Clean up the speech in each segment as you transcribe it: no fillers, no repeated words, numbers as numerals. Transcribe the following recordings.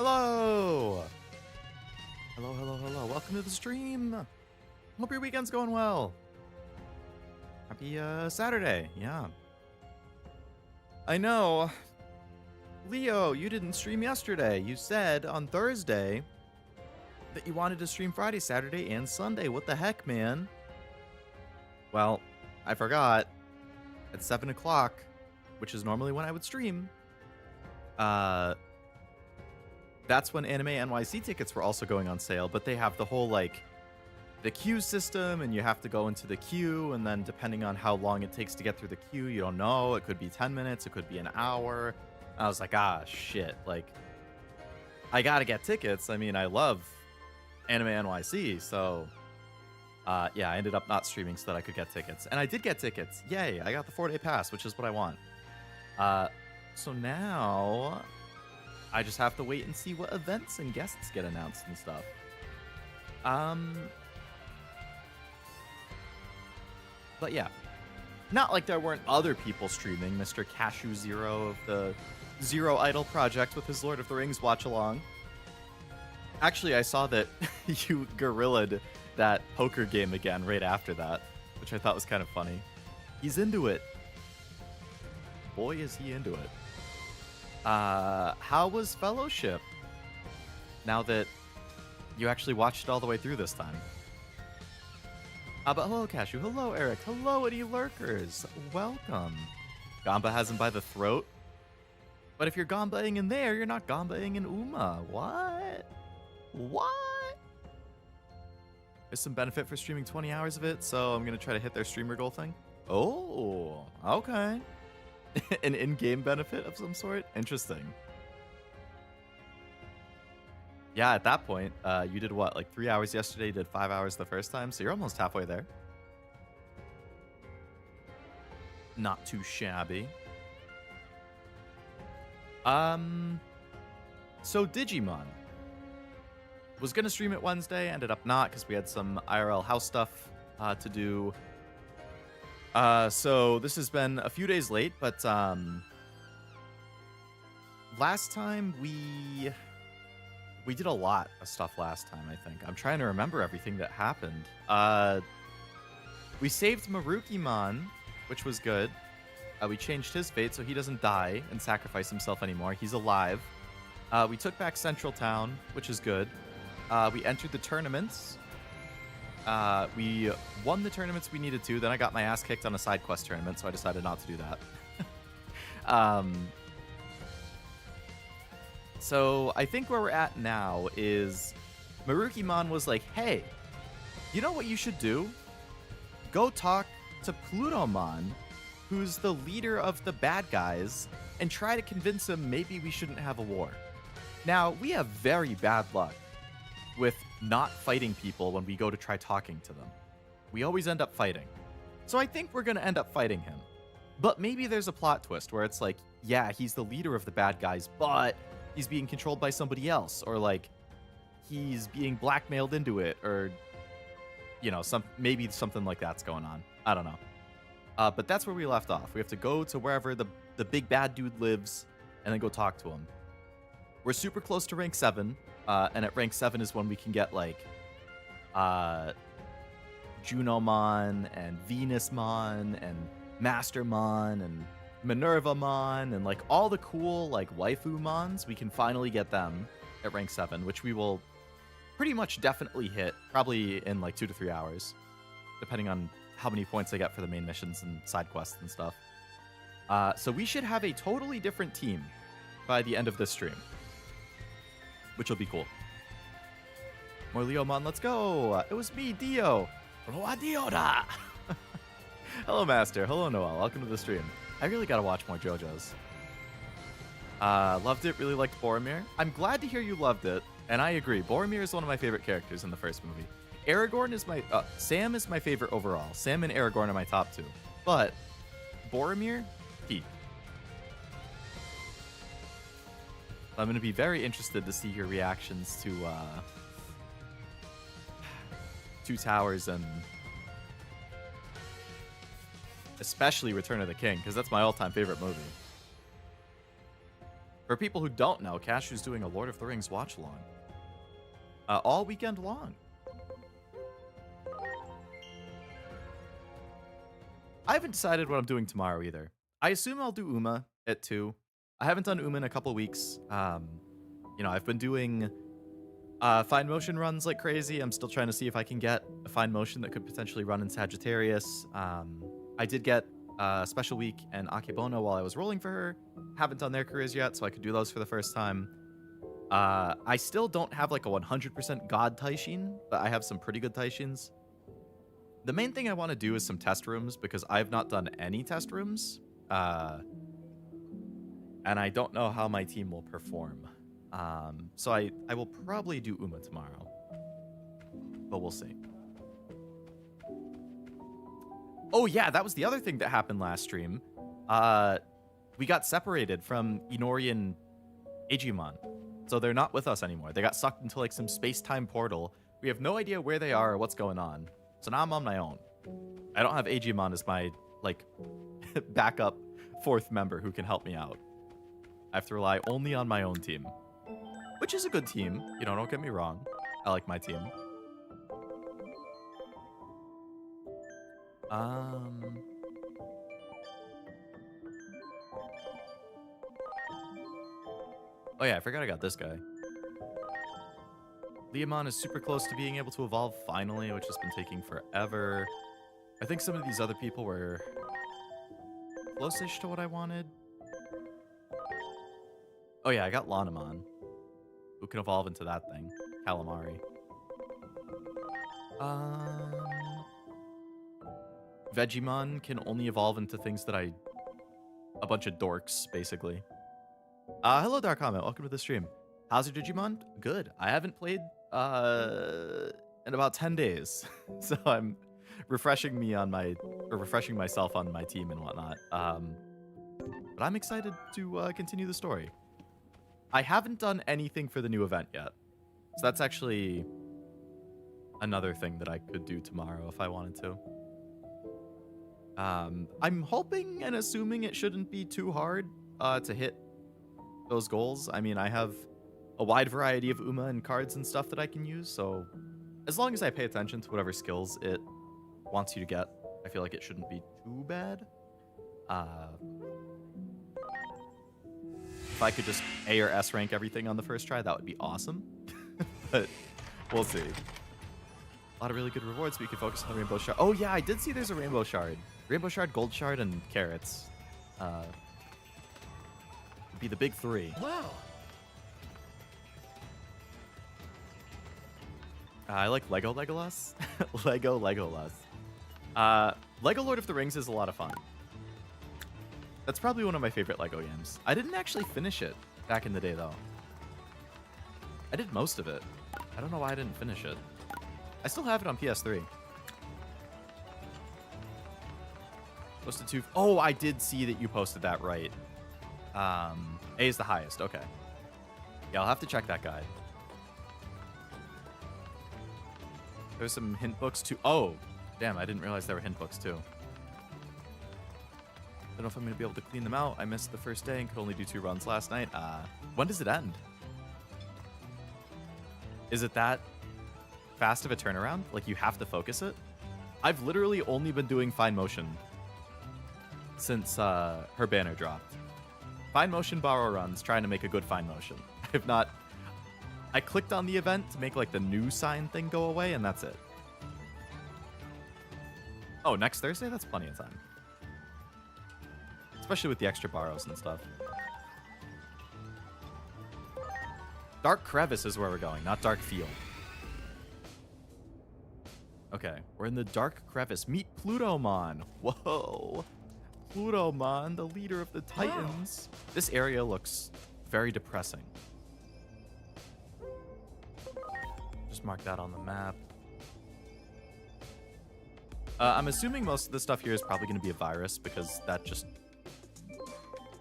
Hello! Hello, hello, hello. Welcome to the stream. Hope your weekend's going well. Happy Saturday. Yeah. I know. Leo, you didn't stream yesterday. You said on Thursday that you wanted to stream Friday, Saturday, and Sunday. What the heck, man? Well, I forgot. At 7 o'clock, which is normally when I would stream, that's when Anime NYC tickets were also going on sale, but they have the whole, like, the queue system, and you have to go into the queue, and then depending on how long it takes to get through the queue, you don't know. It could be 10 minutes, it could be an hour. I was like, ah, shit. Like, I gotta get tickets. I mean, I love Anime NYC, so, yeah, I ended up not streaming so that I could get tickets. And I did get tickets. Yay, I got the 4-day pass, which is what I want. So now I just have to wait and see what events and guests get announced and stuff. But yeah, not like there weren't other people streaming. Mr. Cashew Zero of the Zero Idol Project with his Lord of the Rings watch-along. Actually, I saw that you gorilla'd that poker game again right after that, which I thought was kind of funny. He's into it. Boy, is he into it. How was Fellowship? Now that you actually watched it all the way through this time. But hello, Cashew. Hello, Eric. Hello, Eddie Lurkers. Welcome. Gamba has him by the throat. But if you're Gambaing in there, you're not Gambaing in Uma. What? What? There's some benefit for streaming 20 hours of it, so I'm going to try to hit their streamer goal thing. Oh, okay. An in-game benefit of some sort? Interesting. Yeah, at that point, you did what, like 3 hours yesterday, you did 5 hours the first time, so you're almost halfway there. Not too shabby. So Digimon. Was going to stream it Wednesday, ended up not, because we had some IRL house stuff to do. So this has been a few days late, but last time we did a lot of stuff last time, I think. I'm trying to remember everything that happened. We saved Merukimon, which was good. We changed his fate so he doesn't die and sacrifice himself anymore. He's alive. We took back Central Town, which is good. We entered the tournaments. We won the tournaments we needed to. Then I got my ass kicked on a side quest tournament, so I decided not to do that. So I think where we're at now is Merukimon was like, hey, you know what you should do? Go talk to Plutomon, who's the leader of the bad guys, and try to convince him maybe we shouldn't have a war. Now, we have very bad luck with not fighting people when we go to try talking to them. We always end up fighting. So I think we're going to end up fighting him. But maybe there's a plot twist where it's like, yeah, he's the leader of the bad guys, but he's being controlled by somebody else, or like he's being blackmailed into it, or you know, maybe something like that's going on. I don't know. But that's where we left off. We have to go to wherever the big bad dude lives and then go talk to him. We're super close to rank 7. And at rank 7 is when we can get, like, Junomon and Venusmon and Mastermon and Minervamon and, like, all the cool, like, waifu-mons. We can finally get them at rank 7, which we will pretty much definitely hit, probably in, like, 2 to 3 hours, depending on how many points I get for the main missions and side quests and stuff. So we should have a totally different team by the end of this stream, which will be cool. More Leomon, let's go. It was me, Dio. Dioda. Hello, Master. Hello, Noel. Welcome to the stream. I really got to watch more JoJo's. Loved it. Really liked Boromir. I'm glad to hear you loved it. And I agree. Boromir is one of my favorite characters in the first movie. Aragorn is my... Sam is my favorite overall. Sam and Aragorn are my top 2. But Boromir, peak. I'm going to be very interested to see your reactions to Two Towers and especially Return of the King, because that's my all-time favorite movie. For people who don't know, Cashew's doing a Lord of the Rings watch along. All weekend long. I haven't decided what I'm doing tomorrow either. I assume I'll do Uma at 2. I haven't done Uma in a couple weeks. You know, I've been doing fine motion runs like crazy. I'm still trying to see if I can get a fine motion that could potentially run in Sagittarius. I did get Special Week and Akebono while I was rolling for her. Haven't done their careers yet, so I could do those for the first time. I still don't have like a 100% God Taishin, but I have some pretty good Taishins. The main thing I want to do is some test rooms because I've not done any test rooms. And I don't know how my team will perform. So I will probably do Uma tomorrow. But we'll see. Oh yeah, that was the other thing that happened last stream. We got separated from Inori and Aegiomon. So they're not with us anymore. They got sucked into like some space-time portal. We have no idea where they are or what's going on. So now I'm on my own. I don't have Aegiomon as my like backup 4th member who can help me out. I have to rely only on my own team. Which is a good team. You know, don't get me wrong. I like my team. Oh yeah, I forgot I got this guy. Leomon is super close to being able to evolve finally, which has been taking forever. I think some of these other people were close-ish to what I wanted. Oh yeah, I got Lanamon, who can evolve into that thing. Calamari. Vegemon can only evolve into things that a bunch of dorks, basically. Hello, Dark Comment. Welcome to the stream. How's your Digimon? Good. I haven't played in about 10 days, so I'm refreshing myself on my team and whatnot. But I'm excited to continue the story. I haven't done anything for the new event yet, so that's actually another thing that I could do tomorrow if I wanted to. I'm hoping and assuming it shouldn't be too hard to hit those goals. I mean, I have a wide variety of Uma and cards and stuff that I can use, so as long as I pay attention to whatever skills it wants you to get, I feel like it shouldn't be too bad. If I could just A or S rank everything on the first try, that would be awesome. But we'll see. A lot of really good rewards, but you can focus on the Rainbow Shard. Oh yeah, I did see there's a Rainbow Shard. Rainbow Shard, Gold Shard, and Carrots. Would be the big 3. Wow. I like Lego Legolas. Lego Legolas. Lego Lord of the Rings is a lot of fun. That's probably one of my favorite Lego games. I didn't actually finish it back in the day, though. I did most of it. I don't know why I didn't finish it. I still have it on PS3. Posted 2. Oh, I did see that you posted that right. A is the highest. Okay. Yeah, I'll have to check that guide. There's some hint books too. Oh, damn, I didn't realize there were hint books too. Don't know if I'm going to be able to clean them out. I missed the first day and could only do 2 runs last night. When does it end? Is it that fast of a turnaround? Like, you have to focus it? I've literally only been doing fine motion since her banner dropped. Fine motion borrow runs, trying to make a good fine motion. If not, I clicked on the event to make like the new sign thing go away, and that's it. Oh, next Thursday? That's plenty of time. Especially with the extra borrows and stuff. Dark Crevice is where we're going, not Dark Field. Okay, we're in the Dark Crevice. Meet Plutomon. Whoa. Plutomon, the leader of the Titans. Wow. This area looks very depressing. Just mark that on the map. I'm assuming most of the stuff here is probably going to be a virus because that just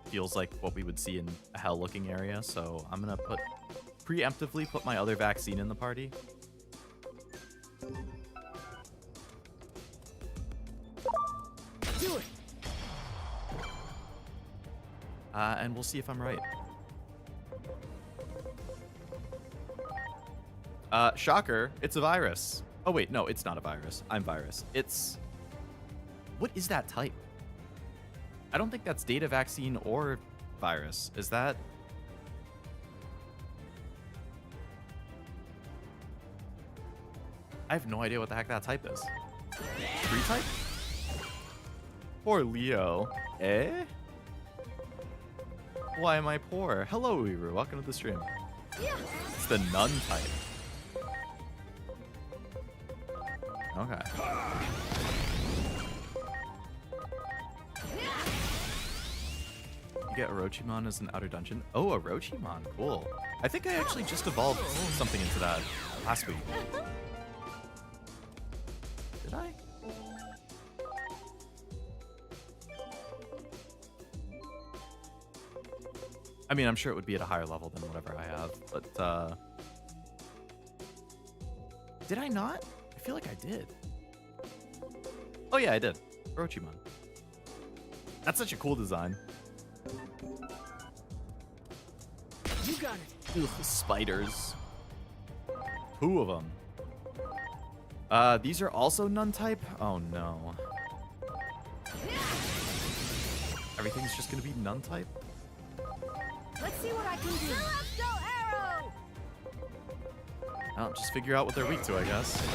feels like what we would see in a hell-looking area. So I'm going to preemptively put my other vaccine in the party. Do it. And we'll see if I'm right. Shocker, it's a virus. Oh wait, no, it's not a virus. I'm virus. It's... What is that type? I don't think that's data vaccine or virus. Is that... I have no idea what the heck that type is. Tree type? Poor Leo. Eh? Why am I poor? Hello, Uiru. Welcome to the stream. It's the nun type. Okay. You get Orochimon as an outer dungeon. Oh, Orochimon. Cool. I think I actually just evolved something into that last week. Did I? I mean, I'm sure it would be at a higher level than whatever I have, but, did I not? I feel like I did. Oh yeah, I did. Orochimon. That's such a cool design. You got it. Ugh, spiders. 2 of them. These are also nun type? Oh no. Everything's just gonna be nun type? Let's see what I can do. Celestial arrow. I'll just figure out what they're weak to, I guess.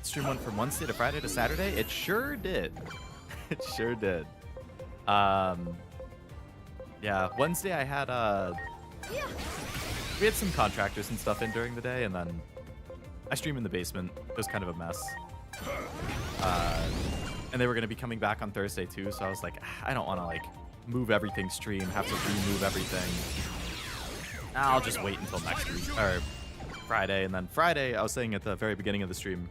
Stream went from Wednesday to Friday to Saturday? It sure did. It sure did. Yeah, Wednesday I had, we had some contractors and stuff in during the day, and then I stream in the basement. It was kind of a mess. And they were going to be coming back on Thursday too, so I was like, I don't want to like move everything stream, have to remove everything. I'll just wait until next week, or Friday, and then Friday, I was saying at the very beginning of the stream,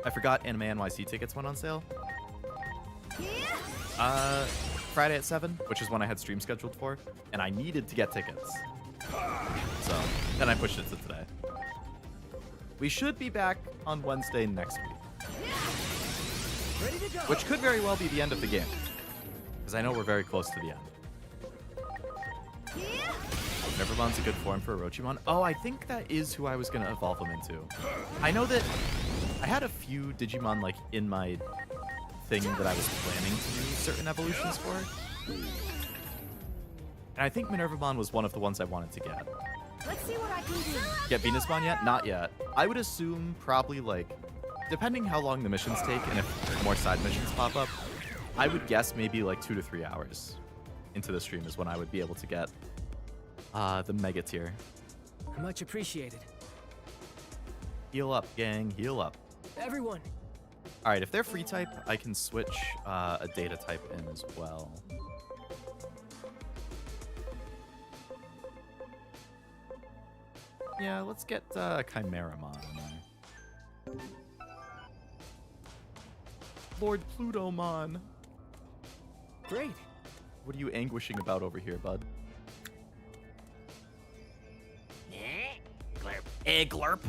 I forgot Anime NYC tickets went on sale. Friday at 7, which is when I had stream scheduled for, and I needed to get tickets. So, then I pushed it to today. We should be back on Wednesday next week. Ready to go. Which could very well be the end of the game. Because I know we're very close to the end. Nevermon's a good form for Orochimon. Oh, I think that is who I was going to evolve him into. I know that I had a few Digimon like in my thing that I was planning to do certain evolutions for. And I think Minervamon was one of the ones I wanted to get. Let's see what I can do. Get Venusmon yet? Not yet. I would assume probably like, depending how long the missions take and if more side missions pop up, I would guess maybe like 2 to 3 hours into the stream is when I would be able to get the Mega tier. Much appreciated. Heal up, gang. Heal up. Everyone. All right, if they're free type, I can switch a data type in as well. Yeah, let's get Chimeramon in there. Lord Plutomon. Great. What are you anguishing about over here, bud? Glurp. Glurp.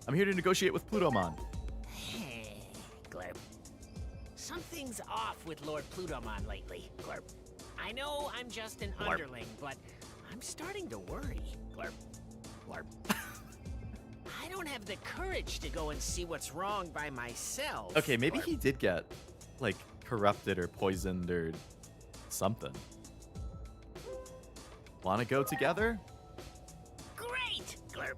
I'm here to negotiate with Plutomon. Glurp. Something's off with Lord Plutomon lately, Glurp. I know I'm just an Glurp. underling, but I'm starting to worry, Glurp. Glurp. I don't have the courage to go and see what's wrong by myself. Okay, maybe Glurp. he did get, like, corrupted or poisoned or something. Wanna go together? Great, Glurp.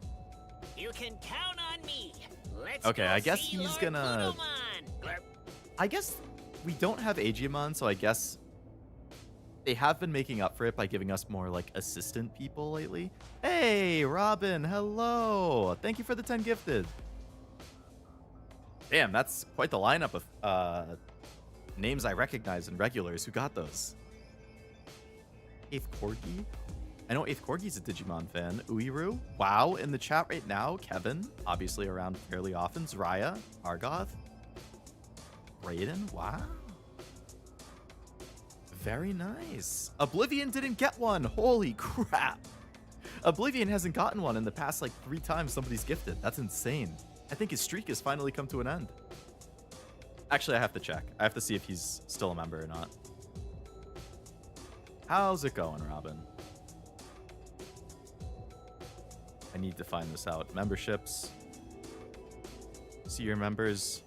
You can count on me. Let's Okay, go I guess see he's Lord gonna- Plutomon, Glurp. I guess we don't have Aegiomon, so I guess they have been making up for it by giving us more, like, assistant people lately. Hey, Robin, hello. Thank you for the 10 gifted. Damn, that's quite the lineup of names I recognize and regulars. Who got those? 8th Corgi? I know 8th Corgi's a Digimon fan. Uiru? Wow, in the chat right now, Kevin, obviously around fairly often. Zraya, Argoth, Raiden, wow. Very nice. Oblivion didn't get one. Holy crap. Oblivion hasn't gotten one in the past like 3 times somebody's gifted. That's insane. I think his streak has finally come to an end. Actually, I have to check. I have to see if he's still a member or not. How's it going, Robin? I need to find this out. Memberships. See your members.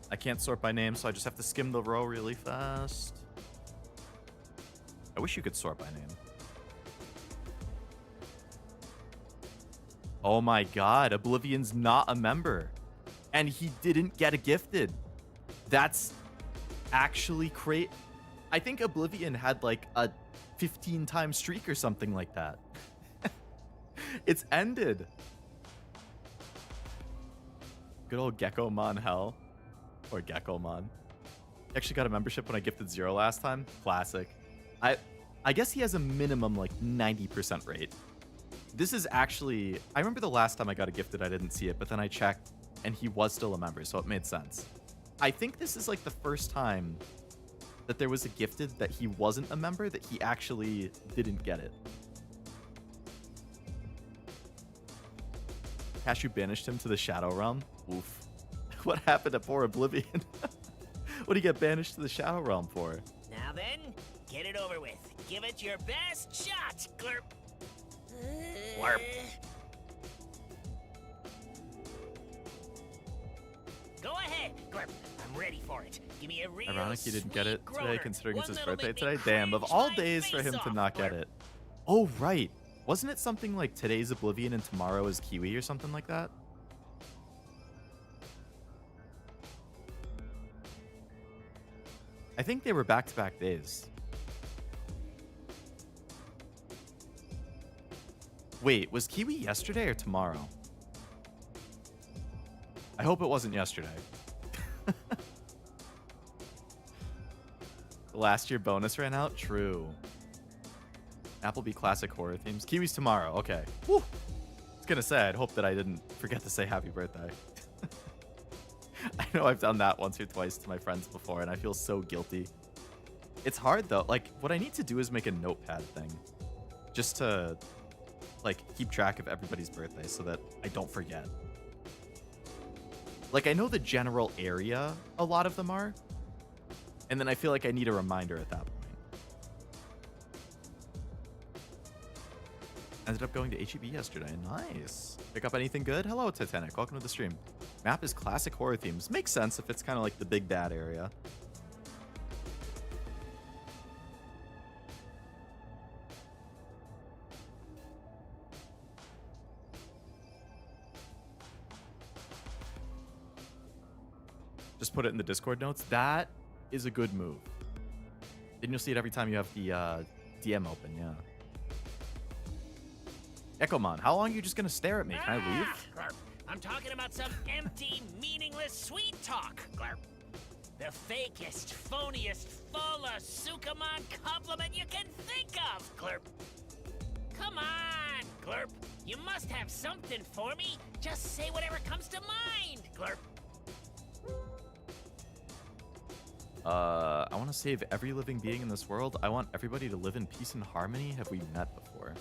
I can't sort by name, so I just have to skim the row really fast. I wish you could sort by name. Oh my god, Oblivion's not a member. And he didn't get a gifted. That's actually crazy. I think Oblivion had like a 15-time streak or something like that. It's ended. Good old Gekomon hell. Or Gekomon. Actually got a membership when I gifted 0 last time. Classic. I guess he has a minimum like 90% rate. This is actually... I remember the last time I got a gifted, I didn't see it, but then I checked, and he was still a member, so it made sense. I think this is like the first time that there was a gifted that he wasn't a member, that he actually didn't get it. Cashew banished him to the Shadow Realm. Oof. What happened to poor Oblivion? What do you get banished to the Shadow Realm for? Now then, get it over with. Give it your best shot, Glurp. Glurp. Go ahead, Glurp. I'm ready for it. Give me a real Ironic he didn't get it sweet today, groaner. considering it's One his that'll birthday make me today. Damn, of cringe all my days for him face to off, not get Glurp. it. Oh, right. Wasn't it something like today's Oblivion and tomorrow is Kiwi or something like that? I think they were back-to-back days. Wait, was Kiwi yesterday or tomorrow? I hope it wasn't yesterday. The last year bonus ran out? True. Applebee Classic Horror Themes. Kiwi's tomorrow. Okay. Woo! I was gonna say, I'd hope that I didn't forget to say happy birthday. I know I've done that once or twice to my friends before, and I feel so guilty. It's hard, though. Like, what I need to do is make a notepad thing. Just to, like, keep track of everybody's birthday so that I don't forget. Like, I know the general area a lot of them are. And then I feel like I need a reminder at that point. Ended up going to HEB yesterday. Nice. Pick up anything good? Hello, Titanic. Welcome to the stream. Map is classic horror themes. Makes sense if it's kind of like the big bad area. Just put it in the Discord notes. That is a good move. Then you'll see it every time you have the DM open, yeah. Ekomon, how long are you just gonna stare at me? Can I leave? Glurp. I'm talking about some empty, meaningless sweet talk, Glurp. The fakest, phoniest, Sukamon compliment you can think of, Glurp. Come on, Glurp. You must have something for me. Just say whatever comes to mind, Glurp. I want to save every living being in this world. I want everybody to live in peace and harmony. Have we met before?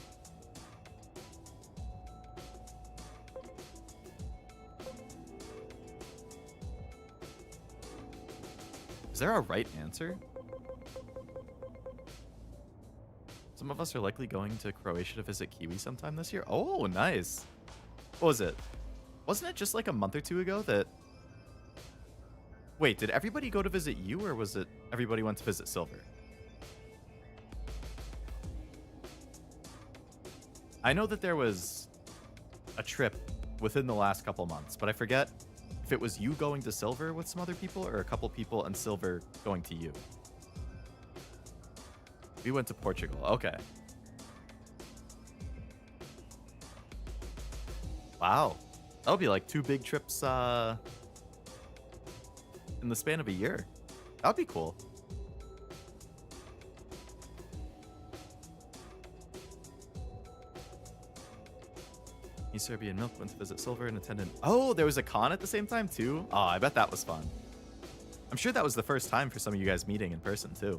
Is there a right answer? Some of us are likely going to Croatia to visit Kiwi sometime this year. Oh, nice. What was it? Wasn't it just like a month or two ago that... Wait, did everybody go to visit you, or was it everybody went to visit Silver? I know that there was a trip within the last couple months, but I forget if it was you going to Silver with some other people or a couple people and Silver going to you. We went to Portugal. Okay. Wow. That would be like 2 big trips in the span of a year. That would be cool. Serbian Milk went to visit Silver and attended. Oh, there was a con at the same time too? Oh, I bet that was fun. I'm sure that was the first time for some of you guys meeting in person too.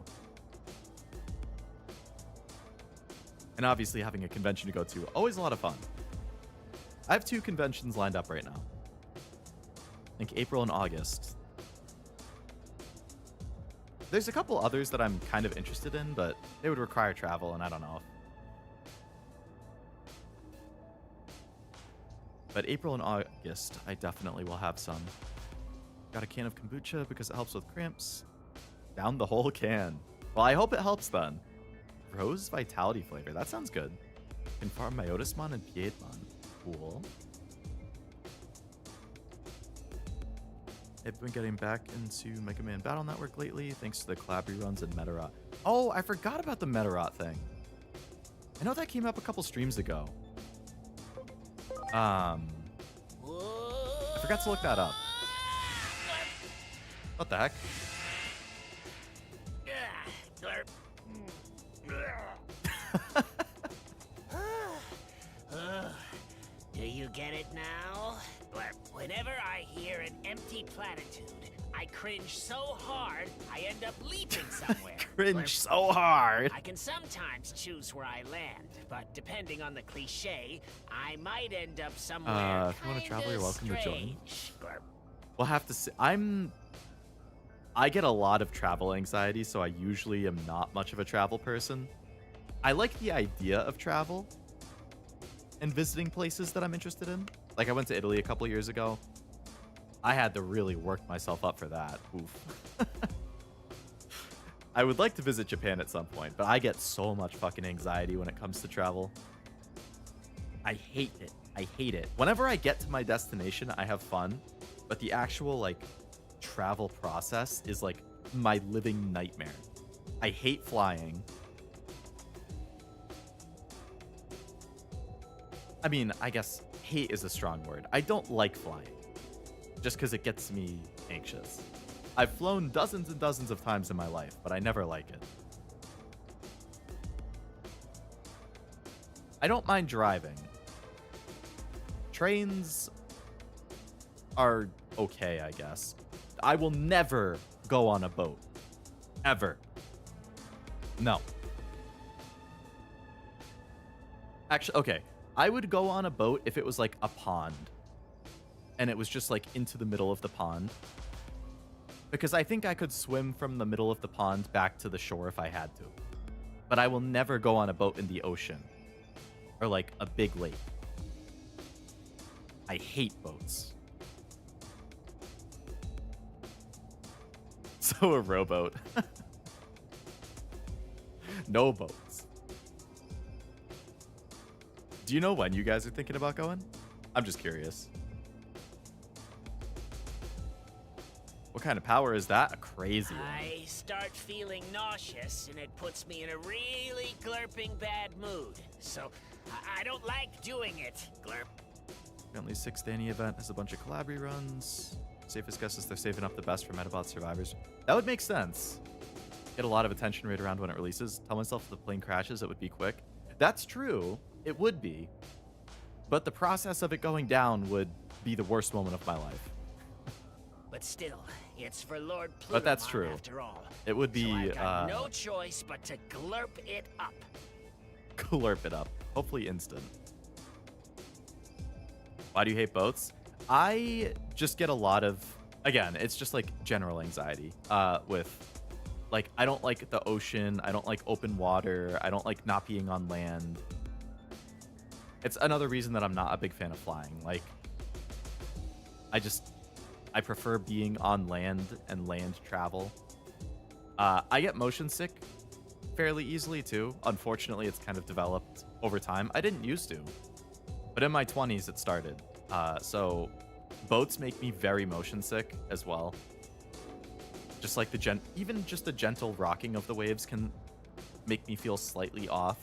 And obviously having a convention to go to, always a lot of fun. I have 2 conventions lined up right now. think April and August. There's a couple others that I'm kind of interested in, but they would require travel, and I don't know. But April and August, I definitely will have some. Got a can of kombucha because it helps with cramps. Down the whole can. Well, I hope it helps then. Rose Vitality flavor. That sounds good. Can farm Myotismon and Piedmon. Cool. I've been getting back into Mega Man Battle Network lately, thanks to the collab reruns and Metarot. Oh, I forgot about the Metarot thing. I know that came up a couple streams ago. I forgot to look that up. What the heck? Do you get it now? Whenever I hear an empty platitude, I cringe so hard I end up leaping somewhere. Cringe so hard. I can sometimes choose where I land, but depending on the cliche, I might end up somewhere If you want to travel, you're welcome to join. Glurp. We'll have to see. I get a lot of travel anxiety, so I usually am not much of a travel person. I like the idea of travel and visiting places that I'm interested in. Like, I went to Italy a couple years ago. I had to really work myself up for that. Oof. I would like to visit Japan at some point, but I get so much fucking anxiety when it comes to travel. I hate it. I hate it. Whenever I get to my destination, I have fun, but the actual, like, travel process is, like, my living nightmare. I hate flying. I mean, I guess hate is a strong word. I don't like flying, just because it gets me anxious. I've flown dozens and dozens of times in my life, but I never like it. I don't mind driving. Trains are okay, I guess. I will never go on a boat. Ever. No. Actually, okay. I would go on a boat if it was like a pond. And it was just like into the middle of the pond. Because I think I could swim from the middle of the pond back to the shore if I had to. But I will never go on a boat in the ocean. Or like a big lake. I hate boats. So a rowboat. No boats. Do you know when you guys are thinking about going? I'm just curious. What kind of power is that? A crazy one. I start feeling nauseous, and it puts me in a really glurping bad mood. So, I don't like doing it, glurp. Currently, 6th Danny event has a bunch of collab reruns. Safest guess is they're saving up the best for Metabot survivors. That would make sense. Get a lot of attention right around when it releases. Tell myself if the plane crashes, it would be quick. That's true. It would be. But the process of it going down would be the worst moment of my life. But still, it's for Lord Plutomon But that's true. after all. It would be, So I've got no choice but to glurp it up. Glurp it up. Hopefully instant. Why do you hate boats? I just get a lot of, again, it's just like general anxiety with, like, I don't like the ocean. I don't like open water. I don't like not being on land. It's another reason that I'm not a big fan of flying. Like, I prefer being on land and land travel. I get motion sick fairly easily too. Unfortunately, it's kind of developed over time. I didn't used to, but in my 20s it started. So boats make me very motion sick as well. Just like even just the gentle rocking of the waves can make me feel slightly off.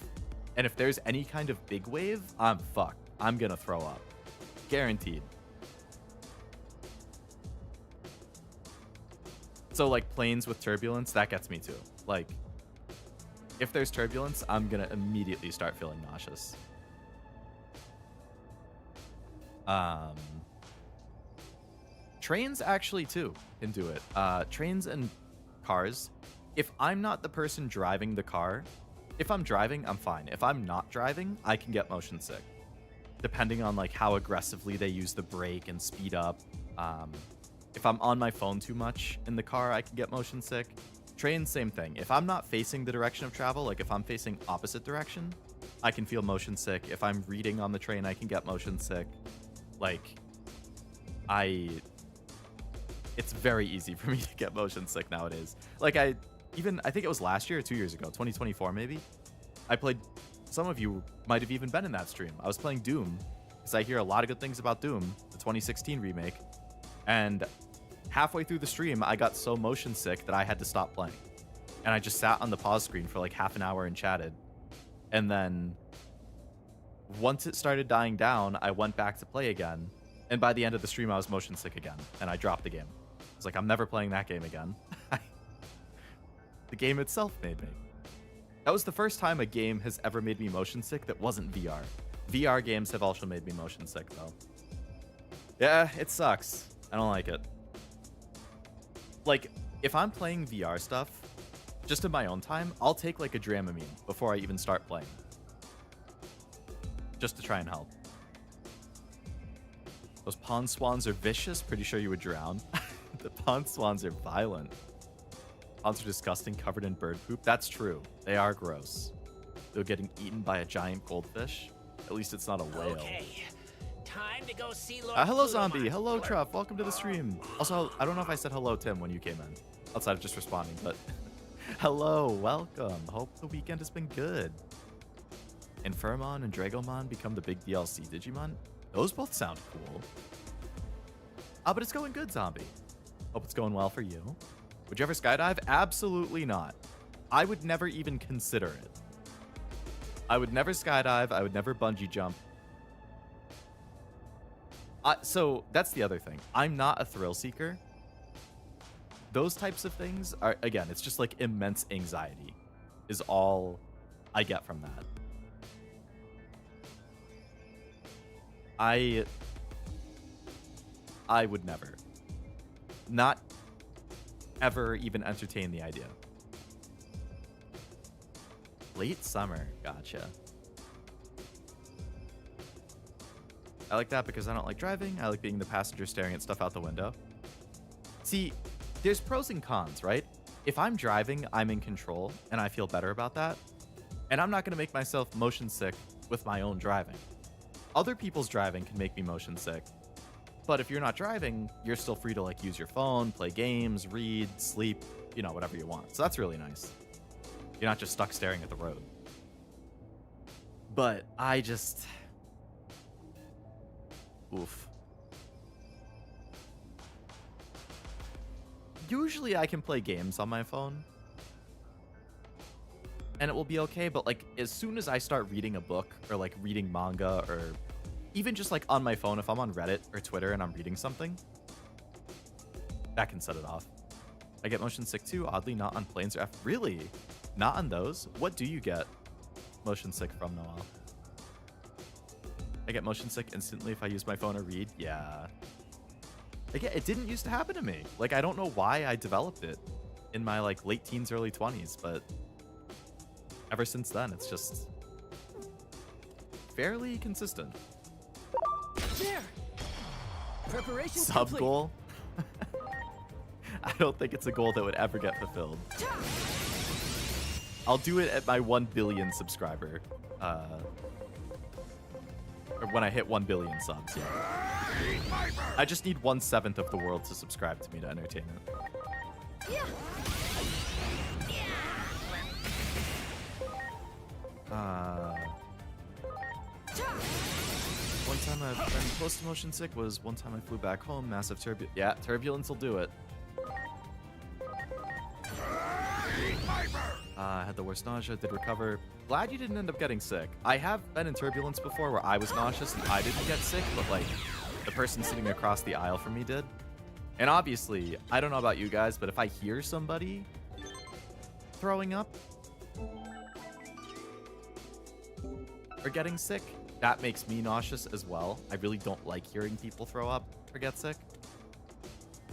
And if there's any kind of big wave, I'm fucked. I'm gonna throw up. Guaranteed. So like planes with turbulence, that gets me too. Like, if there's turbulence, I'm gonna immediately start feeling nauseous. Trains actually too can do it. Trains and cars. If I'm not the person driving the car, if I'm driving, I'm fine. If I'm not driving, I can get motion sick, depending on like how aggressively they use the brake and speed up. If I'm on my phone too much in the car, I can get motion sick. Train, same thing. If I'm not facing the direction of travel, like if I'm facing opposite direction, I can feel motion sick. If I'm reading on the train, I can get motion sick. Like, it's very easy for me to get motion sick nowadays. Like, I think it was last year or 2 years ago, 2024 maybe. I played, some of you might have even been in that stream. I was playing Doom, because I hear a lot of good things about Doom, the 2016 remake. And halfway through the stream, I got so motion sick that I had to stop playing. And I just sat on the pause screen for like half an hour and chatted. And then once it started dying down, I went back to play again. And by the end of the stream, I was motion sick again. And I dropped the game. I was like, I'm never playing that game again. The game itself made me. That was the first time a game has ever made me motion sick that wasn't VR. VR games have also made me motion sick, though. Yeah, it sucks. I don't like it. Like, if I'm playing VR stuff, just in my own time, I'll take like a Dramamine before I even start playing. Just to try and help. Those pond swans are vicious. Pretty sure you would drown. The pond swans are violent. Ponds are disgusting, covered in bird poop. That's true. They are gross. They're getting eaten by a giant goldfish. At least it's not a whale. Okay. Time to go see Lord Hello, Plutomon. Zombie. Hello, Truff. Welcome to the stream. Also, I don't know if I said hello, Tim, when you came in. Outside of just responding, but hello, welcome. Hope the weekend has been good. Infurmon and Dragomon become the big DLC Digimon. Those both sound cool. But it's going good, Zombie. Hope it's going well for you. Would you ever skydive? Absolutely not. I would never even consider it. I would never skydive. I would never bungee jump. So that's the other thing. I'm not a thrill seeker. Those types of things are, again, it's just like immense anxiety is all I get from that. I would never. Not ever even entertain the idea. Late summer. Gotcha. I like that because I don't like driving. I like being the passenger staring at stuff out the window. See, there's pros and cons, right? If I'm driving, I'm in control, and I feel better about that. And I'm not going to make myself motion sick with my own driving. Other people's driving can make me motion sick. But if you're not driving, you're still free to like use your phone, play games, read, sleep, you know, whatever you want. So that's really nice. You're not just stuck staring at the road. But I just... Oof. Usually I can play games on my phone. And it will be okay, but like as soon as I start reading a book or like reading manga or even just like on my phone, if I'm on Reddit or Twitter and I'm reading something, that can set it off. I get motion sick too, oddly not on planes or really? Not on those? What do you get motion sick from, Noel? I get motion sick instantly if I use my phone or read. Yeah. Again, it didn't used to happen to me. Like, I don't know why I developed it in my like late teens, early 20s, but ever since then, it's just fairly consistent. There. Preparation Sub complete. goal? I don't think it's a goal that would ever get fulfilled. I'll do it at my 1 billion subscriber. Or when I hit 1 billion subs, yeah. I just need 1/7 of the world to subscribe to me to entertain it. Yeah. One time I've been close to motion sick was one time I flew back home. Massive turbulence. Yeah, turbulence will do it. I had the worst nausea, did recover. Glad you didn't end up getting sick. I have been in turbulence before where I was nauseous and I didn't get sick, but like the person sitting across the aisle from me did. And obviously, I don't know about you guys, but if I hear somebody throwing up or getting sick, that makes me nauseous as well. I really don't like hearing people throw up or get sick.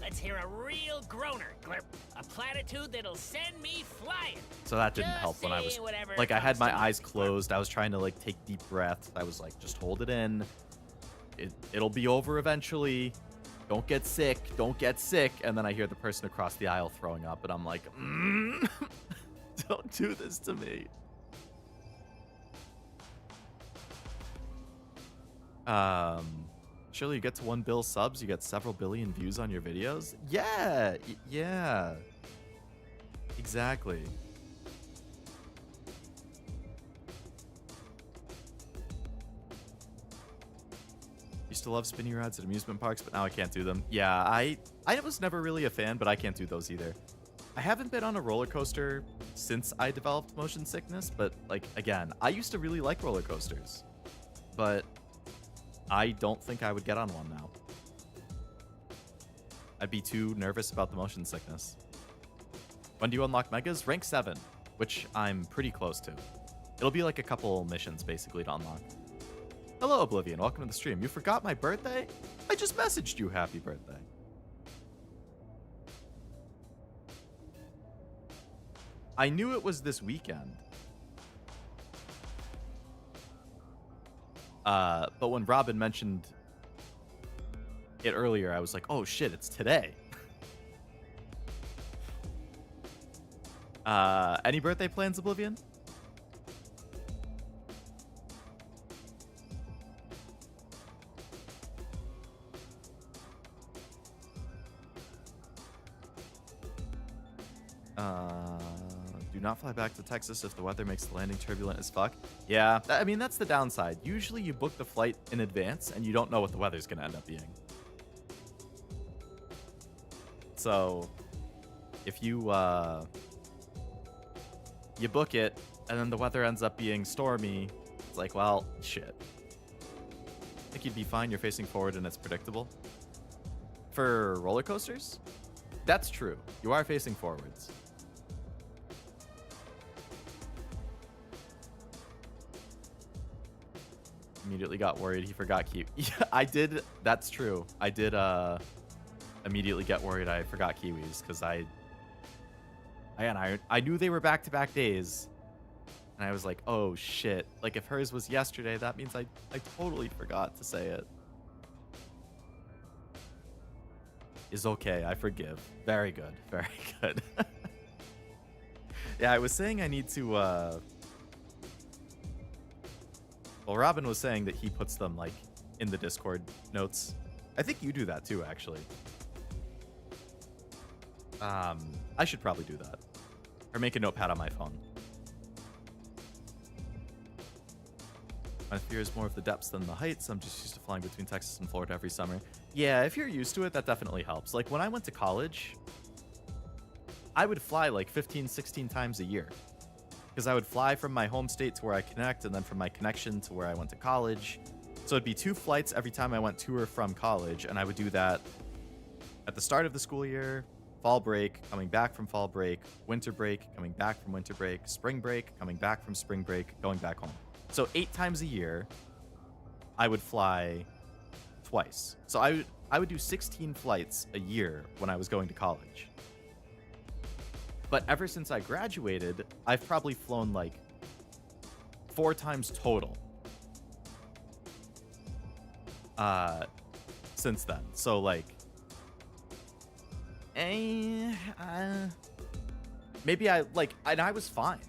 Let's hear a real groaner, Glurp. A platitude that'll send me flying. So that didn't Just help when I was say whatever like, I had comes my to eyes mind, Glurp. closed. I was trying to like take deep breaths. I was like, just hold it in. It'll be over eventually. don't get sick, don't get sick. And then I hear the person across the aisle throwing up, and I'm like, don't do this to me. Surely you get to 1 bill subs, you get several billion views on your videos. Yeah, yeah, exactly. Used to love spinning rides at amusement parks, but now I can't do them. Yeah, I was never really a fan, but I can't do those either. I haven't been on a roller coaster since I developed motion sickness, but like, again, I used to really like roller coasters, but I don't think I would get on one now. I'd be too nervous about the motion sickness. When do you unlock megas? Rank 7, which I'm pretty close to. It'll be like a couple missions basically to unlock. Hello, Oblivion. Welcome to the stream. You forgot my birthday? I just messaged you happy birthday. I knew it was this weekend. But when Robin mentioned it earlier, I was like, oh shit, it's today. Any birthday plans, Oblivion? Do not fly back to Texas if the weather makes the landing turbulent as fuck. Yeah, I mean, that's the downside. Usually you book the flight in advance and you don't know what the weather's going to end up being. So if you you book it and then the weather ends up being stormy, it's like, well, shit. I think you'd be fine. You're facing forward and it's predictable. For roller coasters, that's true. You are facing forwards. Immediately got worried he forgot Kiwi. Yeah, I did. That's true. I did immediately get worried I forgot Kiwis because I knew they were back-to-back days. And I was like, oh shit. Like if hers was yesterday, that means I totally forgot to say it. Is okay. I forgive. Very good. Very good. Yeah, I was saying I need to well, Robin was saying that he puts them like in the Discord notes. I think you do that too, actually. I should probably do that. Or make a notepad on my phone. My fear is more of the depths than the heights. I'm just used to flying between Texas and Florida every summer. Yeah, if you're used to it, that definitely helps. Like when I went to college, I would fly like 15, 16 times a year. Because I would fly from my home state to where I connect, and then from my connection to where I went to college. So it'd be 2 flights every time I went to or from college, and I would do that at the start of the school year, fall break, coming back from fall break, winter break, coming back from winter break, spring break, coming back from spring break, going back home. So 8 times a year, I would fly twice. So I would do 16 flights a year when I was going to college. But ever since I graduated, I've probably flown like 4 times total. Since then. So like maybe I was fine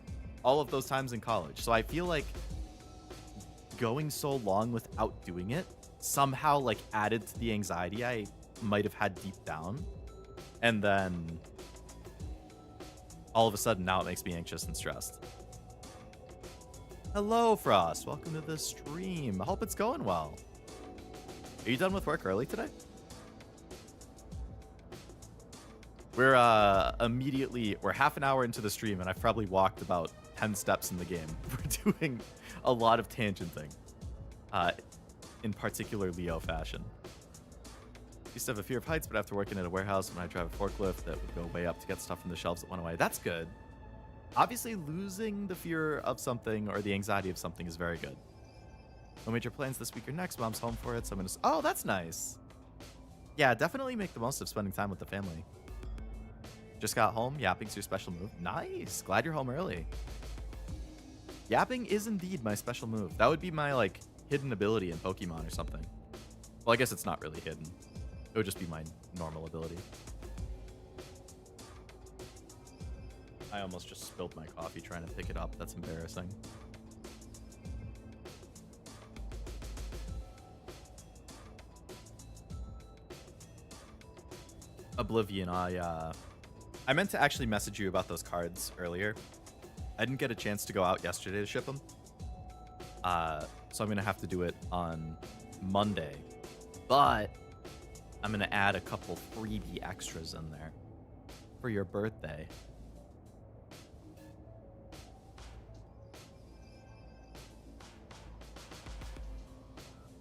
all of those times in college. So I feel like going so long without doing it somehow like added to the anxiety I might have had deep down. And then all of a sudden, now it makes me anxious and stressed. Hello, Frost. Welcome to the stream. I hope it's going well. Are you done with work early today? We're half an hour into the stream, and I've probably walked about 10 steps in the game. We're doing a lot of tangenting, in particular Leo fashion. Used to have a fear of heights, but after working at a warehouse, when I drive a forklift, that would go way up to get stuff from the shelves that went away. That's good. Obviously, losing the fear of something or the anxiety of something is very good. No major plans this week or next. Mom's home for it, so I'm gonna... Oh, that's nice. Yeah, definitely make the most of spending time with the family. Just got home. Yapping's your special move. Nice. Glad you're home early. Yapping is indeed my special move. That would be my, like, hidden ability in Pokemon or something. Well, I guess it's not really hidden. It would just be my normal ability. I almost just spilled my coffee trying to pick it up. That's embarrassing. Oblivion, I meant to actually message you about those cards earlier. I didn't get a chance to go out yesterday to ship them. So I'm going to have to do it on Monday. But I'm going to add a couple freebie extras in there for your birthday.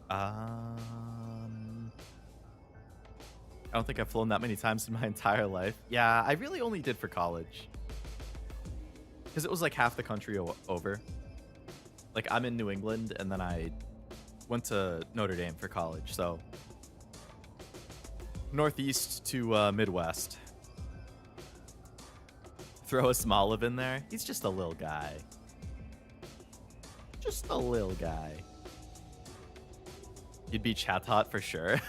I don't think I've flown that many times in my entire life. Yeah, I really only did for college. Because it was like half the country over. Like, I'm in New England, and then I went to Notre Dame for college, so Northeast to Midwest. Throw a Smoliv in there. He's just a little guy. Just a little guy. You'd be Chatot for sure.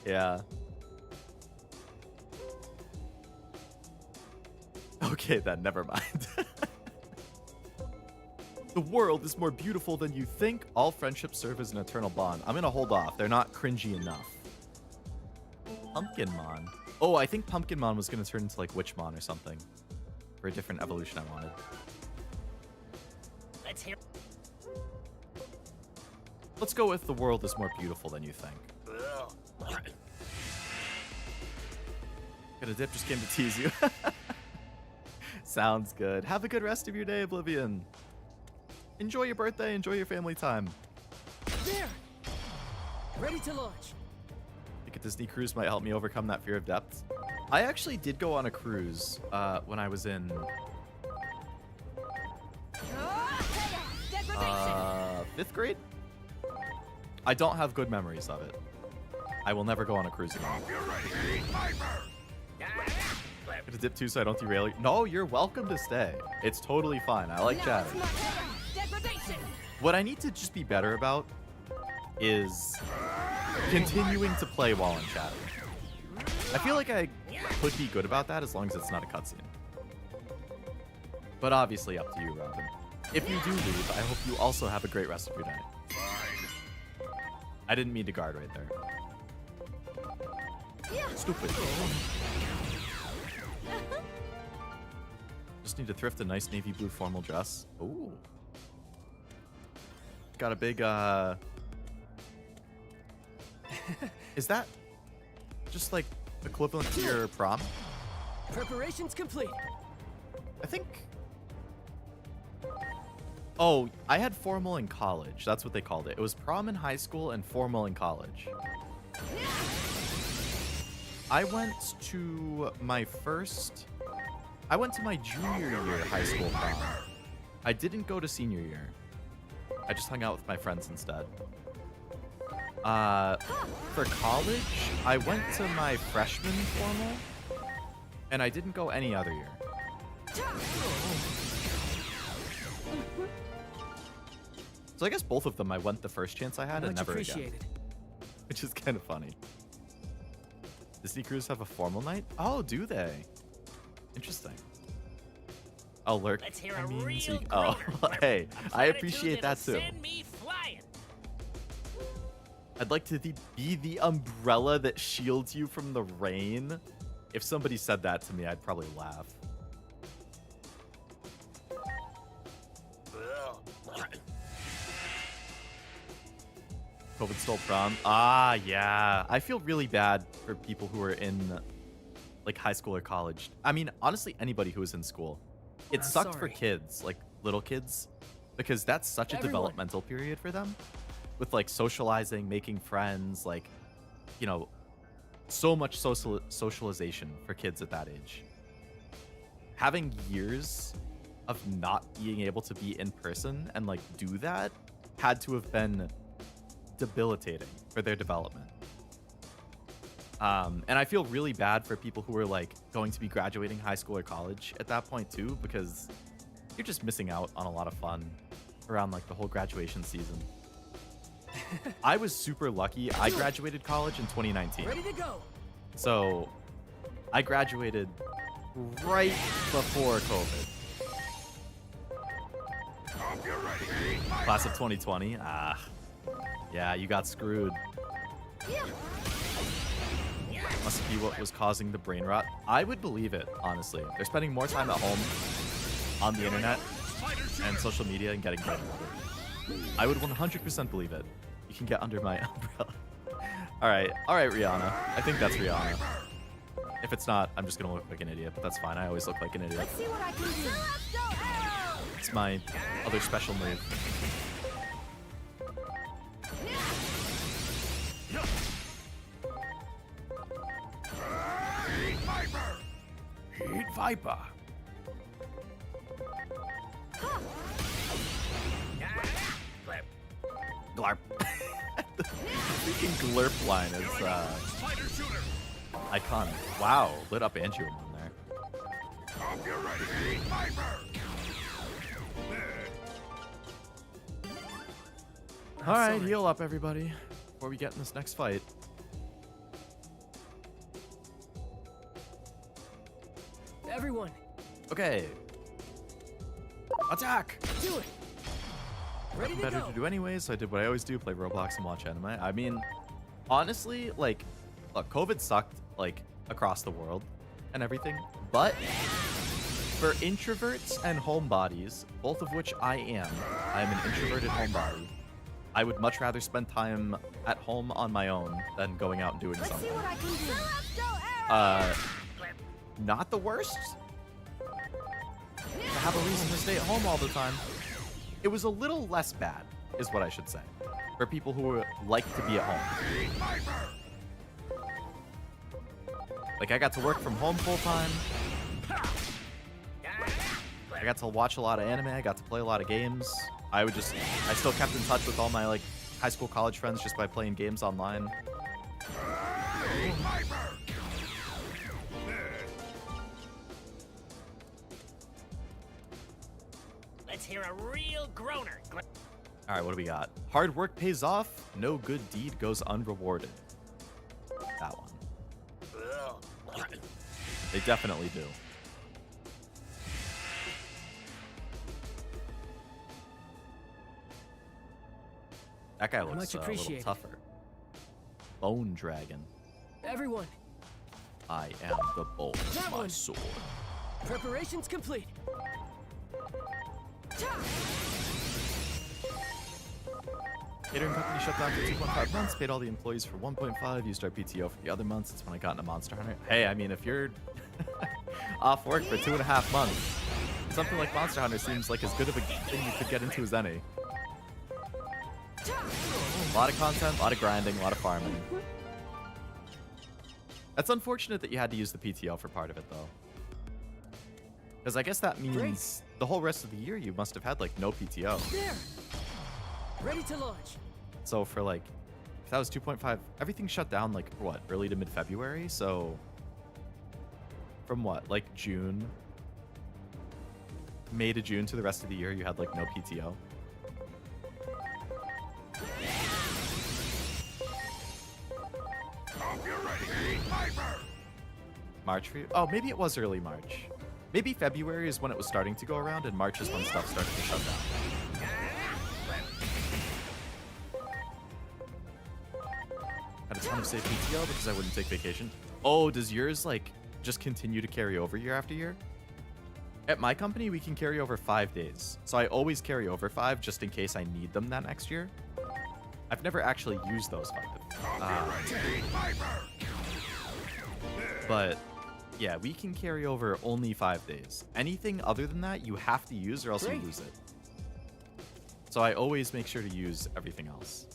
Yeah. Okay, then, never mind. The world is more beautiful than you think. All friendships serve as an eternal bond. I'm gonna hold off. They're not cringy enough. Pumpkinmon. Oh, I think Pumpkinmon was gonna turn into like Witchmon or something. For a different evolution I wanted. Let's hear. Let's go with the world is more beautiful than you think. Got a dip, just came to tease you. Sounds good. Have a good rest of your day, Oblivion. Enjoy your birthday, enjoy your family time. There! Ready to launch. I think a Disney cruise might help me overcome that fear of depths. I actually did go on a cruise when I was in Degradation! 5th grade? I don't have good memories of it. I will never go on a cruise again. Gonna dip too so I don't derail you. No, you're welcome to stay. It's totally fine. I like Now it's chatting. my turn. Degradation! What I need to just be better about is continuing to play while I'm chatting. I feel like I could be good about that as long as it's not a cutscene. But obviously up to you, Robin. If you do leave, I hope you also have a great rest of your day. I didn't mean to guard right there. Stupid. Just need to thrift a nice navy blue formal dress. Ooh. Got a big, Is that just like equivalent to your prom? Preparations complete. I think... Oh, I had formal in college. That's what they called it. It was prom in high school and formal in college. I went to my junior year high school prom. I didn't go to senior year. I just hung out with my friends instead. For college, I went to my freshman formal, and I didn't go any other year. So I guess both of them I went the first chance I had and never again. Which is kind of funny. Disney cruises have a formal night? Oh, do they? Interesting. I'll lurk. Let's hear a I mean, real so you- grower. Oh, hey, A I platitude appreciate that'll that too. Send me flying. I'd like to be the umbrella that shields you from the rain. If somebody said that to me, I'd probably laugh. COVID stole prom. Ah, yeah. I feel really bad for people who are in like high school or college. I mean, honestly, anybody who is in school. It I'm sucked for sorry. kids, like little kids, because that's such a Everyone. developmental period for them with like socializing, making friends, like, you know, so much socialization for kids at that age. Having years of not being able to be in person and like do that had to have been debilitating for their development. And I feel really bad for people who are like going to be graduating high school or college at that point too, because you're just missing out on a lot of fun around like the whole graduation season. I was super lucky. I graduated college in 2019. Ready to go. So I graduated right before COVID. Class of 2020. Yeah, you got screwed. Must be what was causing the brain rot. I would believe it, honestly. They're spending more time at home on the internet and social media and getting brain rotted. I would 100% believe it. You can get under my umbrella. All right, Rihanna. I think that's Rihanna. If it's not, I'm just gonna look like an idiot, but that's fine. I always look like an idiot. Let's see what I can do. It's my other special move. Heat Viper. Glarp. The freaking glurp line is iconic. Wow, lit up Aegiomon there. Alright, heal up everybody before we get in this next fight. Everyone, Okay. Attack! do it. Ready to Better go. to do anyways, so I did what I always do, play Roblox and watch anime. I mean, honestly, like, look, COVID sucked, like, across the world and everything, but for introverts and homebodies, both of which I am an introverted homebody, I would much rather spend time at home on my own than going out and doing Let's see something. what I can do. Not the worst. To have a reason to stay at home all the time. It was a little less bad, is what I should say, for people who like to be at home. Like, I got to work from home full time. I got to watch a lot of anime. I got to play a lot of games. I still kept in touch with all my, like, high school, college friends just by playing games online. Let's hear a real groaner. All right, what do we got? Hard work pays off. No good deed goes unrewarded. That one. They definitely do. That guy looks Much a little appreciated. tougher. Bone Dragon. Everyone, I am the bolt of That my one. sword. preparations complete. Catering company shut down for 2.5 months, paid all the employees for 1.5, used our PTO for the other months. That's when I got into Monster Hunter. Hey, I mean, if you're off work for 2.5 months, something like Monster Hunter seems like as good of a thing you could get into as any. A lot of content, a lot of grinding, a lot of farming. That's unfortunate that you had to use the PTO for part of it, though. Because I guess that means the whole rest of the year you must have had, like, no PTO. There. Ready to launch. So for, like, if that was 2.5, everything shut down, like, what, early to mid-February? So from what, like, June? May to June to the rest of the year, you had, like, no PTO? March for you? Oh, maybe it was early March. Maybe February is when it was starting to go around, and March is when stuff started to shut down. Had a ton of safe PTO because I wouldn't take vacation. Oh, does yours, like, just continue to carry over year after year? At my company, we can carry over 5 days. So I always carry over 5 just in case I need them that next year. I've never actually used those 5. But yeah, we can carry over only 5 days. Anything other than that, you have to use or else you lose it. So I always make sure to use everything else.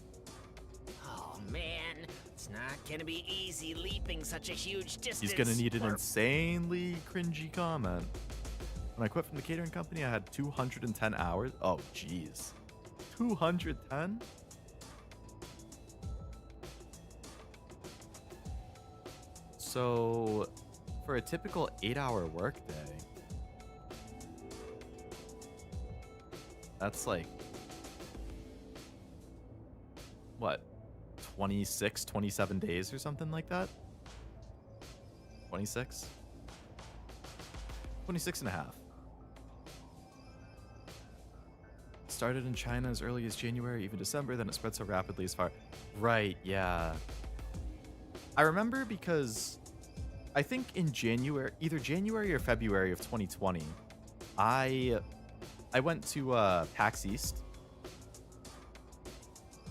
Oh man, it's not gonna be easy leaping such a huge distance. He's gonna need an insanely cringy comment. When I quit from the catering company, I had 210 hours. Oh, jeez. 210? So, for a typical 8-hour workday, that's like what, 26, 27 days or something like that. 26? 26 and a half. Started in China as early as January, even December, then it spread so rapidly as far. Right, yeah. I remember because I think in January, either January or February of 2020, I went to PAX East.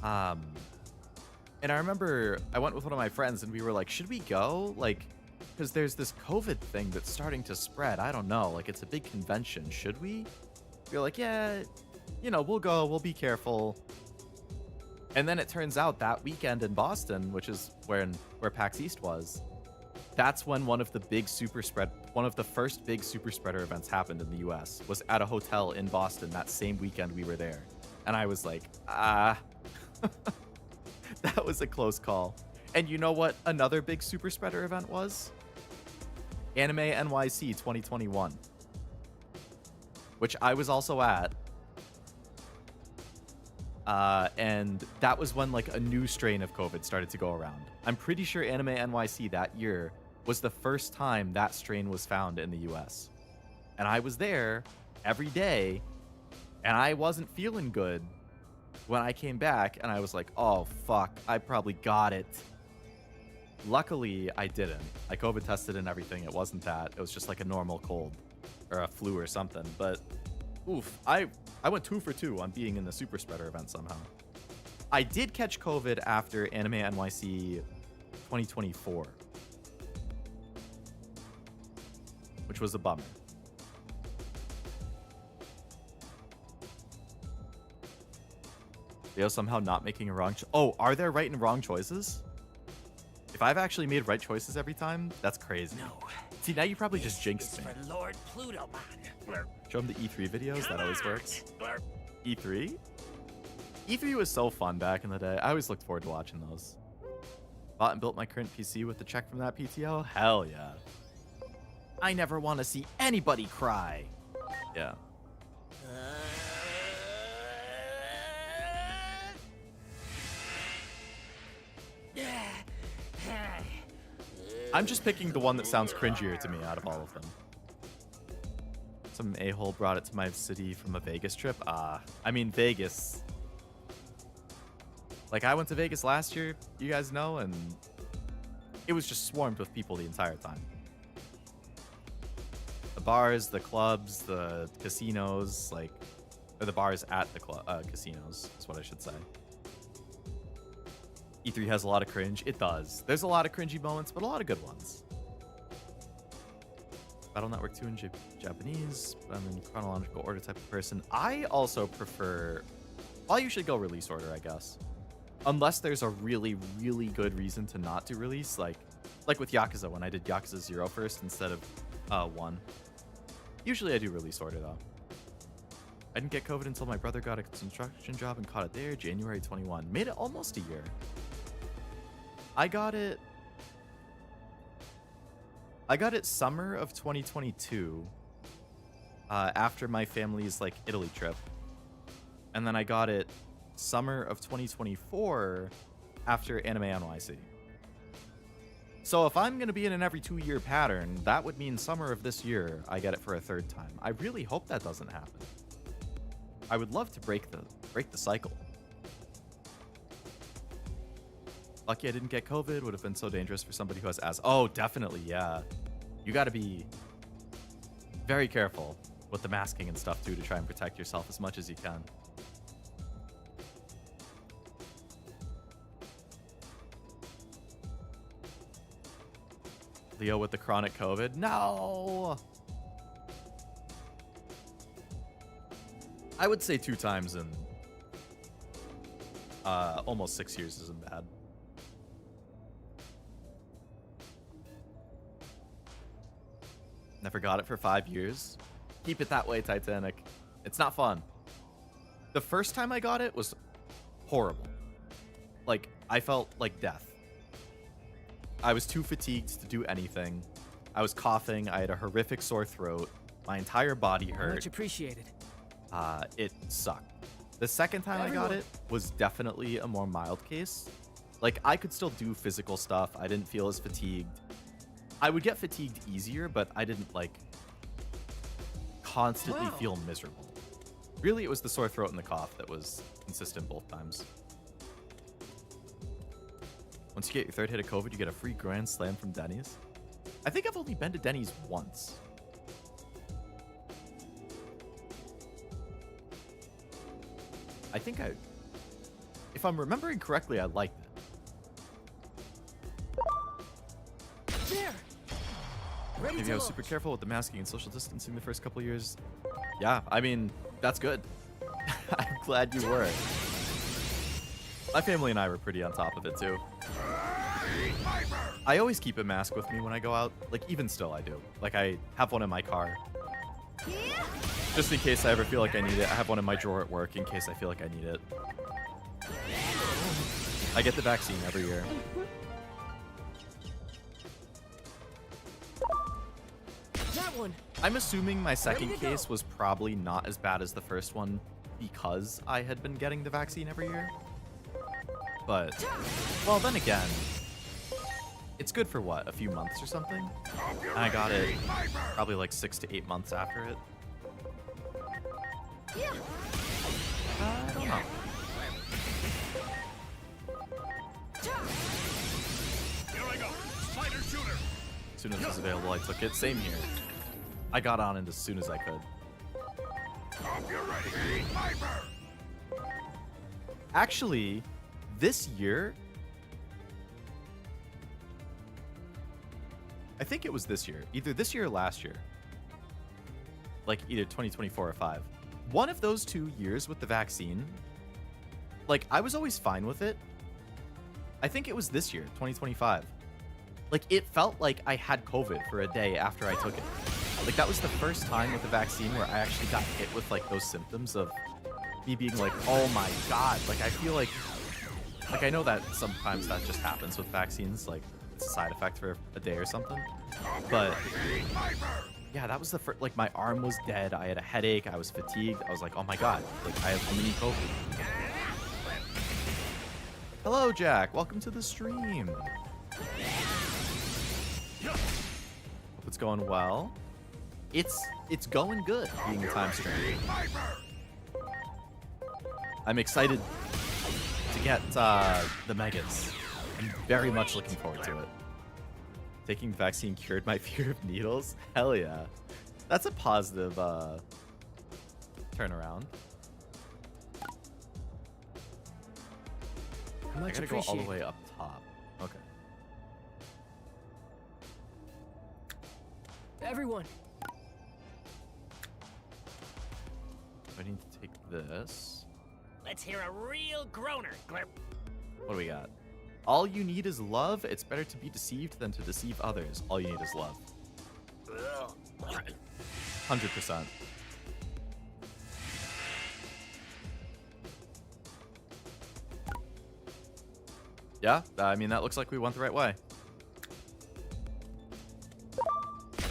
And I remember I went with one of my friends and we were like, should we go? Like, because there's this COVID thing that's starting to spread. I don't know. Like, it's a big convention. Should we? We were like, yeah, you know, we'll go. We'll be careful. And then it turns out that weekend in Boston, which is where PAX East was, that's when one of the first big super spreader events happened in the US, was at a hotel in Boston that same weekend we were there. And I was like, that was a close call. And you know what another big super spreader event was? Anime NYC 2021, which I was also at. And that was when like a new strain of COVID started to go around. I'm pretty sure Anime NYC that year was the first time that strain was found in the US. And I was there every day, and I wasn't feeling good when I came back, and I was like, oh fuck, I probably got it. Luckily, I didn't. I COVID tested and everything. It wasn't that. It was just like a normal cold or a flu or something. But oof, I went 2 for 2 on being in the super spreader event somehow. I did catch COVID after Anime NYC 2024, which was a bummer. They are somehow not making a wrong oh, are there right and wrong choices? If I've actually made right choices every time, that's crazy. No. See, now you probably just jinxed me. For Lord Plutomon. Show him the E3 videos. Come That always on. works. E3? E3 was so fun back in the day. I always looked forward to watching those. Bought and built my current PC with the check from that PTO? Hell yeah. I never want to see anybody cry. Yeah. I'm just picking the one that sounds cringier to me out of all of them. Some a-hole brought it to my city from a Vegas trip. I mean, Vegas. Like, I went to Vegas last year, you guys know, and it was just swarmed with people the entire time. The bars, the clubs, the casinos, like, or the bars at the casinos is what I should say. E3 has a lot of cringe. It does. There's a lot of cringy moments, but a lot of good ones. Battle Network 2 in Japanese, but I'm in chronological order type of person. I also prefer... Well, you should go release order, I guess. Unless there's a really, really good reason to not do release. Like with Yakuza, when I did Yakuza 0 first instead of 1. Usually I do release order, though. I didn't get COVID until my brother got a construction job and caught it there, January 21. Made it almost a year. I got it summer of 2022 after my family's like Italy trip. And then I got it summer of 2024 after Anime NYC. So if I'm going to be in an every 2-year pattern, that would mean summer of this year I get it for a 3rd time. I really hope that doesn't happen. I would love to break the cycle. Lucky I didn't get COVID. Would have been so dangerous for somebody who has asthma. Oh, definitely, yeah. You got to be very careful with the masking and stuff, too, to try and protect yourself as much as you can. Leo with the chronic COVID. No! I would say 2 times in almost 6 years isn't bad. Never got it for 5 years. Keep it that way, Titanic. It's not fun. The first time I got it was horrible. Like, I felt like death. I was too fatigued to do anything. I was coughing. I had a horrific sore throat. My entire body hurt. Much appreciated. It sucked. The second time I got it was definitely a more mild case. Like, I could still do physical stuff. I didn't feel as fatigued. I would get fatigued easier, but I didn't, like, constantly feel miserable. Really, it was the sore throat and the cough that was consistent both times. Once you get your third hit of COVID, you get a free Grand Slam from Denny's. I think I've only been to Denny's once. I think if I'm remembering correctly, I liked it. There. Ready Maybe I was super careful with the masking and social distancing the first couple years. Yeah, I mean, that's good. I'm glad you were. My family and I were pretty on top of it too. I always keep a mask with me when I go out. Like, even still, I do. Like, I have one in my car. Just in case I ever feel like I need it. I have one in my drawer at work in case I feel like I need it. I get the vaccine every year. That one. I'm assuming my second case was probably not as bad as the first one because I had been getting the vaccine every year. But, well, then again, it's good for what, a few months or something? And I got it probably like 6 to 8 months after it. I don't know. Here I go. Spider shooter. As soon as it was available, I took it. Same here. I got on it as soon as I could. Actually, this year, I think it was this year. Either this year or last year. Like either 2024 or 5. One of those 2 years with the vaccine, like, I was always fine with it. I think it was this year, 2025. Like, it felt like I had COVID for a day after I took it. Like, that was the first time with the vaccine where I actually got hit with, like, those symptoms of me being like, oh my god. Like, I feel like I know that sometimes that just happens with vaccines. Like, it's a side effect for a day or something. But yeah, that was the first, like, my arm was dead. I had a headache. I was fatigued. I was like, oh my god, like, I have mini COVID. Hello, Jack. Welcome to the stream. Hope it's going well. It's going good being a time stream. I'm excited to get the megas. I'm very much looking forward to it. Taking the vaccine cured my fear of needles? Hell yeah. That's a positive turnaround. I gotta go all the way up top. Okay. Everyone. I need to take this. Let's hear a real groaner, Glurp. What do we got? All you need is love. It's better to be deceived than to deceive others. All you need is love. 100%. Yeah, I mean, that looks like we went the right way.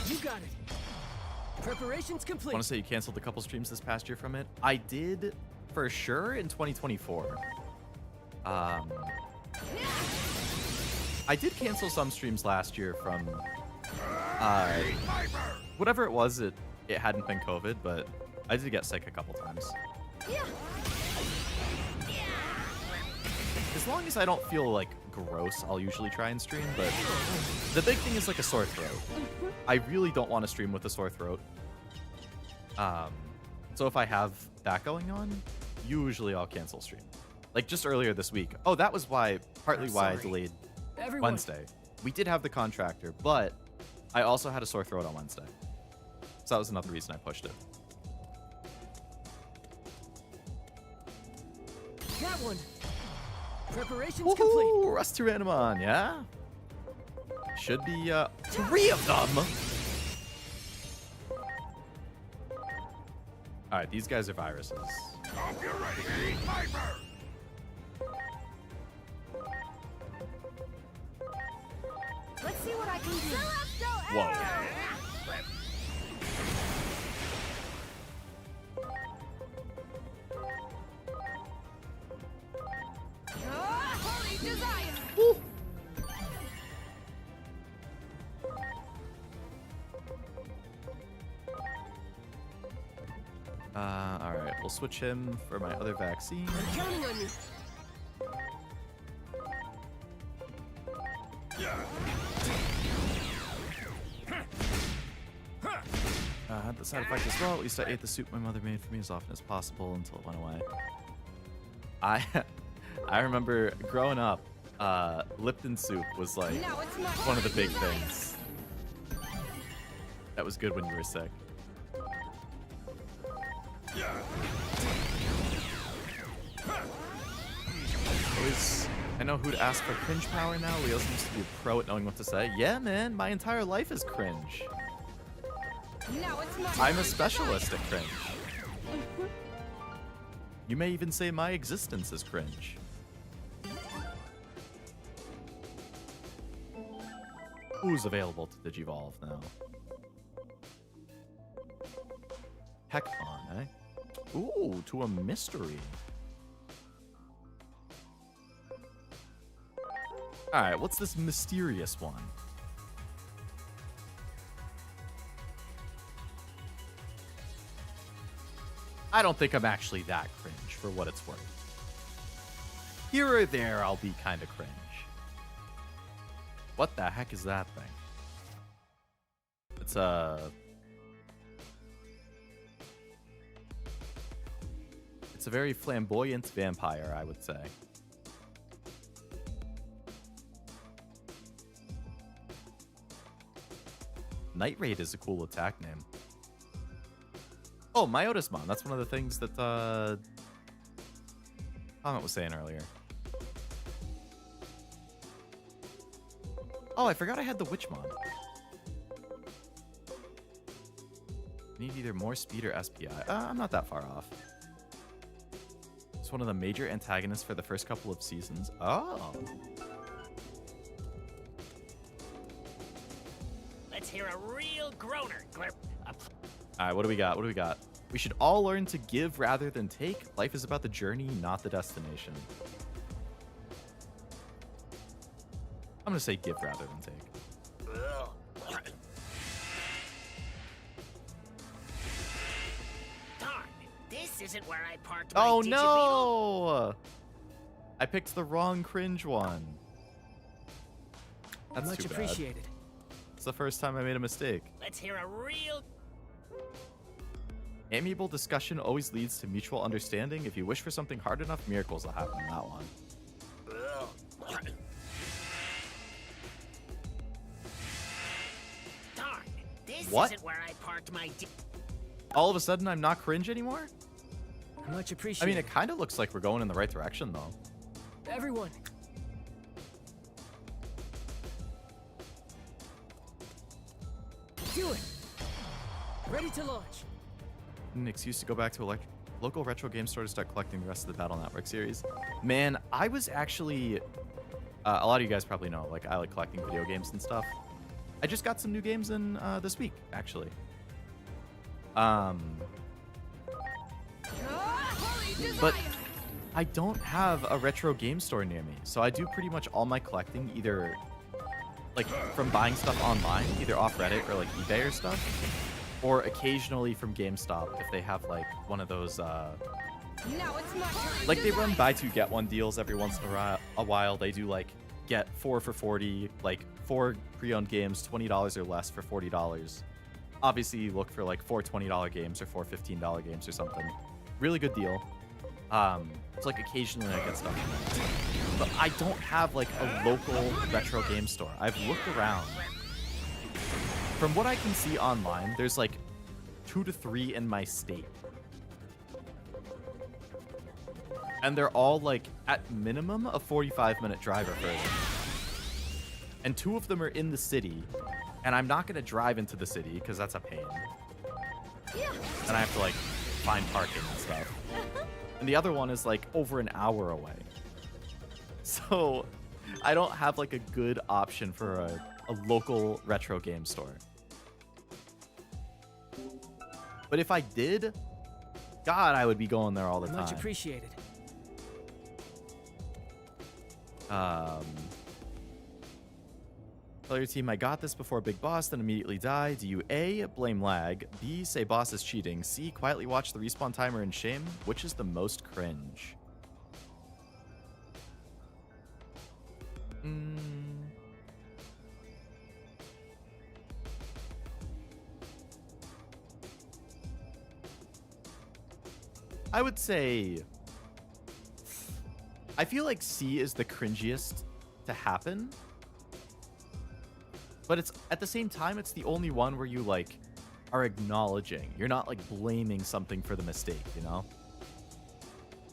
You got it. Preparations I complete. want to say you canceled a couple streams this past year from it. I did for sure in 2024. I did cancel some streams last year from whatever it was. It hadn't been COVID, but I did get sick a couple times. As long as I don't feel like gross, I'll usually try and stream, but the big thing is like a sore throat. I really don't want to stream with a sore throat. So if I have that going on, usually I'll cancel stream. Like just earlier this week. Oh, that was partly why I delayed Wednesday. We did have the contractor, but I also had a sore throat on Wednesday. So that was another reason I pushed it. That one. Preparations complete. Rust Tyrannomon, yeah? Should be 3 of them. Alright, these guys are viruses. Let's see what I can do. Whoa. All right, we'll switch him for my other vaccine. I'm counting on you. Had the side effect as well. At least I ate the soup my mother made for me as often as possible until it went away. I remember growing up, Lipton soup was like Now it's my one of the big desire. things. That was good when you were sick. I know who to ask for cringe power now. Leo seems to be a pro at knowing what to say. Yeah, man, my entire life is cringe. Now it's my I'm a specialist at cringe. You may even say my existence is cringe. Who's available to digivolve now? Heckmon, eh? Ooh, to a mystery. Alright, what's this mysterious one? I don't think I'm actually that cringe, for what it's worth. Here or there, I'll be kind of cringe. What the heck is that thing? It's a very flamboyant vampire, I would say. Night Raid is a cool attack name. Oh, Myotismon. That's one of the things that Comment was saying earlier. Oh, I forgot I had the Witchmon. Need either more speed or SPI. I'm not that far off. It's one of the major antagonists for the first couple of seasons. Oh. Let's hear a real groaner. Glurp. All right, what do we got? What do we got? We should all learn to give rather than take. Life is about the journey, not the destination. I'm going to say give rather than take. Darn, this isn't where I parked my Oh Digibeetle. no! I picked the wrong cringe one. That's Much too bad. appreciated. It's the first time I made a mistake. Let's hear a real... Amiable discussion always leads to mutual understanding. If you wish for something hard enough, miracles will happen in that one. Darn, this What? isn't where I parked my All of a sudden, I'm not cringe anymore? Much I appreciated. mean, it kind of looks like we're going in the right direction, though. Everyone. Do it. Ready to launch. An excuse to go back to a local retro game store to start collecting the rest of the Battle Network series. Man, I was actually... a lot of you guys probably know, like, I like collecting video games and stuff. I just got some new games in this week, actually. But I don't have a retro game store near me, so I do pretty much all my collecting either like from buying stuff online, either off Reddit or like eBay or stuff, or occasionally from GameStop if they have like one of those Now it's my turn. like they run buy two get one deals every once in a while. They do like get 4 for $40, like 4 pre-owned games, $20 or less for $40. Obviously, you look for like 4 $20 games or 4 $15 games or something. Really good deal. It's like occasionally I get stuff from there. But I don't have like a local retro game store. I've looked around. From what I can see online, there's like 2 to 3 in my state. And they're all like at minimum a 45-minute drive or further. And 2 of them are in the city. And I'm not gonna drive into the city because that's a pain. And I have to like find parking and stuff. And the other one is like over an hour away. So I don't have like a good option for a local retro game store. But if I did, God, I would be going there all the Much time. appreciated. Tell your team I got this before Big Boss, then immediately die. Do you A, blame lag, B, say boss is cheating, C, quietly watch the respawn timer in shame? Which is the most cringe? I would say... I feel like C is the cringiest to happen. But it's at the same time, it's the only one where you, like, are acknowledging. You're not, like, blaming something for the mistake, you know?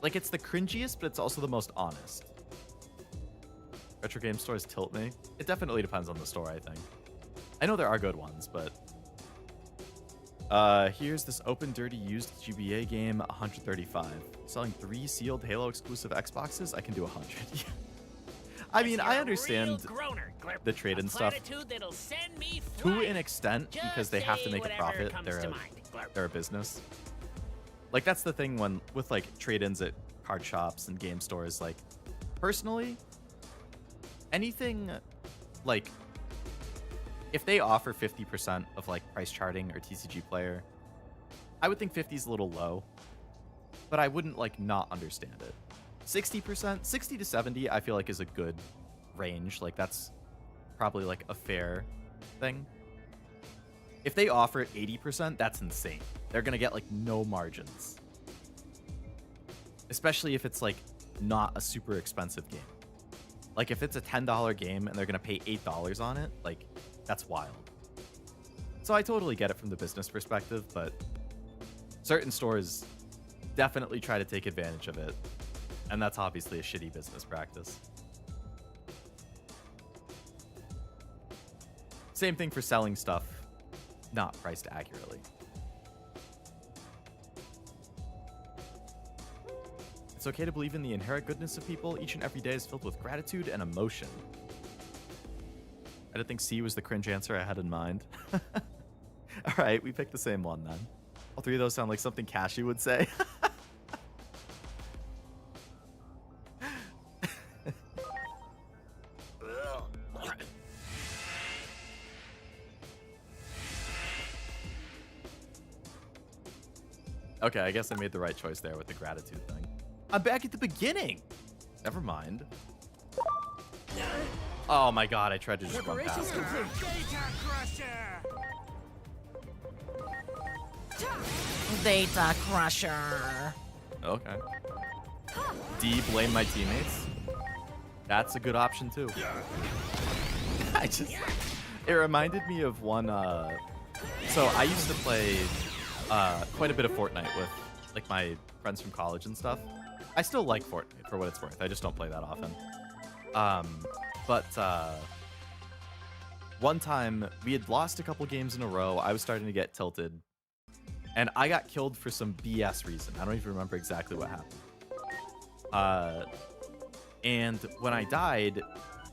Like, it's the cringiest, but it's also the most honest. Retro game stores tilt me. It definitely depends on the store, I think. I know there are good ones, but... here's this open, dirty, used GBA game, 135. Selling 3 sealed Halo exclusive Xboxes, I can do 100. I mean, I understand the trade-in stuff to an extent because they have to make a profit. They're a business. Like, that's the thing when with like trade-ins at card shops and game stores. Like, personally, anything like if they offer 50% of like price charting or TCG player, I would think 50 is a little low, but I wouldn't like not understand it. 60%, 60 to 70, I feel like is a good range. Like, that's probably like a fair thing. If they offer 80%, that's insane. They're going to get like no margins. Especially if it's like not a super expensive game. Like if it's a $10 game and they're going to pay $8 on it, like that's wild. So I totally get it from the business perspective, but certain stores definitely try to take advantage of it. And that's obviously a shitty business practice. Same thing for selling stuff not priced accurately. It's okay to believe in the inherent goodness of people. Each and every day is filled with gratitude and emotion. I didn't think C was the cringe answer I had in mind. All right, we picked the same one then. All three of those sound like something Cashy would say. Okay, I guess I made the right choice there with the gratitude thing. I'm back at the beginning. Never mind. Oh my god, I tried to just run past him. Data Crusher. Okay. D, blame my teammates. That's a good option too. It reminded me of one, so I used to play quite a bit of Fortnite with like my friends from college and stuff. I still like Fortnite for what it's worth. I just don't play that often. But one time we had lost a couple games in a row. I was starting to get tilted, and I got killed for some BS reason. I don't even remember exactly what happened. And when I died,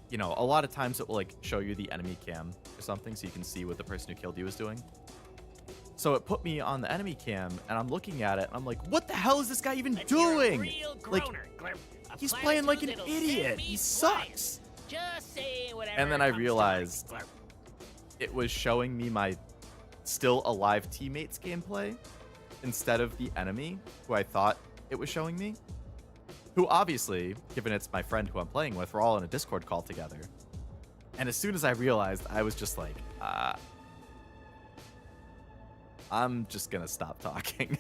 you know, a lot of times it will like show you the enemy cam or something, so you can see what the person who killed you was doing. So it put me on the enemy cam, and I'm looking at it, and I'm like, what the hell is this guy even doing? Like, he's playing like an idiot. He sucks. And then I realized it was showing me my still alive teammates' gameplay instead of the enemy, who I thought it was showing me. Who obviously, given it's my friend who I'm playing with, we're all in a Discord call together. And as soon as I realized, I was just like, I'm just gonna stop talking.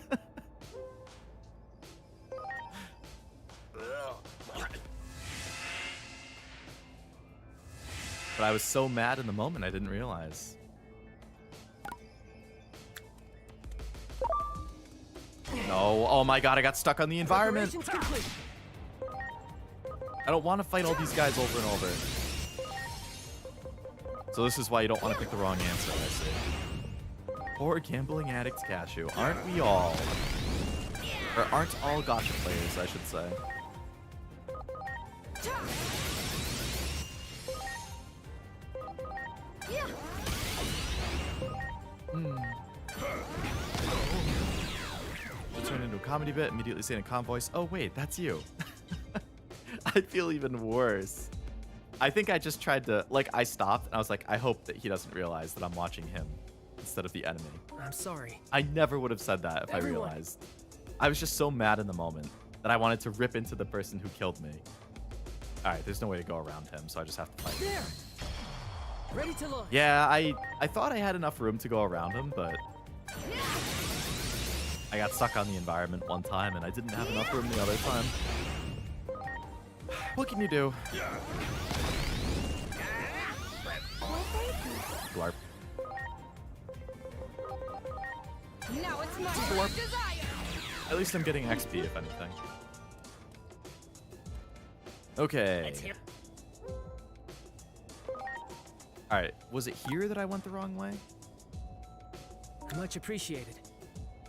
But I was so mad in the moment, I didn't realize. No, oh my god, I got stuck on the environment. I don't want to fight all these guys over and over. So this is why you don't want to pick the wrong answer, I see. Poor gambling addicts, Cashew. Aren't we all? Or aren't all gacha players, I should say. It turned into a comedy bit, immediately saying in a calm voice, oh wait, that's you. I feel even worse. I think I just tried to, like, I stopped and I was like, I hope that he doesn't realize that I'm watching him instead of the enemy. I'm sorry. I never would have said that if Everyone. I realized. I was just so mad in the moment that I wanted to rip into the person who killed me. All right, there's no way to go around him, so I just have to fight him. There. Ready to launch. Yeah, I thought I had enough room to go around him, but I got stuck on the environment one time and I didn't have enough room the other time. What can you do? Blarp. Now it's my Blorp. desire. At least I'm getting XP, if anything. Okay. Let's hear. Alright, was it here that I went the wrong way? Much appreciated.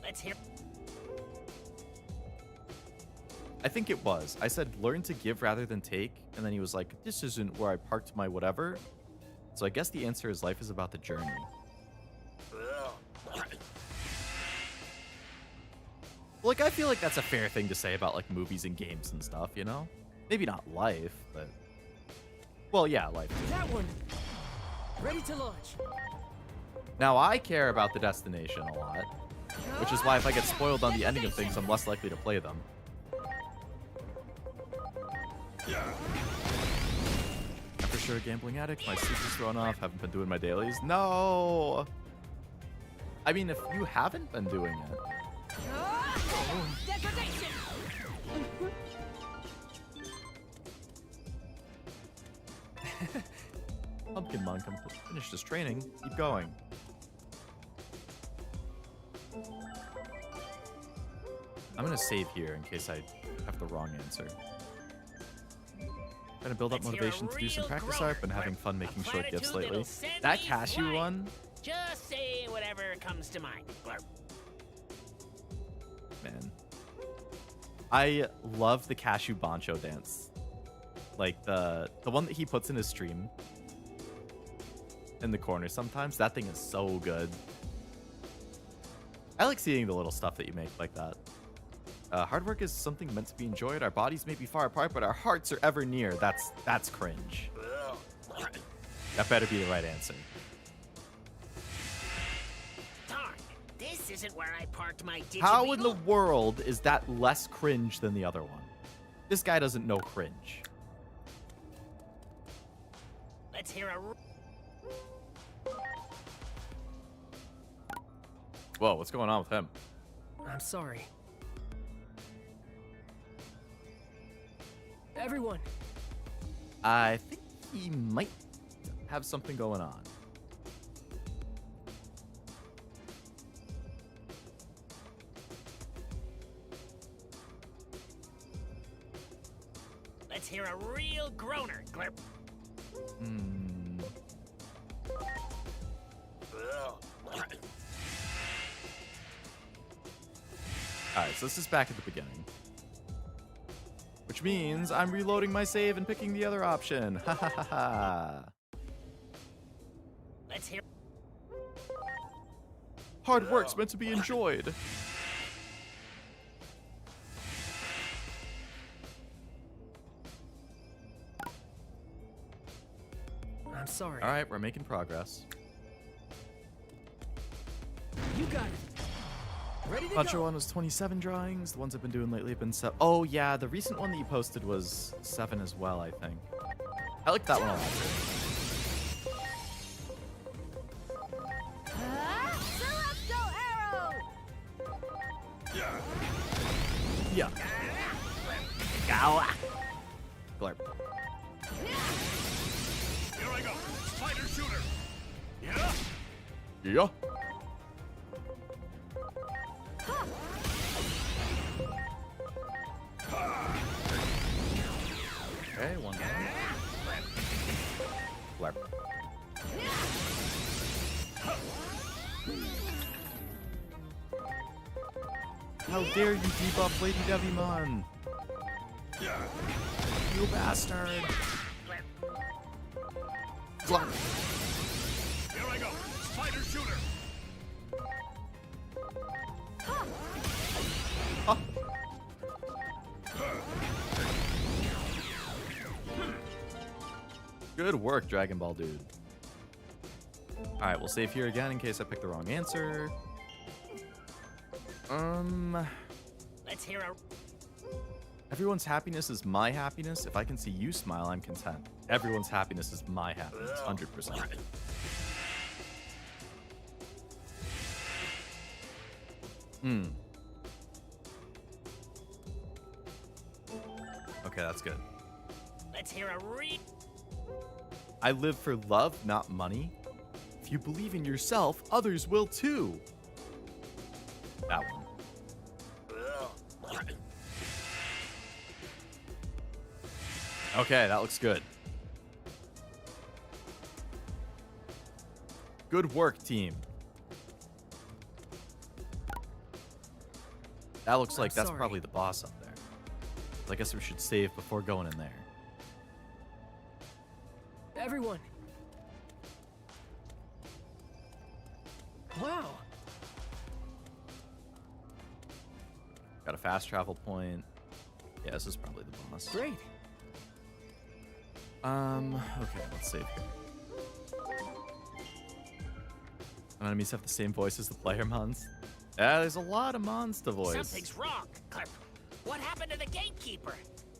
Let's hear. I think it was. I said learn to give rather than take, and then he was like, this isn't where I parked my whatever. So I guess the answer is life is about the journey. Like, I feel like that's a fair thing to say about, like, movies and games and stuff, you know? Maybe not life, but... Well, yeah, life. That one. Ready to launch. Now, I care about the destination a lot, which is why if I get spoiled on the ending of things, I'm less likely to play them. I'm for sure a gambling addict. My sleep is thrown off. Haven't been doing my dailies. No! I mean, if you haven't been doing it... Degradation. Pumpkinmon, come finish this training. Keep going. I'm gonna save here in case I have the wrong answer. Trying to build up Let's hear motivation a to do some real practice grower. art. Been having fun making short gifts Platitude lately. that'll send That me cashew flying. one, Just say whatever comes to mind. Blurp. man. I love the cashew bancho dance. Like the one that he puts in his stream. In the corner sometimes. That thing is so good. I like seeing the little stuff that you make like that. Hard work is something meant to be enjoyed. Our bodies may be far apart, but our hearts are ever near. That's cringe. That better be the right answer. Darn, this isn't where I parked my Digivolve. How in the world is that less cringe than the other one? This guy doesn't know cringe. Let's hear a. Whoa, what's going on with him? I'm sorry. Everyone. I think he might have something going on. Let's hear a real groaner. Glurp. Alright, so this is back at the beginning. Which means I'm reloading my save and picking the other option. Ha ha ha ha. Let's hear. Hard work's meant to be enjoyed. I'm sorry. Alright, we're making progress. You got it. Ready to Puncher go. one was 27 drawings. The ones I've been doing lately have been 7. Oh yeah, the recent one that you posted was 7 as well, I think. I like that one a lot too. Celestial arrow. Yeah. Gow. Glurp. Here I go. Spider shooter. Yeah. Yeah. Okay, one down. Blarp. How dare you debuff Lady Devimon? You bastard! Blarp. Here I go. Spider shooter. Oh. Good work, Dragon Ball dude. Alright, we'll save here again in case I pick the wrong answer. Let's hear a... Everyone's happiness is my happiness. If I can see you smile, I'm content. Everyone's happiness is my happiness. 100%. Okay, that's good. Let's hear a re... I live for love, not money. If you believe in yourself, others will too. That one. Okay, that looks good. Good work, team. That looks like that's sorry. probably the boss up there. I guess we should save before going in there. Everyone. Wow. Got a fast travel point. Yeah, this is probably the boss. Great. Okay, let's save here. Enemies have the same voice as the player mons. Yeah, there's a lot of mons to voice. Something's wrong, Clark. What happened to the gatekeeper?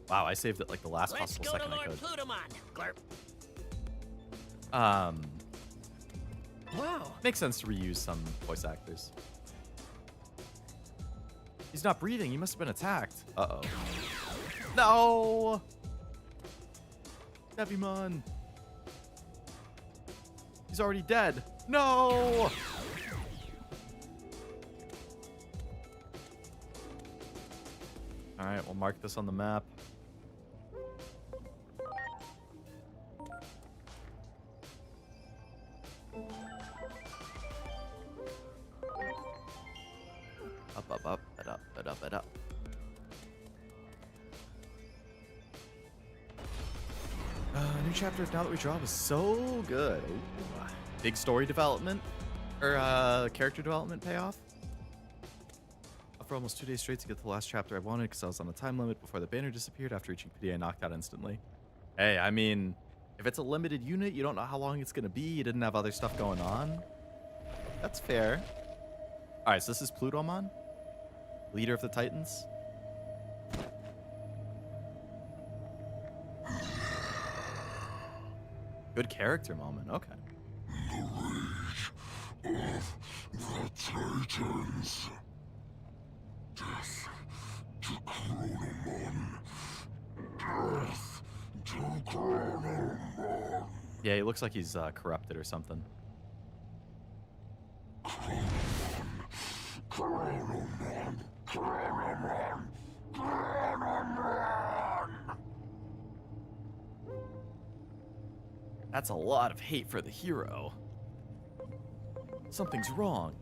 Wow, I saved it like the last Let's possible go to second I Lord could. Plutomon, Clark. Wow. Makes sense to reuse some voice actors. He's not breathing. He must have been attacked. Uh-oh. No! Digimon. He's already dead. No! All right, we'll mark this on the map. Up, it up. New chapter of Now That We Draw was so good. Ooh. Big story development, or character development payoff. For almost 2 days straight to get to the last chapter I wanted because I was on a time limit before the banner disappeared. After reaching PD, I knocked out instantly. Hey, I mean, if it's a limited unit, you don't know how long it's going to be. You didn't have other stuff going on. That's fair. All right, so this is Plutomon, leader of the Titans. Good character moment. Okay. The rage of the Titans. Death to Plutomon. Death to Plutomon. Yeah, he looks like he's corrupted or something. That's a lot of hate for the hero. Something's wrong.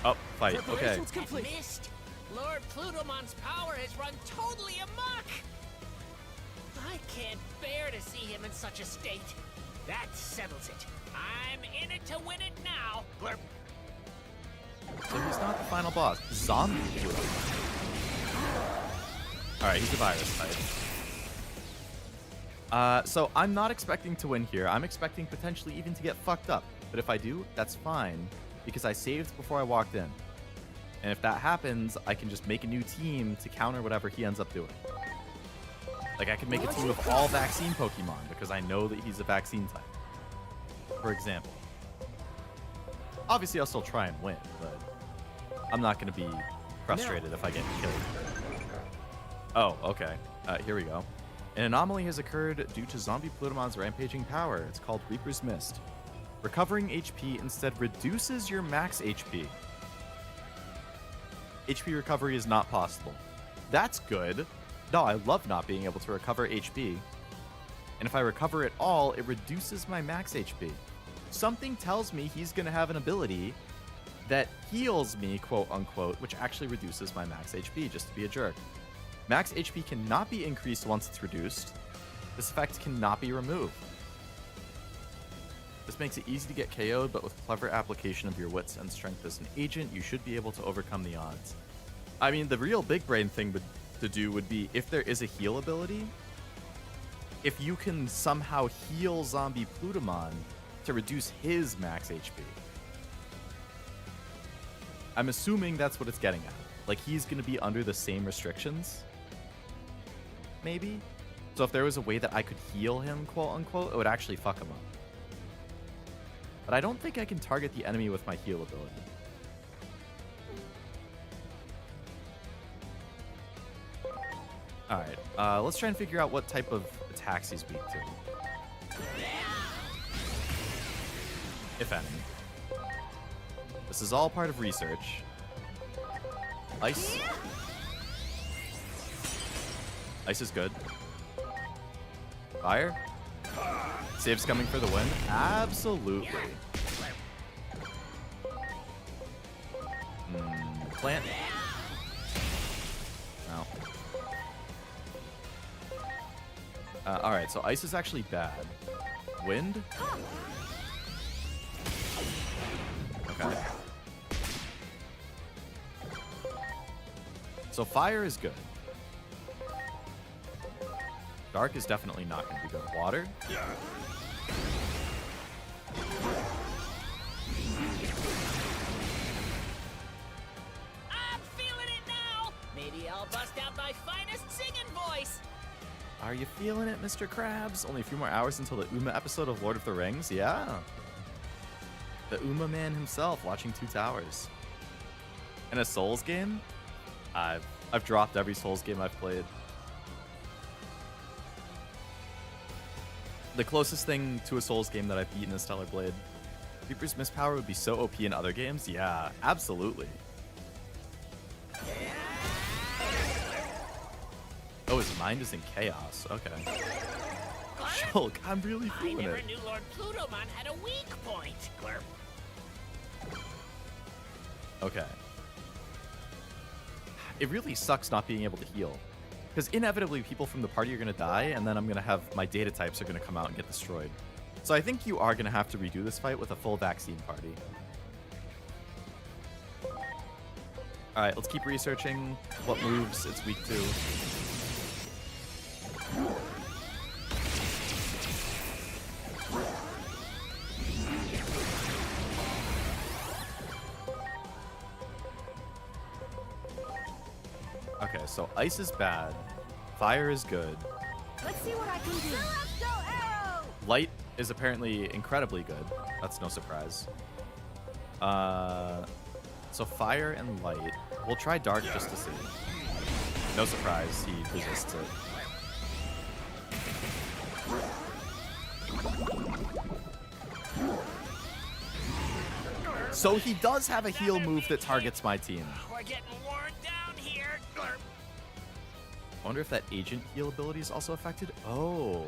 Oh, fight. Okay. Preparations complete. Missed. Lord Plutomon's power has run totally amok. I can't bear to see him in such a state. That settles it. I'm in it to win it now. Glurp. So he's not the final boss. Zombie hero. Alright, he's a virus type. So I'm not expecting to win here. I'm expecting potentially even to get fucked up. But if I do, that's fine. Because I saved before I walked in. And if that happens, I can just make a new team to counter whatever he ends up doing. Like, I could make a team of all vaccine Pokemon because I know that he's a vaccine type. For example. Obviously, I'll still try and win, but I'm not going to be frustrated if I get killed. Oh, okay. Here we go. An anomaly has occurred due to Zombie Plutomon's rampaging power. It's called Reaper's Mist. Recovering HP instead reduces your max HP. HP recovery is not possible. That's good. No, I love not being able to recover HP. And if I recover it all, it reduces my max HP. Something tells me he's going to have an ability that heals me, quote unquote, which actually reduces my max HP, just to be a jerk. Max HP cannot be increased once it's reduced. This effect cannot be removed. This makes it easy to get KO'd, but with clever application of your wits and strength as an agent, you should be able to overcome the odds. I mean, the real big brain thing to do would be, if there is a heal ability, if you can somehow heal zombie Plutomon to reduce his max HP. I'm assuming that's what it's getting at. Like, he's going to be under the same restrictions? Maybe? So if there was a way that I could heal him, quote unquote, it would actually fuck him up. But I don't think I can target the enemy with my heal ability. Alright, let's try and figure out what type of attacks he's weak to. If any. This is all part of research. Ice. Ice is good. Fire. Save's coming for the win. Absolutely. Plant. No. Alright, so ice is actually bad. Wind? Okay. So fire is good. Dark is definitely not going to be good. Water? I'm feeling it now. Maybe I'll bust out my finest singing voice. Are you feeling it, Mr. Krabs? Only a few more hours until the Uma episode of Lord of the Rings? Yeah. The Uma man himself watching Two Towers. In a Souls game? I've dropped every Souls game I've played. The closest thing to a Souls game that I've beaten is Stellar Blade. Reaper's Mist Power would be so OP in other games? Yeah, absolutely. Oh, his mind is in chaos. Okay. Shulk, I'm really I feeling never it. knew Lord Plutomon had a weak point. Glurp. Okay. It really sucks not being able to heal. Because inevitably people from the party are going to die, and then I'm going to have my data types are going to come out and get destroyed. So I think you are going to have to redo this fight with a full vaccine party. Alright, let's keep researching what moves it's weak to. Okay, so ice is bad. Fire is good. Let's see what I can do. Celestial arrow! Light is apparently incredibly good. That's no surprise. So fire and light. We'll try dark just to see. No surprise, he resists it. So he does have a heal move that targets my team. We're getting worn down here. Glurp. I wonder if that agent heal ability is also affected. Oh.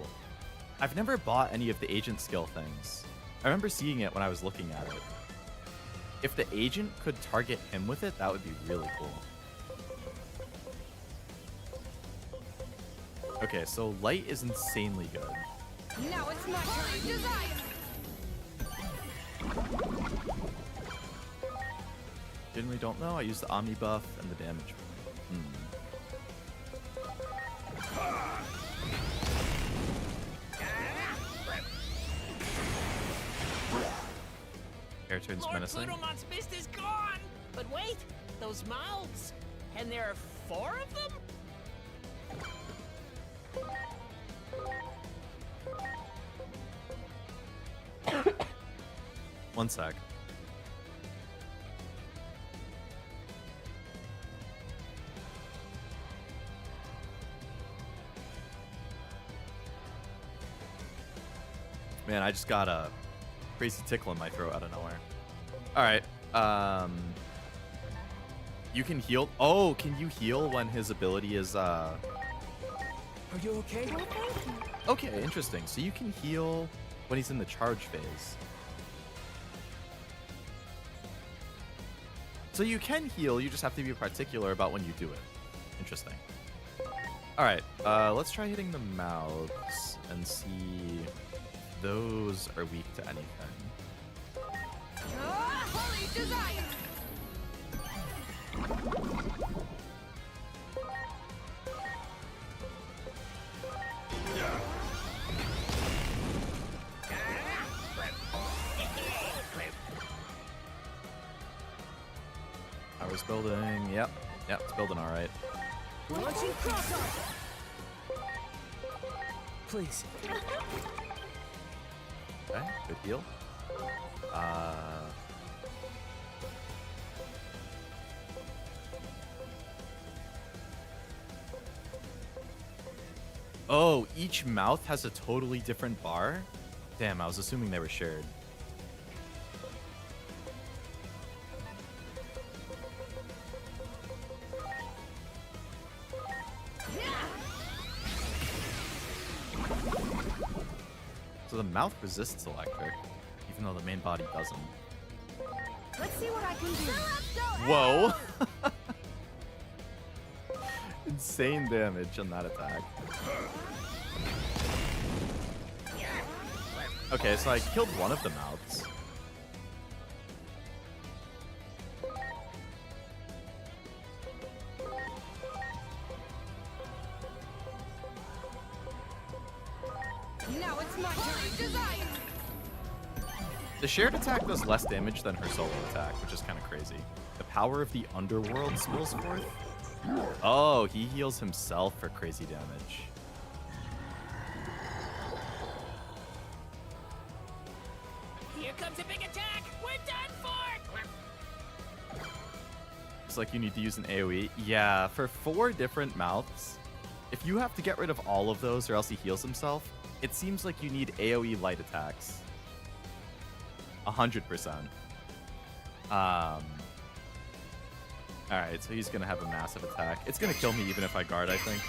I've never bought any of the agent skill things. I remember seeing it when I was looking at it. If the agent could target him with it, that would be really cool. Okay, so light is insanely good. Now it's my turn. Desire! Generally don't know. I use the Omni buff and the damage. Air turns Lord menacing. Plutomon's mist is gone. But wait, those mouths. And there are 4 of them? 1 sec. Man, I just got a crazy tickle in my throat out of nowhere. Alright, you can heal. Oh, can you heal when his ability is, Are you okay? Well, thank you. Okay, interesting. So you can heal when he's in the charge phase. So you can heal, you just have to be particular about when you do it. Interesting. Alright, let's try hitting the mouths and see if those are weak to anything. Holy desire! Power's building. Yep, it's building alright. Launching crossover! Please. Okay, good heal. Oh, each mouth has a totally different bar? Damn, I was assuming they were shared. So the mouth resists electric, even though the main body doesn't. Let's see what I can do. Whoa! Insane damage on that attack. Okay, so I killed one of the mouths. Now it's my turn. Desire! The shared attack does less damage than her solo attack, which is kind of crazy. The power of the underworld spills forth? Oh, he heals himself for crazy damage. Here comes a big attack! We're done for! It's like you need to use an AoE. Yeah, for 4 different mouths, if you have to get rid of all of those or else he heals himself, it seems like you need AoE light attacks. 100%. Alright, so he's gonna have a massive attack. It's gonna kill me even if I guard, I think.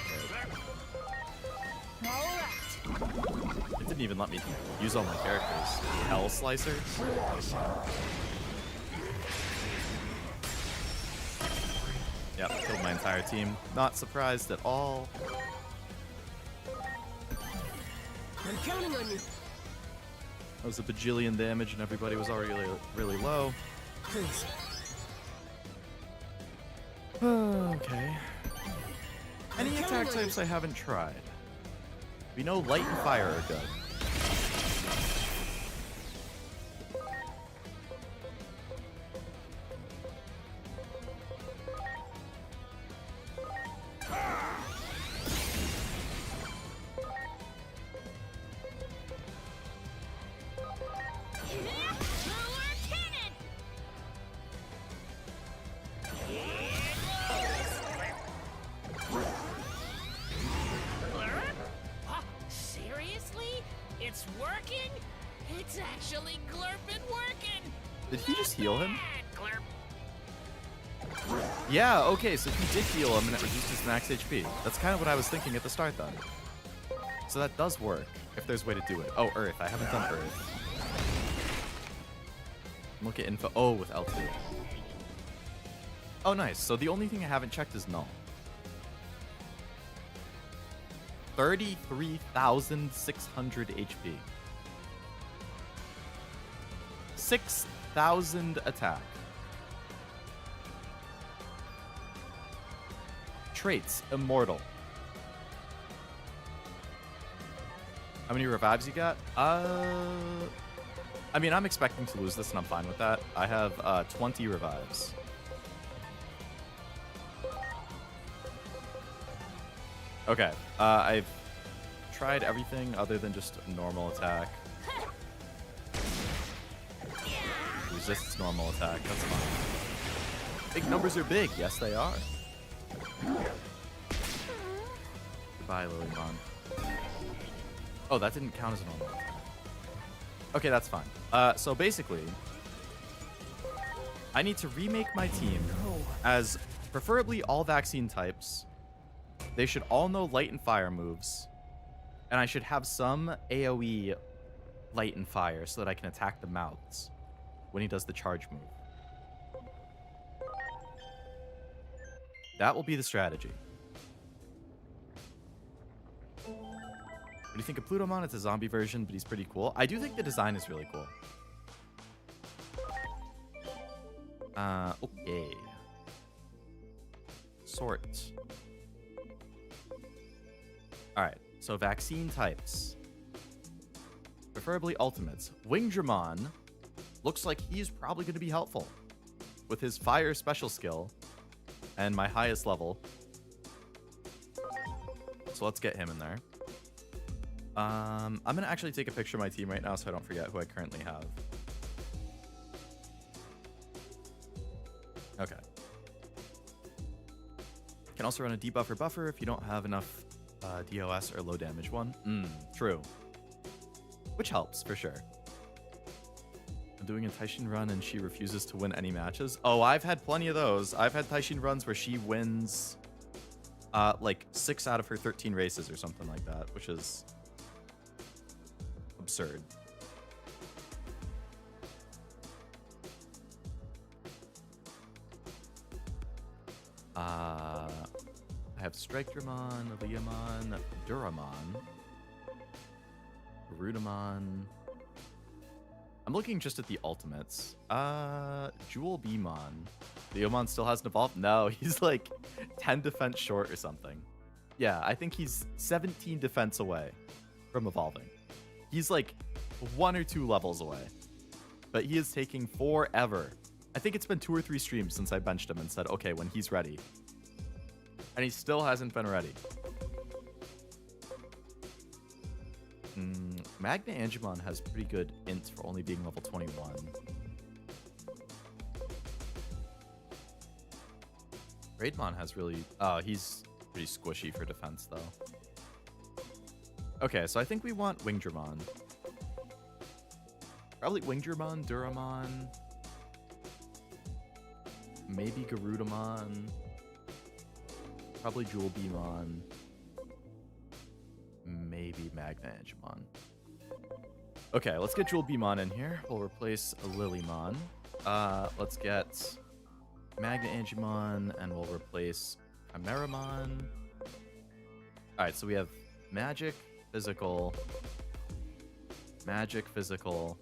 It didn't even let me use all my characters. Hell Slicer. Yep, killed my entire team. Not surprised at all. I'm counting on you. That was a bajillion damage and everybody was already really low. Please. Okay. Any attack types I haven't tried? We know light and fire are good. Seriously? It's working? It's actually glurpin' working! Did he just heal him? Glurp. Yeah, okay, so he did heal him and it reduced his max HP. That's kind of what I was thinking at the start then. So that does work, if there's a way to do it. Oh, Earth. I haven't done Earth. Look at info. Oh, with L2. Oh, nice. So the only thing I haven't checked is null. 33,600 HP. 6,000 attack. Traits, immortal. How many revives you got? I mean, I'm expecting to lose this and I'm fine with that. I have 20 revives. Okay, I've tried everything other than just normal attack. Resists normal attack, that's fine. Big numbers are big, yes they are. Goodbye, Lilymon. Oh, that didn't count as a normal attack. Okay, that's fine. So basically, I need to remake my team as preferably all vaccine types. They should all know light and fire moves. And I should have some AoE light and fire so that I can attack the mouths when he does the charge move. That will be the strategy. What do you think of Plutomon? It's a zombie version, but he's pretty cool. I do think the design is really cool. Okay. Sort. Alright, so vaccine types. Preferably ultimates. Wingdramon looks like he's probably going to be helpful with his fire special skill and my highest level. So let's get him in there. I'm going to actually take a picture of my team right now so I don't forget who I currently have. Okay. Can also run a debuffer buffer if you don't have enough DOS or low damage one. True. Which helps, for sure. I'm doing a Taishin run and she refuses to win any matches. Oh, I've had plenty of those. I've had Taishin runs where she wins like 6 out of her 13 races or something like that, which is absurd. I have Strike-Dramon, Aegiomon, Duramon, Gerudomon. I'm looking just at the ultimates. Jewel Beamon. Leomon still hasn't evolved? No, he's like 10 defense short or something. Yeah, I think he's 17 defense away from evolving. He's like 1 or 2 levels away. But he is taking forever. I think it's been 2 or 3 streams since I benched him and said, okay, when he's ready. And he still hasn't been ready. Magna Angemon has pretty good int for only being level 21. Raidmon has really... Oh, he's pretty squishy for defense, though. Okay, so I think we want Wingdramon. Probably Wingdramon, Duramon. Maybe Gerudomon. Probably Jewel Beamon. Maybe Magna Angemon. Okay, let's get Jewel Beamon in here. We'll replace Lilymon. Let's get Magna Angemon, and we'll replace Chimeramon. Alright, so we have Magic, Physical, Magic, Physical,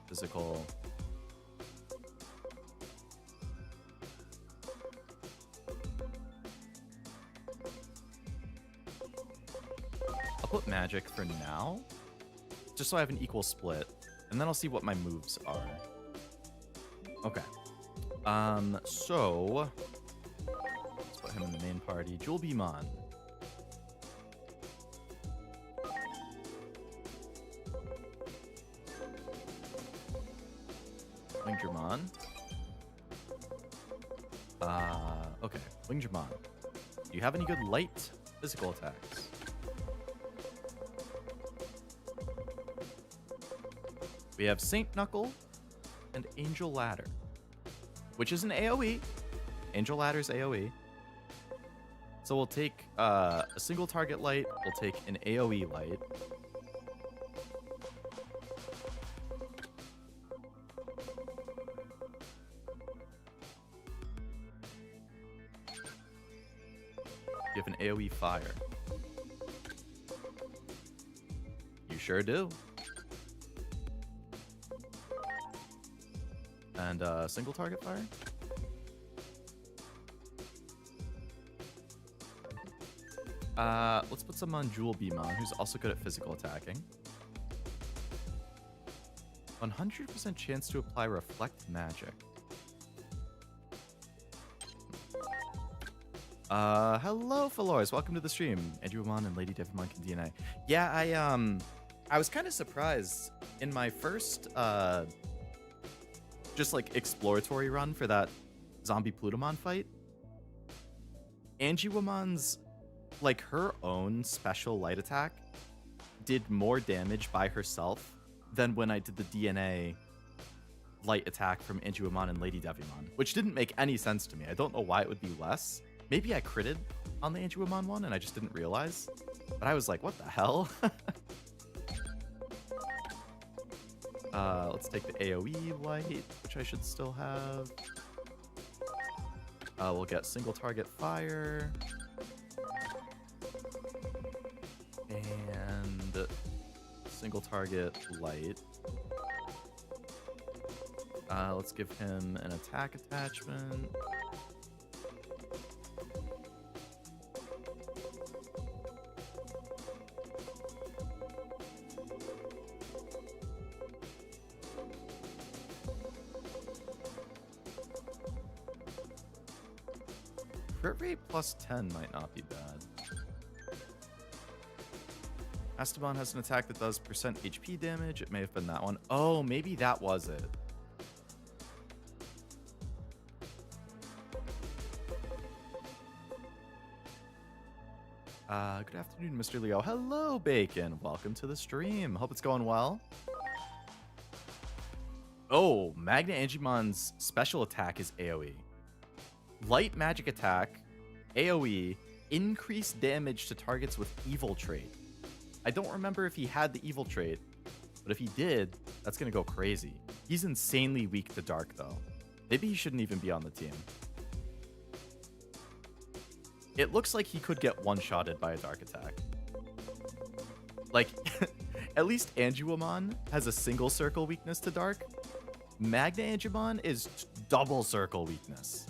Physical, I'll put Magic for now, just so I have an equal split, and then I'll see what my moves are. Okay. So let's put him in the main party. Jewel Beamon. Wingdramon. Okay. Wingdramon. Do you have any good light physical attacks? We have Saint Knuckle and Angel Ladder, which is an AoE. Angel Ladder's AoE. So we'll take a single target light. We'll take an AoE light. You have an AoE fire. You sure do. And single target fire. Let's put some on Jewel Beamon, who's also good at physical attacking. 100% chance to apply Reflect Magic. Hello, Falors. Welcome to the stream. Aegiomon and Lady Devimon can DNA. Yeah, I was kind of surprised in my first, just like exploratory run for that zombie Plutomon fight. Angiewomon's, like, her own special light attack did more damage by herself than when I did the DNA light attack from Angiewomon and Lady Devimon, which didn't make any sense to me. I don't know why it would be less. Maybe I critted on the Angiewomon one and I just didn't realize. But I was like, what the hell? Let's take the AoE light, which I should still have. We'll get single target fire. And single target light. Let's give him an attack attachment. Crit rate plus 10 might not be bad. Astamon has an attack that does percent HP damage. It may have been that one. Oh, maybe that was it. Good afternoon, Mr. Leo. Hello, Bacon. Welcome to the stream. Hope it's going well. Oh, Magna Angimon's special attack is AoE. Light magic attack, AoE, increased damage to targets with evil trait. I don't remember if he had the evil trait, but if he did, that's going to go crazy. He's insanely weak to dark, though. Maybe he shouldn't even be on the team. It looks like he could get one-shotted by a dark attack. Like, at least Aegiomon has a single circle weakness to dark. Magna Aegiomon is double circle weakness.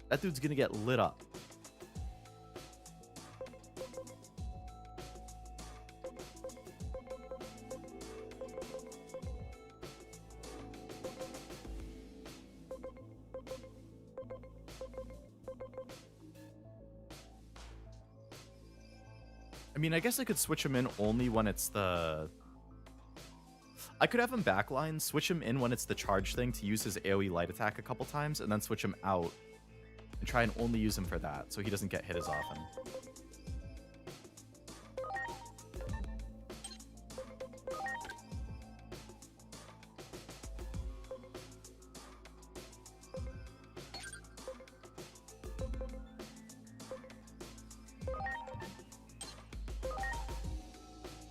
That dude's gonna get lit up. I mean, I guess I could switch him in only when it's the... I could have him backline, switch him in when it's the charge thing to use his AoE light attack a couple times, and then switch him out and try and only use him for that, so he doesn't get hit as often.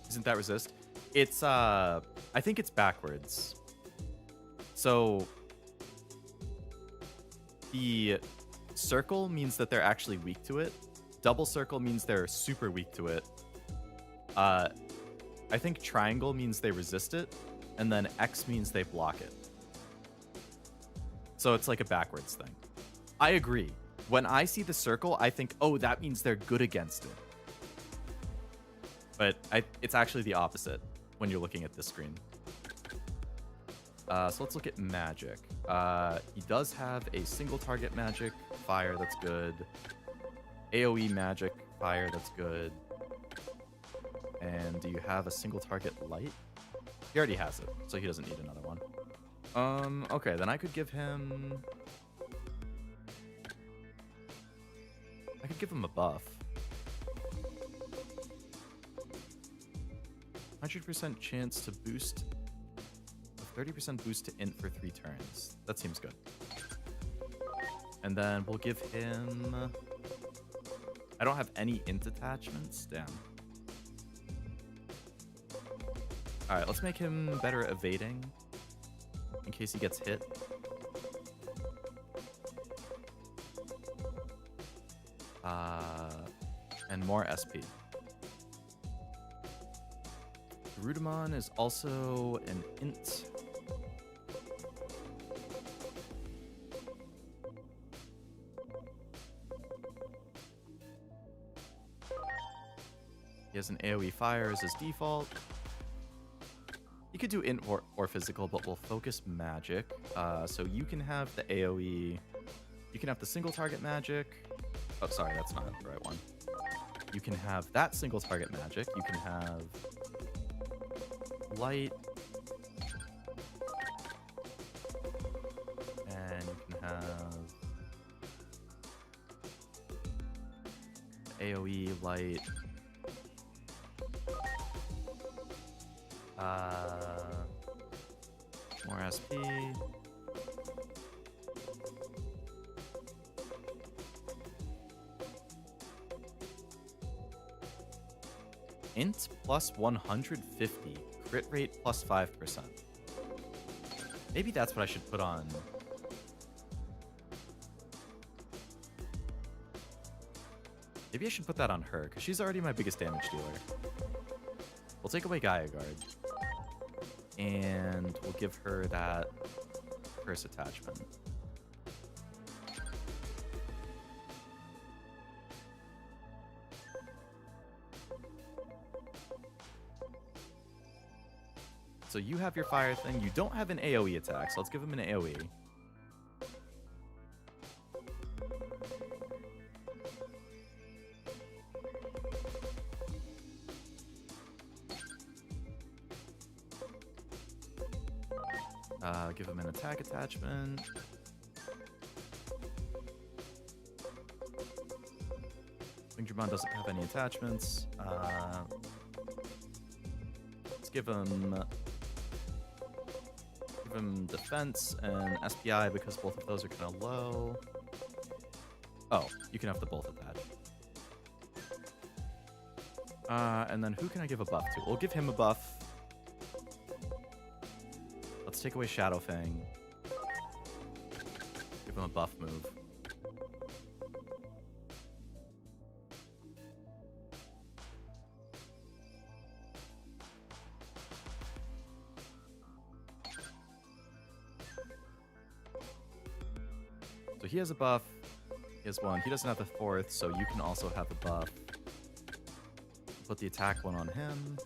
Isn't that resist? It's, I think it's backwards. So, the circle means that they're actually weak to it. Double circle means they're super weak to it. I think triangle means they resist it. And then X means they block it. So it's like a backwards thing. I agree. When I see the circle, I think, oh, that means they're good against it. But it's actually the opposite when you're looking at this screen. So let's look at magic. He does have a single target magic, fire, that's good. AoE magic, fire, that's good. And do you have a single target light? He already has it, so he doesn't need another one. Okay, then I could give him... I could give him a buff. 100% chance to boost, a 30% boost to int for 3 turns. That seems good. And then we'll give him... I don't have any int attachments. Damn. Alright, let's make him better at evading in case he gets hit. And more SP. Plutomon is also an int. He has an AoE fire as his default. You could do int or physical, but we'll focus magic. So you can have the AoE. You can have the single target magic. Oh, sorry, that's not the right one. You can have that single target magic. You can have light. And you can have AoE, light. More SP. Int plus 150. crit rate plus 5%. Maybe that's what I should put on. Maybe I should put that on her, because she's already my biggest damage dealer. We'll take away Gaia Guard. And we'll give her that curse attachment. So you have your fire thing. You don't have an AoE attack, so let's give him an AoE. Give him an attack attachment. Digimon doesn't have any attachments. Let's give him defense and SPI because both of those are kind of low. Oh, you can have the both attached. And then who can I give a buff to? We'll give him a buff. Let's take away Shadow Fang. Give him a buff move. So he has a buff. He has one. He doesn't have the fourth, so you can also have a buff. Put the attack one on him.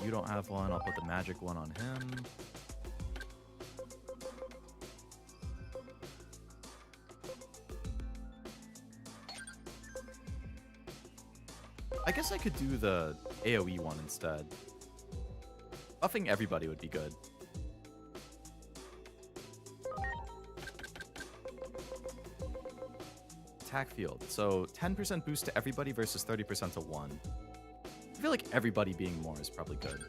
You don't have one, I'll put the magic one on him. I guess I could do the AoE one instead. Buffing everybody would be good. Attack field. So 10% boost to everybody versus 30% to one. I feel like everybody being more is probably good.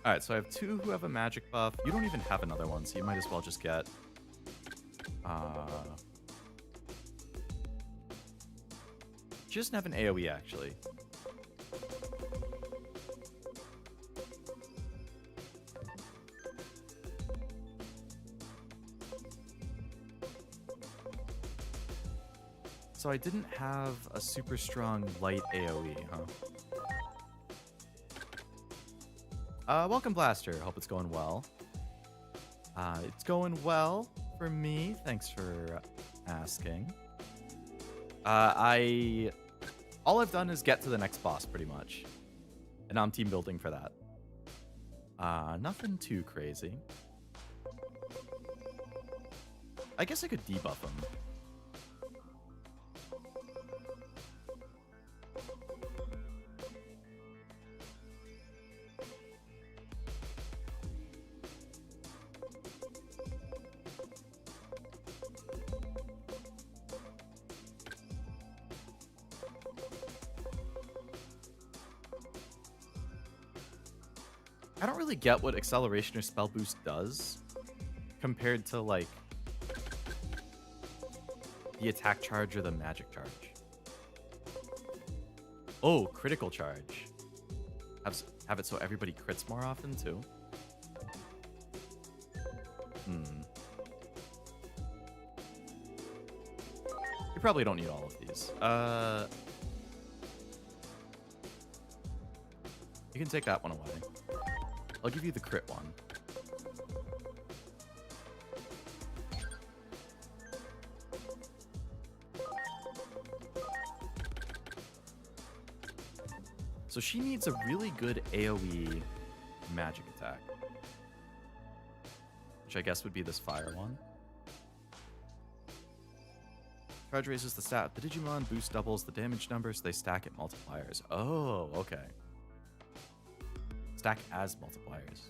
Alright, so I have two who have a magic buff. You don't even have another one, so you might as well just get... She doesn't have an AoE, actually. So I didn't have a super strong light AoE, huh? Welcome, Blaster. Hope it's going well. It's going well for me. Thanks for asking. All I've done is get to the next boss, pretty much. And I'm team building for that. Nothing too crazy. I guess I could debuff him. I don't really get what acceleration or spell boost does compared to, like, the attack charge or the magic charge. Oh, critical charge. Have it so everybody crits more often, too? You probably don't need all of these. You can take that one away. I'll give you the crit one. So she needs a really good AoE magic attack. Which I guess would be this fire one. Charge raises the stat of the Digimon, boost doubles the damage number, so they stack at multipliers. Oh, okay. Stack as multipliers.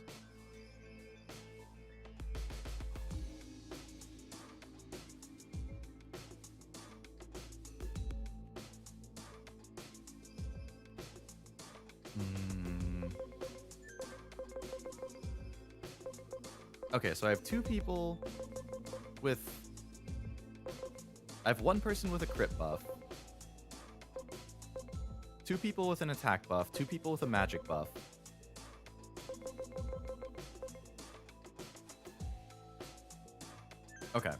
Okay, so I have two people with... I have one person with a crit buff, two people with an attack buff, two people with a magic buff. Okay.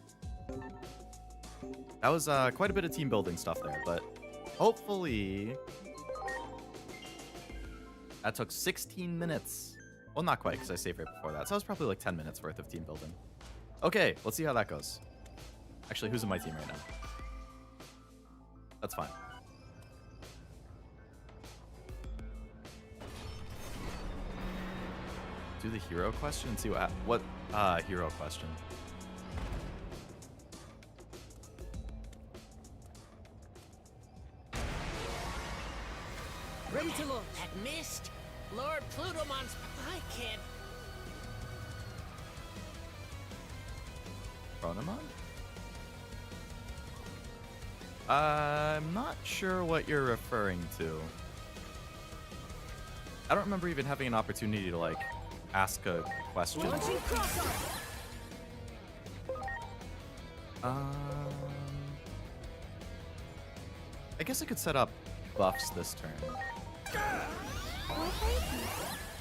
That was quite a bit of team building stuff there, but hopefully... That took 16 minutes. Well, not quite, because I saved right before that. So that was probably like 10 minutes worth of team building. Okay, let's see how that goes. Actually, who's in my team right now? That's fine. Do the hero question and see what hero question. Ready to launch. That missed. Lord Plutomon's... I can't... Pronomon? I'm not sure what you're referring to. I don't remember even having an opportunity to, like, ask a question. Launching crossfire. I guess I could set up buffs this turn.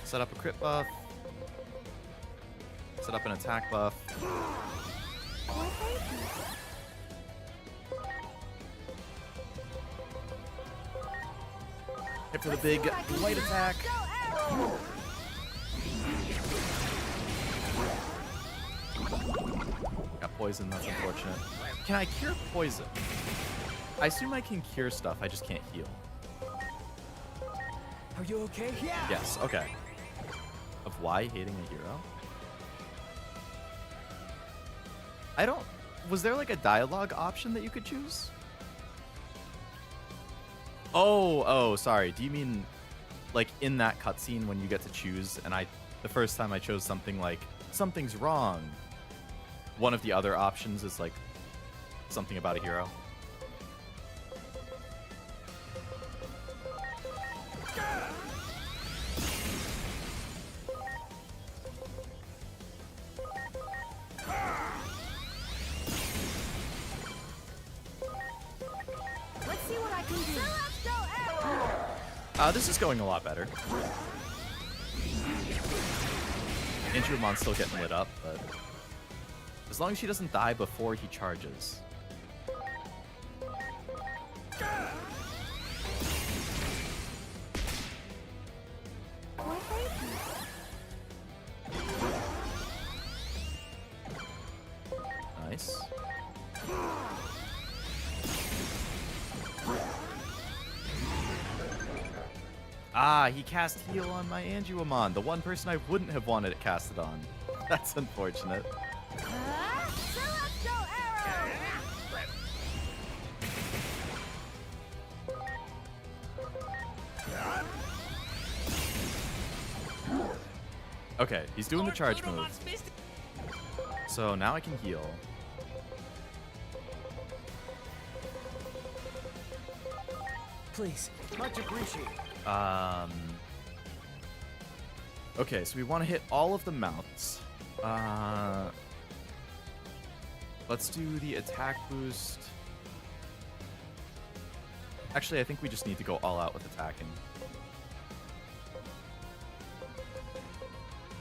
Set up a crit buff. Set up an attack buff. Hit for the big light attack. Got poison, that's unfortunate. Can I cure poison? I assume I can cure stuff, I just can't heal. Are you okay? Yeah. Yes, okay. Of why hating a hero? I don't... Was there like a dialogue option that you could choose? Oh, sorry. Do you mean like in that cutscene when you get to choose and the first time I chose something like, something's wrong. One of the other options is like something about a hero. Let's see what I can do. This is going a lot better. Envtuber's still getting lit up, but as long as she doesn't die before he charges. Nice. Ah, he cast heal on my Aegiomon, the one person I wouldn't have wanted it casted on. That's unfortunate. Celestial arrow! Okay, he's doing the Lord charge move. Plutomon's missed. So now I can heal. Please. Much appreciated. Okay, so we want to hit all of the mounts. Let's do the attack boost. Actually, I think we just need to go all out with attacking.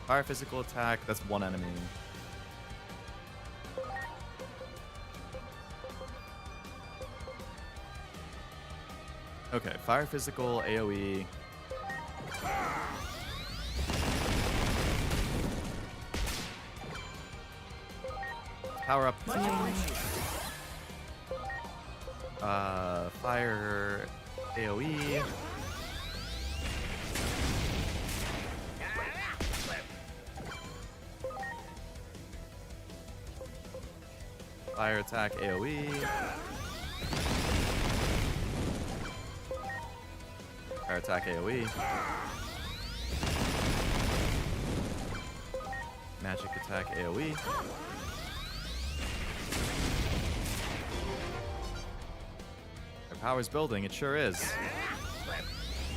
Fire physical attack, that's one enemy. Okay, fire physical, AoE. Power up team. Fire AoE. Fire attack AoE. Fire attack AoE. Magic attack AoE. Their power's building, it sure is.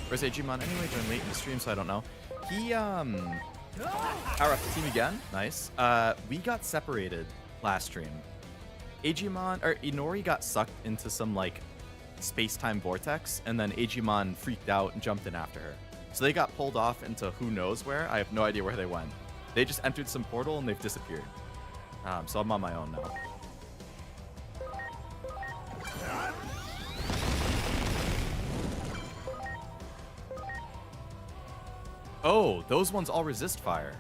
Where's Aegiomon anyway? Joined late in the stream, so I don't know. He, power up the team again. Nice. We got separated last stream. Aegiomon, or Inori got sucked into some, like, space-time vortex, and then Aegiomon freaked out and jumped in after her. So they got pulled off into who knows where. I have no idea where they went. They just entered some portal and they've disappeared. So I'm on my own now. Oh, those ones all resist fire.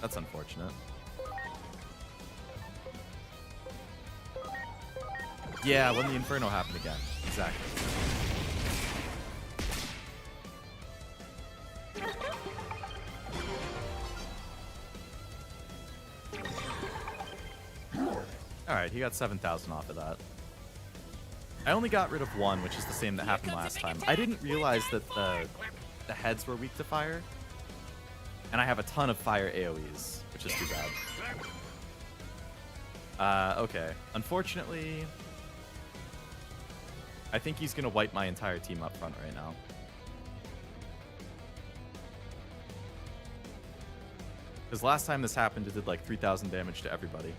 That's unfortunate. Yeah, when the Inferno happened again. Exactly. Alright, he got 7,000 off of that. I only got rid of one, which is the same that happened last time. I didn't realize that the heads were weak to fire. And I have a ton of fire AoEs, which is too bad. Okay. Unfortunately, I think he's going to wipe my entire team up front right now. Because last time this happened, it did like 3,000 damage to everybody.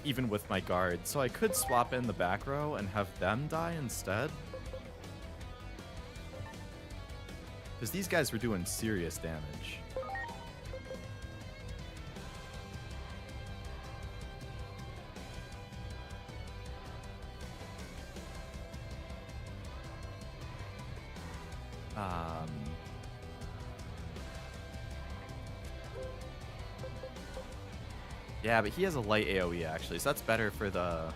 Even with my guard. So I could swap in the back row and have them die instead. Because these guys were doing serious damage. Yeah, but he has a light AoE actually, so that's better for the...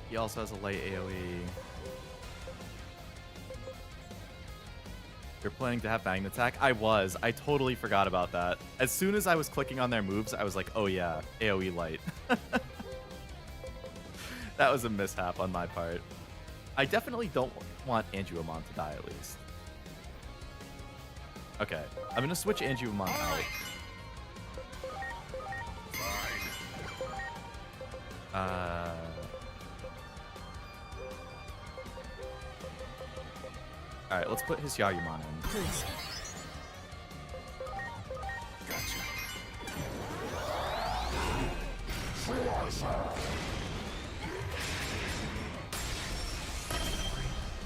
He also has a light AoE. You're planning to have Magnet Attack? I was. I totally forgot about that. As soon as I was clicking on their moves, I was like, oh yeah, AoE light. That was a mishap on my part. I definitely don't want Aegiomon to die at least. Okay, I'm going to switch Aegiomon out. Alright, let's put his Yayumon in. Please.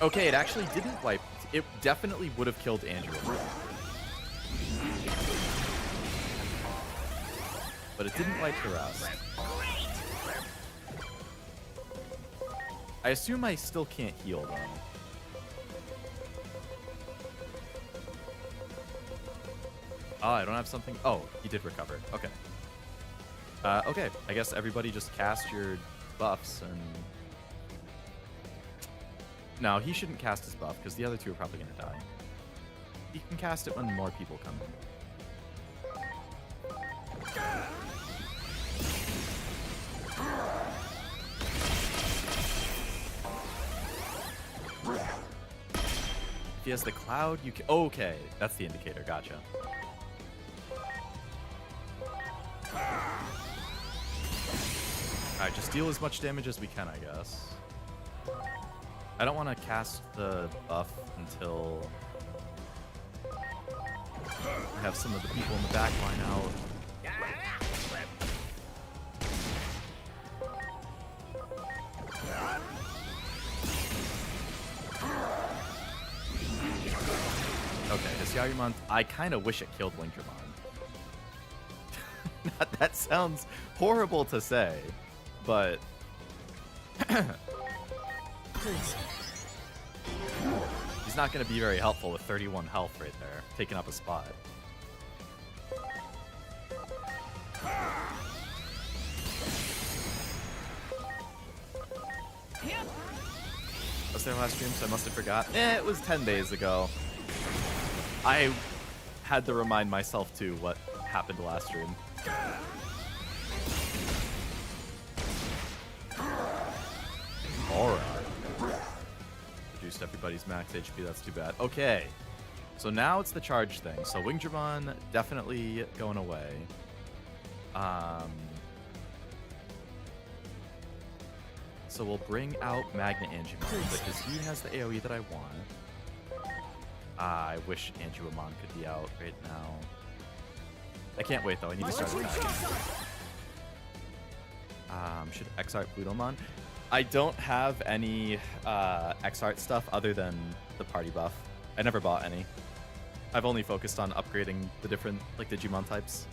Okay, it actually didn't wipe. It definitely would have killed Aegiomon. But it didn't wipe the rest. I assume I still can't heal, though. Oh, I don't have something. Oh, he did recover. Okay. Okay, I guess everybody just cast your buffs and... No, he shouldn't cast his buff, because the other two are probably going to die. He can cast it when more people come in. If he has the cloud, you can... Oh, okay, that's the indicator. Gotcha. Alright, just deal as much damage as we can, I guess. I don't want to cast the buff until I have some of the people in the back line out. Okay, this Yayumon, I kind of wish it killed Wintermon. That sounds horrible to say, but... Please. He's not going to be very helpful with 31 health right there, taking up a spot. there last stream, so I must have forgot. It was 10 days ago. I had to remind myself too what happened last stream. Alright. Reduced everybody's max HP, that's too bad. Okay. So now it's the charge thing. So Wingdramon definitely going away. So we'll bring out Magna Aegiomon because he has the AoE that I want. I wish Aegiomon could be out right now. I can't wait though. I need to start attacking. Should X-Art Plutomon? I don't have any X-Art stuff other than the party buff. I never bought any. I've only focused on upgrading the different like Digimon types.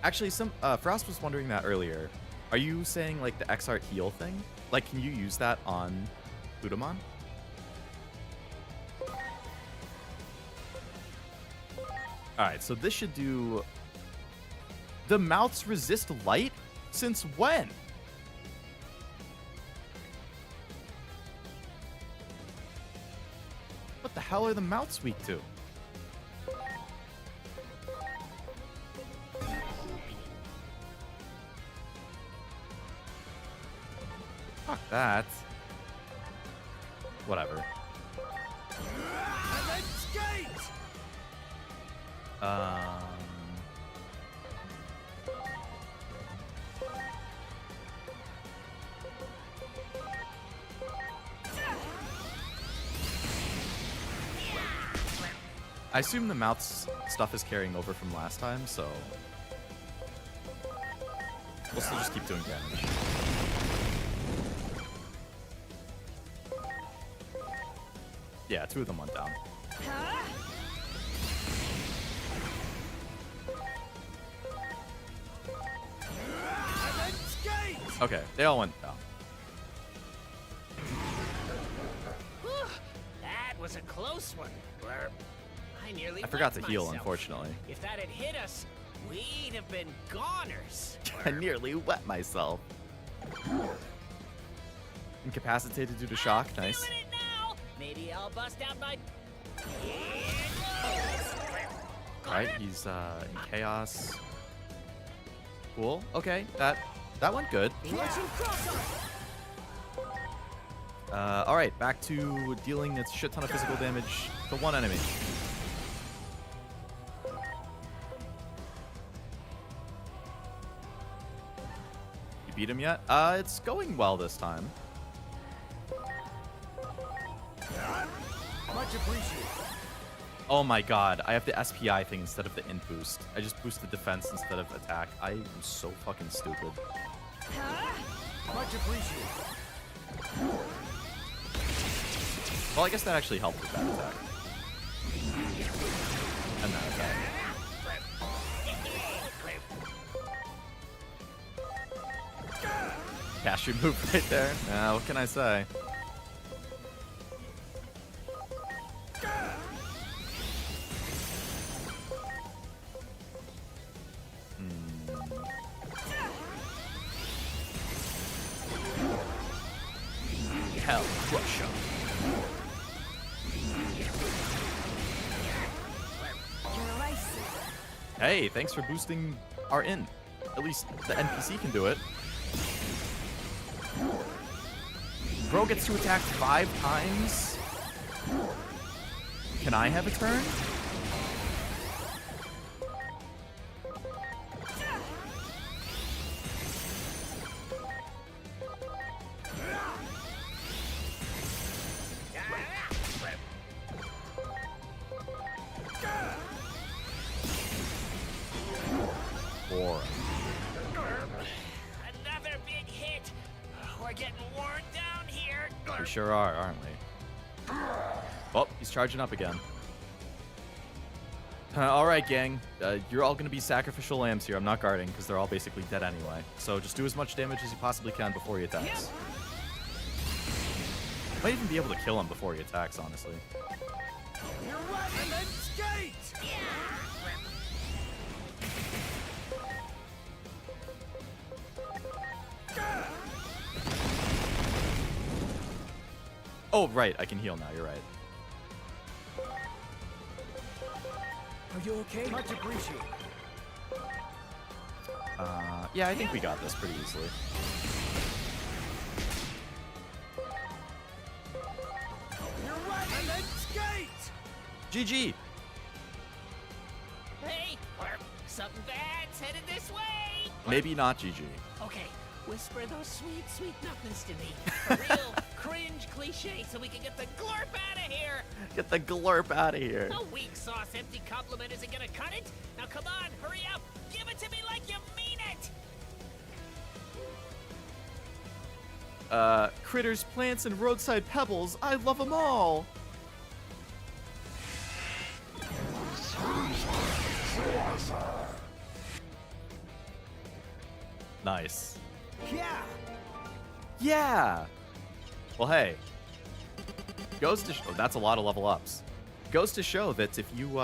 Actually, Frost was wondering that earlier. Are you saying like the X-Art heal thing? Like, can you use that on Plutomon? Alright, so this should do... The mouths resist light? Since when? What the hell are the mouths weak to? Fuck that. Whatever. I assume the mouth's stuff is carrying over from last time, so we'll still just keep doing damage. Yeah, 2 of them went down. Okay, they all went down. That was a close one. I forgot to wet heal, myself. unfortunately. If that had hit us, we'd have been goners. I nearly wet myself. Incapacitated due to shock. Nice. Feeling it now. Maybe I'll bust out my... Alright, he's in chaos. Cool. Okay, that went good. Alright, back to dealing a shit ton of physical damage to one enemy. You beat him yet? It's going well this time. Much appreciated. Oh my god, I have the SPI thing instead of the int boost. I just boosted defense instead of attack. I am so fucking stupid. Much appreciated. Well, I guess that actually helped with that attack. And that attack. Cash your move right there. What can I say? Hell Crusher. Hey, thanks for boosting our int. At least the NPC can do it. Bro gets to attack 5 times? Can I have a turn? Another big hit. We're getting worn down here. We sure are, aren't we? Oh, he's charging up again. Alright, gang. You're all going to be sacrificial lambs here. I'm not guarding because they're all basically dead anyway. So just do as much damage as you possibly can before he attacks. Might even be able to kill him before he attacks, honestly. You're right, and then skate! Oh, right. I can heal now. You're right. Are you okay? Much appreciated. Yeah, I think we got this pretty easily. You're right, and then skate! GG! Hey, Glurp, something bad's headed this way. Maybe not GG. Okay, whisper those sweet, sweet nothings to me. A real cringe cliche so we can get the glurp out of here. Get the glurp out of here. A weak sauce empty compliment isn't gonna cut it. Now come on, hurry up. Give it to me like you mean it. Critters, plants, and roadside pebbles. I love them all. Nice. Yeah! Yeah! Well, hey. Goes to show... that's a lot of level ups. Goes to show that if you,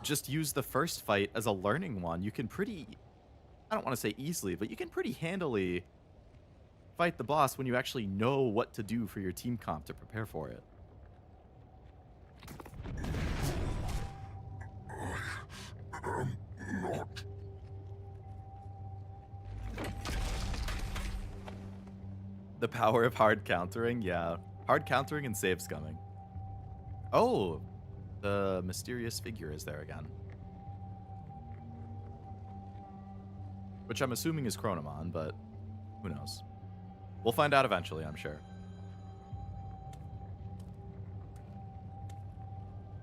just use the first fight as a learning one, you can pretty... I don't want to say easily, but you can pretty handily fight the boss when you actually know what to do for your team comp to prepare for it. The power of hard countering, yeah. Hard countering and save scumming. Oh, the mysterious figure is there again. Which I'm assuming is Chronomon, but who knows? We'll find out eventually, I'm sure.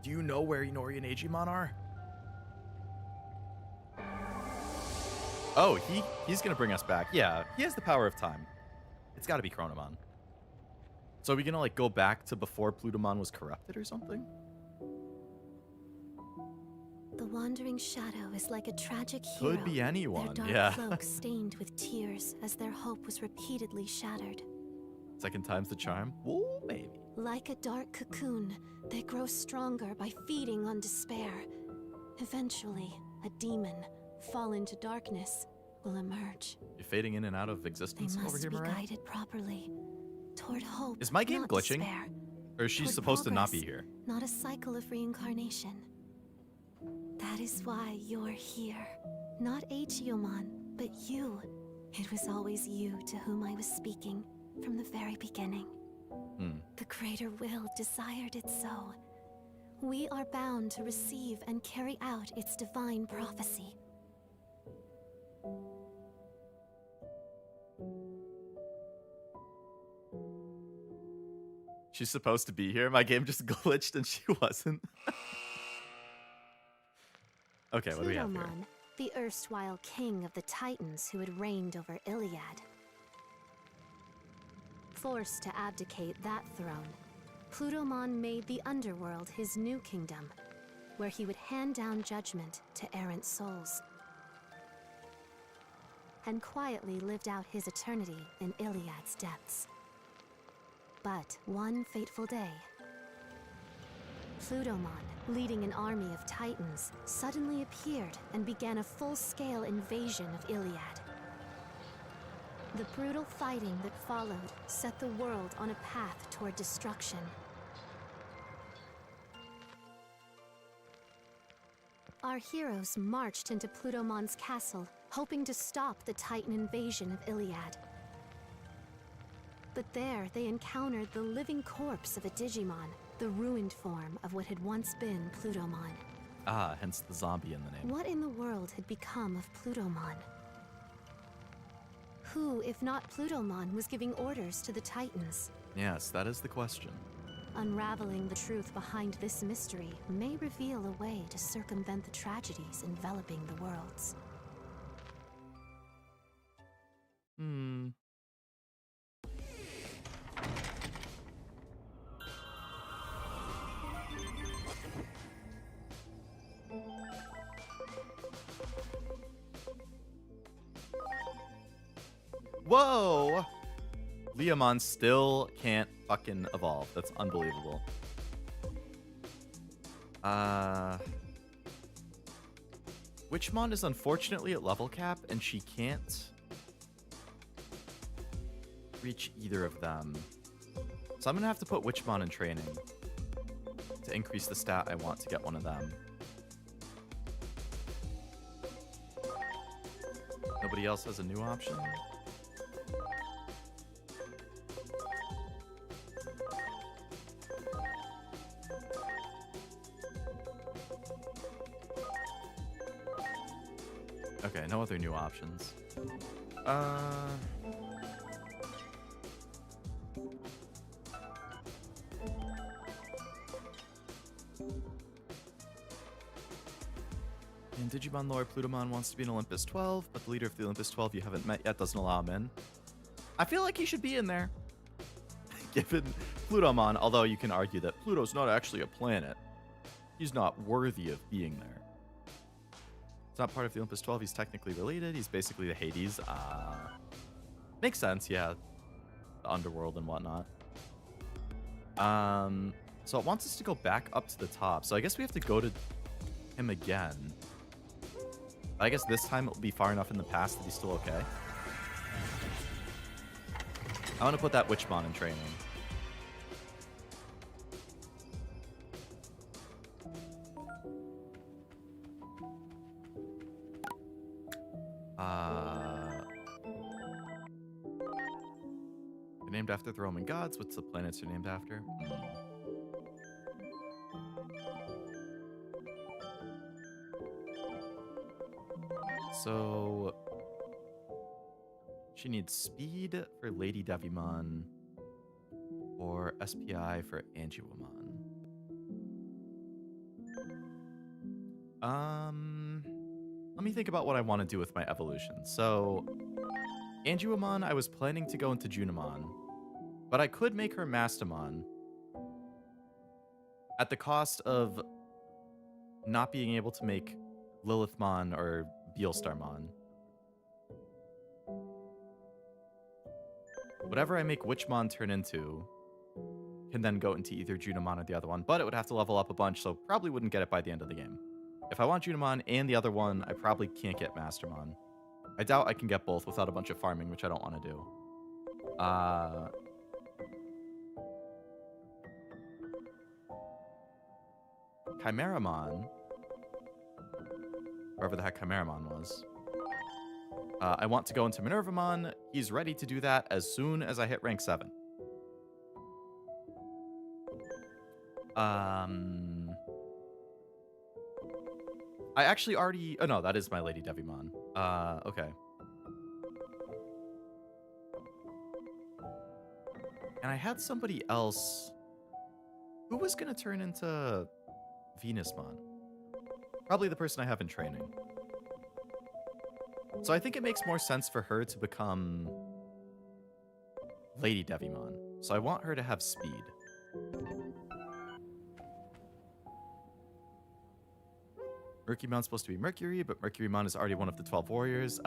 Do you know where Inori and Aegiomon are? Oh, he's gonna bring us back. Yeah, he has the power of time. It's gotta be Chronomon. So are we gonna like go back to before Plutomon was corrupted or something? The wandering shadow is like a tragic hero. Could be anyone, their dark yeah. cloak stained with tears as their hope was repeatedly shattered. Second time's the charm? Ooh, maybe. Like a dark cocoon, they grow stronger by feeding on despair. Eventually, a demon, fallen to darkness, will emerge. You're fading in and out of They existence over must here, be Mirai? guided properly toward hope. Is my game not glitching? Despair. Or is she Toward supposed to not be progress, here? Not a cycle of reincarnation. That is why you're here. Not Aegiomon, but you. It was always you to whom I was speaking from the very beginning. The greater will desired it so. We are bound to receive and carry out its divine prophecy. She's supposed to be here. My game just glitched and she wasn't. Okay, what do we have here? Plutomon, the erstwhile king of the Titans who had reigned over Iliad. Forced to abdicate that throne, Plutomon made the underworld his new kingdom, where he would hand down judgment to errant souls. And quietly lived out his eternity in Iliad's depths. But one fateful day, Plutomon, leading an army of Titans, suddenly appeared and began a full-scale invasion of Iliad. The brutal fighting that followed set the world on a path toward destruction. Our heroes marched into Plutomon's castle, hoping to stop the Titan invasion of Iliad. But there they encountered the living corpse of a Digimon, the ruined form of what had once been Plutomon. Ah, hence the zombie in the name. What in the world had become of Plutomon? Who, if not Plutomon, was giving orders to the Titans? Yes, that is the question. Unraveling the truth behind this mystery may reveal a way to circumvent the tragedies enveloping the worlds. Whoa! Leomon still can't fucking evolve. That's unbelievable. Witchmon is unfortunately at level cap, and she can't reach either of them. So I'm going to have to put Witchmon in training to increase the stat I want to get one of them. Nobody else has a new option? Okay, no other new options. In Digimon lore, Plutomon wants to be an Olympus 12, but the leader of the Olympus 12 you haven't met yet doesn't allow him in. I feel like he should be in there. Given Plutomon, although you can argue that Pluto's not actually a planet. He's not worthy of being there. He's not part of the Olympus 12, he's technically related. He's basically the Hades. Makes sense, yeah. The underworld and whatnot. So it wants us to go back up to the top. So I guess we have to go to him again. I guess this time it will be far enough in the past that he's still okay. I want to put that Witchmon in training. They're named after the Roman gods. What's the planets they're named after? So she needs speed for Lady Devimon or SPI for Aegiomon. Let me think about what I want to do with my evolution. So Aegiomon, I was planning to go into Junimon, but I could make her Mastamon at the cost of not being able to make Lilithmon or Beelstarmon. Whatever I make Witchmon turn into can then go into either Junimon or the other one, but it would have to level up a bunch, so probably wouldn't get it by the end of the game. If I want Junimon and the other one, I probably can't get Mastermon. I doubt I can get both without a bunch of farming, which I don't want to do. Chimeramon, wherever the heck Chimeramon was. I want to go into Minervamon. He's ready to do that as soon as I hit rank 7. I actually already... Oh, no, that is my Lady Devimon. Okay. And I had somebody else who was going to turn into Venusmon. Probably the person I have in training. So I think it makes more sense for her to become Lady Devimon. So I want her to have speed. Merukimon's supposed to be Mercury, but Mercurymon is already one of the 12 warriors.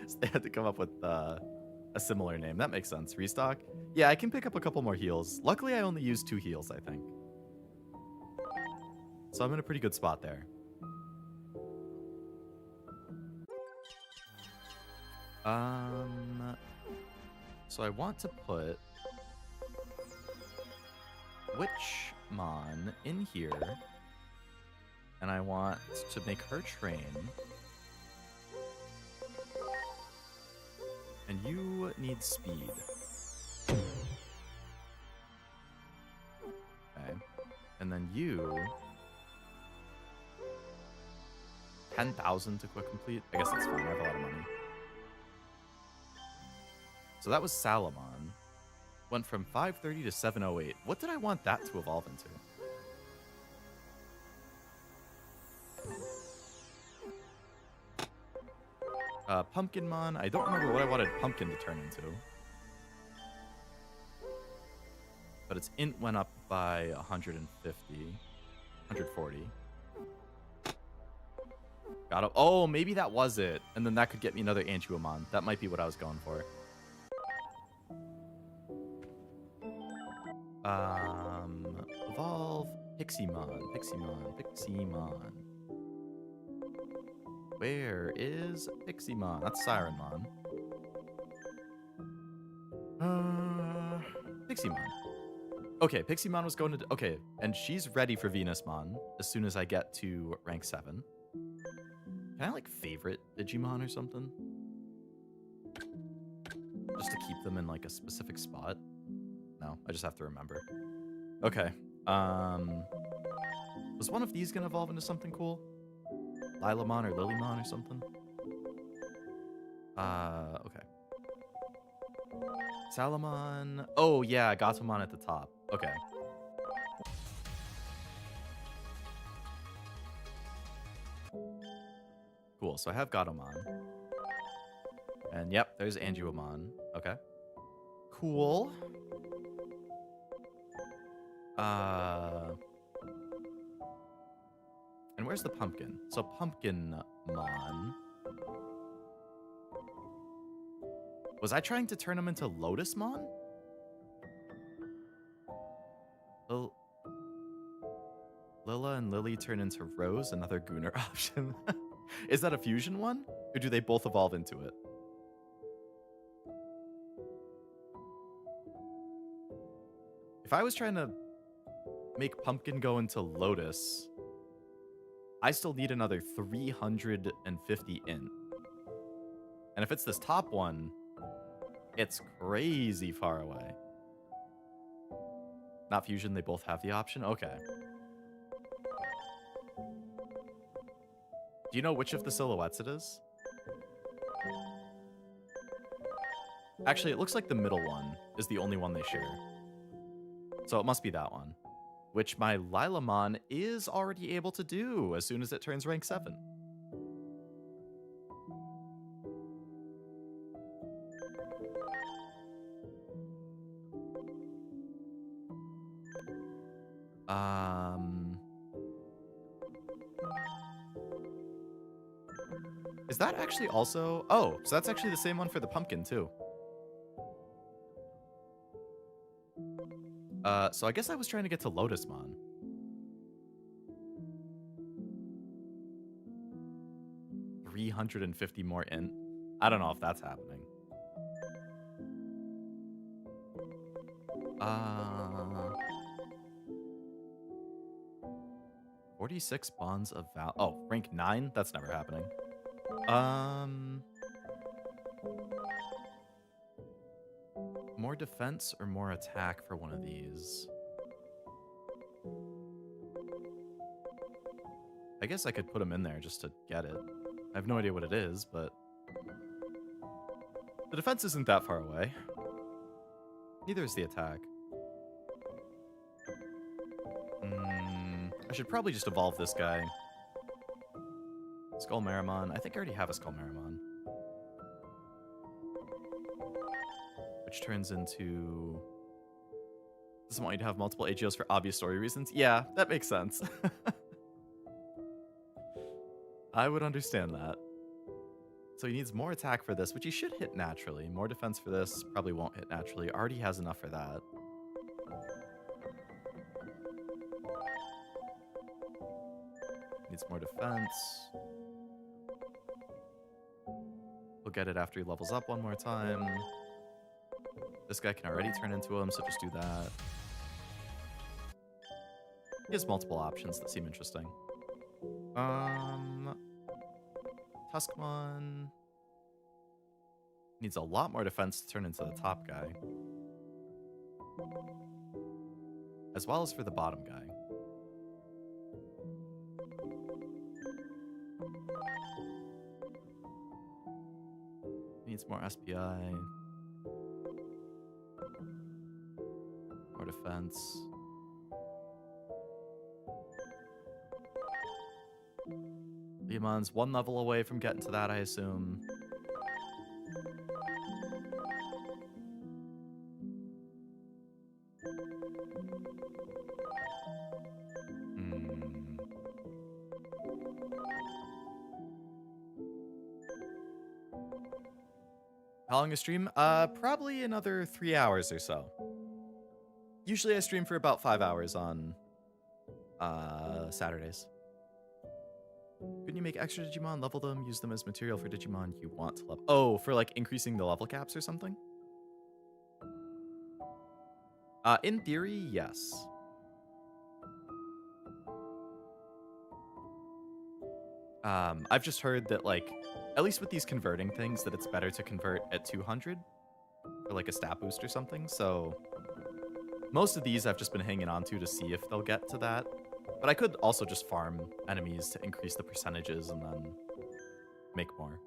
So they had to come up with a similar name. That makes sense. Restock? Yeah, I can pick up a couple more heals. Luckily, I only used 2 heals, I think. So I'm in a pretty good spot there. So I want to put Witchmon in here. And I want to make her train. And you need speed. Okay. And then you... 10,000 to quick complete? I guess that's fine. I have a lot of money. So that was Salamon. Went from 530 to 708. What did I want that to evolve into? Pumpkinmon. I don't remember what I wanted Pumpkin to turn into. But its int went up by 150. 140. Got it. Oh, maybe that was it. And then that could get me another Aegiomon. That might be what I was going for. Evolve. Piximon. Where is Piximon? That's Sirenmon. Piximon. Okay, Piximon was going to... Okay, and she's ready for Venusmon as soon as I get to rank 7. Can I, like, favorite Digimon or something? Just to keep them in, like, a specific spot? No, I just have to remember. Okay. Was one of these gonna evolve into something cool? Lilamon or Lilymon or something? Okay. Salamon. Oh, yeah, Gatomon at the top. Okay. Cool, so I have Gatomon. And yep, there's Aegiomon. Okay. Cool. And where's the pumpkin? So Pumpkinmon. Was I trying to turn him into Lotusmon? Lila and Lily turn into Rose, another Gooner option. Is that a fusion one? Or do they both evolve into it? If I was trying to make Pumpkin go into Lotus, I still need another 350 int. And if it's this top one, it's crazy far away. Not fusion, they both have the option? Okay. Do you know which of the silhouettes it is? Actually, it looks like the middle one is the only one they share. So it must be that one. Which my Lilamon is already able to do as soon as it turns rank 7. Is that actually also... Oh, so that's actually the same one for the pumpkin, too. So I guess I was trying to get to Lotusmon. $350 more int. I don't know if that's happening. 46 bonds of val. Oh, rank 9? That's never happening. More defense or more attack for one of these? I guess I could put them in there just to get it. I have no idea what it is, but... The defense isn't that far away. Neither is the attack. I should probably just evolve this guy. Skullmarimon. I think I already have a Skullmarimon. Which turns into... Doesn't want you to have multiple Aegios for obvious story reasons. Yeah, that makes sense. I would understand that. So he needs more attack for this, which he should hit naturally. More defense for this, probably won't hit naturally. Already has enough for that. Needs more defense. We'll get it after he levels up one more time. This guy can already turn into him, so just do that. He has multiple options that seem interesting. Tuskmon needs a lot more defense to turn into the top guy. As well as for the bottom guy. He needs more SPI. More defense. Leomon's one level away from getting to that, I assume. How long a stream? Probably another 3 hours or so. Usually I stream for about 5 hours on Saturdays. Couldn't you make extra Digimon, level them, use them as material for Digimon you want to level? Oh, for like increasing the level caps or something? In theory, yes. I've just heard that, like, at least with these converting things, that it's better to convert at 200 for like a stat boost or something. So most of these I've just been hanging on to see if they'll get to that. But I could also just farm enemies to increase the percentages and then make more.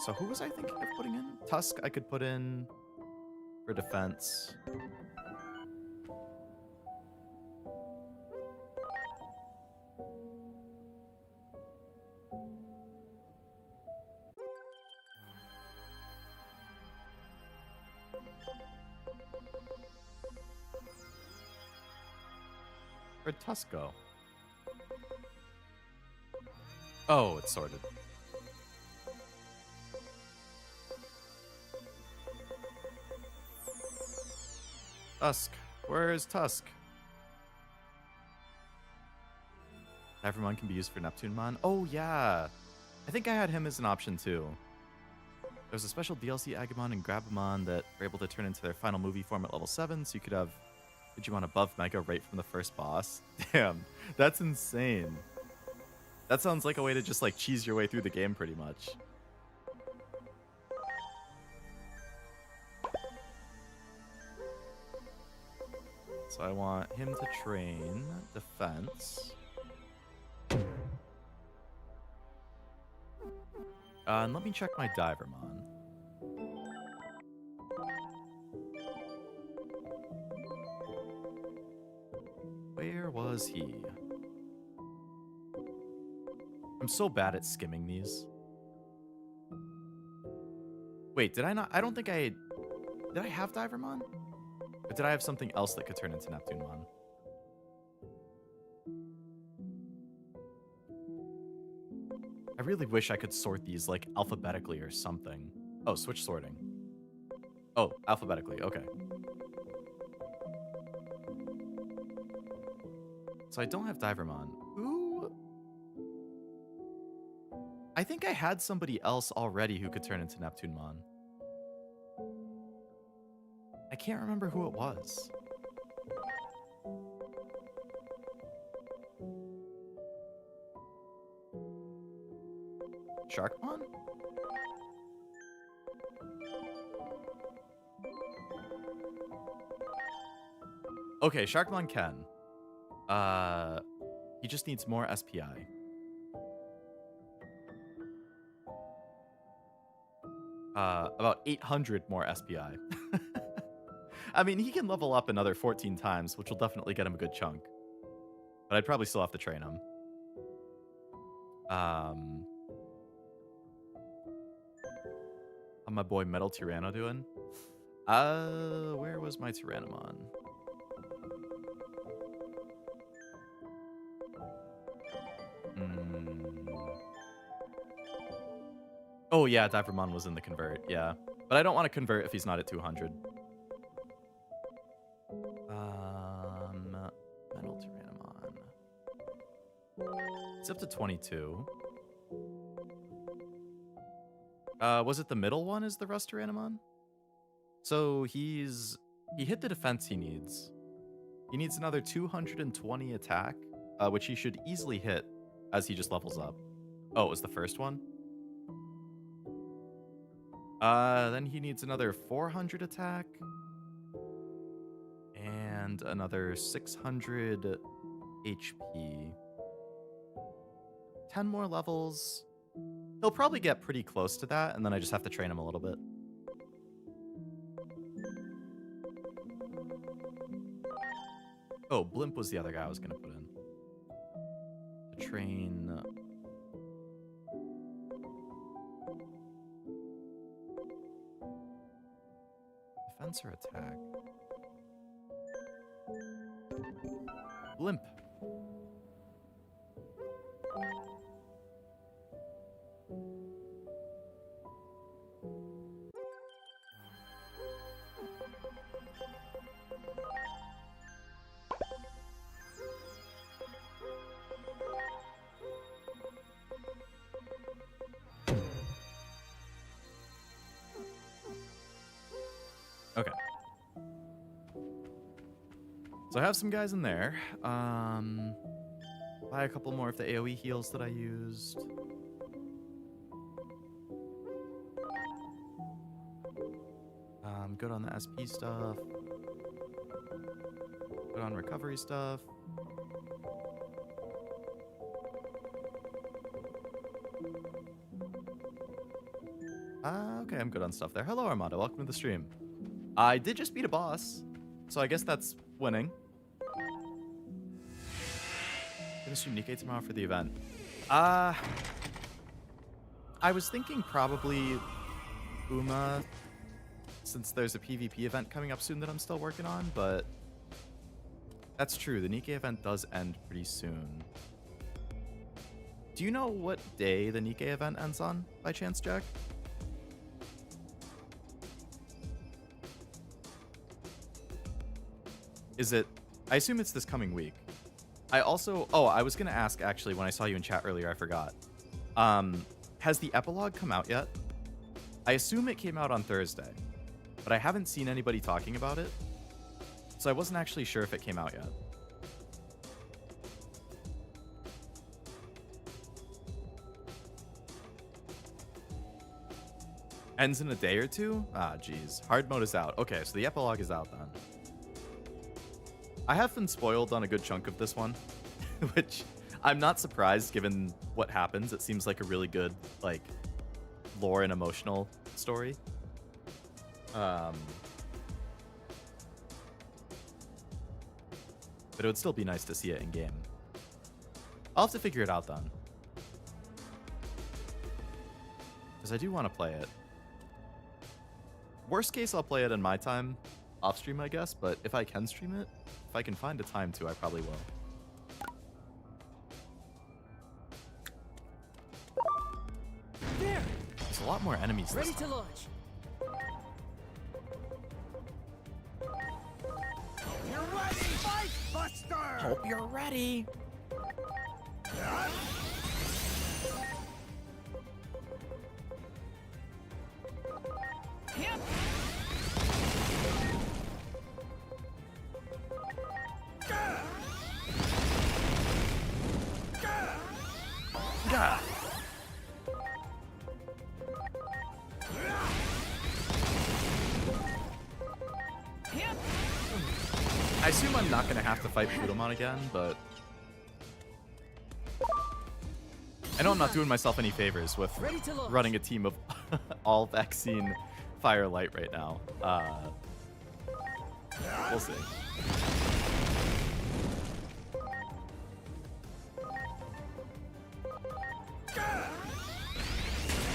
So who was I thinking of putting in? Tusk I could put in for defense. Where'd Tusk go? Oh, it's sorted. Tusk. Where is Tusk? Everyone can be used for Neptunemon. Oh, yeah. I think I had him as an option, too. There's a special DLC Aegiomon and Grabamon that are able to turn into their final movie form at level 7, so you could have Digimon above Mega right from the first boss. Damn, that's insane. That sounds like a way to just, like, cheese your way through the game, pretty much. So I want him to train defense. And let me check my Divermon. Where was he? I'm so bad at skimming these. Wait, did I not? I don't think I... Did I have Divermon? Or did I have something else that could turn into Neptunemon? I really wish I could sort these, like, alphabetically or something. Oh, switch sorting. Oh, alphabetically, okay. So I don't have Divermon. Who? I think I had somebody else already who could turn into Neptunemon. I can't remember who it was. Sharkmon? Okay, Sharkmon can. He just needs more SPI. About 800 more SPI. I mean, he can level up another 14 times, which will definitely get him a good chunk. But I'd probably still have to train him. How my boy Metal Tyranno doing? Where was my Tyrannomon? Oh yeah, Divermon was in the convert, yeah. But I don't want to convert if he's not at 200. Metal Tyrannomon. It's up to 22. Was it the middle one is the Rust Tyrannomon? So he hit the defense he needs. He needs another 220 attack, which he should easily hit as he just levels up. Oh, it was the first one? Then he needs another 400 attack. And another 600 HP. 10 more levels. He'll probably get pretty close to that, and then I just have to train him a little bit. Oh, Blimp was the other guy I was going to put in. To train... Defense or attack? Blimp. So I have some guys in there. Buy a couple more of the AoE heals that I used. Good on the SP stuff. Good on recovery stuff. Okay, I'm good on stuff there. Hello, Armando. Welcome to the stream. I did just beat a boss, so I guess that's winning. Gonna stream Nikkei tomorrow for the event. I was thinking probably Uma, since there's a PvP event coming up soon that I'm still working on, but that's true. The Nikkei event does end pretty soon. Do you know what day the Nikkei event ends on, by chance, Jack? Is it... I assume it's this coming week. I also... Oh, I was going to ask, actually, when I saw you in chat earlier, I forgot. Has the epilogue come out yet? I assume it came out on Thursday, but I haven't seen anybody talking about it, so I wasn't actually sure if it came out yet. Ends in a day or two? Ah, geez. Hard mode is out. Okay, so the epilogue is out then. I have been spoiled on a good chunk of this one, which I'm not surprised given what happens. It seems like a really good, like, lore and emotional story. But it would still be nice to see it in game. I'll have to figure it out then, because I do want to play it. Worst case, I'll play it in my time off stream, I guess, but if I can stream it, if I can find a time to, I probably will. There. There's a lot more enemies this Ready time. to launch. You're ready, Fight Buster. Hope you're ready. Yep. Yeah. Yep. I assume I'm not going to have to fight Plutomon again, but... I know I'm not doing myself any favors with Ready to launch. running a team of all vaccine Firelight right now. We'll see.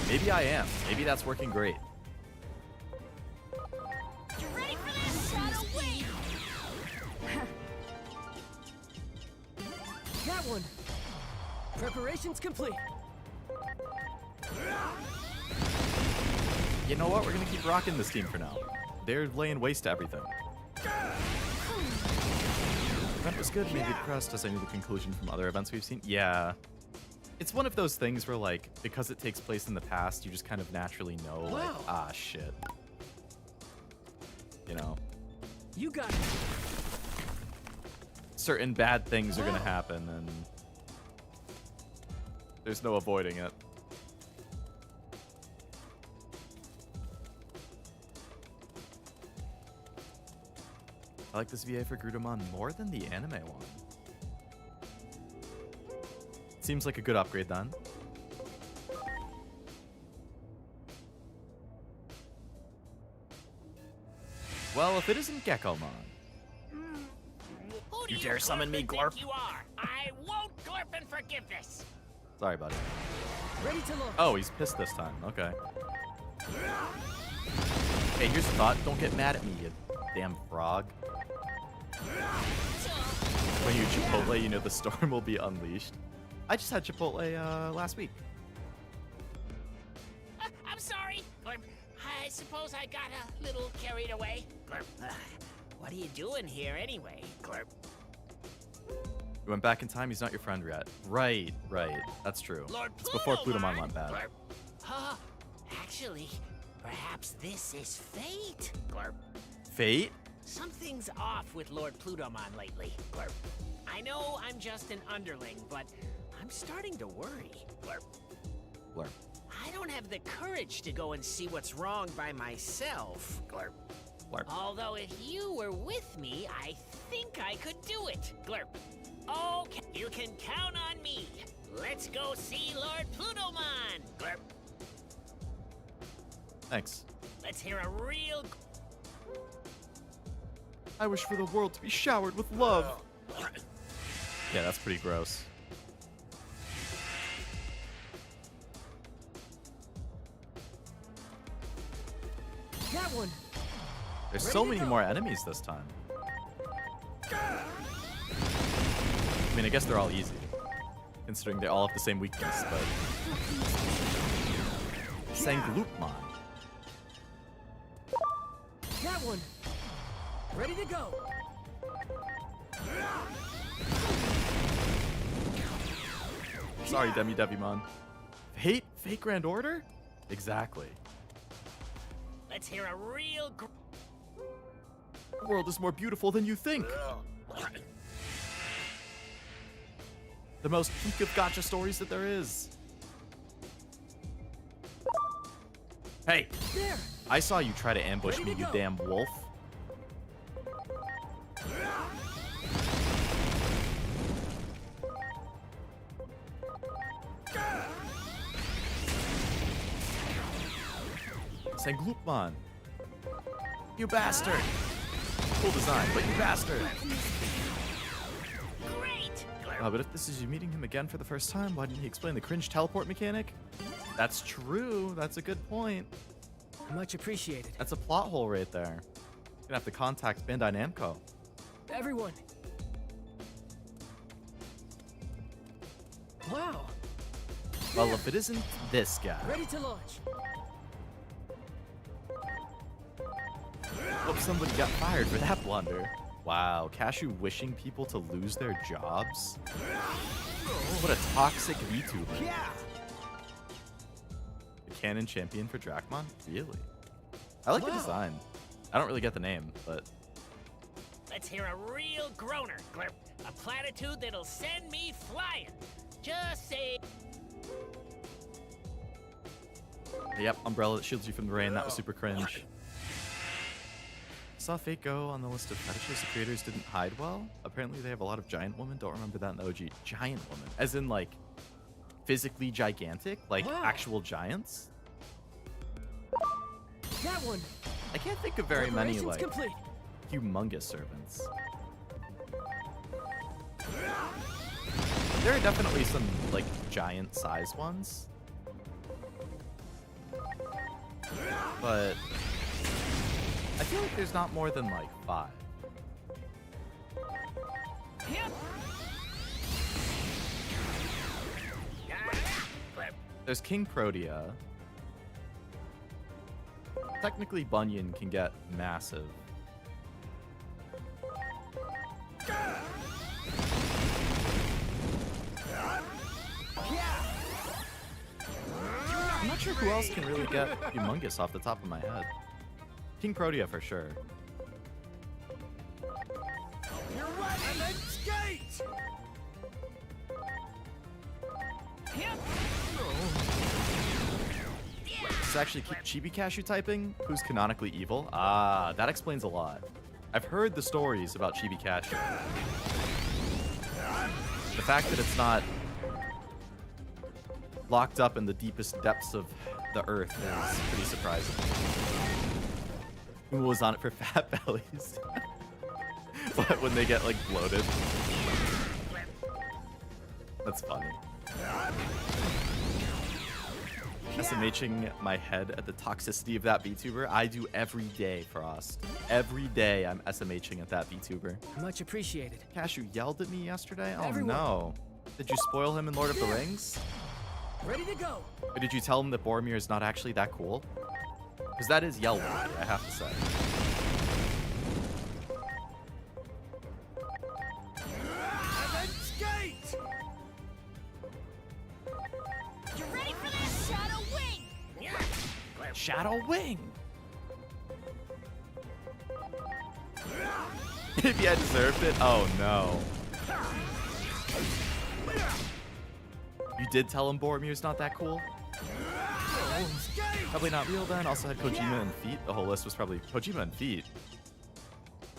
Maybe I am. Maybe that's working great. You ready for this? Shadow Wave! That one. Preparations complete. You know what? We're going to keep rocking this team for now. They're laying waste to everything. Event was good, maybe depressed as I knew the conclusion from other events we've seen. Yeah. It's one of those things where, like, because it takes place in the past, you just kind of naturally know, like, Wow. ah, shit. You know? You got it. Certain bad things are going to Wow. happen, and there's no avoiding it. I like this VA for Grudomon more than the anime one. Seems like a good upgrade then. Well, if it isn't Geckomon. Who do You dare summon me, Glurpin think Glurp? You are. I won't glurp in forgiveness. Sorry, buddy. Ready to launch. Oh, he's pissed this time. Okay. Hey, here's a thought. Don't get mad at me, you damn frog. When you Chipotle, you know the storm will be unleashed. I just had Chipotle last week. I'm sorry, Glurp. I suppose I got a little carried away. Glurp, what are you doing here anyway, Glurp? You went back in time, he's not your friend yet. Right, right. That's true. Lord It's before Plutomon went bad. Glurp. Actually, perhaps this is fate, Glurp. Fate? Something's off with Lord Plutomon lately, Glurp. I know I'm just an underling, but I'm starting to worry, Glurp. Blurp. I don't have the courage to go and see what's wrong by myself, Glurp. Blurp. Although if you were with me, I think I could do it, Glurp. Okay, you can count on me. Let's go see Lord Plutomon, Glurp. Thanks. Let's hear a real... I wish for the world to be showered with love. Yeah, that's pretty gross. That one. There's so many more enemies this time. I mean, I guess they're all easy, considering they all have the same weakness, but... Sanglupmon. That one. Ready to go. Sorry, Devimon. Hate Fake Grand Order? Exactly. Let's hear a real... The world is more beautiful than you think. The most peak of gacha stories that there is. Hey, There. I saw you try to ambush Ready me, to you go. damn wolf. Sanglupmon. You bastard. Cool design, but you bastard. Great! Glurp. But if this is you meeting him again for the first time, why didn't he explain the cringe teleport mechanic? That's true. That's a good point. Much appreciated. That's a plot hole right there. Gonna have to contact Bandai Namco. Everyone. Wow. Well, if it isn't this guy. Ready to launch. Hope somebody got fired for that blunder. Wow, Cashew wishing people to lose their jobs? What a toxic VTuber. Yeah. The canon champion for Dracmon? Really? I like the Wow. design. I don't really get the name, but Let's hear a real groaner, Glurp. A platitude that'll send me flying. Just say... yep, umbrella that shields you from the rain. That was super cringe. Saw Fate Go on the list of fetishes the creators didn't hide well. Apparently they have a lot of giant women. Don't remember that in the OG. Giant women. As in, like, physically gigantic? Like, Wow. actual giants? That one. I can't think of very many, Preparations like, complete. humongous servants. There are definitely some, like, giant size ones. But I feel like there's not more than, like, 5. Yep. Glurp. There's King Protea. Technically, Bunyan can get massive. I'm not sure who else can really get humongous off the top of my head. King Protea for sure. You're ready. And then skate. Yep. It's actually Chibi Cashew typing, who's canonically evil. Ah, that explains a lot. I've heard the stories about Chibi Cashew. The fact that it's not locked up in the deepest depths of the earth is pretty surprising. Who was on it for fat bellies? But when they get, like, bloated. That's funny. SMHing my head at the toxicity of that VTuber. I do every day, Frost. Every day I'm SMHing at that VTuber. Much appreciated. Cashew yelled at me yesterday? Oh Everyone. no. Did you spoil him in Lord of the Rings? Ready to go. Or did you tell him that Boromir is not actually that cool? Because that is yell worthy, I have to say. And then skate. You ready for this? Shadow Wing! Glurp. Shadow Wing! Maybe I deserved it. Oh no. You did tell him Boromir's not that cool? Probably not real then. Also had Kojima and Feet. The whole list was probably Kojima and Feet.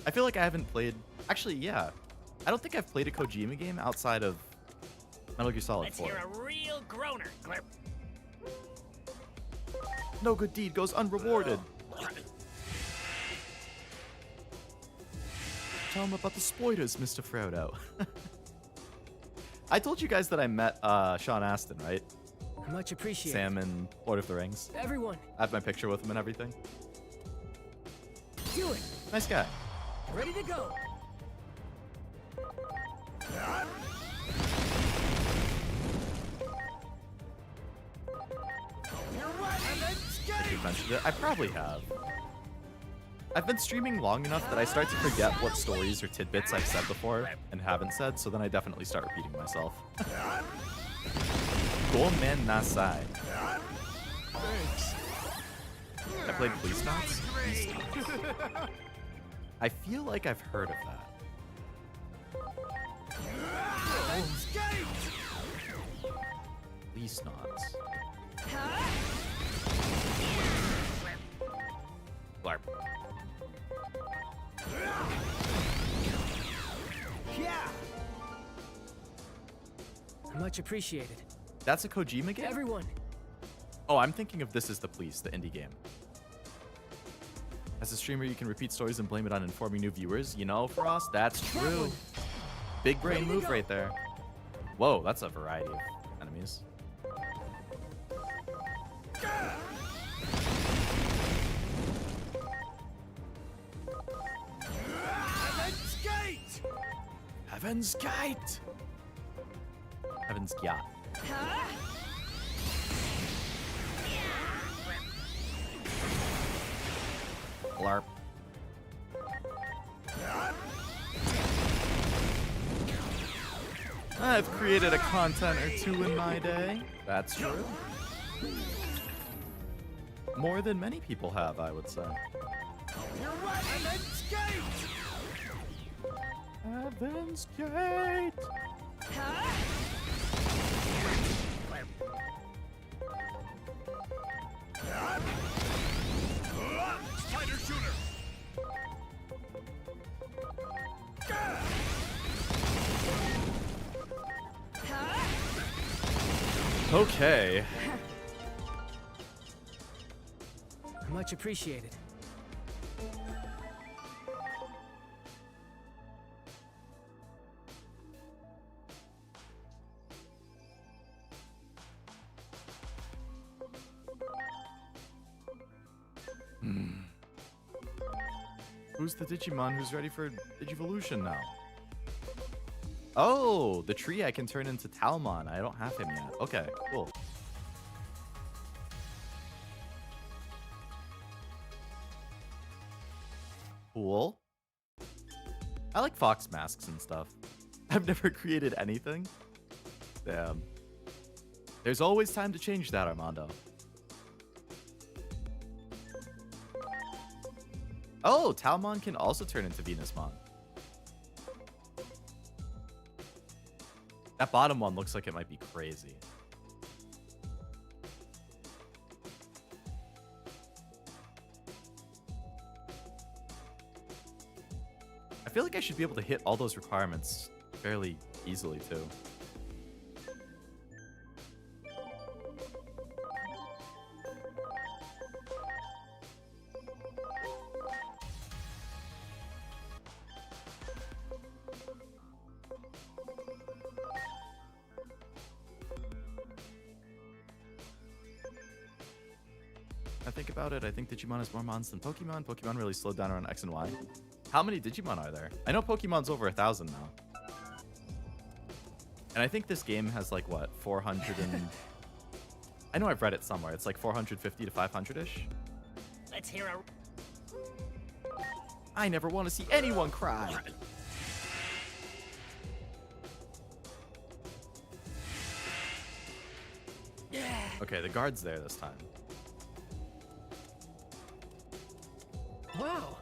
I feel like I haven't played... Actually, yeah. I don't think I've played a Kojima game outside of Metal Gear Solid 4. Let's hear a real groaner, Glurp. No good deed goes unrewarded. Tell him about the spoilers, Mr. Frodo. I told you guys that I met Sean Astin, right? Much appreciated. Sam in Lord of the Rings. Everyone, I have my picture with him and everything. do it. Nice guy. Ready to go. You're right, and then skate. You mentioned it. I probably have. I've been streaming long enough that I start to forget what stories or tidbits I've said before and haven't said, so then I definitely start repeating myself. Gomen Nasai. Thanks. I played Police Knots? I feel like I've heard of that. Police Knots. Blarp. Yeah. Much appreciated. That's a Kojima game? Everyone, Oh, I'm thinking of This Is the Police, the indie game. As a streamer, you can repeat stories and blame it on informing new viewers. You know, Frost, that's true. Big brain move right there. Whoa, that's a variety of enemies. Heaven's Gate. Heaven's Gate! Heaven's Gate. Blarp. I've created a content or two in my day. That's true. More than many people have, I would say. You're right, Heaven's Gate. Heaven's Gate! Spider shooter. Okay. Much appreciated. Who's the Digimon who's ready for Digivolution now? Oh, the tree I can turn into Talmon. I don't have him yet. Okay, cool. Cool. I like fox masks and stuff. I've never created anything. Damn. There's always time to change that, Armando. Oh, Talmon can also turn into Venusmon. That bottom one looks like it might be crazy. I feel like I should be able to hit all those requirements fairly easily, too. I think about it, I think Digimon has more mons than Pokemon. Pokemon really slowed down around X and Y. How many Digimon are there? I know Pokemon's over 1,000 now. And I think this game has like, what, 400 and... I know I've read it somewhere. It's like 450 to 500-ish. Let's hear a... I never want to see anyone cry. Okay, the guard's there this time. Wow.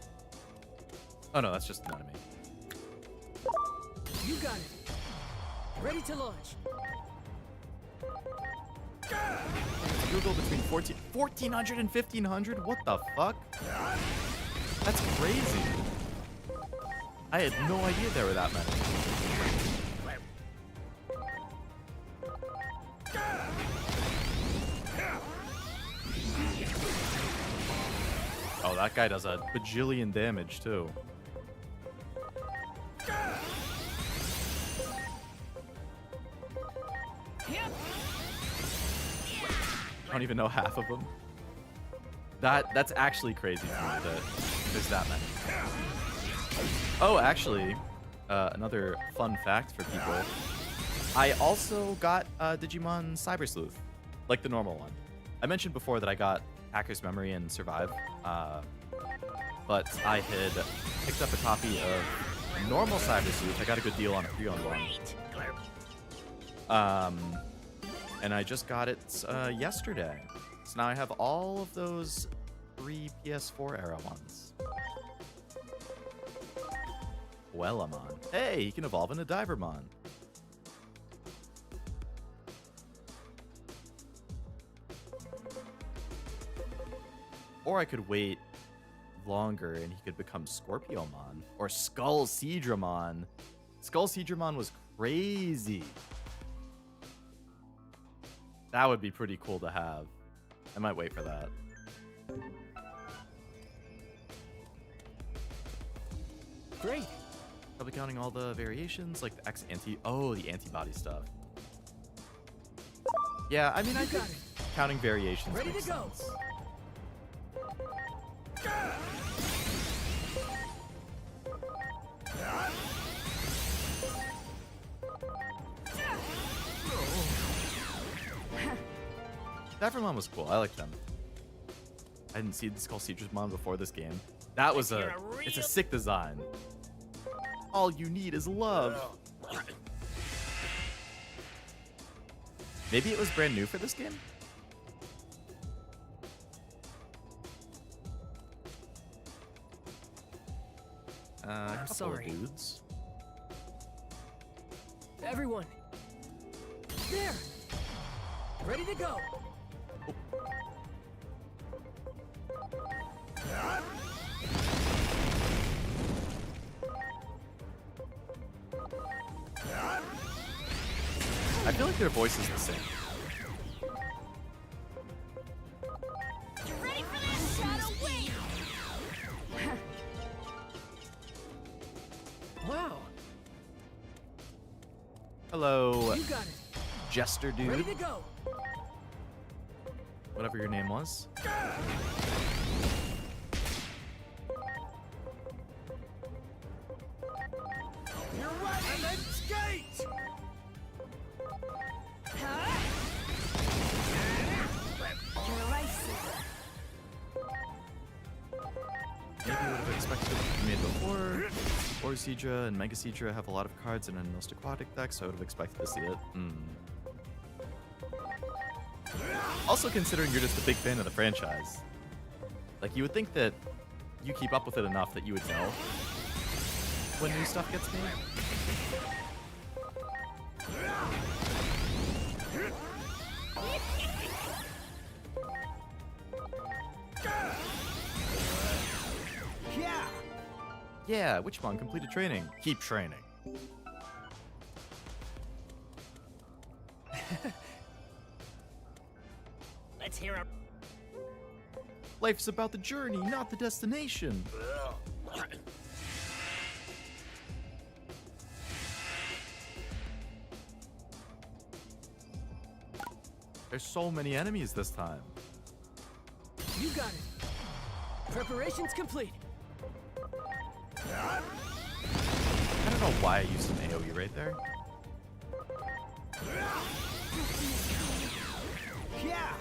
Oh no, that's just an enemy. You got it. Ready to launch. Google between 1400 and 1500? What the fuck? That's crazy. I had no idea there were that many. Oh, that guy does a bajillion damage too. I don't even know half of them. That's actually crazy to me that there's that many. Oh, actually, another fun fact for people. I also got Digimon Cyber Sleuth, like the normal one. I mentioned before that I got Hacker's Memory and Survive, but I had picked up a copy of normal Cyber Sleuth. I got a good deal on a 3-on-1. And I just got it yesterday. So now I have all of those 3 PS4 era ones. Wellamon. Hey, he can evolve into Divermon. Or I could wait longer and he could become Scorpiomon. Or Skullseedramon. Skullseedramon was crazy. That would be pretty cool to have. I might wait for that. Great. Probably counting all the variations, like the the antibody stuff. Yeah, I mean, I think counting variations Ready makes to go. sense. Divermon was cool. I liked them. I didn't see the Skullseedramon before this game. That was it's a sick design. All you need is love. Maybe it was brand new for this game? I'm couple sorry. of dudes. Everyone. There. Ready to go. I feel like their voice is the same. You ready for this? Shadow Wave! Wow. Hello, You got it. Jester Ready dude. to go. Whatever your name was. You're ready. And then skate. Maybe you would have expected it to be made before. Orsidra and Megasidra have a lot of cards in an most aquatic deck, so I would have expected to see it. Also, considering you're just a big fan of the franchise, like you would think that you keep up with it enough that you would know when new stuff gets made. Yeah. Yeah, Witchmon completed training. Keep training. Let's hear a... Life's about the journey, not the destination. There's so many enemies this time. You got it. Preparations complete. I don't know why I used an AoE right there. Yeah.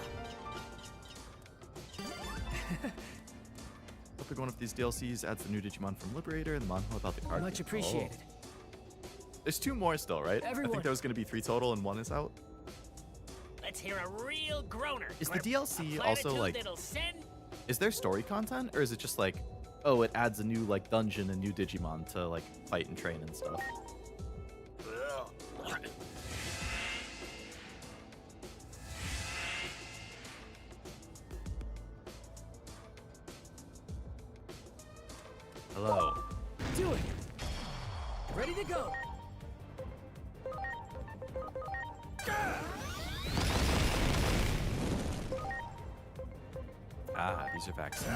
Hoping one of these DLCs adds the new Digimon from Liberator and the manhwa about the card. Much game. appreciated. Oh. There's 2 more still, right? I Everyone. think there was going to be 3 total and 1 is out. Let's hear a real groaner. Is the A DLC also, platitude like- that'll send... Is there story content, or is it just like, oh, it adds a new like dungeon and new Digimon to like fight and train and stuff? low. Do it. Ready to go. Ah, these are vaccines.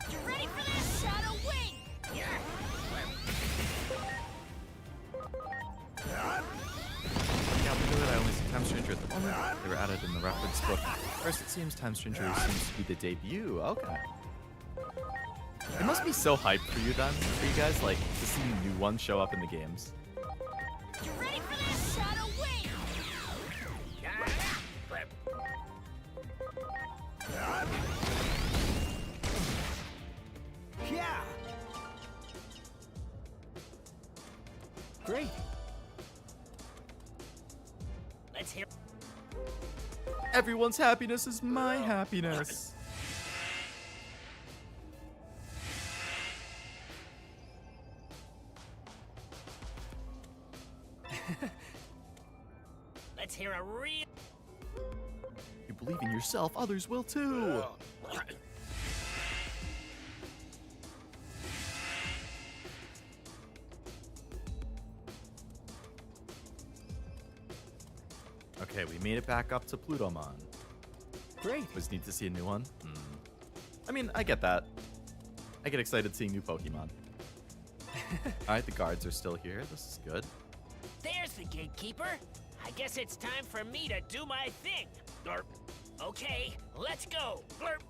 You ready for this? Shadow Wing! Yeah. Yeah, look at that. I only see Time Stranger at the moment. They were added in the reference book. First, it seems Time Stranger seems to be the debut. Okay. It must be so hyped for you then, for you guys, like, to see new ones show up in the games. You ready for this? Shadow Wing! Yeah. Great. Let's hear. Everyone's happiness is my happiness. Let's hear a real. You believe in yourself, others will too. Okay, we made it back up to Plutomon. Great. Was need to see a new one. I mean, I get that. I get excited seeing new Pokemon. Alright, the guards are still here. This is good. There's the gatekeeper. I guess it's time for me to do my thing. Glurp. Okay, let's go. Glurp.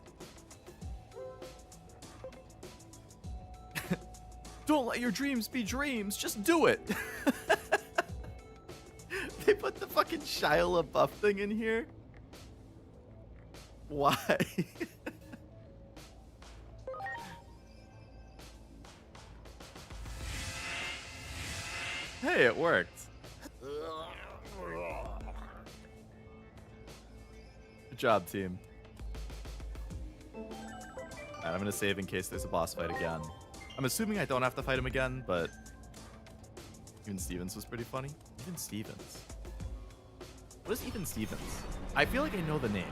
Don't let your dreams be dreams. Just do it. They put the fucking Shia LaBeouf thing in here. Why? Hey, it worked. Good job, team. Alright, I'm gonna save in case there's a boss fight again. I'm assuming I don't have to fight him again, but Even Stevens was pretty funny. Even Stevens. What is Even Stevens? I feel like I know the name.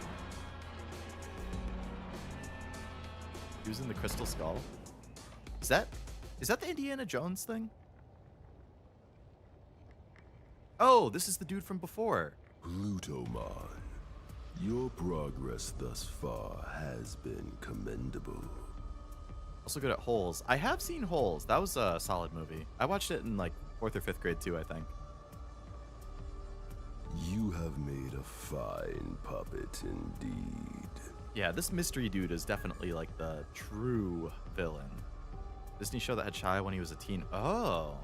He was in the Crystal Skull. Is that the Indiana Jones thing? Oh, this is the dude from before. Plutomon, your progress thus far has been commendable. Also good at Holes. I have seen Holes. That was a solid movie. I watched it in like 4th or 5th grade too, I think. You have made a fine puppet indeed. Yeah, this mystery dude is definitely like the true villain. Disney show that had Shia when he was a teen. Oh.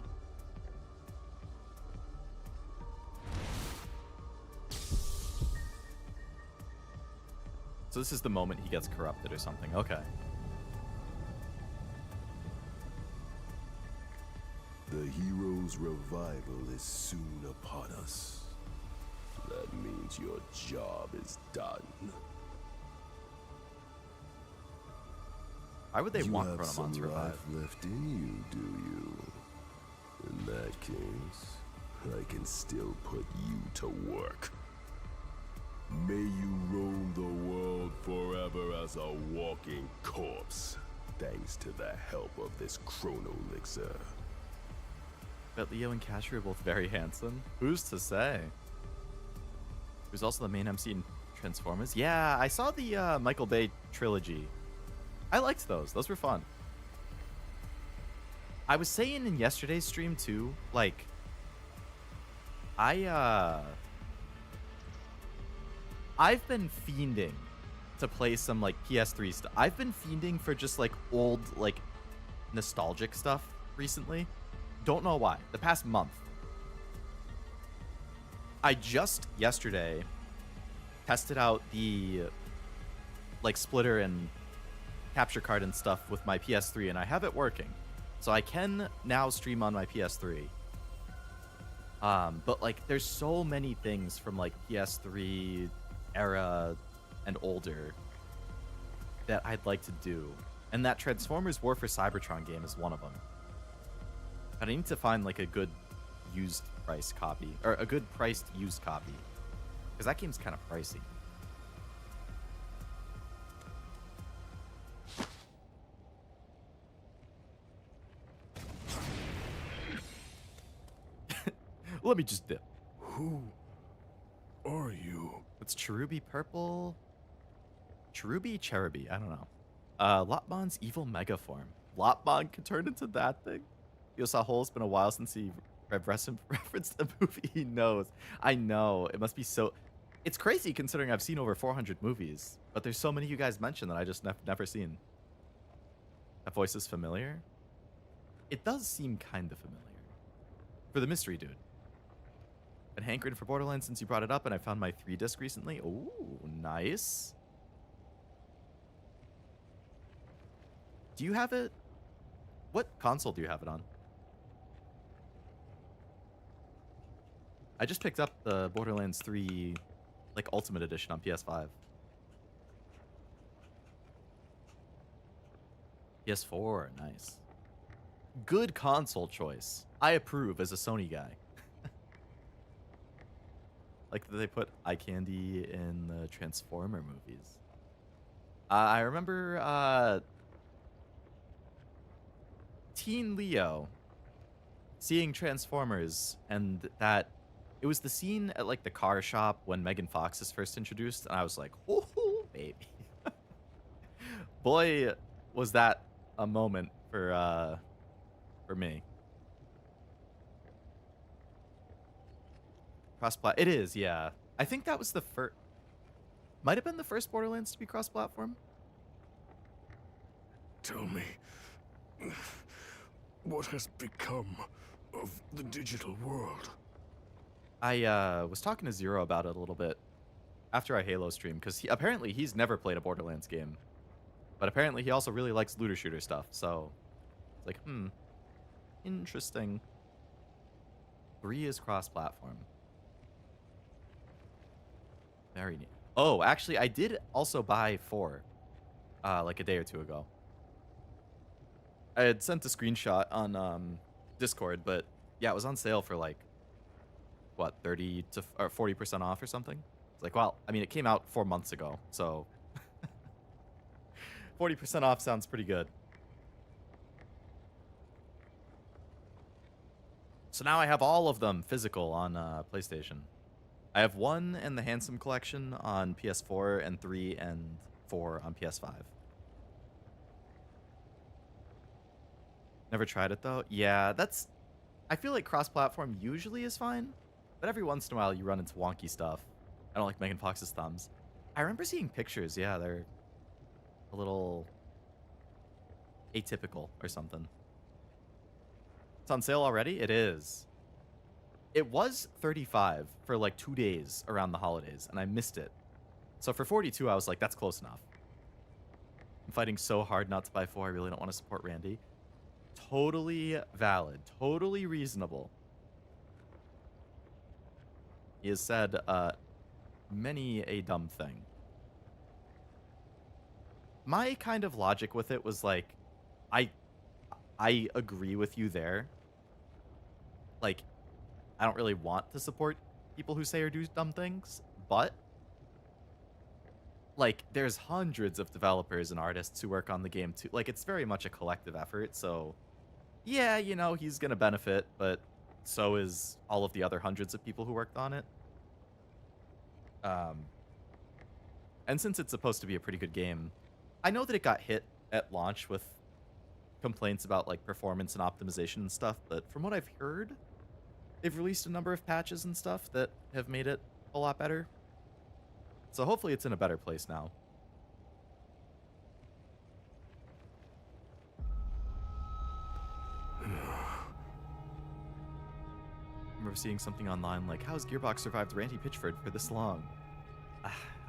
So this is the moment he gets corrupted or something. Okay. The hero's revival is soon upon us. That means your job is done. Why would they want You have Chronomon some to revive? life left in you, do you? In that case, I can still put you to work. May you roam the world forever as a walking corpse, thanks to the help of this chrono elixir. Bet Leo and Casher are both very handsome. Who's to say? Who's also the main MC in Transformers? Yeah, I saw the Michael Bay trilogy. I liked those. Those were fun. I was saying in yesterday's stream too, like, I've been fiending to play some like PS3 stuff. I've been fiending for just like old, like nostalgic stuff recently. Don't know why. The past month. I just yesterday tested out the like splitter and capture card and stuff with my PS3 and I have it working. So I can now stream on my PS3. But like there's so many things from like PS3 era and older that I'd like to do. And that Transformers War for Cybertron game is one of them. But I need to find like a good used price copy or a good priced used copy because that game's kind of pricey. Let me just dip. Who are you? It's Cherubi Purple. Cherubi Cherubi, I don't know. Lopmon's evil mega form. Lopmon can turn into that thing. Yosahole's it's been a while since he referenced the movie he knows. I know. It must be so... It's crazy considering I've seen over 400 movies, but there's so many you guys mentioned that I just never seen. That voice is familiar? It does seem kind of familiar. For the mystery dude. Been hankering for Borderlands since you brought it up, and I found my 3-disc recently. Ooh, nice. Do you have it? What console do you have it on? I just picked up the Borderlands 3, like, Ultimate Edition on PS5. PS4, nice. Good console choice. I approve as a Sony guy. Like that they put eye candy in the Transformer movies. I remember Teen Leo seeing Transformers, and that it was the scene at like the car shop when Megan Fox is first introduced, and I was like, "Oh, baby!" Boy, was that a moment for me. Cross-plat. It is, yeah. I think that was the first. Might have been the first Borderlands to be cross-platform. Tell me, what has become of the digital world? I was talking to Zero about it a little bit after our Halo stream, because apparently he's never played a Borderlands game, but apparently he also really likes looter shooter stuff. So it's like, interesting. 3 is cross-platform. Very neat. Oh, actually, I did also buy 4, like a day or two ago. I had sent a screenshot on Discord, but yeah, it was on sale for like, what, 30 to or 40% off or something. It's like, well, I mean, it came out 4 months ago, so 40% off sounds pretty good. So now I have all of them physical on PlayStation. I have 1 in the Handsome Collection on PS4 and 3 and 4 on PS5. Never tried it though. Yeah, that's... I feel like cross-platform usually is fine, but every once in a while you run into wonky stuff. I don't like Megan Fox's thumbs. I remember seeing pictures. Yeah, they're a little atypical or something. It's on sale already? It is. It was 35 for like 2 days around the holidays, and I missed it. So for 42, I was like, that's close enough. I'm fighting so hard not to buy 4. I really don't want to support Randy. Totally valid. Totally reasonable. He has said many a dumb thing. My kind of logic with it was like, I agree with you there. Like, I don't really want to support people who say or do dumb things, but like there's hundreds of developers and artists who work on the game too. Like, it's very much a collective effort, so yeah, you know, he's gonna benefit, but so is all of the other hundreds of people who worked on it. And since it's supposed to be a pretty good game, I know that it got hit at launch with complaints about like performance and optimization and stuff, but from what I've heard, they've released a number of patches and stuff that have made it a lot better. So hopefully it's in a better place now. I remember seeing something online like, how's Gearbox survived Randy Pitchford for this long?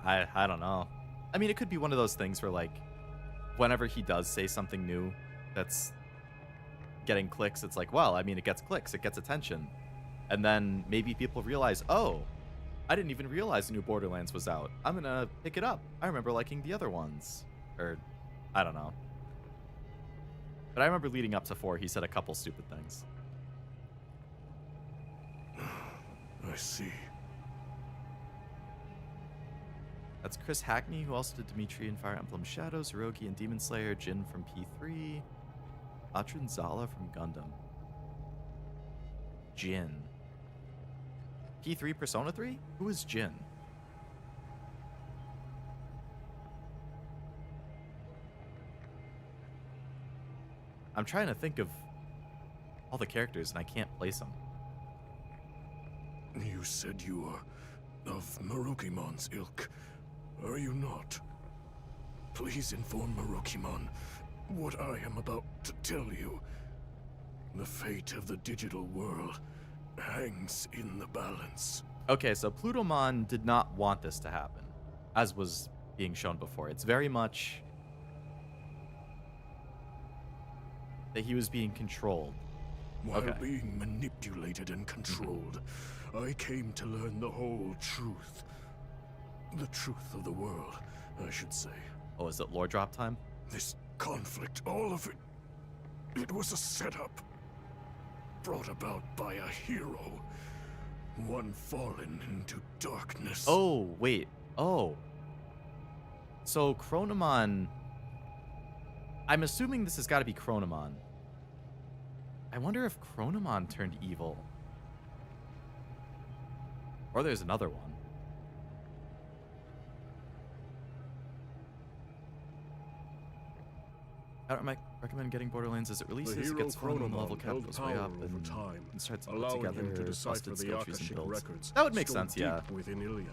I don't know. I mean, it could be one of those things where like, whenever he does say something new that's getting clicks, it's like, well, I mean, it gets clicks, it gets attention. And then maybe people realize, oh, I didn't even realize the new Borderlands was out. I'm gonna pick it up. I remember liking the other ones. Or, I don't know. But I remember leading up to 4, he said a couple stupid things. I see. That's Chris Hackney, who also did Dimitri in Fire Emblem Shadows, Hiroki and Demon Slayer, Jin from P3, Atrun Zala from Gundam. Jin. P3 Persona 3? Who is Jin? I'm trying to think of all the characters and I can't place them. You said you are of Merukimon's ilk, are you not? Please inform Merukimon what I am about to tell you. The fate of the digital world hangs in the balance. Okay, so Plutomon did not want this to happen, as was being shown before. It's very much that he was being controlled. While Okay. being manipulated and controlled, I came to learn the whole truth. The truth of the world, I should say. Oh, is it lore drop time? This conflict, all of it, it was a setup. Brought about by a hero. One fallen into darkness. Oh, wait. Oh. So Chronomon... I'm assuming this has got to be Chronomon. I wonder if Chronomon turned evil. Or there's another one. I don't recommend getting Borderlands as it releases. It hero gets fun when the level Chronomon cap held goes way power up over time, and starts to put allowing together him to decipher busted the skill trees and Akashic builds. records That would make stored sense, yeah. deep within Iliad.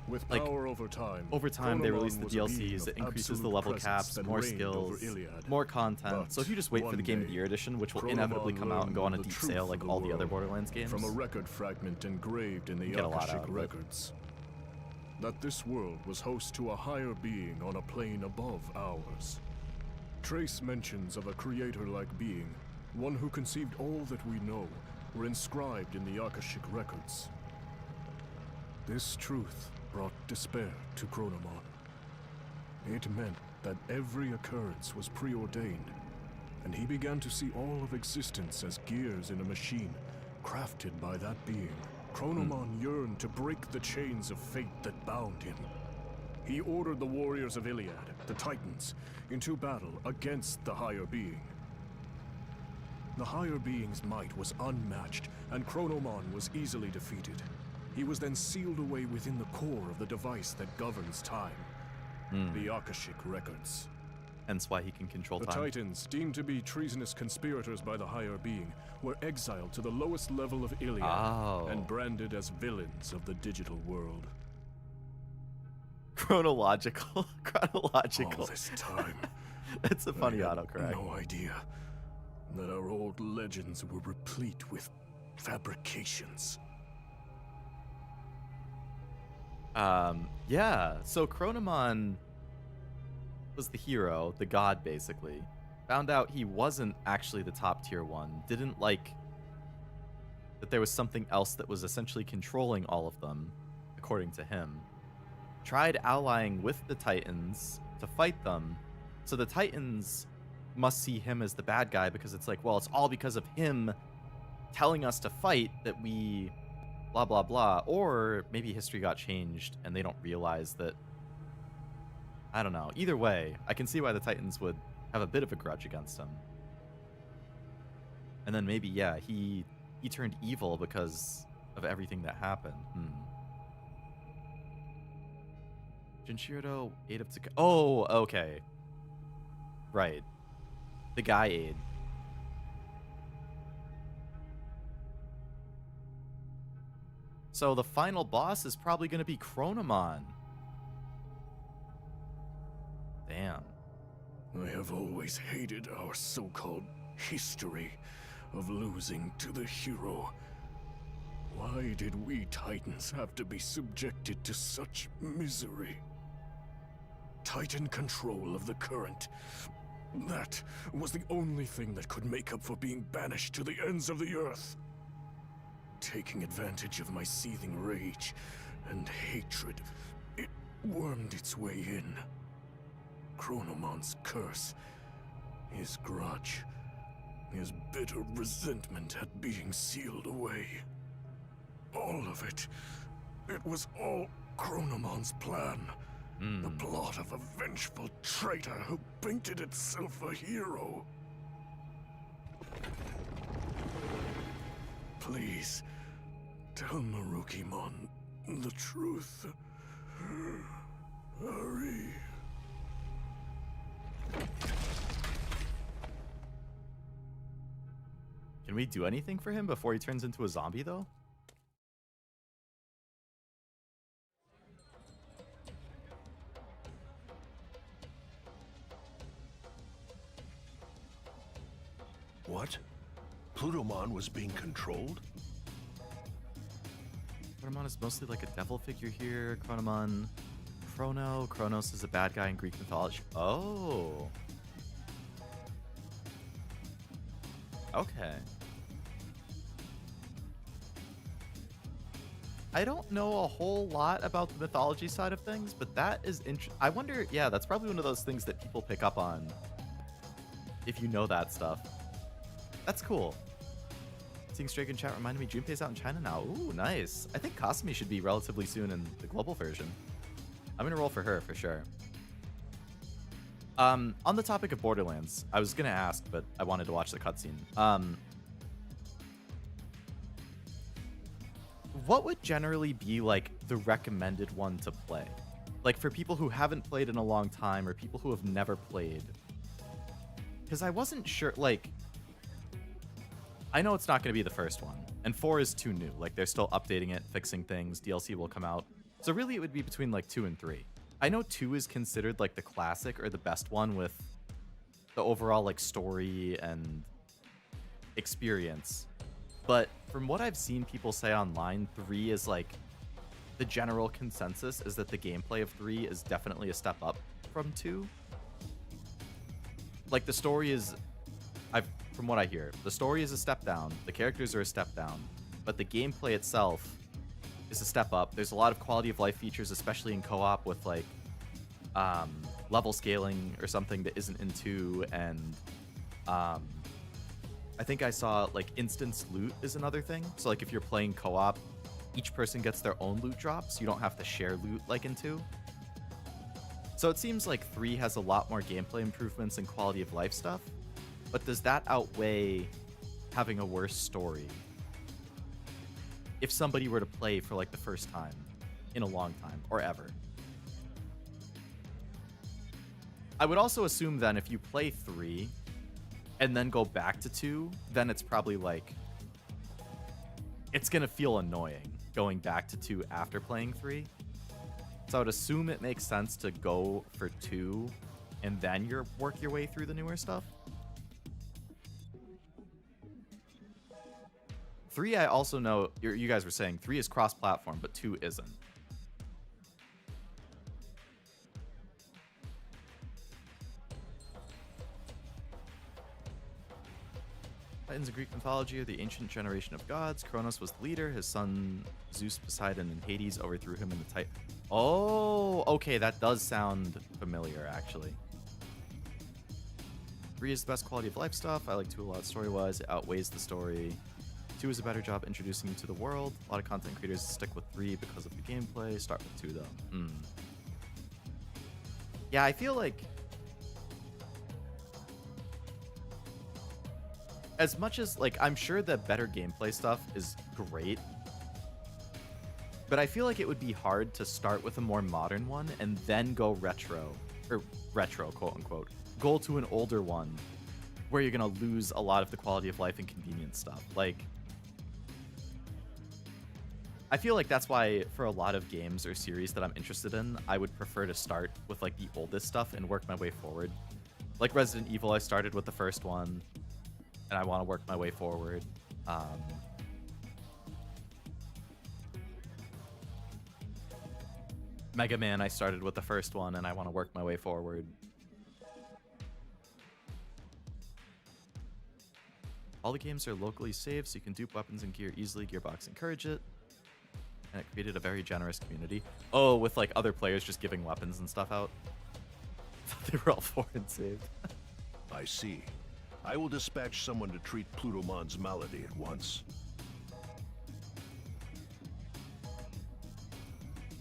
With Like, power over time they Chronomon release the was a being DLCs, of it increases the absolute level presence caps, that more reigned over skills, Iliad. more content. But So if you just wait for one the Game of day, the Year edition, which will Chronomon inevitably come out and go on a learned the deep truth sale of like the all the other world Borderlands games. From a record fragment engraved in the Get a lot Akashic out of it. records. That this world was host to a higher being on a plane above ours. Trace mentions of a creator-like being, one who conceived all that we know, were inscribed in the Akashic records. This truth brought despair to Chronomon. It meant that every occurrence was preordained, and he began to see all of existence as gears in a machine, crafted by that being. Chronomon yearned to break the chains of fate that bound him. He ordered the warriors of Iliad, the Titans, into battle against the higher being. The higher being's might was unmatched, and Chronomon was easily defeated. He was then sealed away within the core of the device that governs time. The Akashic records. Hence why he can control The time. Titans, deemed to be treasonous conspirators by the higher being, were exiled to the lowest level of Iliad Oh. and branded as villains of the digital world. Chronological. All this time, It's a funny I had autocorrect. no idea that our old legends were replete with fabrications. Yeah, so Chronomon was the hero, the god basically. Found out he wasn't actually the top tier one. Didn't like that there was something else that was essentially controlling all of them, according to him. Tried allying with the Titans to fight them. So the Titans must see him as the bad guy because it's like, well, it's all because of him telling us to fight that we blah blah blah. Or maybe history got changed and they don't realize that. I don't know. Either way, I can see why the Titans would have a bit of a grudge against him. And then maybe, yeah, he turned evil because of everything that happened. Jinshiro, Aid of Taka. Oh, okay. Right. The guy aid. So the final boss is probably going to be Chronomon. Damn. I have always hated our so-called history of losing to the hero. Why did we Titans have to be subjected to such misery? Titan control of the current. That was the only thing that could make up for being banished to the ends of the earth. Taking advantage of my seething rage and hatred, it wormed its way in. Chronomon's curse, his grudge, his bitter resentment at being sealed away. All of it. It was all Chronomon's plan. The plot of a vengeful traitor who painted itself a hero. Please, Tell Merukimon the truth. Hurry. Can we do anything for him before he turns into a zombie, though? What? Plutomon was being controlled? Plutomon is mostly like a devil figure here. Kronos is a bad guy in Greek mythology. Oh. Okay. I don't know a whole lot about the mythology side of things, but that is interesting. I wonder, yeah, that's probably one of those things that people pick up on if you know that stuff. That's cool. Seeing Strake in chat reminded me Junpei's out in China now. Ooh, nice. I think Kasumi should be relatively soon in the global version. I'm gonna roll for her for sure. On the topic of Borderlands, I was gonna ask, but I wanted to watch the cutscene. What would generally be like the recommended one to play? Like for people who haven't played in a long time or people who have never played. Because I wasn't sure, like, I know it's not going to be the first one, and 4 is too new. Like, they're still updating it, fixing things, DLC will come out. So really, it would be between, like, 2 and 3. I know 2 is considered, like, the classic or the best one with the overall, like, story and experience. But from what I've seen people say online, 3 is, like, the general consensus is that the gameplay of 3 is definitely a step up from 2. Like, the story is... From what I hear, the story is a step down, the characters are a step down, but the gameplay itself is a step up. There's a lot of quality of life features, especially in co-op with like level scaling or something that isn't in 2, and I think I saw like instance loot is another thing. So like if you're playing co-op, each person gets their own loot drops. You don't have to share loot like in 2. So it seems like 3 has a lot more gameplay improvements and quality of life stuff. But does that outweigh having a worse story? If somebody were to play for like the first time in a long time or ever. I would also assume then if you play 3 and then go back to 2, then it's probably like, it's gonna feel annoying going back to 2 after playing 3. So I would assume it makes sense to go for 2 and then work your way through the newer stuff. 3, I also know, you guys were saying 3 is cross-platform, but 2 isn't. Titans of Greek mythology are the ancient generation of gods. Kronos was the leader. His son Zeus, Poseidon, and Hades overthrew him in the Titan. Oh, okay, that does sound familiar, actually. 3 is the best quality of life stuff. I like 2 a lot story-wise. It outweighs the story. 2 is a better job introducing you to the world. A lot of content creators stick with 3 because of the gameplay. Start with 2, though. Yeah, I feel like... as much as, like, I'm sure the better gameplay stuff is great, but I feel like it would be hard to start with a more modern one and then go retro, or retro, quote-unquote. Go to an older one where you're going to lose a lot of the quality of life and convenience stuff. Like... I feel like that's why for a lot of games or series that I'm interested in, I would prefer to start with like the oldest stuff and work my way forward. Like Resident Evil, I started with the first one, and I want to work my way forward. Mega Man, I started with the first one, and I want to work my way forward. All the games are locally saved, so you can dupe weapons and gear easily. Gearbox encourage it. And it created a very generous community. Oh, with like other players just giving weapons and stuff out. They were all foreign saved. I see. I will dispatch someone to treat Plutomon's malady at once.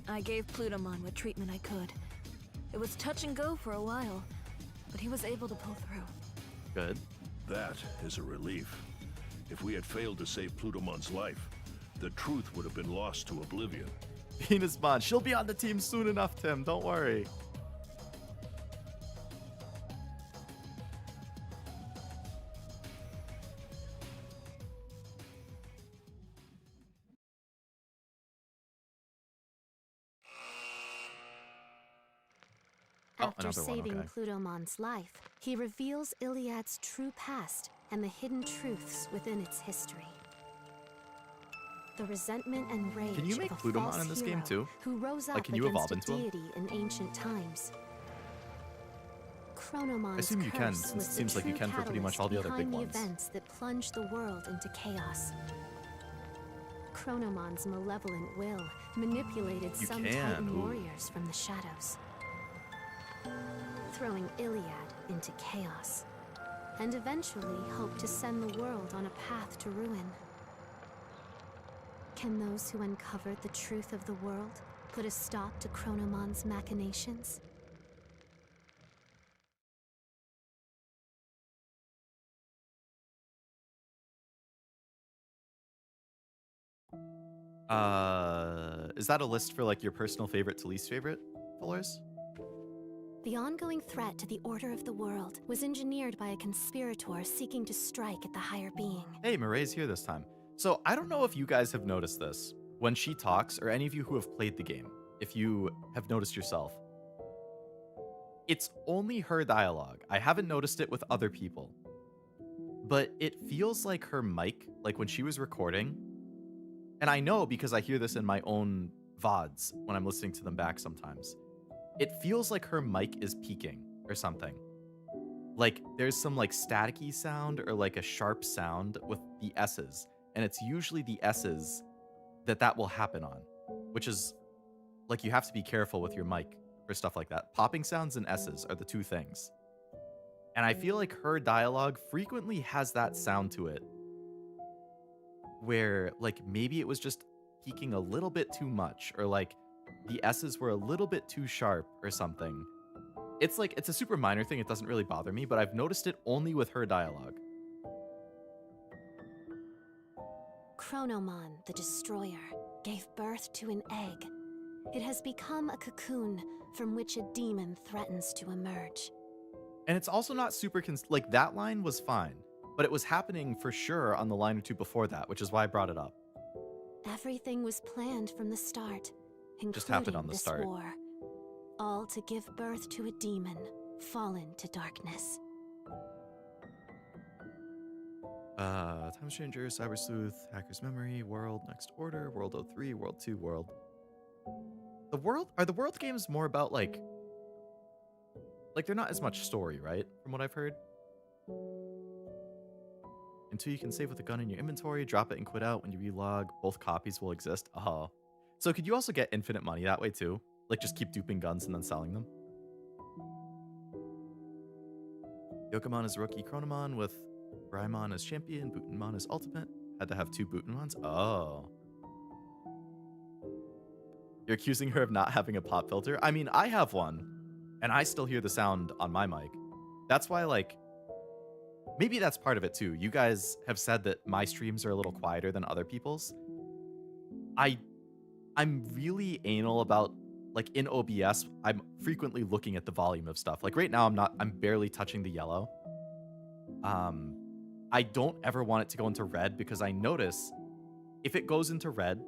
I gave Plutomon what treatment I could. It was touch and go for a while, but he was able to pull through. Good. That is a relief. If we had failed to save Plutomon's life, the truth would have been lost to oblivion. Venusmon, she'll be on the team soon enough, Tim. Don't worry. After another one, saving okay. Plutomon's life, he reveals Iliad's true past and the hidden truths within its history. The resentment and rage Can you make of a Plutomon false in this hero game too? who rose Like, up can you evolve against a into him? deity in ancient times. Chronomon's I assume you can, curse since was it the seems like you true can for pretty much all the other catalyst big behind the ones. events that plunged the world into chaos. Chronomon's malevolent will manipulated You some can, Titan ooh. warriors from the shadows, throwing Iliad into chaos, and eventually hoped to send the world on a path to ruin. Can those who uncovered the truth of the world put a stop to Chronomon's machinations? Is that a list for like your personal favorite to least favorite, Fullers? The ongoing threat to the order of the world was engineered by a conspirator seeking to strike at the higher being. Hey, Marae's here this time. So I don't know if you guys have noticed this. When she talks, or any of you who have played the game, if you have noticed yourself, it's only her dialogue. I haven't noticed it with other people. But it feels like her mic, like when she was recording, and I know because I hear this in my own VODs when I'm listening to them back sometimes, it feels like her mic is peaking or something. Like there's some like staticky sound or like a sharp sound with the S's, and it's usually the S's that will happen on, which is like you have to be careful with your mic for stuff like that. Popping sounds and S's are the two things. And I feel like her dialogue frequently has that sound to it, where like maybe it was just peaking a little bit too much, or like the S's were a little bit too sharp or something. It's like, it's a super minor thing, it doesn't really bother me, but I've noticed it only with her dialogue. Chronomon, the Destroyer, gave birth to an egg. It has become a cocoon from which a demon threatens to emerge. And it's also not super, like that line was fine, but it was happening for sure on the line or two before that, which is why I brought it up. Everything was planned from the start, including Just happened on the this start. war. All to give birth to a demon, fallen to darkness. Time Stranger, Cyber Sleuth, Hacker's Memory, World, Next Order, World 03, World 2, World. Are the World games more about like they're not as much story, right? From what I've heard. Until you can save with a gun in your inventory, drop it and quit out. When you relog, both copies will exist. Oh. So could you also get infinite money that way too? Like just keep duping guns and then selling them? Yokomon is rookie Chronomon with Braimon as champion, Butenmon as ultimate. Had to have two Butenmons? Oh. You're accusing her of not having a pop filter? I mean, I have one, and I still hear the sound on my mic. That's why, like, maybe that's part of it too. You guys have said that my streams are a little quieter than other people's. I'm really anal about, like, in OBS, I'm frequently looking at the volume of stuff. Like right now, I'm barely touching the yellow. I don't ever want it to go into red because I notice if it goes into red,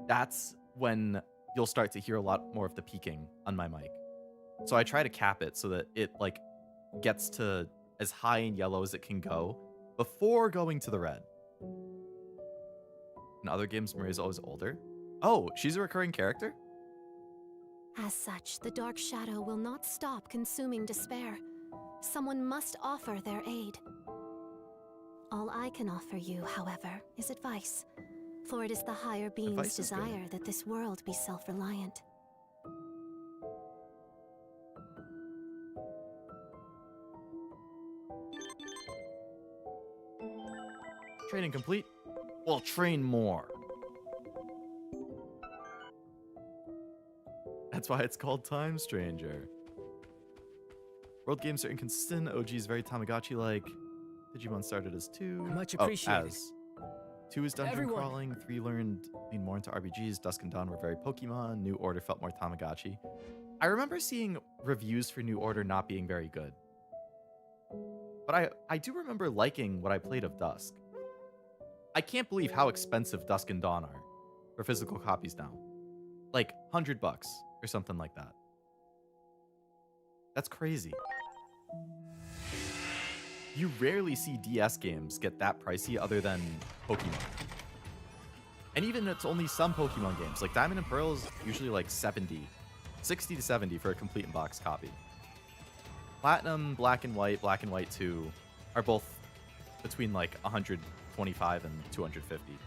that's when you'll start to hear a lot more of the peaking on my mic. So I try to cap it so that it like gets to as high in yellow as it can go before going to the red. In other games, Maria's always older. Oh, she's a recurring character? As such, the Dark Shadow will not stop consuming despair. Someone must offer their aid. All I can offer you, however, is advice. For it is the higher being's Advice is good. desire that this world be self-reliant. Training complete? Well, train more. That's why it's called Time Stranger. World games are inconsistent. OG is very Tamagotchi-like. Digimon started as 2. Much appreciated. As. 2 is dungeon Everyone. crawling. 3 leaned more into RPGs. Dusk and Dawn were very Pokemon. New Order felt more Tamagotchi. I remember seeing reviews for New Order not being very good. But I do remember liking what I played of Dusk. I can't believe how expensive Dusk and Dawn are for physical copies now. Like $100 or something like that. That's crazy. You rarely see DS games get that pricey other than Pokemon. And even it's only some Pokemon games. Like Diamond and Pearl is usually like 60 to 70 for a complete in-box copy. Platinum, Black and White 2 are both between like 125 and 250.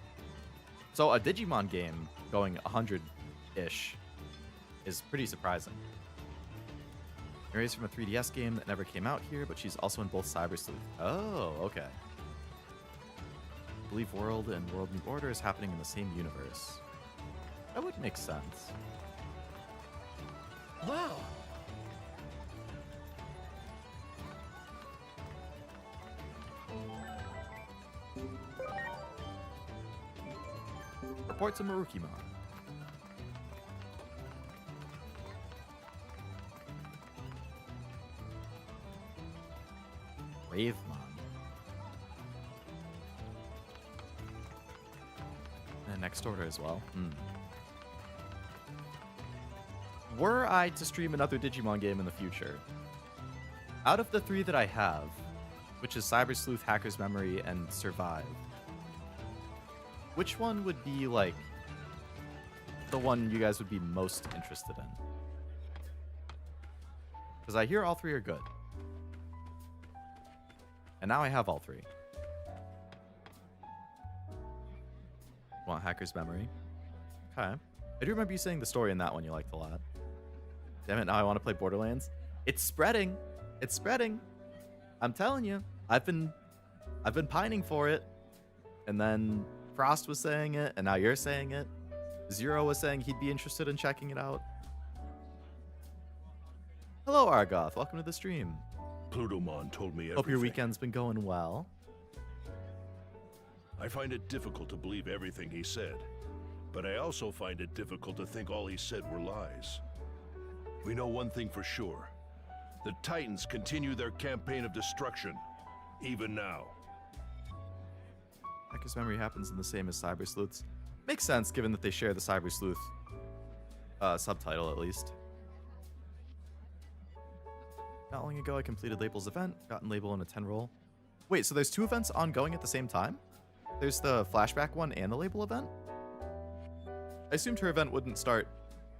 So a Digimon game going 100-ish is pretty surprising. Maria's from a 3DS game that never came out here, but she's also in both Cyber Sleuth. Oh, okay. I believe World and World New Order is happening in the same universe. That would make sense. Wow. Report to Merukimon. Bravemon. And next order as well. Were I to stream another Digimon game in the future, out of the 3 that I have, which is Cyber Sleuth, Hacker's Memory, and Survive, which one would be like the one you guys would be most interested in? Because I hear all 3 are good. And now I have all 3. Want Hacker's Memory? Okay. I do remember you saying the story in that one you liked a lot. Damn it, now I want to play Borderlands. It's spreading. It's spreading. I'm telling you. I've been pining for it. And then Frost was saying it, and now you're saying it. Zero was saying he'd be interested in checking it out. Hello, Argoth. Welcome to the stream. Plutomon told me everything. Hope your weekend's been going well. I find it difficult to believe everything he said, but I also find it difficult to think all he said were lies. We know one thing for sure. The Titans continue their campaign of destruction, even now. Hacker's Memory happens in the same as Cyber Sleuth's. Makes sense, given that they share the Cyber Sleuth subtitle, at least. Not long ago, I completed Label's event, gotten Label in a 10 roll. Wait, so there's 2 events ongoing at the same time? There's the flashback one and the Label event? I assumed her event wouldn't start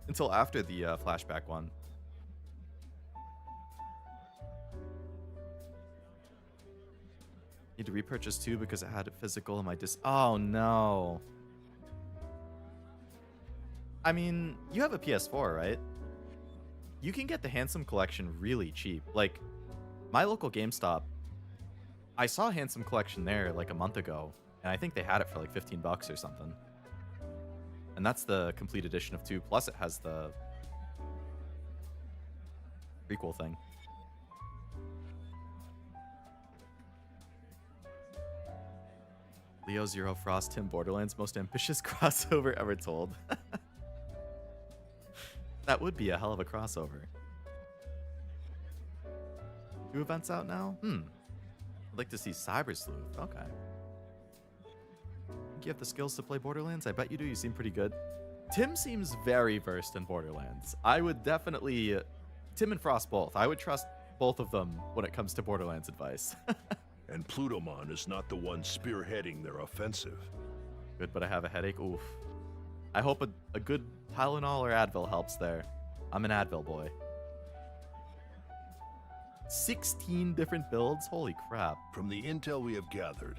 until after the flashback one. Need to repurchase 2 because it had it physical in my Oh no. I mean, you have a PS4, right? You can get the Handsome Collection really cheap. Like, my local GameStop, I saw Handsome Collection there like a month ago, and I think they had it for like $15 or something. And that's the complete edition of 2, plus it has the prequel thing. Leo, Zero, Frost, Tim, Borderlands, most ambitious crossover ever told. That would be a hell of a crossover. 2 events out now? I'd like to see Cyber Sleuth. Okay. Think you have the skills to play Borderlands? I bet you do. You seem pretty good. Tim seems very versed in Borderlands. I would definitely... Tim and Frost both. I would trust both of them when it comes to Borderlands advice. And Plutomon is not the one spearheading their offensive. Good, but I have a headache. Oof. I hope a good Tylenol or Advil helps there. I'm an Advil boy. 16 different builds? Holy crap. From the intel we have gathered,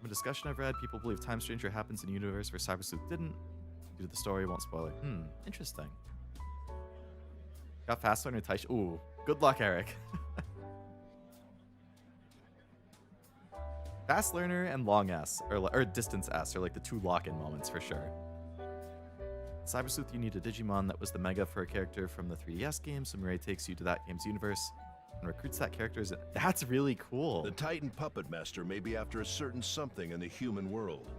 From a discussion I've read, people believe Time Stranger happens in a universe where Cyber Sleuth didn't. Due to the story, won't spoil it. Interesting. Got Fast Learner Taish. Ooh, good luck, Eric. Fast Learner and Long S, or Distance S, are like the 2 lock-in moments for sure. Cyber Sleuth, you need a Digimon that was the mega for a character from the 3DS game, so Mirai takes you to that game's universe and recruits that character. That's really cool. the Titan Puppet Master may be after a certain something in the human world.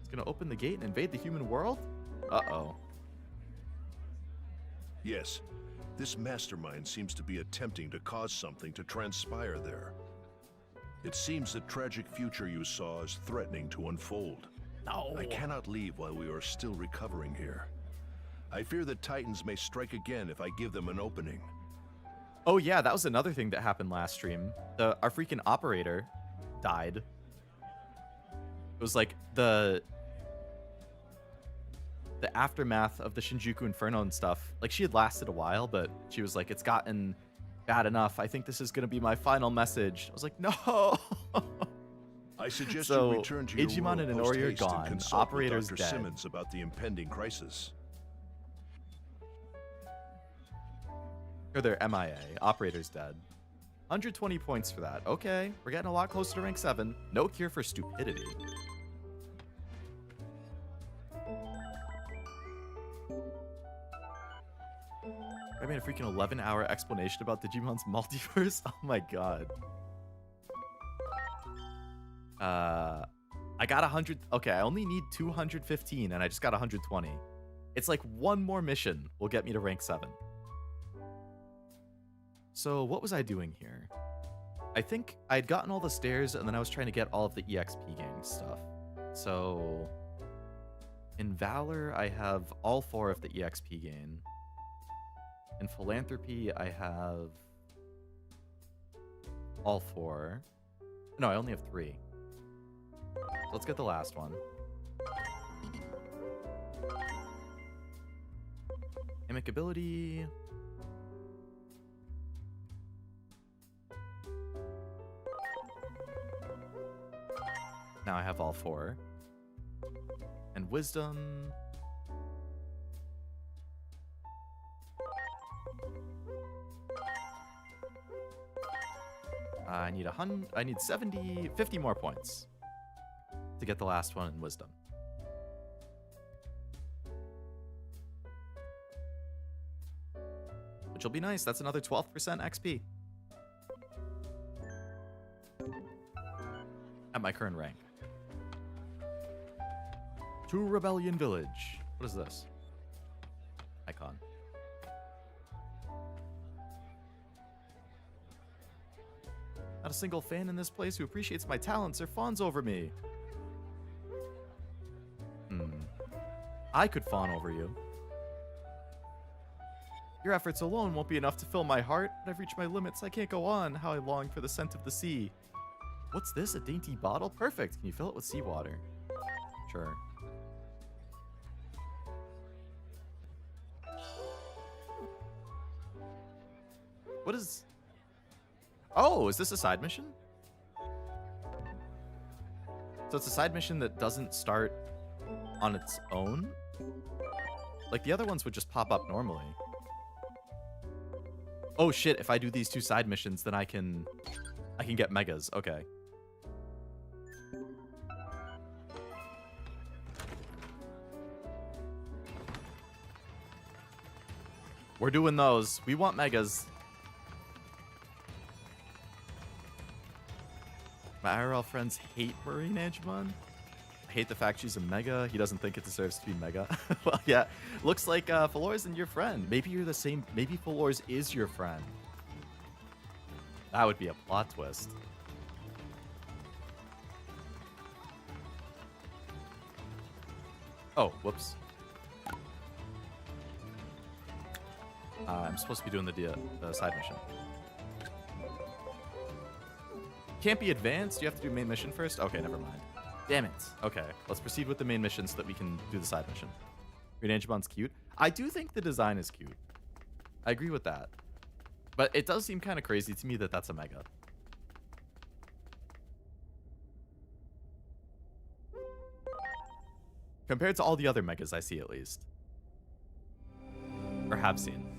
It's gonna open the gate and invade the human world? Uh-oh. Yes, this mastermind seems to be attempting to cause something to transpire there. It seems the tragic future you saw is threatening to unfold. No. I cannot leave while we are still recovering here. I fear the Titans may strike again if I give them an opening. Oh yeah, that was another thing that happened last stream. Our freaking operator died. It was like the aftermath of the Shinjuku Inferno and stuff. Like, she had lasted a while, but she was like, it's gotten bad enough. I think this is going to be my final message. I was like, no. I suggest So, you return to your Aegiomon room and Inori are post-haste and gone. consult with Operator's Dr. dead. Simmons about the impending crisis. Or they're MIA. Operator's dead. 120 points for that. Okay, we're getting a lot closer to rank 7. No cure for stupidity. I made a freaking 11-hour explanation about Digimon's multiverse. Oh my god. I got 100. Okay, I only need 215, and I just got 120. It's like one more mission will get me to rank 7. So what was I doing here? I think I'd gotten all the stairs, and then I was trying to get all of the EXP gang stuff. So in Valor, I have all 4 of the EXP gain. In Philanthropy, I have all 4. No, I only have 3. So let's get the last one. Amicability. Now I have all 4. And Wisdom. I need 100. I need 50 more points to get the last one in Wisdom. Which will be nice. That's another 12% XP. At my current rank. To Rebellion Village. What is this? Icon. Not a single fan in this place who appreciates my talents or fawns over me. I could fawn over you. Your efforts alone won't be enough to fill my heart, but I've reached my limits. I can't go on. How I long for the scent of the sea. What's this? A dainty bottle? Perfect. Can you fill it with seawater? Sure. What is... Oh, is this a side mission? So it's a side mission that doesn't start on its own? Like, the other ones would just pop up normally. Oh shit, if I do these 2 side missions, then I can get megas. Okay. We're doing those. We want megas. My IRL friends hate Inori and Aegiomon. I hate the fact she's a mega. He doesn't think it deserves to be mega. Well, yeah. Looks like Falor isn't your friend. Maybe you're the same. Maybe Falor's is your friend. That would be a plot twist. Oh, whoops. I'm supposed to be doing the side mission. Can't be advanced? You have to do main mission first? Okay, never mind. Damn it. Okay, let's proceed with the main mission so that we can do the side mission. Green Angemon's cute. I do think the design is cute. I agree with that. But it does seem kind of crazy to me that that's a mega. Compared to all the other megas I see, at least. Or have seen.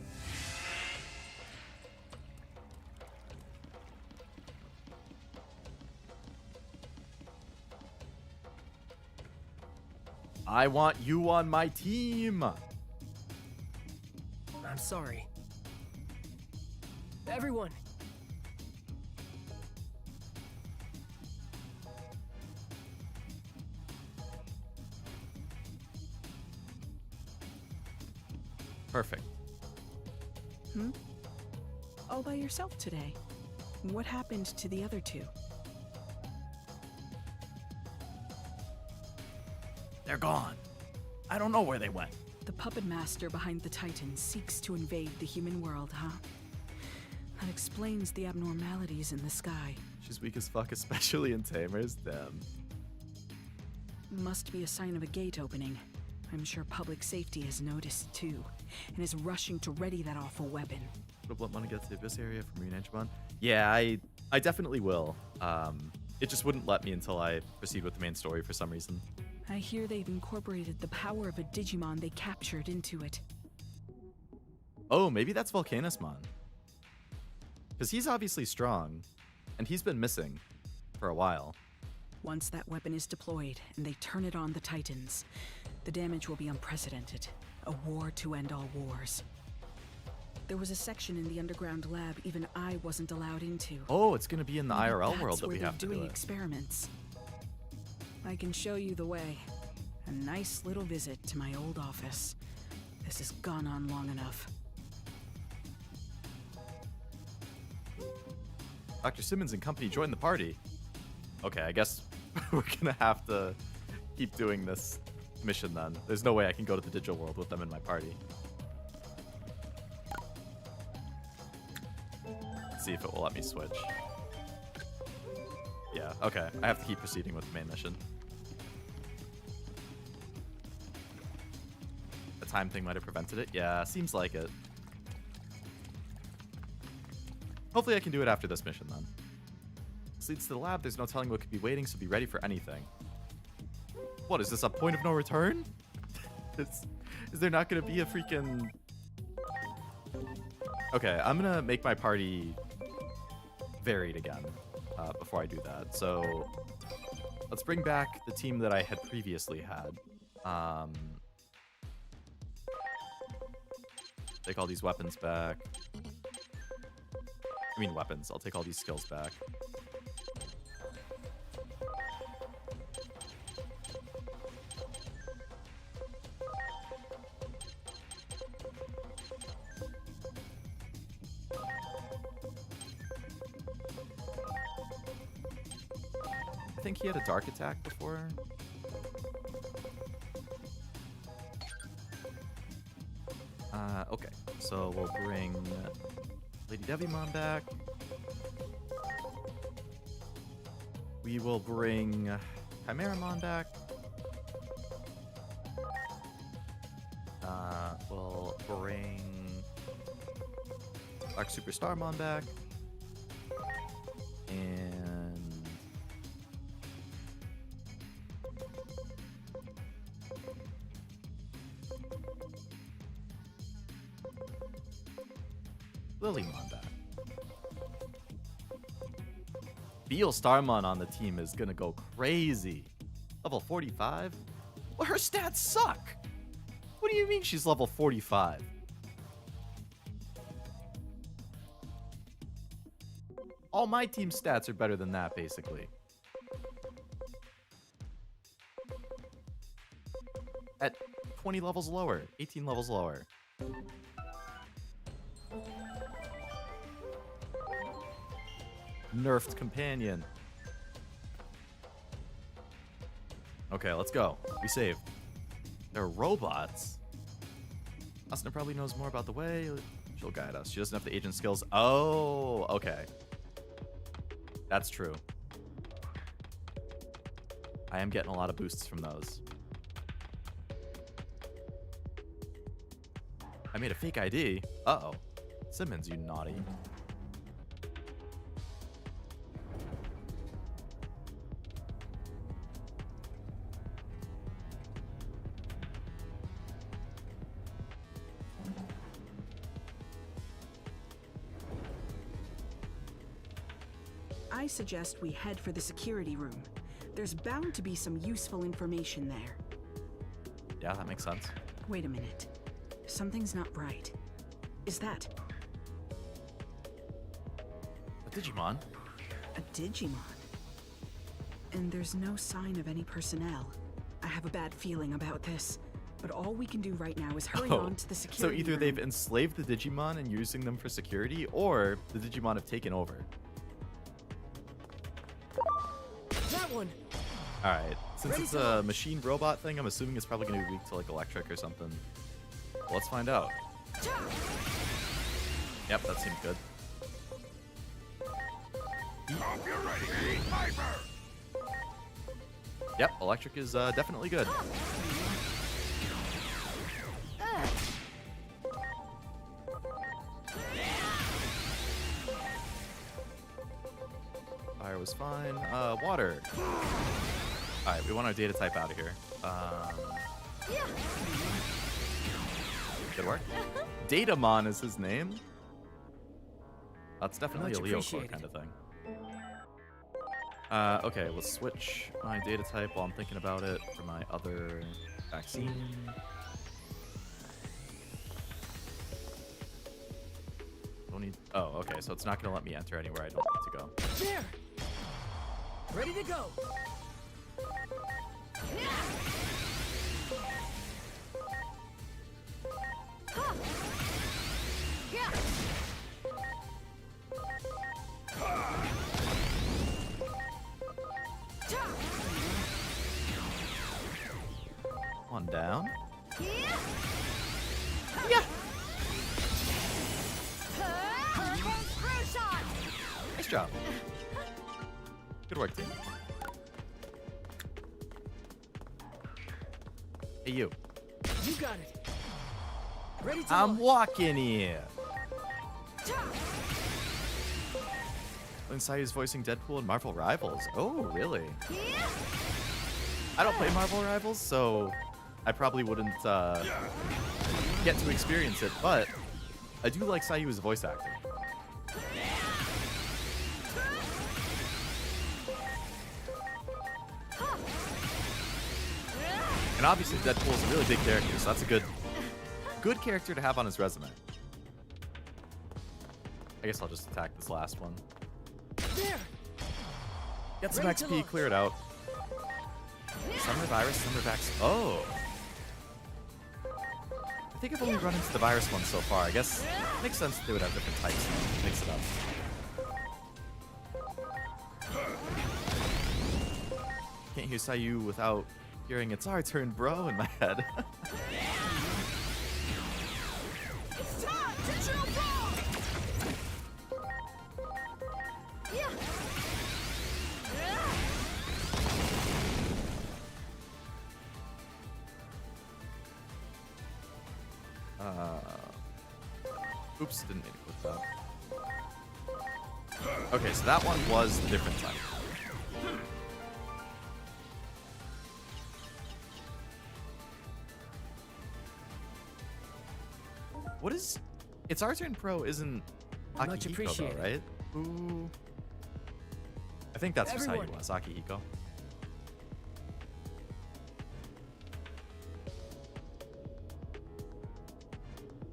I want you on my team. I'm sorry. Everyone. Perfect. All by yourself today. What happened to the other two? They're gone. I don't know where they went. The puppet master behind the Titans seeks to invade the human world, huh? That explains the abnormalities in the sky. She's weak as fuck, especially in Tamers. Damn. Must be a sign of a gate opening. I'm sure public safety has noticed too, and is rushing to ready that awful weapon. Would want to get to the abyss area from Inori and Aegiomon? Yeah, I definitely will. It just wouldn't let me until I proceed with the main story for some reason. I hear they've incorporated the power of a Digimon they captured into it. Oh, maybe that's Volcanusmon. Because he's obviously strong, and he's been missing for a while. Once that weapon is deployed and they turn it on the Titans, the damage will be unprecedented. A war to end all wars. There was a section in the underground lab even I wasn't allowed into. Oh, it's going to be in the Maybe IRL that's world that where we they're have to doing do it. experiments. I can show you the way. A nice little visit to my old office. This has gone on long enough. Dr. Simmons and company joined the party. Okay, I guess we're going to have to keep doing this mission then. There's no way I can go to the digital world with them in my party. Let's see if it will let me switch. Yeah, okay. I have to keep proceeding with the main mission. The time thing might have prevented it. Yeah, seems like it. Hopefully I can do it after this mission then. This leads to the lab. There's no telling what could be waiting, so be ready for anything. What, is this a point of no return? Is there not going to be a freaking... Okay, I'm going to make my party varied again before I do that. So let's bring back the team that I had previously had. Take all these weapons back. I mean weapons. I'll take all these skills back. I think he had a dark attack before. Okay, so we'll bring Lady Devimon back. We will bring Chimeramon back. We'll bring Dark Superstarmon back. And Lilymon back. Beal Starmon on the team is gonna go crazy. Level 45? Well, her stats suck. What do you mean she's level 45? All my team stats are better than that, basically. At 20 levels lower, 18 levels lower. Nerfed companion. Okay, let's go. We saved. They're robots. Asuna probably knows more about the way. She'll guide us. She doesn't have the agent skills. Oh, okay. That's true. I am getting a lot of boosts from those. I made a fake ID. Uh-oh. Simmons, you naughty. I suggest we head for the security room. There's bound to be some useful information there. Yeah, that makes sense. Wait a minute. Something's not right. Is that A Digimon? a Digimon? And there's no sign of any personnel. I have a bad feeling about this. but all we can do right now is hurry Oh, on to the so security either room. they've enslaved the Digimon and using them for security, or the Digimon have taken over. That one. All right, since Ready it's to a launch. machine robot thing, I'm assuming it's probably going to be weak to like electric or something. Well, let's find out. Yep, that seems good. Hope you're ready, Piper! Yep, electric is definitely good. Fire was fine. Water. All right, we want our data type out of here. Good work. Datamon is his name. That's definitely Much a Leo core appreciated. kind of thing. Okay, let's switch my data type while I'm thinking about it for my other vaccine. Don't need. Oh, okay. So it's not gonna let me enter anywhere I don't need to go. There. Ready to go. On down. Nice job. Good work, team. Hey, you. You got it. Ready to I'm launch. walking here. Sayu's voicing Deadpool in Marvel Rivals. Oh, really? I don't play Marvel Rivals, so I probably wouldn't get to experience it, but I do like Sayu's voice acting. And obviously Deadpool is a really big character, so that's a good character to have on his resume. I guess I'll just attack this last one. There. Get some Ready to XP, launch. clear it out. Summer virus, summer vax. Oh. I think I've only run into the virus one so far. I guess it makes sense that they would have different types. So mix it up. Can't hear Sayu without hearing "It's our turn, bro" in my head. It's time. Digital ball. Oops, didn't mean to click that. Okay, so that one was the different type. What is... It's Our Turn Pro isn't Much Akihiko, though, appreciated. right? Who... I think that's who Everyone. Sayu was, Akihiko.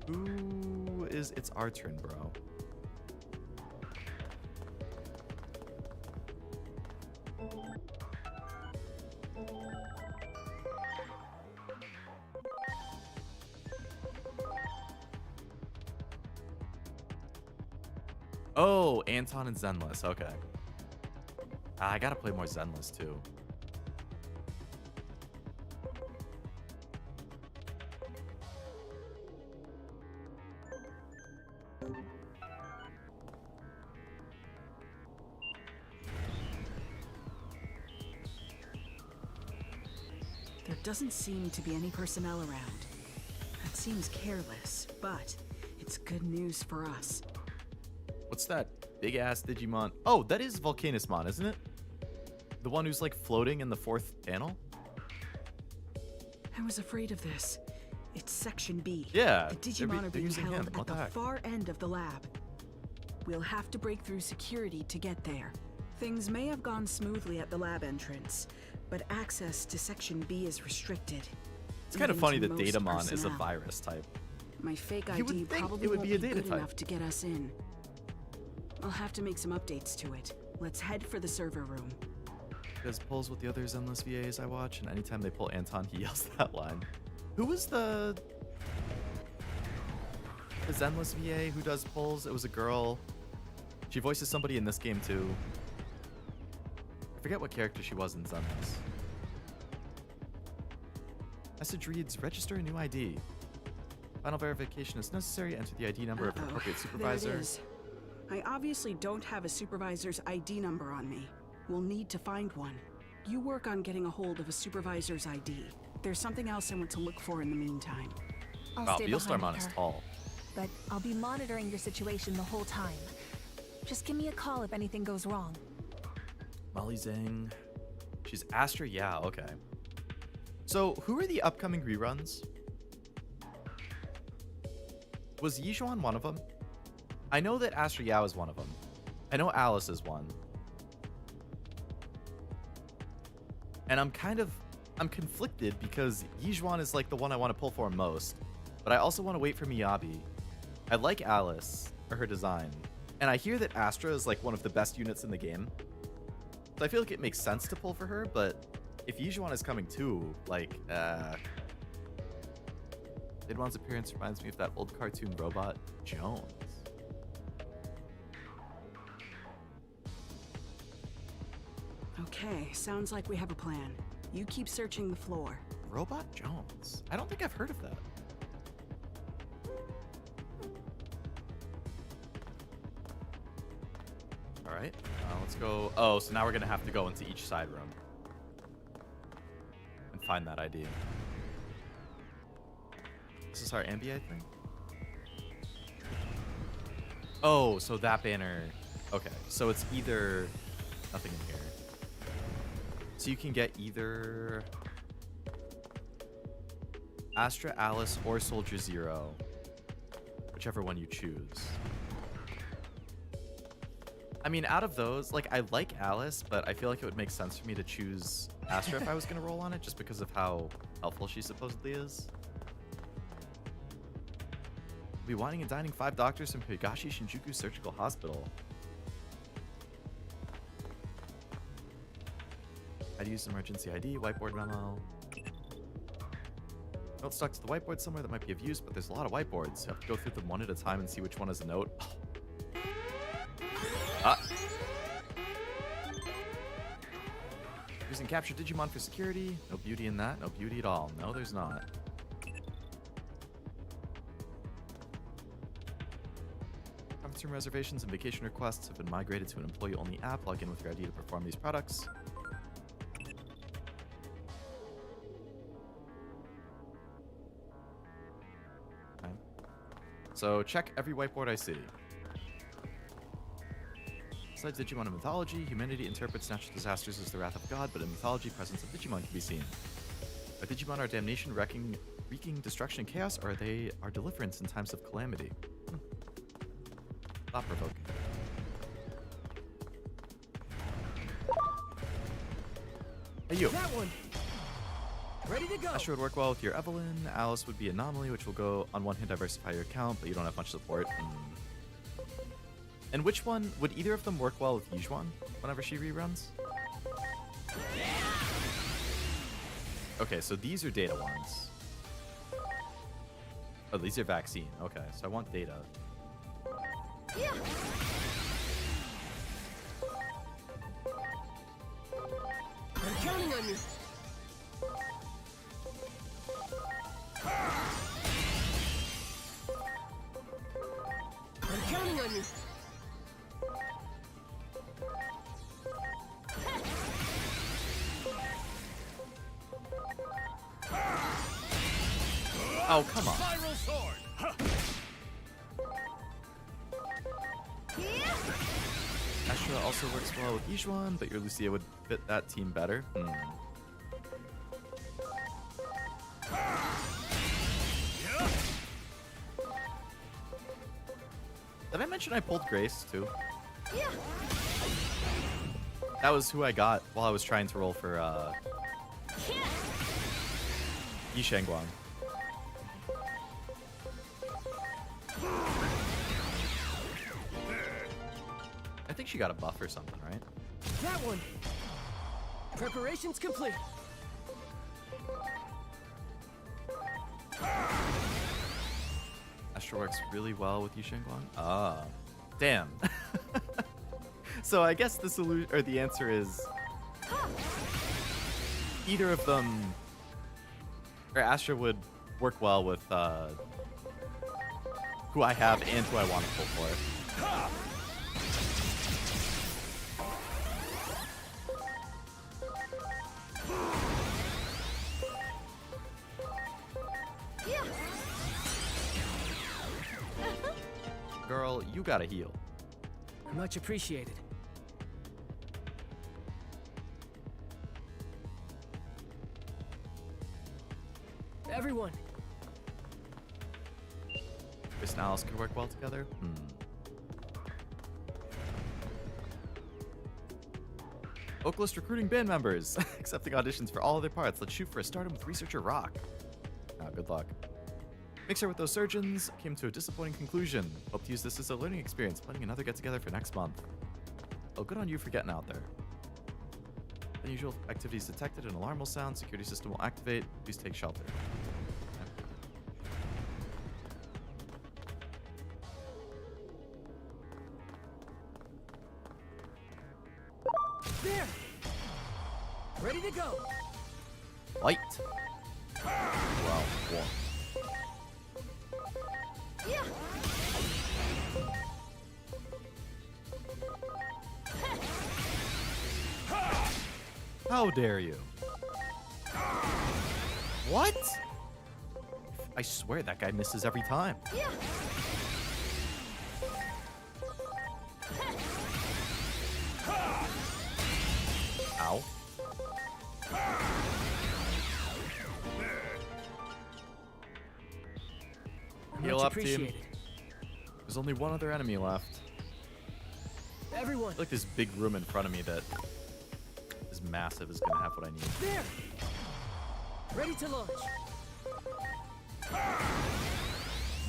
Who is It's Our Turn, bro? Oh, Anton and Zenless. Okay. I gotta play more Zenless too. There doesn't seem to be any personnel around. That seems careless, but it's good news for us. What's that big ass Digimon? Oh, that is Volcanusmon, isn't it? The one who's like floating in the fourth panel? I was afraid of this. It's Section B. Yeah, The they're Digimon are being using him. held What at the the heck? far end of the lab. We'll have to break through security to get there. Things may have gone smoothly at the lab entrance, but access to Section B is restricted. It's kind of even funny to that most Datamon is a personnel. virus type. My fake You would ID think probably it would won't be a data good type. enough to get us in. I'll have to make some updates to it. Let's head for the server room. He does pulls with the other Zenless VAs I watch, and anytime they pull Anton, he yells that line. Who was the Zenless VA who does pulls? It was a girl. She voices somebody in this game too. I forget what character she was in Zenless. Message reads, register a new ID. Final verification is necessary. Enter the ID number of an appropriate supervisor. There it is. I obviously don't have a supervisor's ID number on me. We'll need to find one. You work on getting a hold of a supervisor's ID. There's something else I want to look for in the meantime. I'll Wow, stay Beelstarmon behind is her, tall. but I'll be monitoring your situation the whole time. Just give me a call if anything goes wrong. Molly Zhang. She's Astra, yeah, okay. So, who are the upcoming reruns? Was Yijuan one of them? I know that Astra Yao is one of them. I know Alice is one. And I'm conflicted because Yijuan is like the one I want to pull for most. But I also want to wait for Miyabi. I like Alice, or her design. And I hear that Astra is like one of the best units in the game. So I feel like it makes sense to pull for her, but if Yijuan is coming too, like, Didmon's appearance reminds me of that old cartoon robot, Jones. Okay, sounds like we have a plan. You keep searching the floor. Robot Jones? I don't think I've heard of that. Alright, let's go. Oh, so now we're gonna have to go into each side room and find that ID. This is our ambi, I think? Oh, so that banner. Okay, so it's either nothing in here. So you can get either Astra, Alice, or Soldier Zero, whichever one you choose. I mean, out of those, like, I like Alice, but I feel like it would make sense for me to choose Astra if I was going to roll on it, just because of how helpful she supposedly is. We'll be whining and dining 5 doctors from Higashi Shinjuku Surgical Hospital. How to use emergency ID, whiteboard memo. Note stuck to the whiteboard somewhere that might be of use, but there's a lot of whiteboards. You have to go through them one at a time and see which one is a note. Ah. Using capture Digimon for security. No beauty in that. No beauty at all. No, there's not. Conference room reservations and vacation requests have been migrated to an employee-only app. Log in with your ID to perform these products. Okay. So check every whiteboard I see. Besides Digimon in mythology, humanity interprets natural disasters as the wrath of God, but in mythology, presence of Digimon can be seen. Are Digimon our damnation, wreaking destruction and chaos, or are they our deliverance in times of calamity? Thought-provoking. Hey, you. That one. Ready to go. Astra would work well with your Evelyn. Alice would be Anomaly, which will go on one hand diversify your account, but you don't have much support. And which one would either of them work well with Yijuan whenever she reruns? Okay, so these are data ones. Oh, these are vaccine. Okay, so I want data. Yeah. I'm counting on you. I'm counting on you. Oh, come on. Spiral sword. Astra also works well with Yijuan, but your Lucia would fit that team better. Did I mention I pulled Grace, too? Yeah. That was who I got while I was trying to roll for, Yi Shangguang. I think she got a buff or something, right? That one. Preparations complete. Astra works really well with Yushenguang. Ah, damn. So I guess the solution or the answer is either of them, or Astra would work well with who I have and who I want to pull for. Girl, you gotta heal. Much appreciated. Everyone, Chris and Alice could work well together. Vocalist recruiting band members. Accepting auditions for all of their parts. Let's shoot for a stardom with Researcher Rock. Good luck. Mixer with those surgeons came to a disappointing conclusion. Hope to use this as a learning experience. Planning another get-together for next month. Oh, good on you for getting out there. Unusual activities detected. An alarm will sound. Security system will activate. Please take shelter. there! Ready to go! Light. Well, one. Yeah. How dare you? What? I swear that guy misses every time. Yeah. Ow. Heal Much up, team. appreciated. There's only one other enemy left. Everyone, I feel like this big room in front of me that is massive is gonna have what I need. there! Ready to launch.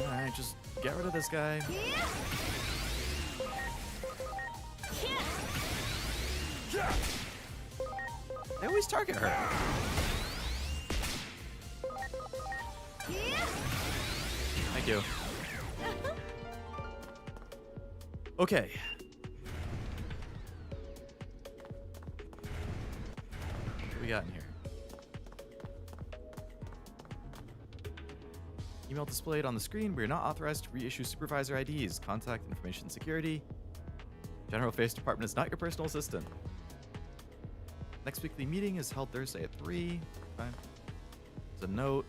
Alright, just get rid of this guy. Yeah. They always target her. Yeah. Thank you. Okay. What do we got in here? Email displayed on the screen. We are not authorized to reissue supervisor IDs. Contact information security. General Affairs Department is not your personal assistant. Next weekly meeting is held Thursday at 3. Okay. There's a note.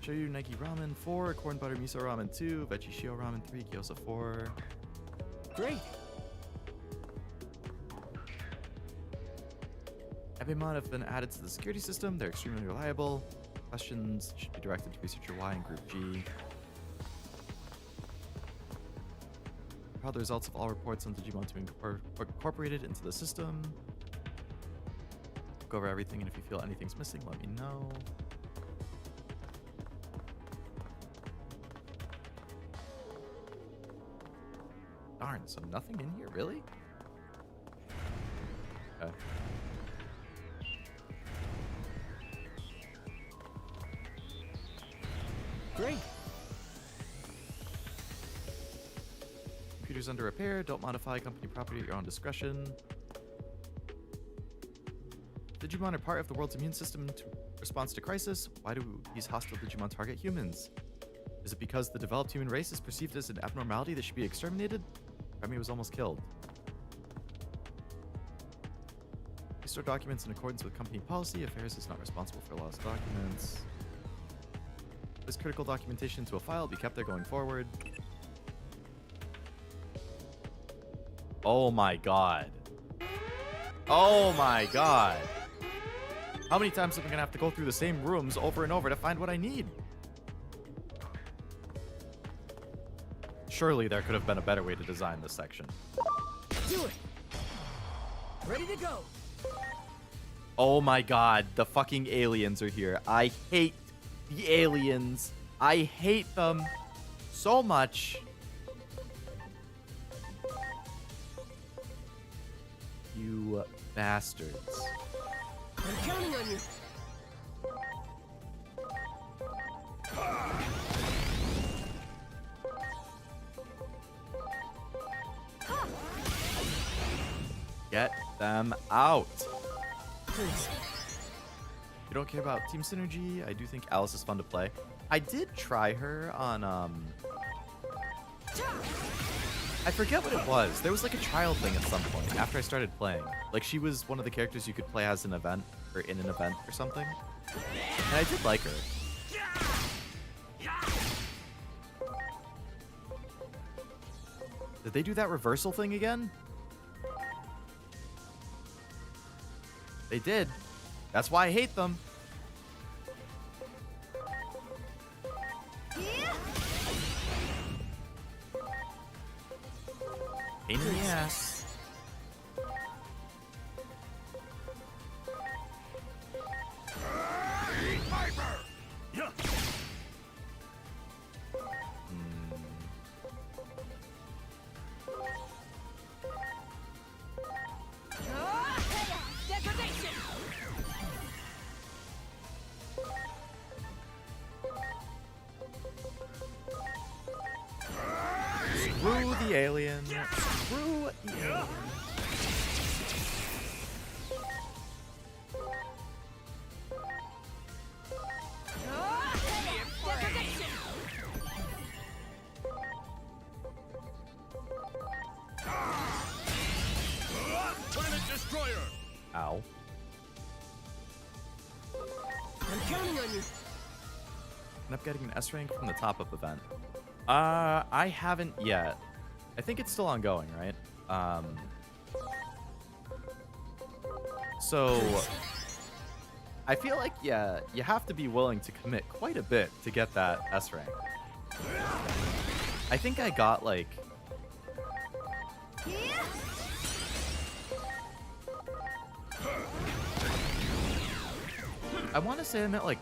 Shoyu Negi Ramen 4, Corn Butter Miso Ramen 2, Veggie Shio Ramen 3, Gyoza 4. Great! Ebeimon have been added to the security system. They're extremely reliable. Questions should be directed to Researcher Y and Group G. Compile the results of all reports on Digimon to be incorporated into the system. Go over everything, and if you feel anything's missing, let me know. Darn, so nothing in here, really? Okay. Great! Computer's under repair. Don't modify company property at your own discretion. Digimon are part of the world's immune system to response to crisis. Why do these hostile Digimon target humans? Is it because the developed human race is perceived as an abnormality that should be exterminated? Remy was almost killed. Restore documents in accordance with company policy. Affairs is not responsible for lost documents. This critical documentation to a file be kept there going forward. Oh my god. Oh my god. How many times am I gonna have to go through the same rooms over and over to find what I need? Surely there could have been a better way to design this section. Do it! Ready to go! Oh my god, the fucking aliens are here. I hate the aliens. I hate them so much. You bastards. I'm counting on you! Get them out. You don't care about team synergy? I do think Alice is fun to play. I did try her on, I forget what it was. There was like a trial thing at some point after I started playing. Like she was one of the characters you could play as an event or in an event or something. And I did like her. Did they do that reversal thing again? They did. That's why I hate them. Pain in the ass. Screw the alien. Screw the alien. Planet Destroyer! Ow. I'm counting on you. End up getting an S rank from the top-up event. I haven't yet. I think it's still ongoing, right? So I feel like, yeah, you have to be willing to commit quite a bit to get that S rank. I think I got like I want to say I meant like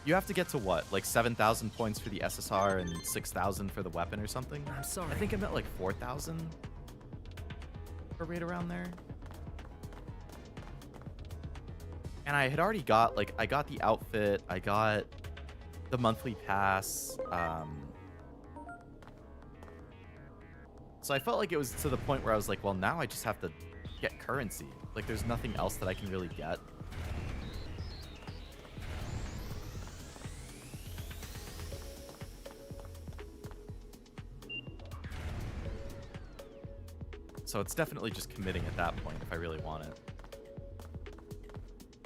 you have to get to what, like 7,000 points for the SSR and 6,000 for the weapon or something. I'm sorry. I think I meant like 4,000 or right around there. And I had already got like I got the outfit, I got the monthly pass. So I felt like it was to the point where I was like, well, now I just have to get currency. Like there's nothing else that I can really get. So it's definitely just committing at that point if I really want it.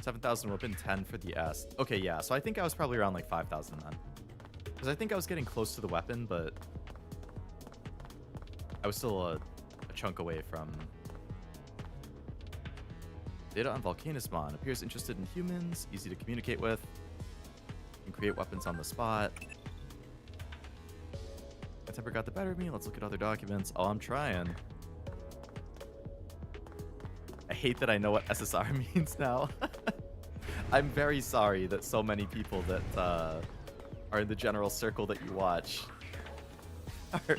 7,000 weapon, 10 for the S. Okay, yeah, so I think I was probably around like 5,000 then. Because I think I was getting close to the weapon, but I was still a chunk away from... Data on Volcanismon. Appears interested in humans, easy to communicate with. Can create weapons on the spot. My temper got the better of me. Let's look at other documents. Oh, I'm trying. I hate that I know what SSR means now. I'm very sorry that so many people that are in the general circle that you watch are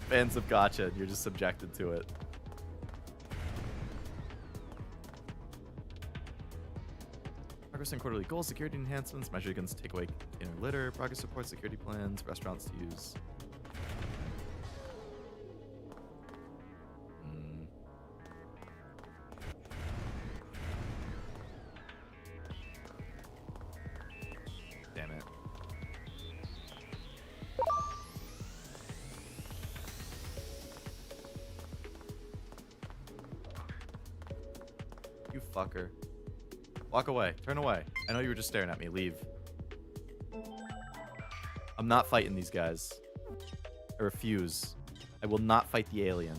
fans of gacha and you're just subjected to it. Progress on quarterly goals, security enhancements, measured against takeaway container litter, progress reports, security plans, restaurants to use. Damn it. You fucker. Walk away. Turn away. I know you were just staring at me. Leave. I'm not fighting these guys. I refuse. I will not fight the alien.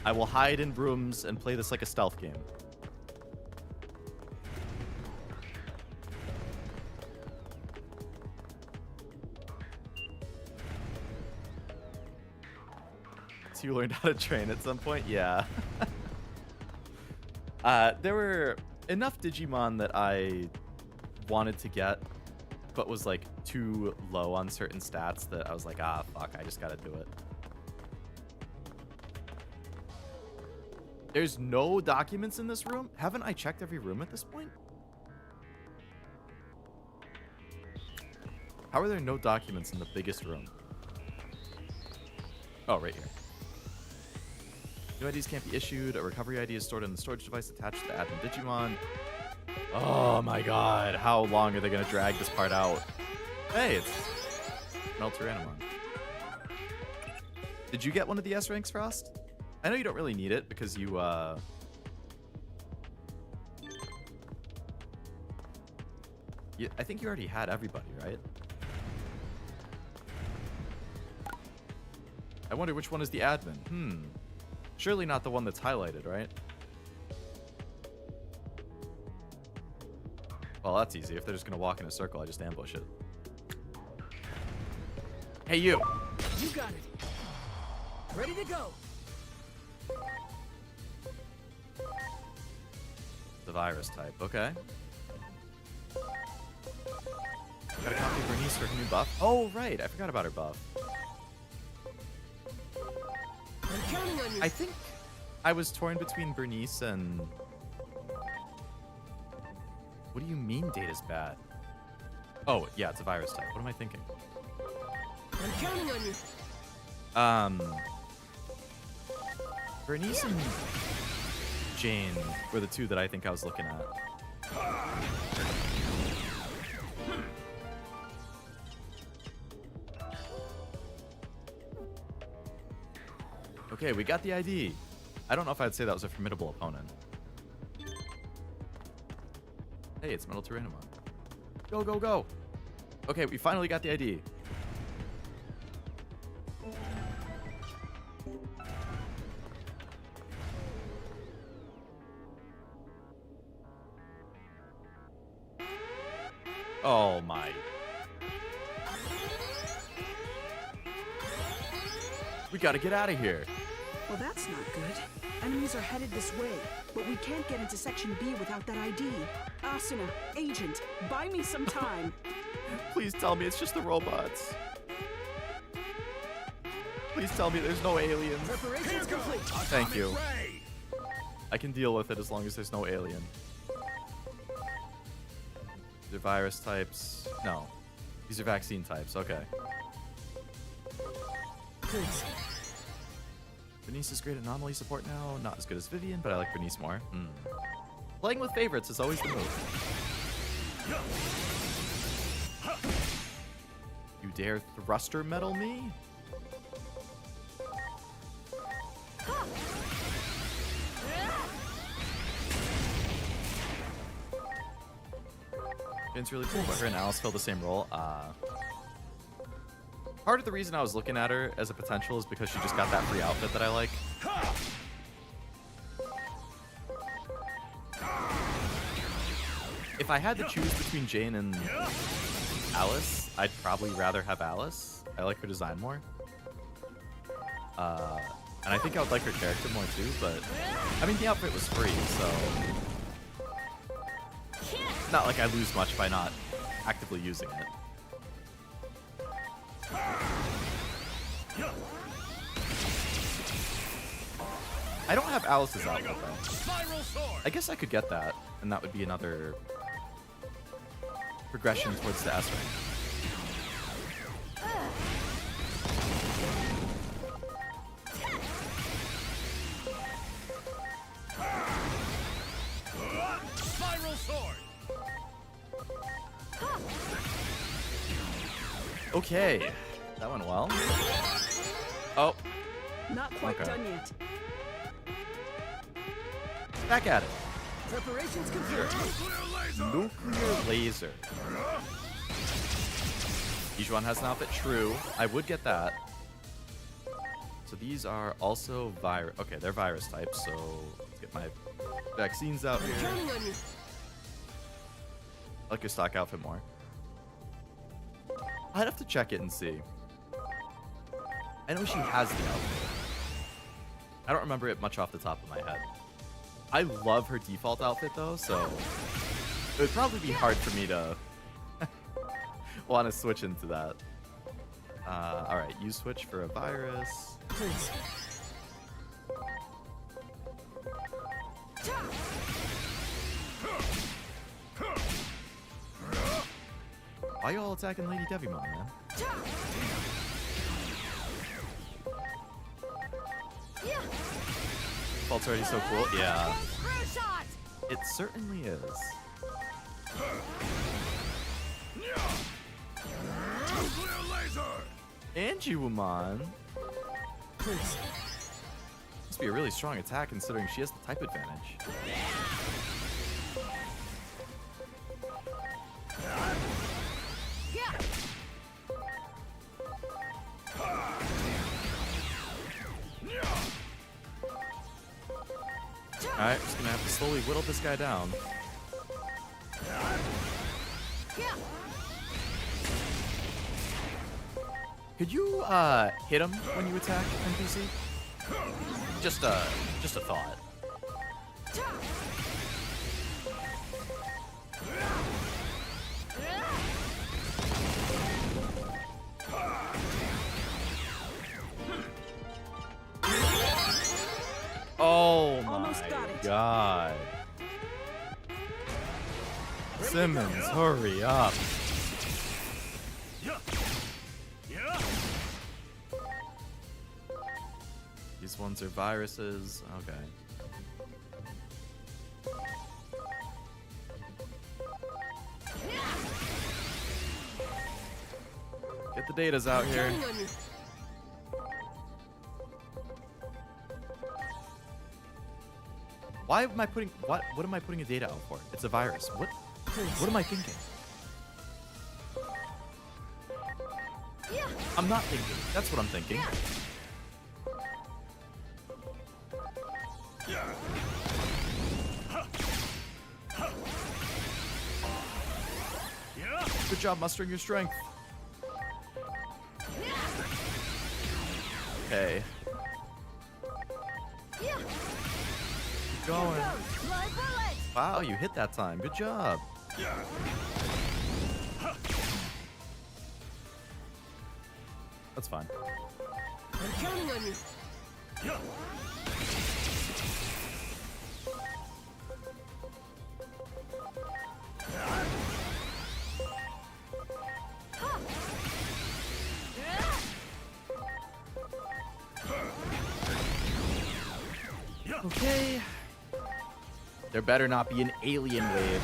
I will hide in rooms and play this like a stealth game. So you learned how to train at some point? Yeah. There were enough Digimon that I wanted to get, but was like too low on certain stats that I was like, ah, fuck, I just gotta do it. There's no documents in this room? Haven't I checked every room at this point? How are there no documents in the biggest room? Oh, right here. New IDs can't be issued. A recovery ID is stored in the storage device attached to the admin Digimon. Oh my god. How long are they going to drag this part out? Hey, it's Merukimon. Did you get one of the S ranks, Frost? I know you don't really need it because you, I think you already had everybody, right? I wonder which one is the admin. Surely not the one that's highlighted, right? Well, that's easy. If they're just going to walk in a circle, I just ambush it. Hey, you! You got it. Ready to go. The virus type. Okay. Gotta copy Bernice for her new buff. Oh, right. I forgot about her buff. I'm counting on you. I think I was torn between Bernice and... What do you mean Data's bad? Oh, yeah, it's a virus type. What am I thinking? I'm counting on you. Bernice and Jane were the two that I think I was looking at. Okay, we got the ID. I don't know if I'd say that was a formidable opponent. Hey, it's Merukimon. Go, go, go. Okay, we finally got the ID. Oh my. We gotta get out of here. Well, that's not good. Enemies are headed this way, but we can't get into Section B without that ID. Asuna, Agent, buy me some time. Please tell me it's just the robots. Please tell me there's no aliens. Preparations complete. Thank you. I can deal with it as long as there's no alien. These are virus types. No. These are vaccine types. Okay. Please. Bernice is great anomaly support now. Not as good as Vivian, but I like Bernice more. Playing with favorites is always the move. You dare thruster metal me? It's really cool, but her and Alice fill the same role. Part of the reason I was looking at her as a potential is because she just got that free outfit that I like. If I had to choose between Jane and Alice, I'd probably rather have Alice. I like her design more. And I think I would like her character more too, but I mean, the outfit was free, so it's not like I lose much by not actively using it. I don't have Alice's outfit though. I guess I could get that, and that would be another progression towards the S rank. Spiral sword. Okay, that went well. Oh, Not quite Okay. done yet. back at it. Preparations complete. Nuclear laser. Digimon has an outfit, true. I would get that. So these are also virus. Okay, they're virus types, so let's get my vaccines out here. Counting on you. I like your stock outfit more. I'd have to check it and see. I know she has the outfit. I don't remember it much off the top of my head. I love her default outfit though, so it would probably be hard for me to want to switch into that. Alright, you switch for a virus. Please. Why you all attacking Lady Devimon, man? Fault's already so cool. Yeah. It certainly is. Nuclear laser! Aegiomon. Must be a really strong attack considering she has the type advantage. Alright, just gonna have to slowly whittle this guy down. Could you hit him when you attack NPC? Just a thought. Oh my god. Simmons, hurry up. These ones are viruses. Okay. Get the datas out here. Why am I putting what am I putting a data out for? It's a virus. What am I thinking? I'm not thinking. That's what I'm thinking. Good job mustering your strength. Okay. Keep going. Wow, you hit that time. Good job. That's fine. I'm counting on you. Okay. There better not be an alien wave.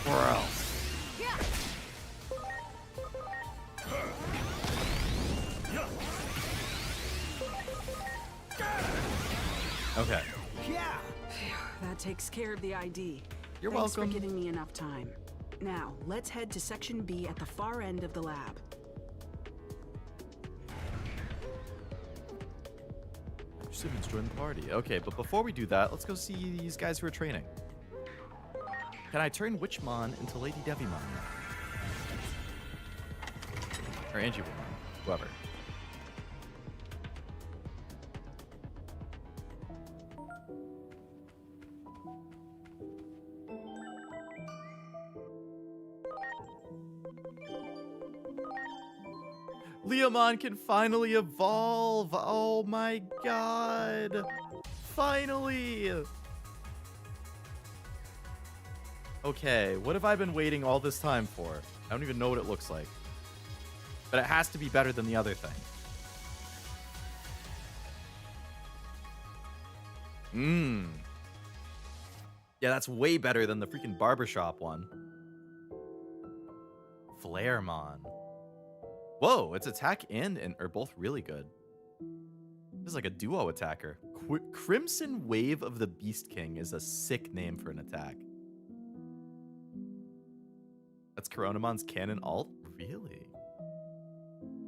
Or else. Okay. Yeah. That takes care of the ID. You're Thanks welcome. for giving me enough time. Now, let's head to Section B at the far end of the lab. Simmons join the party. Okay, but before we do that, let's go see these guys who are training. Can I turn Witchmon into Lady Devimon? Or Aegiomon, whoever. Leomon can finally evolve! Oh my god! Finally! Okay, what have I been waiting all this time for? I don't even know what it looks like. But it has to be better than the other thing. Yeah, that's way better than the freaking barbershop one. Flaremon. Whoa, its attack and are both really good. This is like a duo attacker. Crimson Wave of the Beast King is a sick name for an attack. That's Coronamon's canon alt? Really?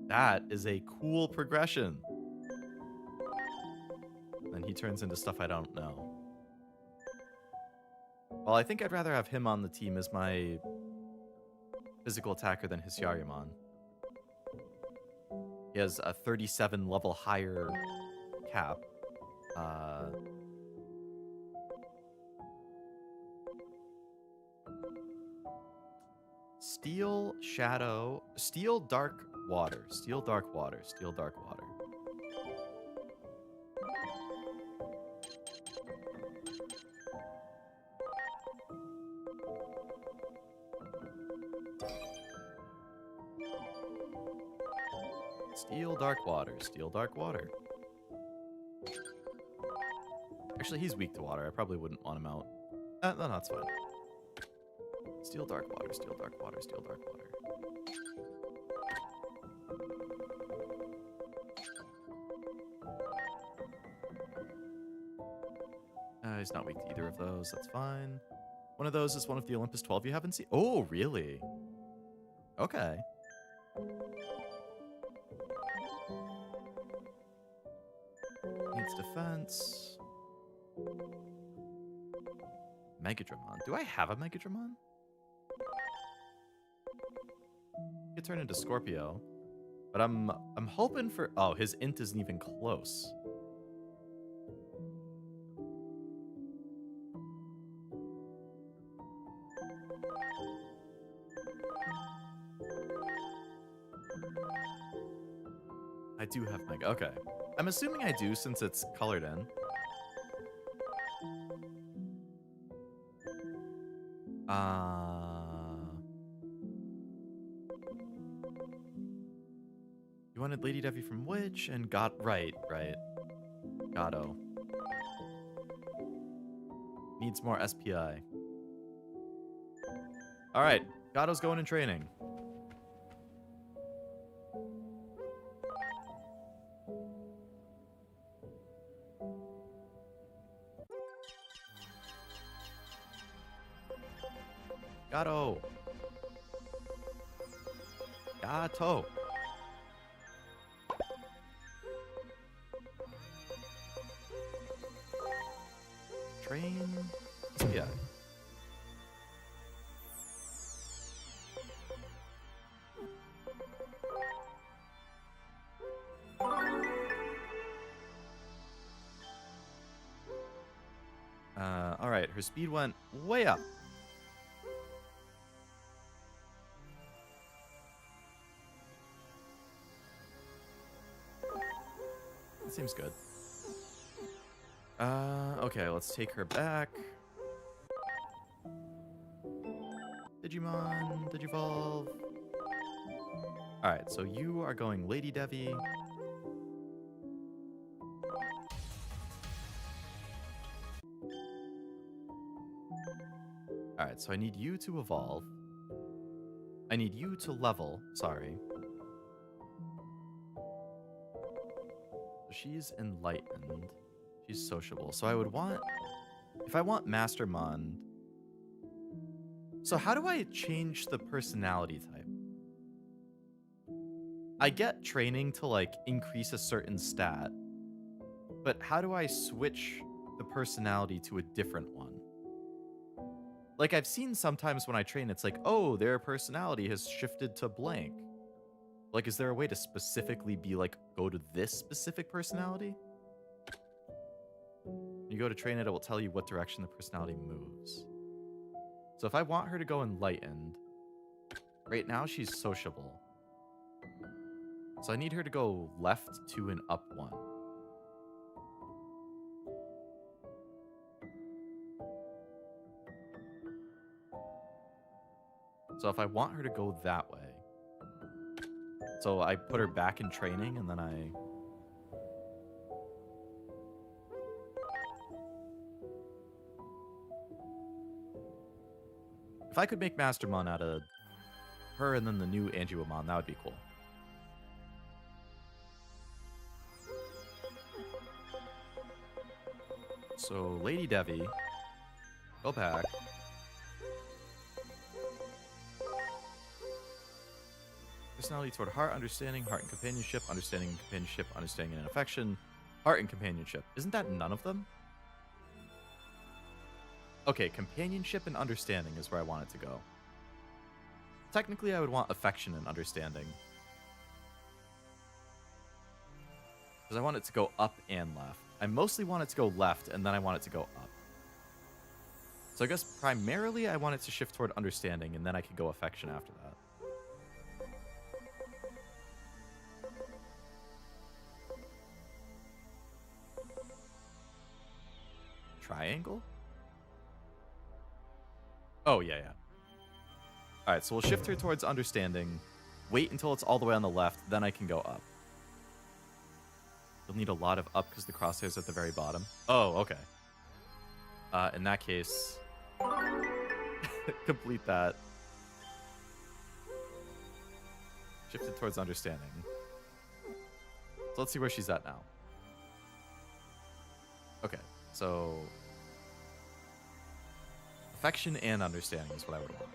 That is a cool progression. Then he turns into stuff I don't know. Well, I think I'd rather have him on the team as my physical attacker than Hisuiamon. He has a 37 level higher cap. Steel, Shadow, Steel, Dark Water, Steel, Dark Water, Steel, Dark Water. Steel Dark Water. Steel Dark Water. Actually, he's weak to water. I probably wouldn't want him out. No, that's fine. Steel Dark Water. Steel Dark Water. Steel Dark Water. He's not weak to either of those. That's fine. One of those is one of the Olympus 12 you haven't seen. Oh, really? Okay. Needs defense. Megadramon. Do I have a Megadramon? He could turn into Scorpio. But I'm hoping for... Oh, his int isn't even close. I do have Mega. Okay. I'm assuming I do since it's colored in. You wanted Lady Devi from which? And got... Right. Gato. Needs more SPI. Alright. Gato's going in training. Gato. Gato. Train. Yeah. All right. Her speed went way up. That seems good. Okay, let's take her back. Digimon, digivolve. Alright, so you are going Lady Devi. Alright, so I need you to evolve. I need you to level, sorry. She's enlightened. She's sociable. So I would want... If I want Mastermon... So how do I change the personality type? I get training to, like, increase a certain stat. But how do I switch the personality to a different one? Like, I've seen sometimes when I train, it's like, oh, their personality has shifted to blank. Like, is there a way to specifically be like, go to this specific personality? When you go to train it, it will tell you what direction the personality moves. So if I want her to go enlightened, right now she's sociable. So I need her to go left 2 and up 1. So if I want her to go that way, so I put her back in training, and then I... If I could make Mastermon out of her and then the new Aegiomon, that would be cool. So, Lady Devi, go back. Personality toward heart, understanding and companionship, understanding and affection, heart and companionship. Isn't that none of them? Okay, companionship and understanding is where I want it to go. Technically, I would want affection and understanding. Because I want it to go up and left. I mostly want it to go left, and then I want it to go up. So I guess primarily I want it to shift toward understanding, and then I could go affection after that. Triangle? Oh, yeah. Alright, so we'll shift her towards understanding. Wait until it's all the way on the left, then I can go up. You'll need a lot of up because the crosshairs at the very bottom. Oh, okay. In that case, complete that. Shifted towards understanding. So let's see where she's at now. Okay, so affection and understanding is what I would want.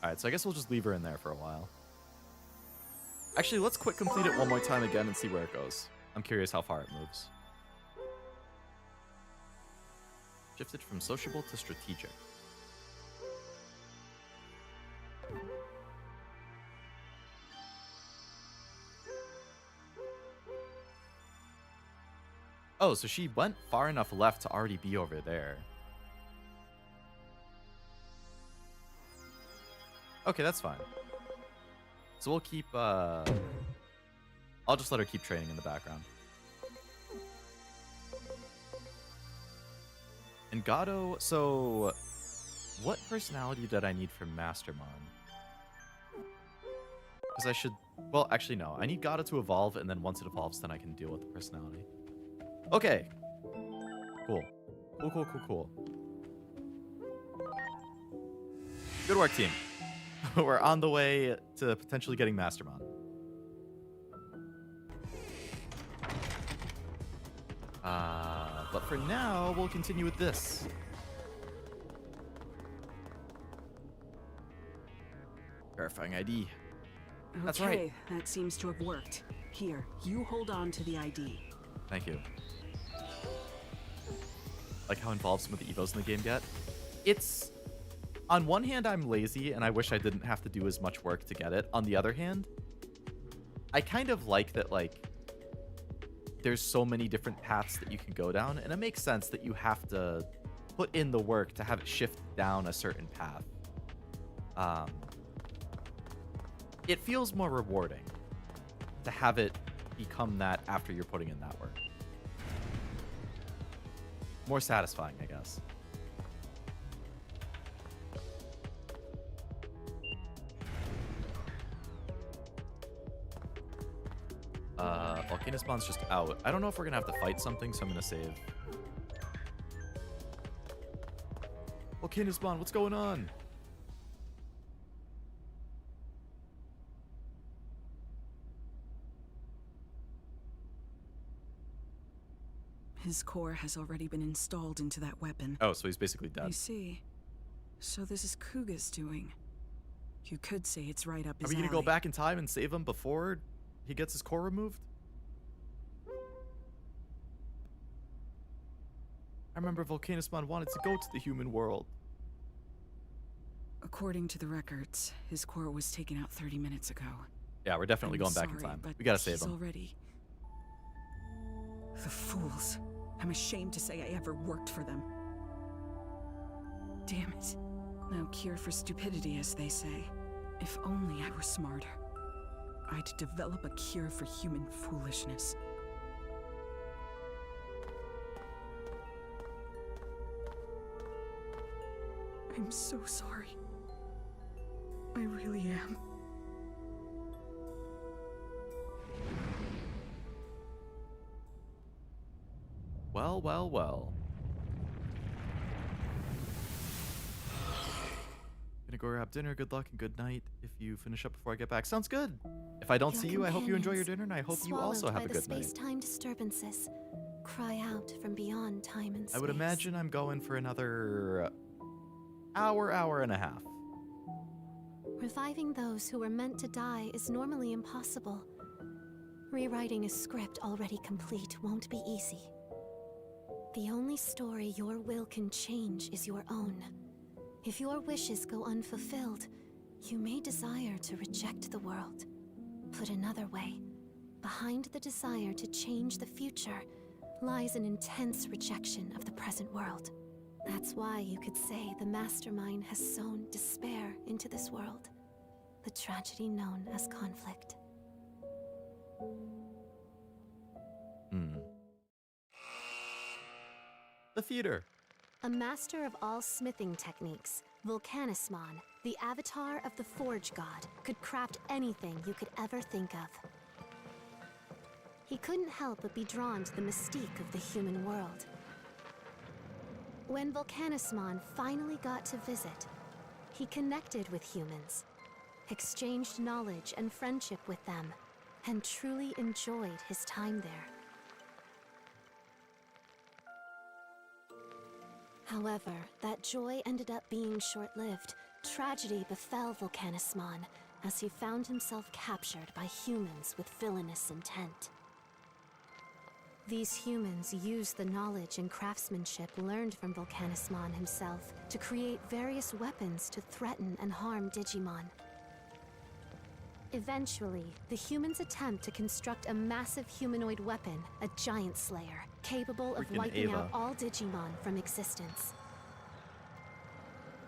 Alright, so I guess we'll just leave her in there for a while. Actually, let's quick complete it one more time again and see where it goes. I'm curious how far it moves. Shifted from sociable to strategic. Oh, so she went far enough left to already be over there. Okay, that's fine. So we'll keep, I'll just let her keep training in the background. And Gato, so what personality did I need for Mastermon? Because I should, well, actually no. I need Gato to evolve, and then once it evolves, then I can deal with the personality. Okay. Cool. Cool. Good work, team. We're on the way to potentially getting Mastermon. But for now, we'll continue with this. Verifying ID. That's right. Okay, that seems to have worked. Here, you hold on to the ID. Thank you. Like how involved some of the Evos in the game get. It's... On one hand, I'm lazy, and I wish I didn't have to do as much work to get it. On the other hand, I kind of like that, like, there's so many different paths that you can go down, and it makes sense that you have to put in the work to have it shift down a certain path. It feels more rewarding to have it become that after you're putting in that work. More satisfying, I guess. Volcanusmon's just out. I don't know if we're gonna have to fight something, so I'm gonna save. Volcanusmon, what's going on? His core has already been installed into that weapon. Oh, so he's basically I dead. see. So this is Kuga's doing. You could say it's right up his Are we gonna alley. go back in time and save him before he gets his core removed? I remember Volcanusmon wanted to go to the human world. According to the records, his core was taken out 30 minutes ago. Yeah, we're definitely going back in Sorry, time. but We gotta save he's him. already... The fools. I'm ashamed to say I ever worked for them. Damn it. No cure for stupidity, as they say. If only I were smarter. I'd develop a cure for human foolishness. I'm so sorry. I really am. Well, well, well. Gonna go grab dinner. Good luck and good night. If you finish up before I get back, sounds good. If I don't Your see you, I hope you enjoy your companions, dinner, and I hope you also swallowed have a by good the night. space-time disturbances, cry out from beyond time and space. I would imagine I'm going for another hour and a half. Reviving those who were meant to die is normally impossible. Rewriting a script already complete won't be easy. The only story your will can change is your own. If your wishes go unfulfilled, you may desire to reject the world. Put another way, behind the desire to change the future lies an intense rejection of the present world. That's why you could say the Mastermind has sown despair into this world, the tragedy known as conflict. The theater. A master of all smithing techniques, Volcanusmon, the avatar of the Forge God could craft anything you could ever think of. He couldn't help but be drawn to the mystique of the human world. When Volcanismon finally got to visit, he connected with humans, exchanged knowledge and friendship with them, and truly enjoyed his time there. However, that joy ended up being short-lived. Tragedy befell Volcanismon as he found himself captured by humans with villainous intent. These humans used the knowledge and craftsmanship learned from Volcanismon himself to create various weapons to threaten and harm Digimon. Eventually, the humans attempt to construct a massive humanoid weapon, a giant slayer, capable of Freaking wiping Ava. out all Digimon from existence.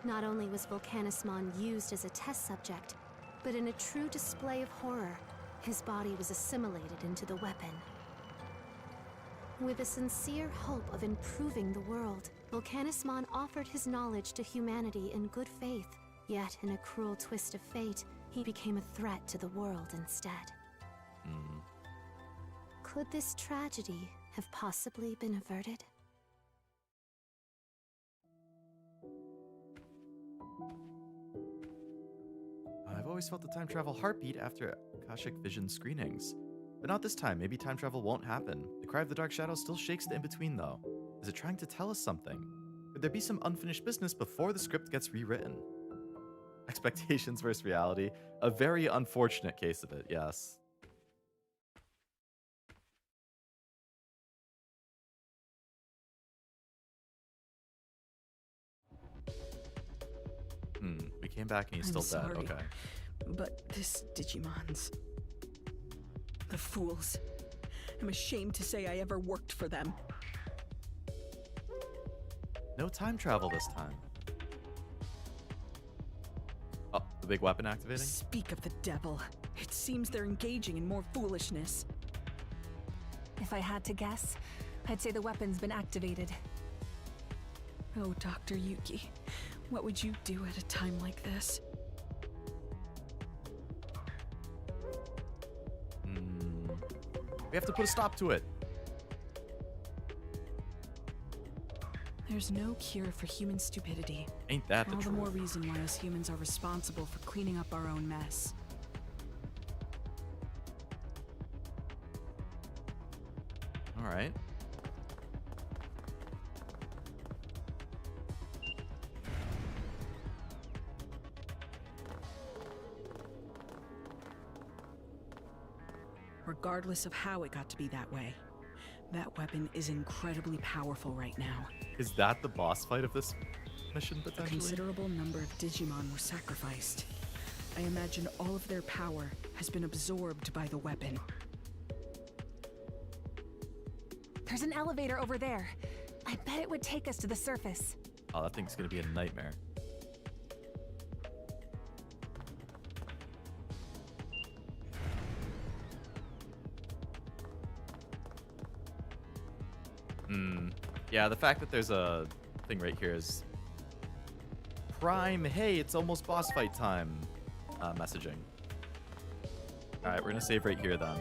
Not only was Volcanismon used as a test subject, but in a true display of horror, his body was assimilated into the weapon. With a sincere hope of improving the world, Volcanismon offered his knowledge to humanity in good faith. Yet, in a cruel twist of fate, he became a threat to the world instead. Could this tragedy have possibly been averted? I've always felt the time travel heartbeat after Akashic Vision screenings. But not this time. Maybe time travel won't happen. The Cry of the Dark Shadow still shakes the in-between, though. Is it trying to tell us something? Could there be some unfinished business before the script gets rewritten? Expectations versus reality. A very unfortunate case of it, yes. We came back and he's I'm still dead. sorry, Okay. but this Digimon's... the fools. I'm ashamed to say I ever worked for them. No time travel this time. Oh, the big weapon activating? Speak of the devil. It seems they're engaging in more foolishness. If I had to guess, I'd say the weapon's been activated. Oh, Dr. Yuki, what would you do at a time like this? We have to put a stop to it. There's no cure for human stupidity. Ain't that the All the truth? more reason why us humans are responsible for cleaning up our own mess. All right. Regardless of how it got to be that way, that weapon is incredibly powerful right now. Is that the boss fight of this mission, A potentially? considerable number of Digimon were sacrificed. I imagine all of their power has been absorbed by the weapon. There's an elevator over there. I bet it would take us to the surface. Oh, that thing's gonna be a nightmare. Yeah, the fact that there's a thing right here is prime, hey, it's almost boss fight time messaging. Alright, we're gonna save right here then.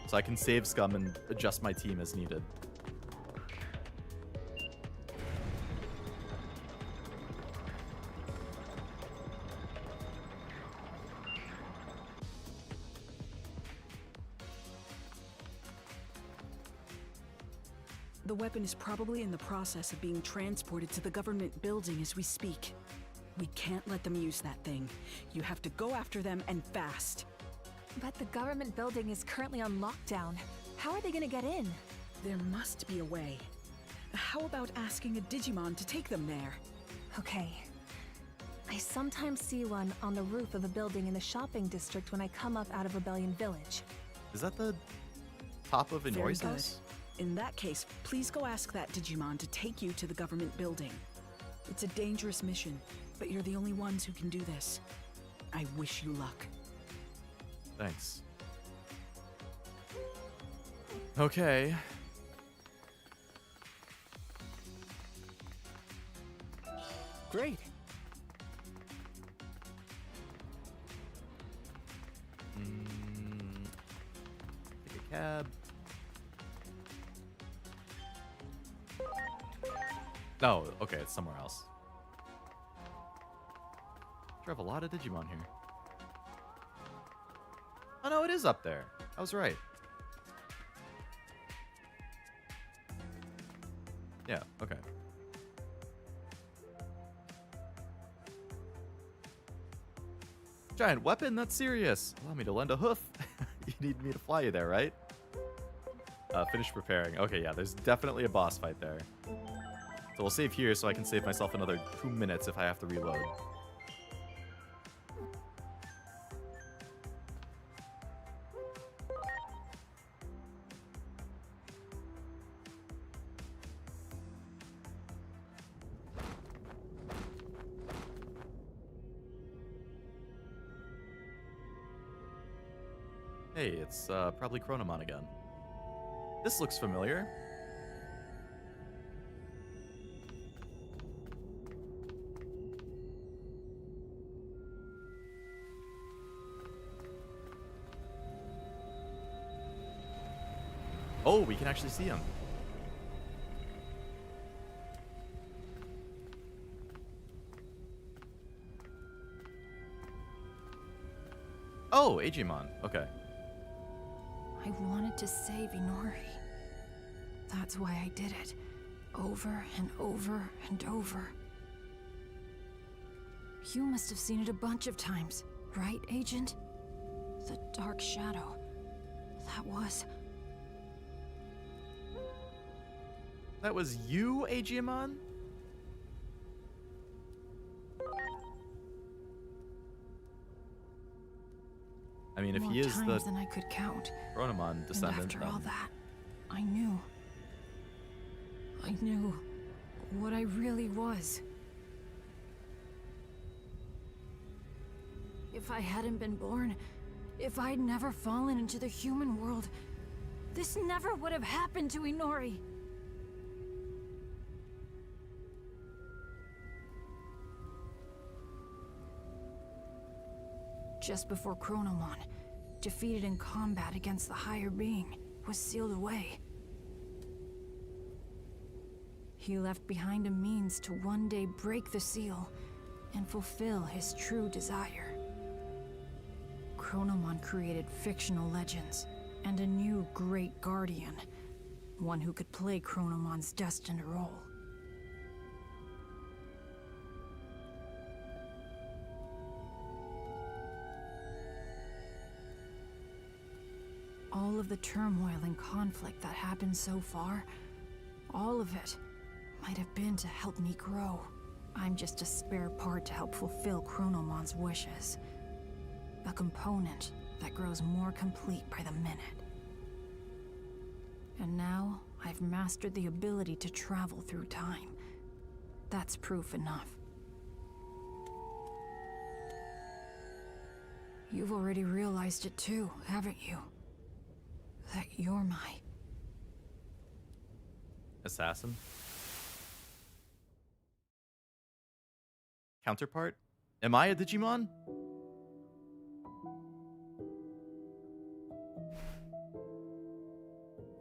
So I can save scum and adjust my team as needed. The weapon is probably in the process of being transported to the government building as we speak. We can't let them use that thing. You have to go after them and fast. But the government building is currently on lockdown. How are they gonna get in? There must be a way. How about asking a Digimon to take them there? Okay. I sometimes see one on the roof of a building in the shopping district when I come up out of Rebellion Village. Is that the top of Very Inori's good. house? In that case, please go ask that Digimon to take you to the government building. It's a dangerous mission, but you're the only ones who can do this. I wish you luck. Thanks. Okay. Great. cab. No, okay, it's somewhere else. I have a lot of Digimon here. Oh no, it is up there. I was right. Yeah, okay. Giant weapon? That's serious. Allow me to lend a hoof. You need me to fly you there, right? Finish preparing. Okay, yeah, there's definitely a boss fight there. So we'll save here so I can save myself another 2 minutes if I have to reload. Hey, it's probably Chronomon again. This looks familiar. Oh, we can actually see him. Oh, Aegiomon. Okay. I wanted to save Inori. That's why I did it. Over and over and over. You must have seen it a bunch of times, right, Agent? The Dark Shadow. That was... That was you, Aegiomon? I mean, if more he is the times than I could count. Chronomon descendant, And after then... all that, I knew what I really was. If I hadn't been born, if I'd never fallen into the human world, this never would have happened to Inori. Just before Chronomon, defeated in combat against the higher being, was sealed away. He left behind a means to one day break the seal and fulfill his true desire. Chronomon created fictional legends and a new great guardian, one who could play Chronomon's destined role. All of the turmoil and conflict that happened so far, all of it might have been to help me grow. I'm just a spare part to help fulfill Chronomon's wishes. A component that grows more complete by the minute. And now, I've mastered the ability to travel through time. That's proof enough. You've already realized it too, haven't you? That you're my... assassin? Counterpart? Am I a Digimon?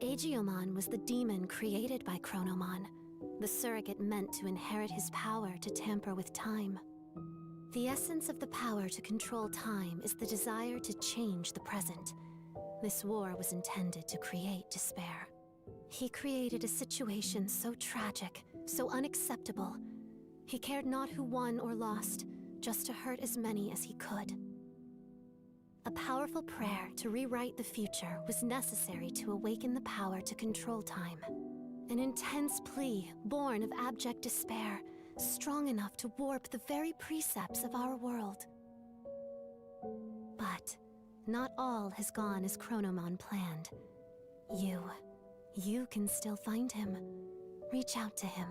Aegiomon was the demon created by Chronomon, the surrogate meant to inherit his power to tamper with time. The essence of the power to control time is the desire to change the present. This war was intended to create despair. He created a situation so tragic, so unacceptable. He cared not who won or lost, just to hurt as many as he could. A powerful prayer to rewrite the future was necessary to awaken the power to control time. An intense plea born of abject despair, strong enough to warp the very precepts of our world. But not all has gone as Chronomon planned. You can still find him. Reach out to him.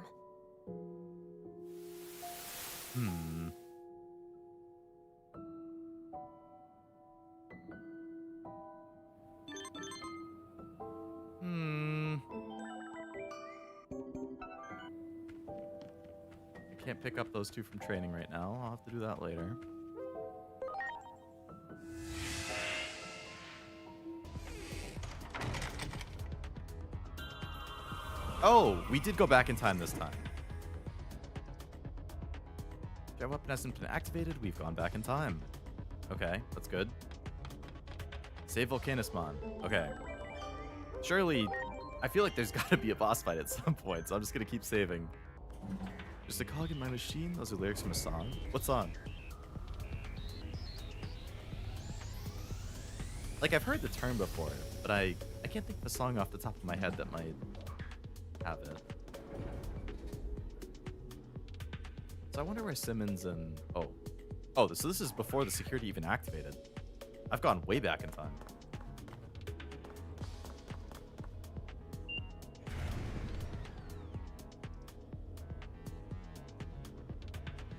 I can't pick up those two from training right now. I'll have to do that later. Oh, we did go back in time this time. Our weapon hasn't been activated. We've gone back in time. Okay, that's good. Save Volcanismon. Okay. Surely, I feel like there's got to be a boss fight at some point, so I'm just going to keep saving. Just a cog in my machine? Those are lyrics from a song? What song? Like, I've heard the term before, but I can't think of a song off the top of my head that might have it. So I wonder where Simmons and... Oh, so this is before the security even activated. I've gone way back in time.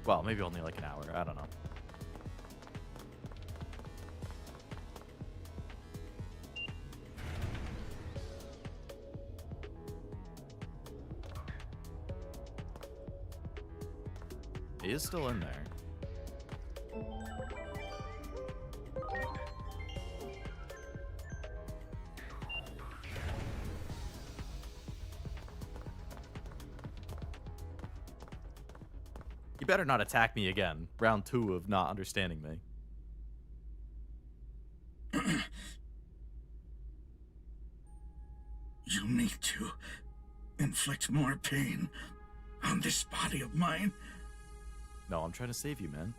Well, maybe only like an hour. I don't know. He is still in there. You better not attack me again. Round 2 of not understanding me. You need to inflict more pain on this body of mine. No, I'm trying to save you, man.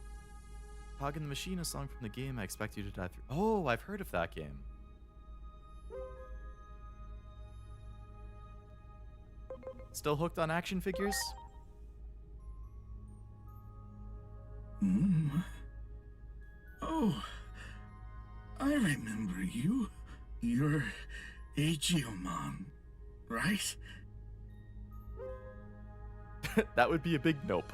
Cog in the Machine, a song from the game I Expect You to Die Through. Oh, I've heard of that game. Still hooked on action figures? Oh, I remember you. You're Aegiomon, right? That would be a big nope.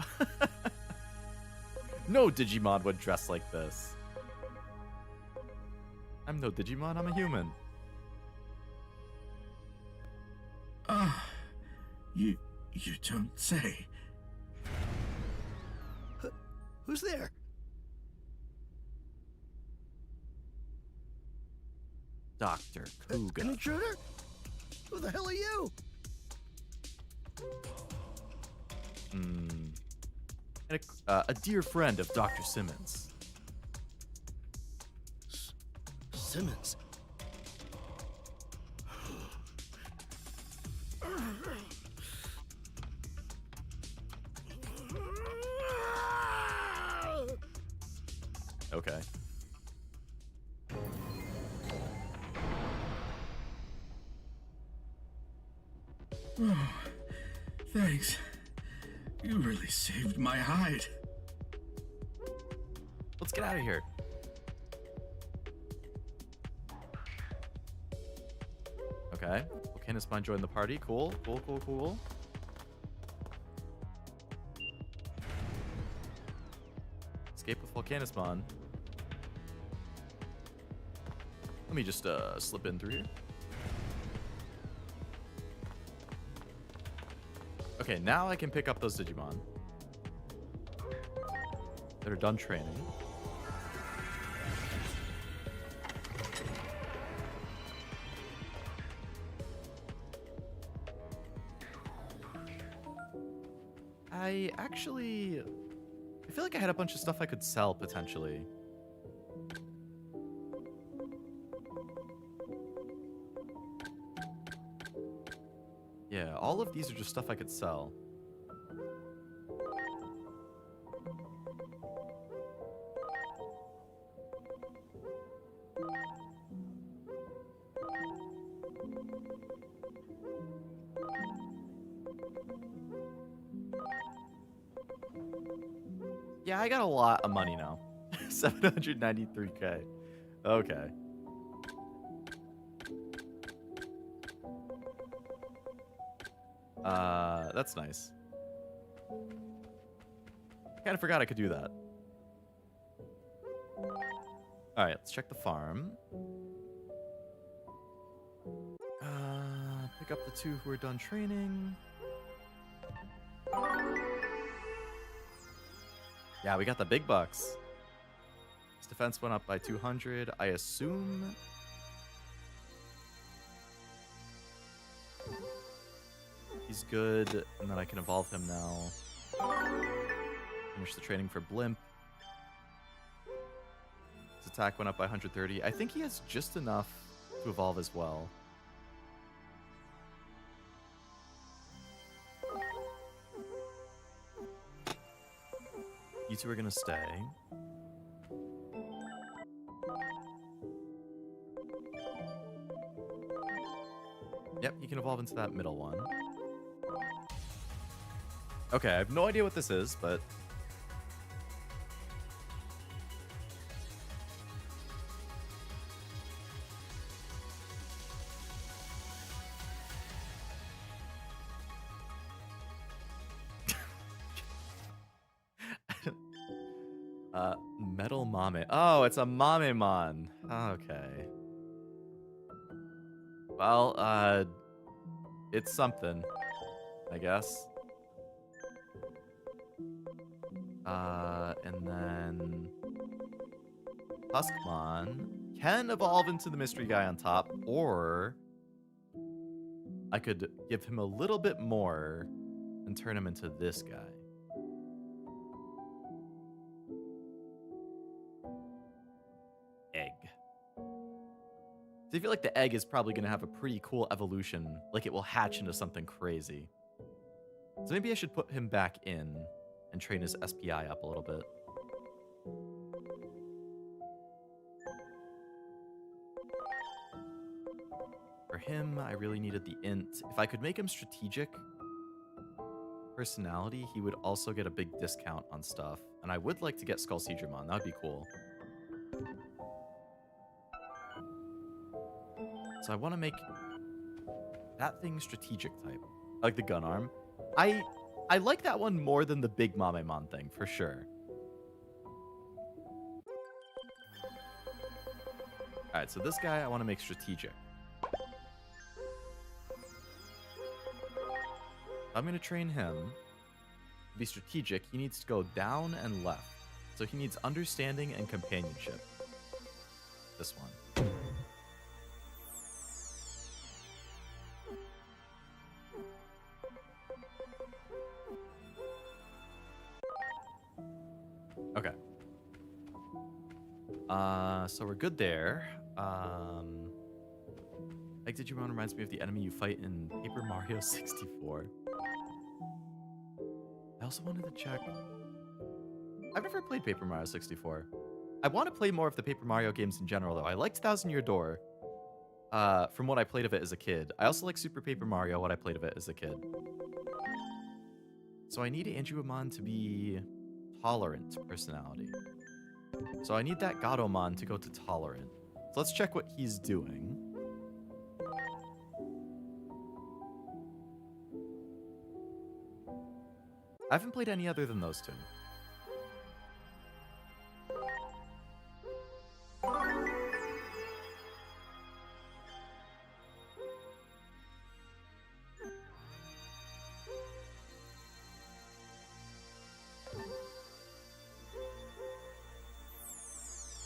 No Digimon would dress like this. I'm no Digimon, I'm a human. You don't say. Who's there? Dr. Kuga. An intruder? Who the hell are you? And a dear friend of Dr. Simmons. Simmons. Okay. Oh, thanks. You really saved my hide. Let's get out of here. Okay. Volcanismon joined the party. Cool. Cool. Escape with Volcanismon. Let me just slip in through here. Okay, now I can pick up those Digimon that are done training. I feel like I had a bunch of stuff I could sell potentially. Yeah, all of these are just stuff I could sell. Yeah, I got a lot of money now. 793k. Okay. That's nice. Kind of forgot I could do that. Alright, let's check the farm. Pick up the 2 who are done training. Yeah, we got the big bucks. His defense went up by 200. I assume... He's good, and then I can evolve him now. Finish the training for Blimp. His attack went up by 130. I think he has just enough to evolve as well. You two are gonna stay. Yep, you can evolve into that middle one. Okay, I have no idea what this is, but... Metal Mame. Oh, it's a Mamemon. Okay. Well, it's something, I guess. And then Tuskmon can evolve into the mystery guy on top, or I could give him a little bit more and turn him into this guy. Egg. So I feel like the egg is probably going to have a pretty cool evolution. Like it will hatch into something crazy. So maybe I should put him back in and train his SPI up a little bit. For him, I really needed the int. If I could make him strategic personality, he would also get a big discount on stuff. And I would like to get Skullseedramon. That would be cool. So I want to make that thing strategic type. I like the gun arm. I like that one more than the big Mamemon thing, for sure. Alright, so this guy I want to make strategic. I'm going to train him to be strategic. He needs to go down and left. So he needs understanding and companionship. This one. Okay. So we're good there. Digimon reminds me of the enemy you fight in Paper Mario 64. I also wanted to check. I've never played Paper Mario 64. I want to play more of the Paper Mario games in general, though. I liked Thousand Year Door from what I played of it as a kid. I also like Super Paper Mario, what I played of it as a kid. So I need Aegiomon to be tolerant personality. So I need that Gatomon to go to tolerant. So let's check what he's doing. I haven't played any other than those two.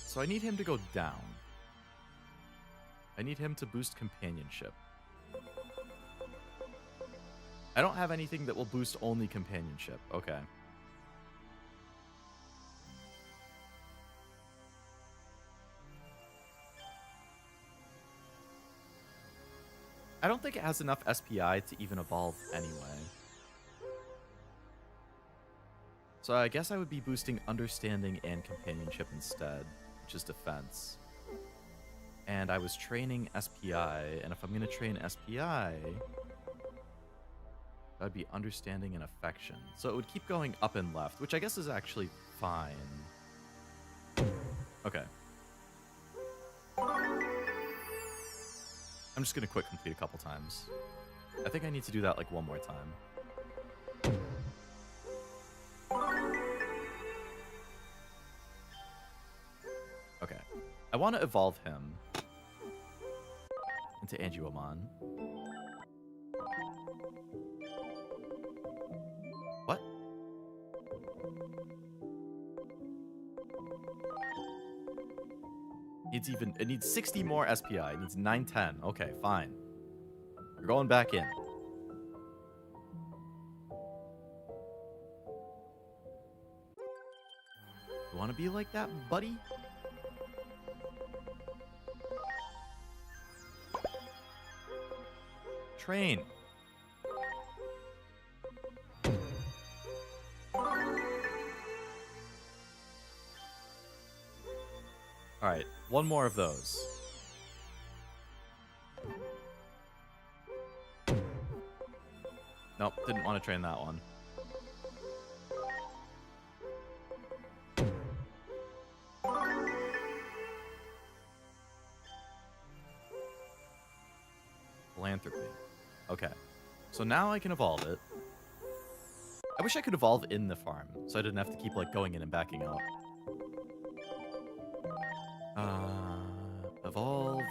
So I need him to go down. I need him to boost companionship. I don't have anything that will boost only companionship. Okay. I don't think it has enough SPI to even evolve anyway. So I guess I would be boosting understanding and companionship instead, which is defense. And I was training SPI, and if I'm going to train SPI... that would be understanding and affection. So it would keep going up and left, which I guess is actually fine. Okay. I'm just going to quick complete a couple times. I think I need to do that like one more time. Okay. I want to evolve him into Aegiomon. What? It needs 60 more SPI. It needs 910. Okay, fine. We're going back in. want to be like that, buddy? Train. Alright, one more of those. Nope, didn't want to train that one. Philanthropy. Okay. So now I can evolve it. I wish I could evolve in the farm, so I didn't have to keep, like, going in and backing out. Evolve.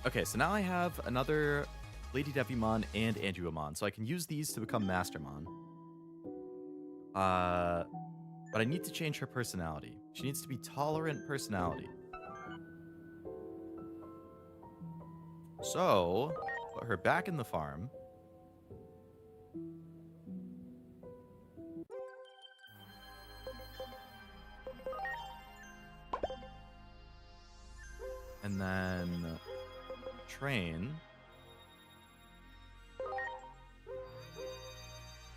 Okay, so now I have another Lady Devimon and Aegiomon, so I can use these to become Mastermon. But I need to change her personality. She needs to be tolerant personality. So, put her back in the farm. And then train.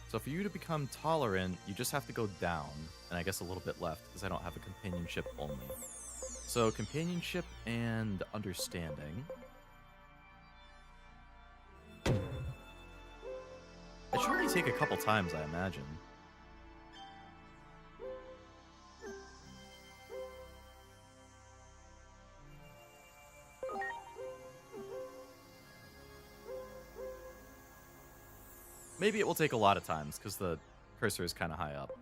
So for you to become tolerant, you just have to go down, and I guess a little bit left, because I don't have a companionship only. So companionship and understanding. It should only take a couple times, I imagine. Maybe it will take a lot of times, because the cursor is kind of high up.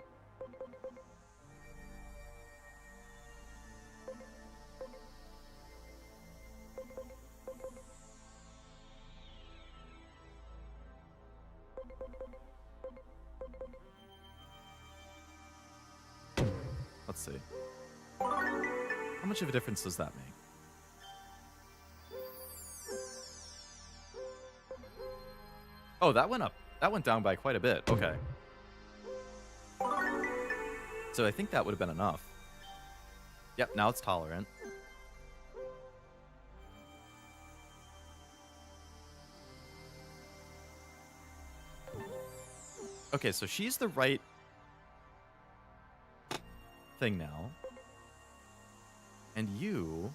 Let's see. How much of a difference does that make? Oh, that went up. That went down by quite a bit. Okay. So I think that would have been enough. Yep, now it's tolerant. Okay, so she's the right thing now. And you...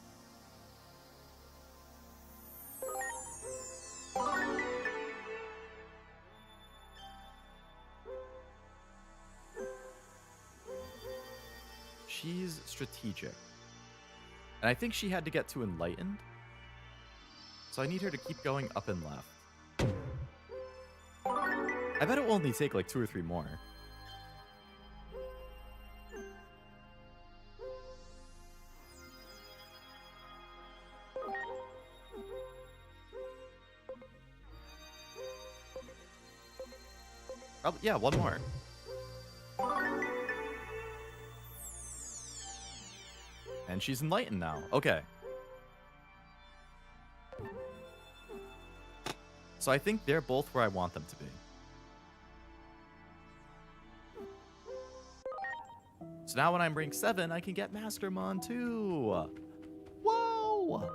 She's strategic. And I think she had to get to enlightened. So I need her to keep going up and left. I bet it will only take like 2 or 3 more. Probably, yeah, 1 more. And she's enlightened now. Okay. So I think they're both where I want them to be. So now when I'm rank 7, I can get Mastermon too. Whoa!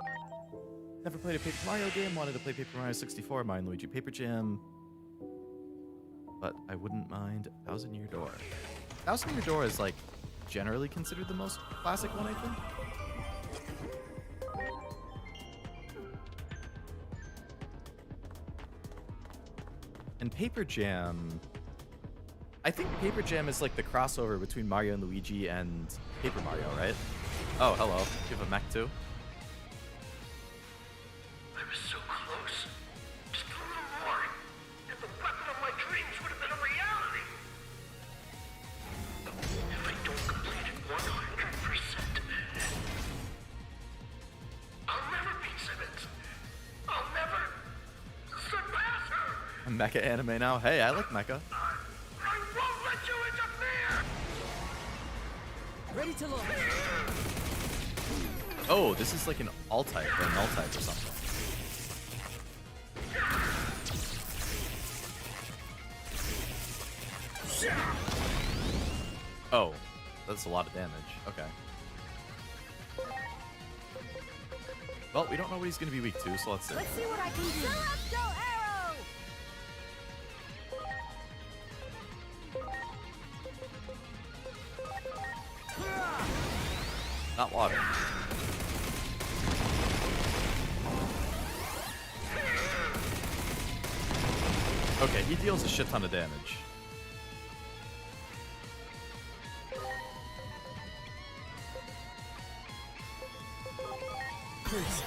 Never played a Paper Mario game. Wanted to play Paper Mario 64, Mario & Luigi Paper Jam. But I wouldn't mind Thousand Year Door. Thousand Year Door is like generally considered the most classic one, I think. And Paper Jam... I think Paper Jam is like the crossover between Mario and Luigi and Paper Mario, right? Oh, hello. You have a mech too? I was so close. Just a little more, and the weapon of my dreams would have been a reality. If I don't complete it 100%, I'll never beat Simmons. I'll never surpass her. I'm mecha anime now. Hey, I like mecha. I won't let you interfere. Ready to launch. Oh, this is like an alt-type or a null-type or something. Oh, that's a lot of damage. Okay. Well, we don't know what he's going to be weak to, so let's see. Let's see what I can do. Celestial arrow! Not water. Okay, he deals a shit ton of damage. Please.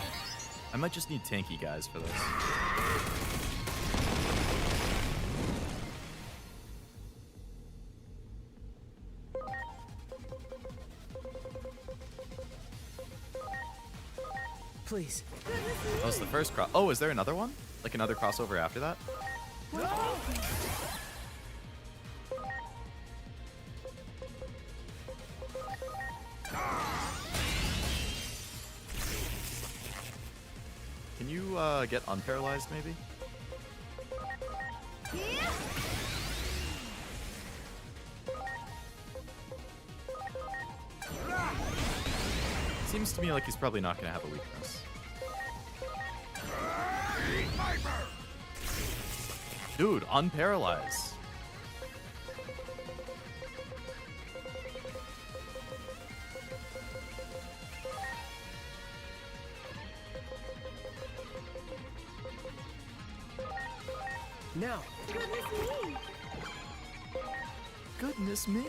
I might just need tanky guys for this. Please. That was the first cross. Oh, is there another one? Like another crossover after that? Can you get unparalyzed maybe? Seems to me like he's probably not going to have a weakness. Dude, unparalyze. Now. Goodness me.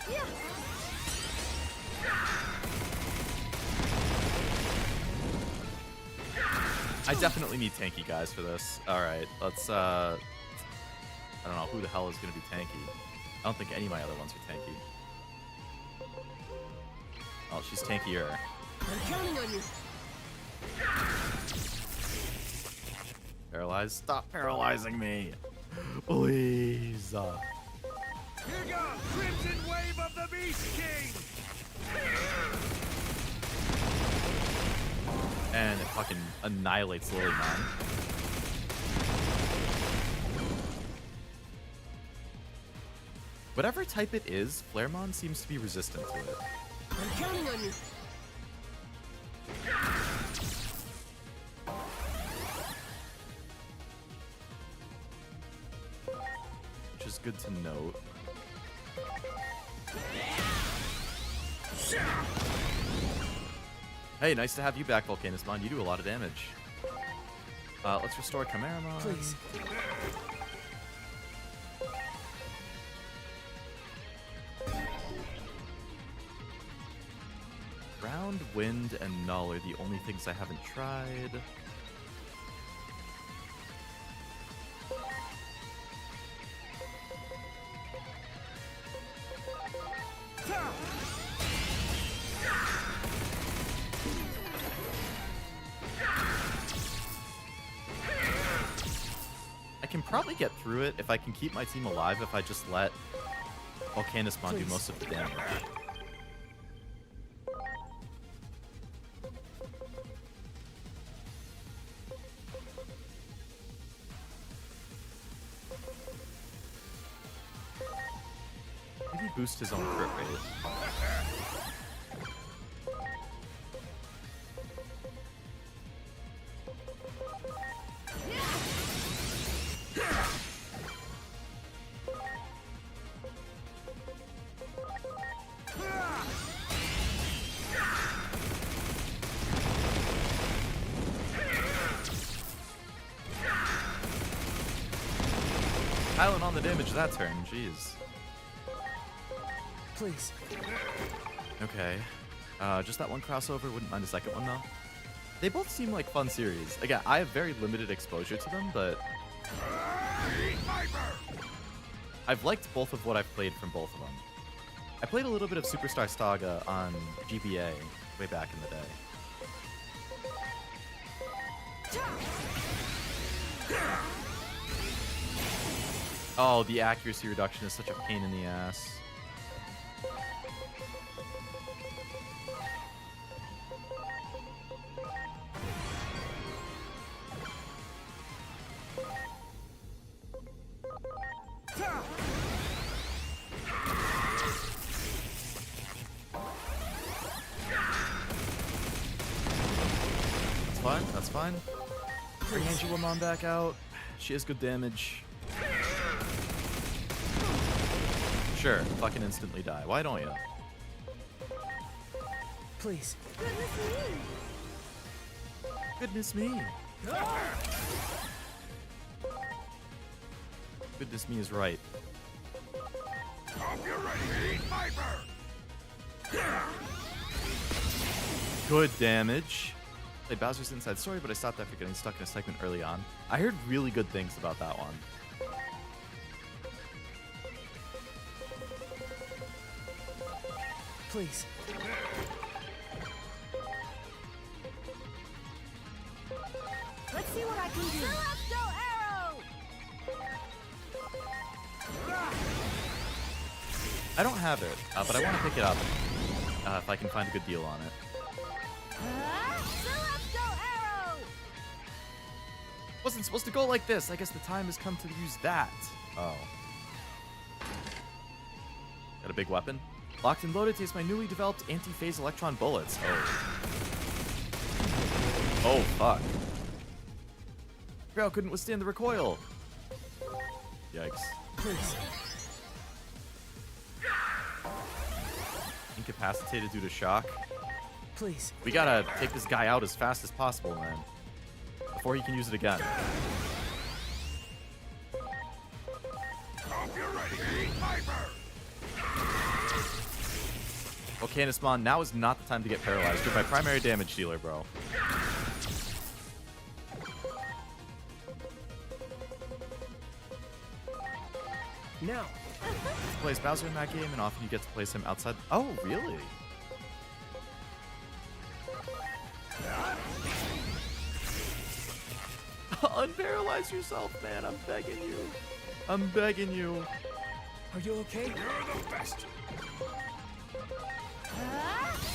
Yeah. I definitely need tanky guys for this. Alright, let's, I don't know who the hell is going to be tanky. I don't think any of my other ones are tanky. Oh, she's tankier. I'm counting on you. Paralyzed? Stop paralyzing me. Please. Here goes Crimson Wave of the Beast King! And it fucking annihilates Lilymon. Whatever type it is, Flaremon seems to be resistant to it. I'm counting on you. Which is good to note. Hey, nice to have you back, Volcanusmon. You do a lot of damage. Let's restore Chimeramon. Please. Ground, Wind, and Null are the only things I haven't tried. I can probably get through it if I can keep my team alive if I just let Volcanusmon do most of the damage. Maybe boost his own crit rate. Piling on the damage that turn, jeez. Please. Okay. Just that one crossover, wouldn't mind a second one though. They both seem like fun series. Again, I have very limited exposure to them, but I've liked both of what I've played from both of them. I played a little bit of Superstar Saga on GBA way back in the day. Oh, the accuracy reduction is such a pain in the ass. fine. That's fine. Bring Aegiomon back out. She has good damage. Sure, fucking instantly die. Why don't you? Please. Goodness me. Goodness me is right. Hope you're ready to eat Viper! Good damage. Played Bowser's Inside Story, but I stopped after getting stuck in a segment early on. I heard really good things about that one. Please. Let's see what I can do. Celestial arrow! I don't have it, but I want to pick it up if I can find a good deal on it. Celestial arrow! Wasn't supposed to go like this. I guess the time has come to use that. Oh. Got a big weapon? Locked and loaded takes my newly developed anti-phase electron bullets. Oh. Oh, fuck. Grail couldn't withstand the recoil. Yikes. Please. Incapacitated due to shock. Please. We gotta take this guy out as fast as possible, man. Before he can use it again. Hope you're ready to eat Viper! Okay, Nismon, now is not the time to get paralyzed. You're my primary damage dealer, bro. Now. Plays Bowser in that game, and often you get to place him outside. Oh, really? Unparalyze yourself, man. I'm begging you. I'm begging you. Are you okay? You're the best!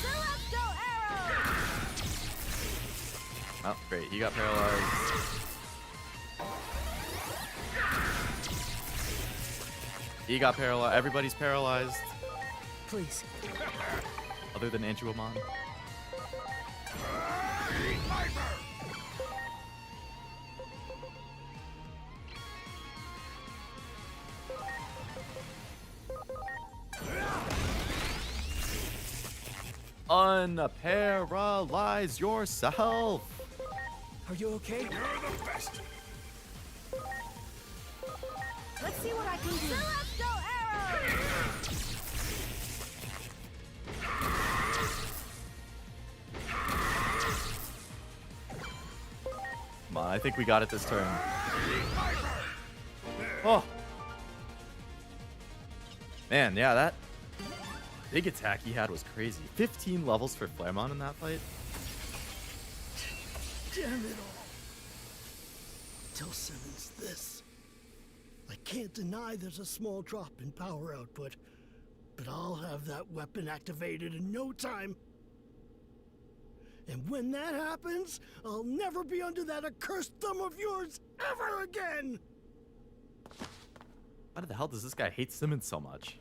Celestial arrow! Oh, great. He got paralyzed. He got paralyzed. Everybody's paralyzed. Please. Other than Aegiomon. Eat Viper! Unparalyze yourself. Are you okay? You're the best! Let's see what I can do. Celestial arrow! Come on, I think we got it this turn. Oh. Man, yeah, that big attack he had was crazy. 15 levels for Flareon in that fight. Damn it all. Tell Simmons this. I can't deny there's a small drop in power output, but I'll have that weapon activated in no time. And when that happens, I'll never be under that accursed thumb of yours ever again! Why the hell does this guy hate Simmons so much?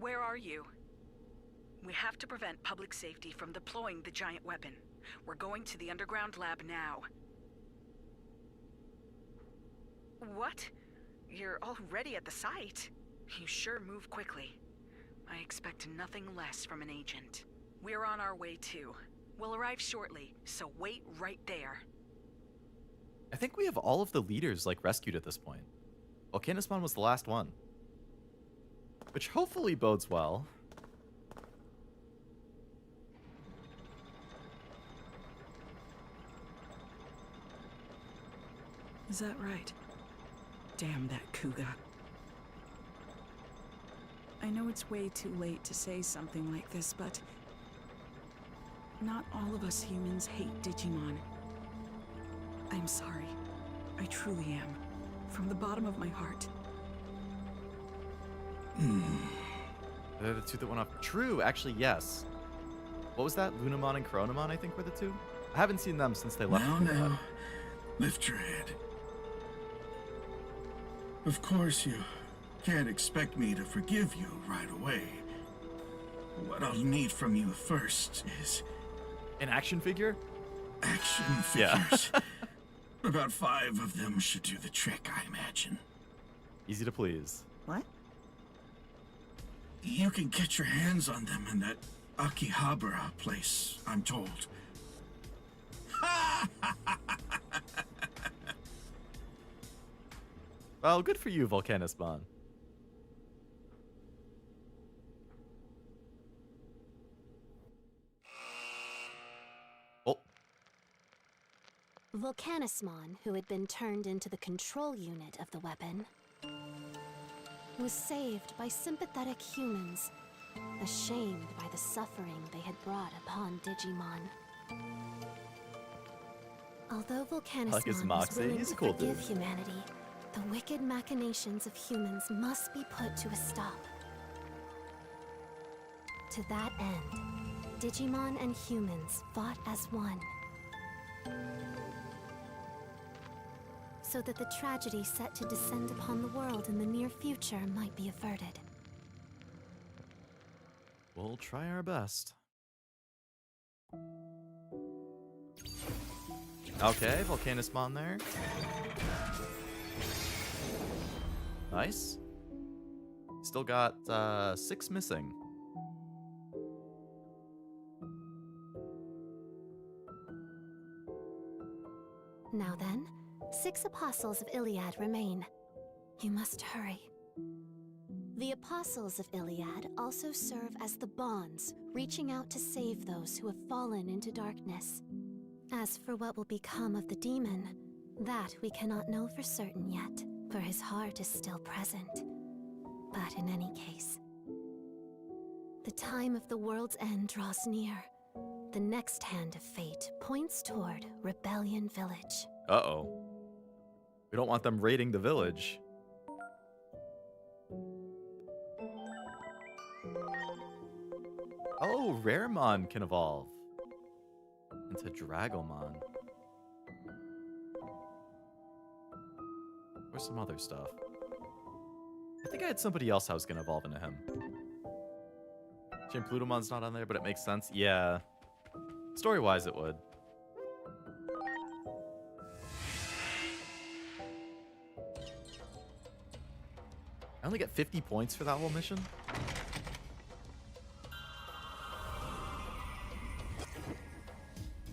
Where are you? We have to prevent public safety from deploying the giant weapon. We're going to the underground lab now. What? You're already at the site? You sure move quickly. I expect nothing less from an agent. We're on our way too. We'll arrive shortly, so wait right there. I think we have all of the leaders like rescued at this point. Volcanismon was the last one. Which hopefully bodes well. Is that right? Damn that Kuga. I know it's way too late to say something like this, but not all of us humans hate Digimon. I'm sorry. I truly am. From the bottom of my heart. They're the two that went off. True, actually, yes. What was that? Lunamon and Chronomon, I think, were the two? I haven't seen them since they left. Now, lift your head. Of course, you can't expect me to forgive you right away. What I'll need from you first is An action figure? action Yeah. figures. About 5 of them should do the trick, I imagine. Easy to please. What? You can get your hands on them in that Akihabara place, I'm told. Well, good for you, Volcanismon. Oh, Volcanismon, who had been turned into the control unit of the weapon, was saved by sympathetic humans, ashamed by the suffering they had brought upon Digimon. Although I like his Volcanismon was moxie. willing He's a to cool forgive dude. humanity, the wicked machinations of humans must be put to a stop. To that end, Digimon and humans fought as one, so that the tragedy set to descend upon the world in the near future might be averted. we'll try our best. Okay, Volcanismon there. Nice. Still got 6 missing. Now then, 6 apostles of Iliad remain. You must hurry. The apostles of Iliad also serve as the bonds, reaching out to save those who have fallen into darkness. As for what will become of the demon, that we cannot know for certain yet, for his heart is still present. But in any case, the time of the world's end draws near. The next hand of fate points toward Rebellion Village. Uh-oh. We don't want them raiding the village. Oh, Raremon can evolve into Dragomon. Or some other stuff. I think I had somebody else I was going to evolve into him. Shame Plutomon's not on there, but it makes sense. Yeah. Story-wise, it would. I only get 50 points for that whole mission?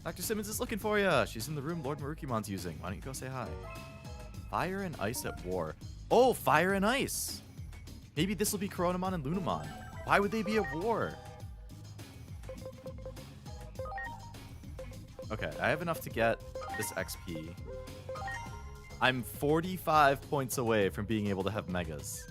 Dr. Simmons is looking for you. She's in the room Lord Merukimon's using. Why don't you go say hi? Fire and ice at war. Oh, fire and ice. Maybe this will be Coronamon and Lunamon. Why would they be at war? Okay, I have enough to get this XP. I'm 45 points away from being able to have megas.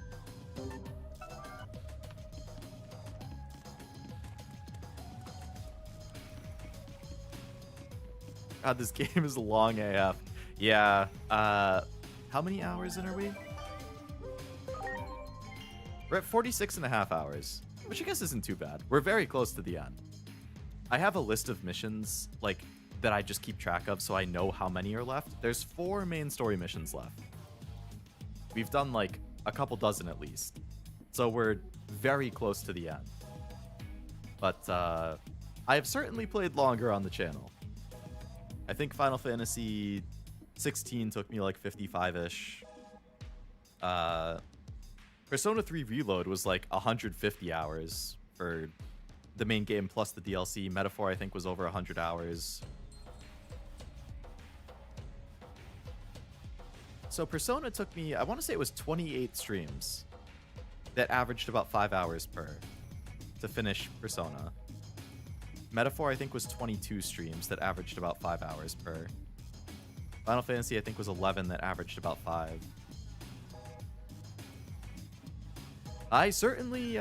God, this game is long AF. Yeah, how many hours in are we? We're at 46 and a half hours, which I guess isn't too bad. We're very close to the end. I have a list of missions, like, that I just keep track of so I know how many are left. There's 4 main story missions left. We've done, like, a couple dozen at least. So we're very close to the end. But, I have certainly played longer on the channel. I think Final Fantasy 16 took me like 55-ish. Persona 3 Reload was like 150 hours for the main game plus the DLC. Metaphor, I think, was over 100 hours. So Persona took me, I want to say it was 28 streams that averaged about 5 hours per to finish Persona. Metaphor, I think, was 22 streams that averaged about 5 hours per. Final Fantasy, I think, was 11 that averaged about 5. I certainly,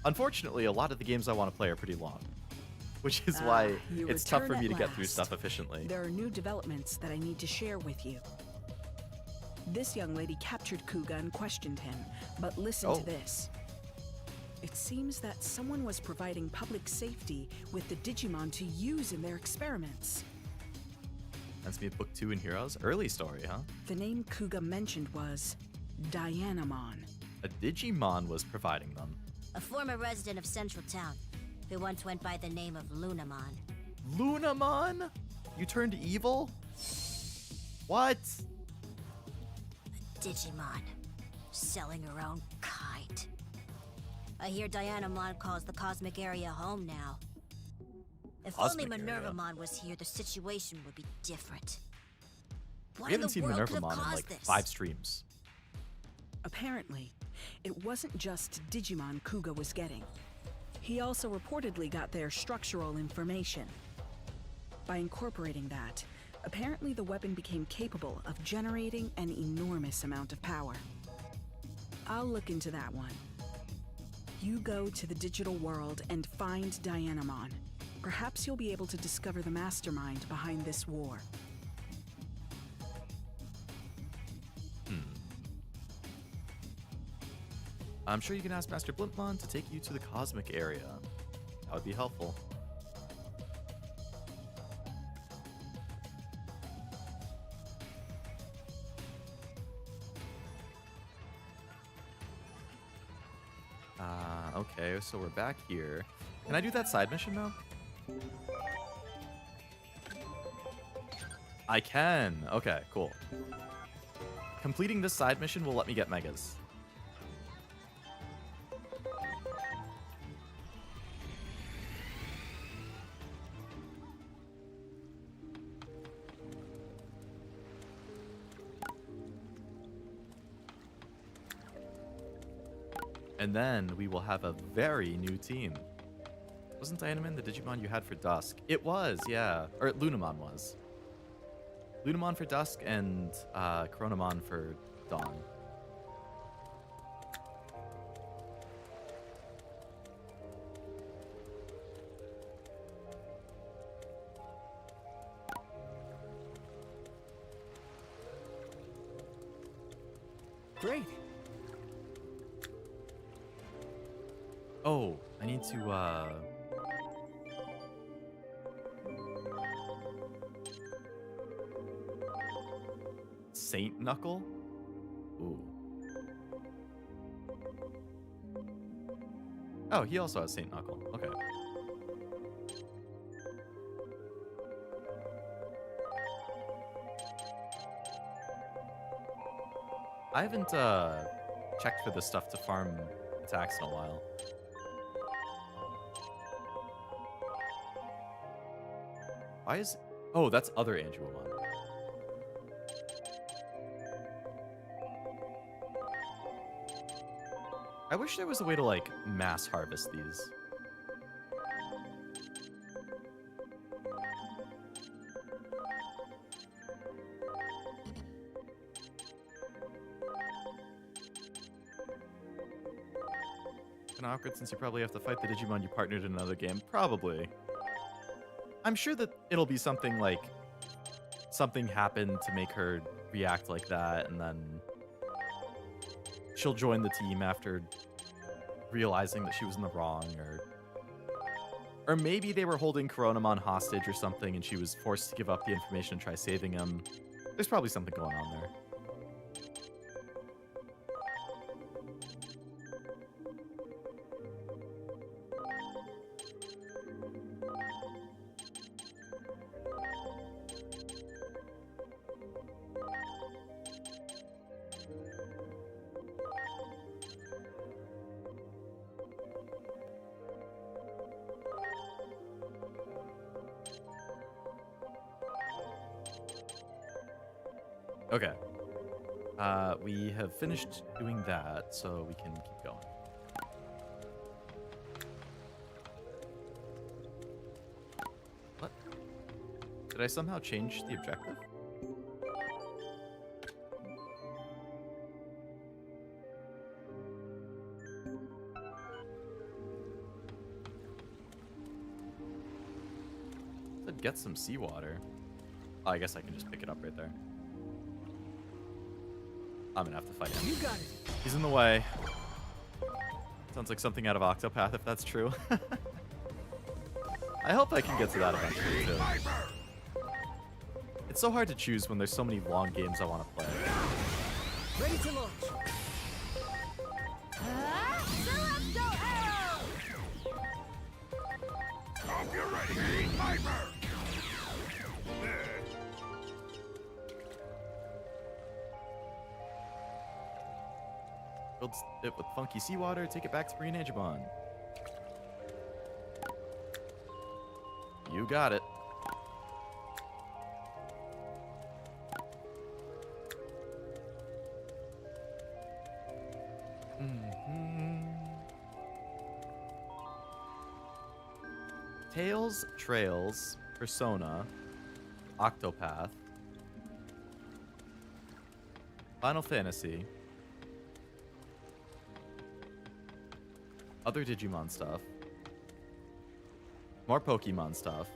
unfortunately, a lot of the games I want to play are pretty long, which is why You it's tough for return me to at get through last. stuff efficiently. There are new developments that I need to share with you. This young lady captured Kuga and questioned him, but listen to this. It seems that someone was providing public safety with the Digimon to use in their experiments. That's me, Book 2 in Heroes. Early story, huh? The name Kuga mentioned was Dianamon. A Digimon was providing them. A former resident of Central Town, who once went by the name of Lunamon. Lunamon? You turned evil? What? Digimon. Selling her own kind. I hear Dianamon calls the cosmic area home now. If only Cosmic area? Minervamon was here, the situation would be different. What We in haven't the seen world could have Minervamon in caused like this? 5 streams. Apparently, it wasn't just Digimon Kuga was getting. He also reportedly got their structural information. By incorporating that, apparently the weapon became capable of generating an enormous amount of power. I'll look into that one. You go to the digital world and find Dianamon. Perhaps you'll be able to discover the mastermind behind this war. I'm sure you can ask Master Blimpmon to take you to the cosmic area. That would be helpful. Okay, so we're back here. Can I do that side mission now? I can. Okay, cool. Completing this side mission will let me get megas. And then we will have a very new team. Wasn't Dianamon the Digimon you had for Dusk? It was, yeah. Or Lunamon was. Lunamon for Dusk and Chronomon for Dawn. Great. Oh, I need to, Saint Knuckle? Ooh. Oh, he also has Saint Knuckle. Okay. I haven't, checked for this stuff to farm attacks in a while. Why is... Oh, that's other Aegiomon. I wish there was a way to, like, mass harvest these. Kinda awkward since you probably have to fight the Digimon you partnered in another game. Probably. I'm sure that it'll be something like something happened to make her react like that, and then she'll join the team after realizing that she was in the wrong, or maybe they were holding Chronomon hostage or something, and she was forced to give up the information and try saving him. There's probably something going on there. Okay. We have finished doing that, so we can keep going. What? Did I somehow change the objective? It said get some seawater. Oh, I guess I can just pick it up right there. I'm gonna have to fight him. You got it. He's in the way. Sounds like something out of Octopath, if that's true. I hope I can get to that eventually, too. It's so hard to choose when there's so many long games I want to play. Ready to launch. Celestial Arrow! Build it with funky seawater. Take it back to Inori and Aegiomon. You got it. Tails, Trails, Persona, Octopath, Final Fantasy, other Digimon stuff, more Pokemon stuff,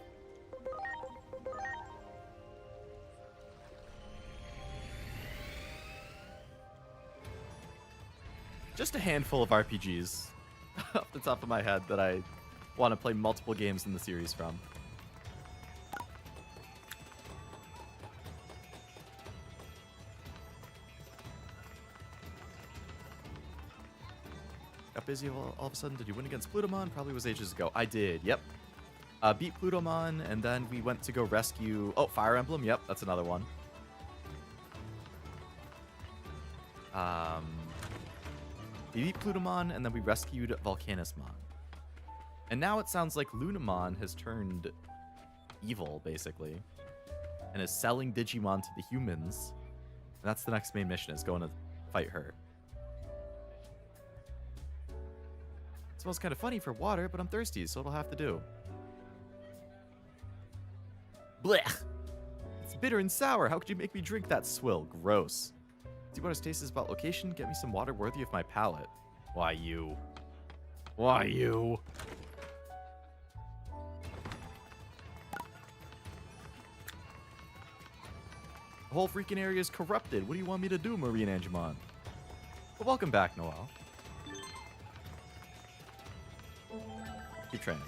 just a handful of RPGs off the top of my head that I want to play multiple games in the series from. Got busy all of a sudden. Did you win against Plutomon? Probably was ages ago. I did, yep. Beat Plutomon, and then we went to go rescue... Oh, Fire Emblem, yep, that's another one. We beat Plutomon, and then we rescued Volcanismon. And now it sounds like Lunamon has turned evil, basically, and is selling Digimon to the humans. And that's the next main mission, is going to fight her. It smells kind of funny for water, but I'm thirsty, so it'll have to do. Blech! It's bitter and sour. How could you make me drink that swill? Gross. Seawater's taste is about location. Get me some water worthy of my palate. Why you? Why you? The whole freaking area is corrupted. What do you want me to do, Inori and Aegiomon? But welcome back, Noel. Keep training.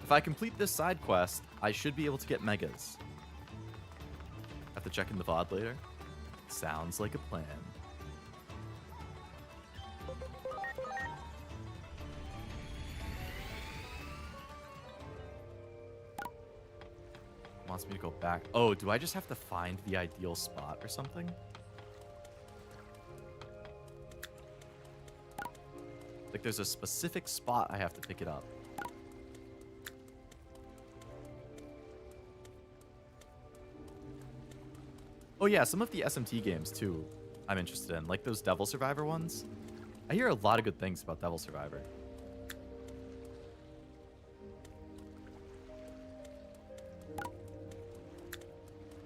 If I complete this side quest, I should be able to get megas. Have to check in the VOD later. Sounds like a plan. Wants me to go back. Oh, do I just have to find the ideal spot or something? Like there's a specific spot I have to pick it up. Oh yeah, some of the SMT games too I'm interested in, like those Devil Survivor ones. I hear a lot of good things about Devil Survivor.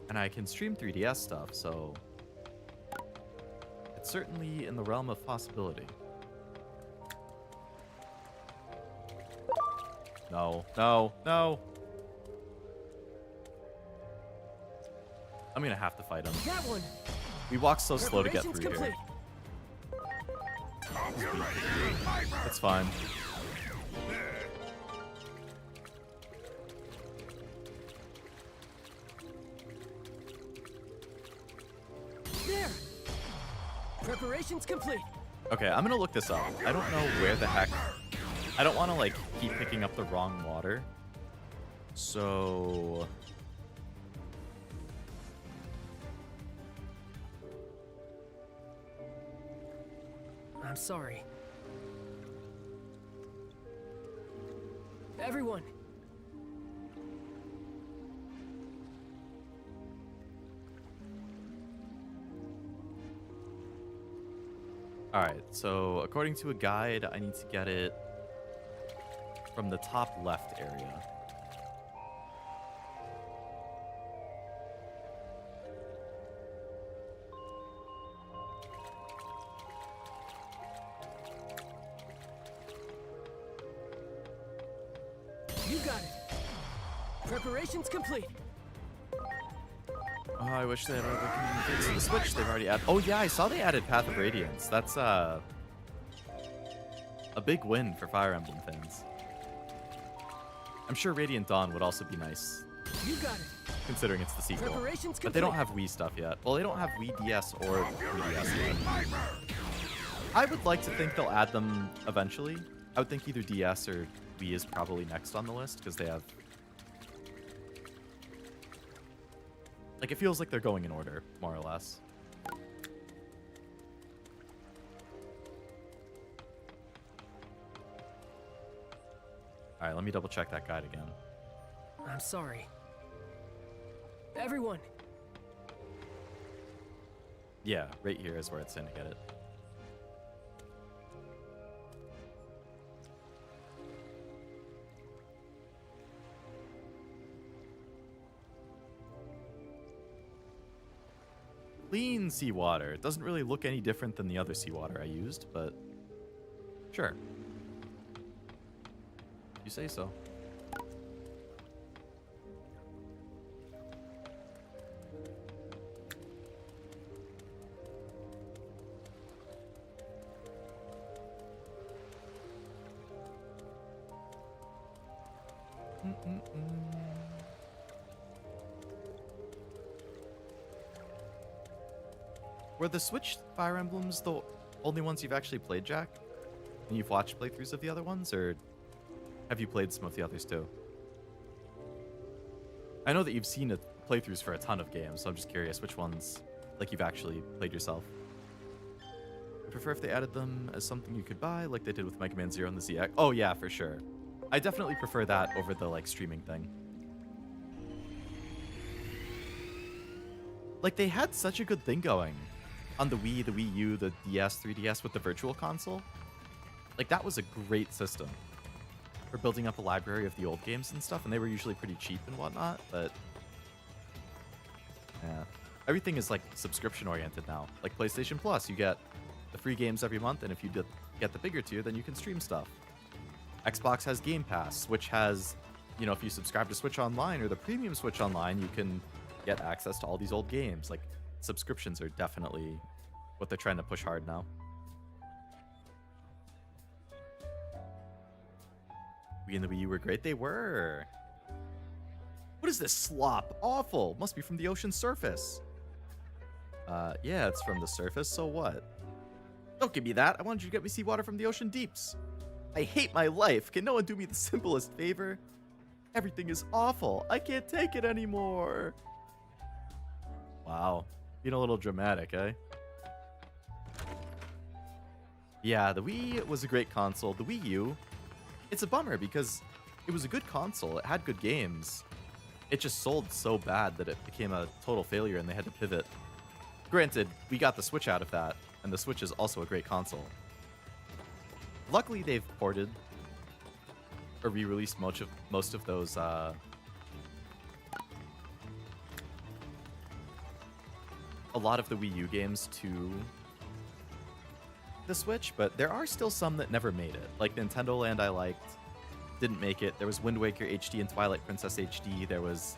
And I can stream 3DS stuff, so it's certainly in the realm of possibility. No, no, no. I'm gonna have to fight him. That one. We walk so slow to get through complete. here. It's fine. There. Preparations complete. Okay, I'm gonna look this up. I don't know where the heck... I don't want to, like, keep picking up the wrong water. So... I'm sorry. Everyone. Alright, so according to a guide, I need to get it from the top left area. You got it. Preparations complete. Oh, I wish they had other communications to the Switch. They've already added... Oh yeah, I saw they added Path of Radiance. That's a big win for Fire Emblem fans. I'm sure Radiant Dawn would also be nice. You got it. Considering it's the sequel. Preparations But they don't complete. have Wii stuff yet. Well, they don't have Wii DS or 3DS yet. I would like to think they'll add them eventually. I would think either DS or Wii is probably next on the list because they have Like, it feels like they're going in order, more or less. Alright, let me double check that guide again. I'm sorry. Everyone! Yeah, right here is where it's saying to get it. Clean seawater. It doesn't really look any different than the other seawater I used, but sure. You say so. Were the Switch Fire Emblems the only ones you've actually played, Jack? And you've watched playthroughs of the other ones, or have you played some of the others too? I know that you've seen playthroughs for a ton of games, so I'm just curious which ones, like, you've actually played yourself. I prefer if they added them as something you could buy, like they did with Mega Man Zero and the ZX. Oh yeah, for sure. I definitely prefer that over the, like, streaming thing. Like, they had such a good thing going on the Wii, the Wii U, the DS, 3DS with the Virtual Console. Like, that was a great system for building up a library of the old games and stuff, and they were usually pretty cheap and whatnot, but yeah. Everything is, like, subscription-oriented now. Like PlayStation Plus, you get the free games every month, and if you get the bigger tier, then you can stream stuff. Xbox has Game Pass. Switch has, you know, if you subscribe to Switch Online or the premium Switch Online, you can get access to all these old games. Like, subscriptions are definitely what they're trying to push hard now. Wii and the Wii U were great. They were. What is this slop? Awful. Must be from the ocean surface. Yeah, it's from the surface, so what? Don't give me that. I wanted you to get me seawater from the ocean deeps. I hate my life. Can no one do me the simplest favor? Everything is awful. I can't take it anymore. Wow. Being a little dramatic, eh? Yeah, the Wii was a great console. The Wii U, it's a bummer because it was a good console. It had good games. It just sold so bad that it became a total failure and they had to pivot. Granted, we got the Switch out of that, and the Switch is also a great console. Luckily, they've ported or re-released most of those a lot of the Wii U games to the Switch, but there are still some that never made it. Like Nintendo Land I liked, didn't make it. There was Wind Waker HD and Twilight Princess HD. There was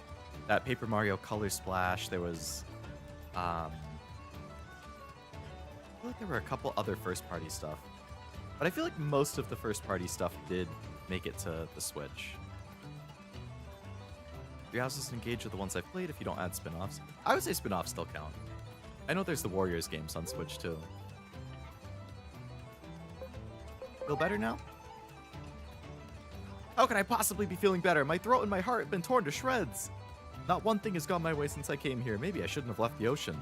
that Paper Mario Color Splash. There was I feel like there were a couple other first-party stuff. But I feel like most of the first-party stuff did make it to the Switch. Your houses engaged with the ones I've played if you don't add spin-offs. I would say spin-offs still count. I know there's the Warriors games on Switch, too. Feel better now? How can I possibly be feeling better? My throat and my heart have been torn to shreds. Not one thing has gone my way since I came here. Maybe I shouldn't have left the ocean.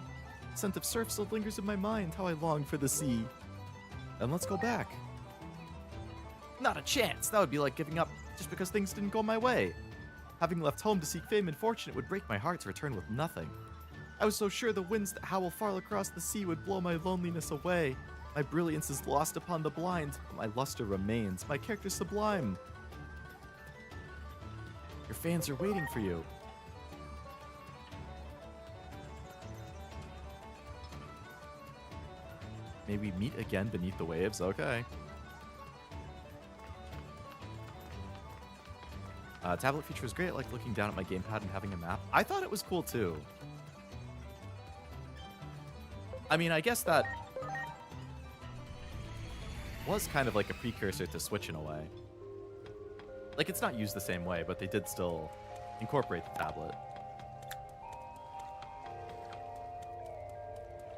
The scent of surf still lingers in my mind. How I long for the sea. Then let's go back. Not a chance. That would be like giving up just because things didn't go my way. Having left home to seek fame and fortune, it would break my heart to return with nothing. I was so sure the winds that howl far across the sea would blow my loneliness away. My brilliance is lost upon the blind, but my luster remains. My character's sublime. Your fans are waiting for you. May we meet again beneath the waves? Okay. Tablet feature is great. I like looking down at my gamepad and having a map. I thought it was cool too. I mean, I guess that was kind of like a precursor to Switch in a way. Like, it's not used the same way, but they did still incorporate the tablet.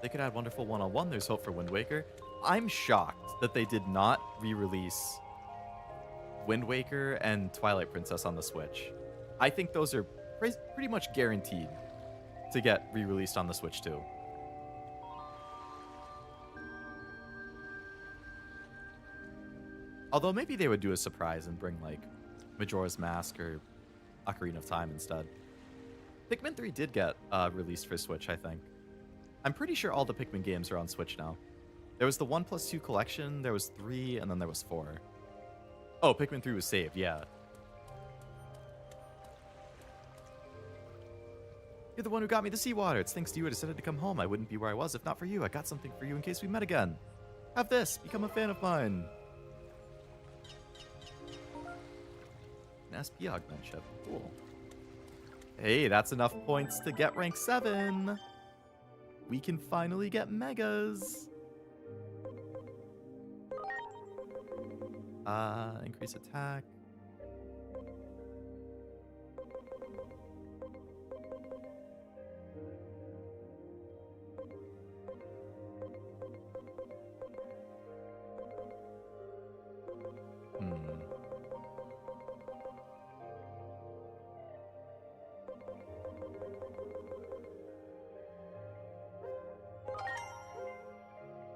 They could add Wonderful 101. There's hope for Wind Waker. I'm shocked that they did not re-release Wind Waker and Twilight Princess on the Switch. I think those are pretty much guaranteed to get re-released on the Switch too. Although maybe they would do a surprise and bring like Majora's Mask or Ocarina of Time instead. Pikmin 3 did get released for Switch, I think. I'm pretty sure all the Pikmin games are on Switch now. There was the 1+2 collection, there was 3, and then there was 4. Oh, Pikmin 3 was saved, yeah. You're the one who got me the seawater. It's thanks to you I decided to come home. I wouldn't be where I was if not for you. I got something for you in case we met again. Have this. Become a fan of mine. An SP augment ship. Cool. Hey, that's enough points to get rank 7. We can finally get megas. Increase attack.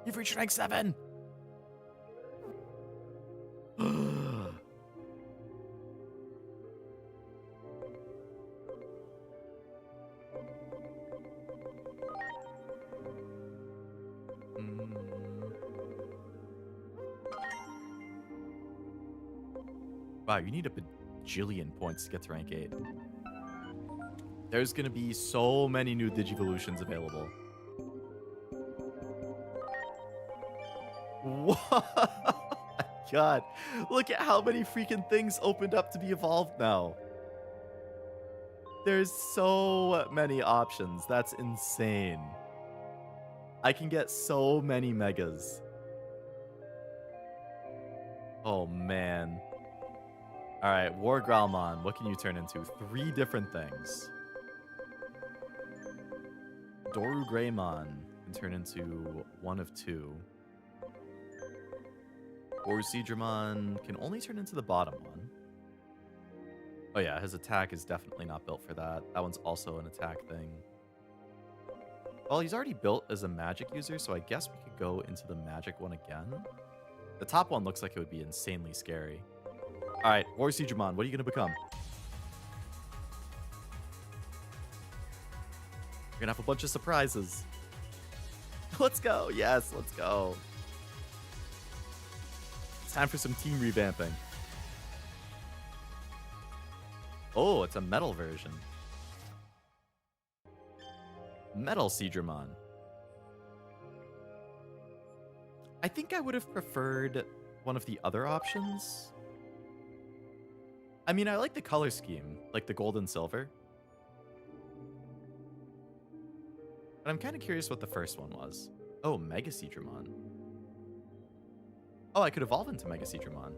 You've reached rank 7. Wow, you need a bajillion points to get to rank 8. There's gonna be so many new Digivolutions available. What? God, look at how many freaking things opened up to be evolved now. There's so many options. That's insane. I can get so many megas. Oh, man. All right, War Growlmon, what can you turn into? 3 different things. Doru Greymon can turn into 1 of 2. Orsidramon can only turn into the bottom one. Oh yeah, his attack is definitely not built for that. That one's also an attack thing. Well, he's already built as a magic user, so I guess we could go into the magic one again. The top one looks like it would be insanely scary. Alright, Orsidramon, what are you going to become? You're going to have a bunch of surprises. Let's go. Yes, let's go. Time for some team revamping. Oh, it's a metal version. Metal Seadramon. I think I would have preferred one of the other options. I mean, I like the color scheme, like the gold and silver. But I'm kind of curious what the first one was. Oh, Mega Seadramon. Oh, I could evolve into Mega Seadramon.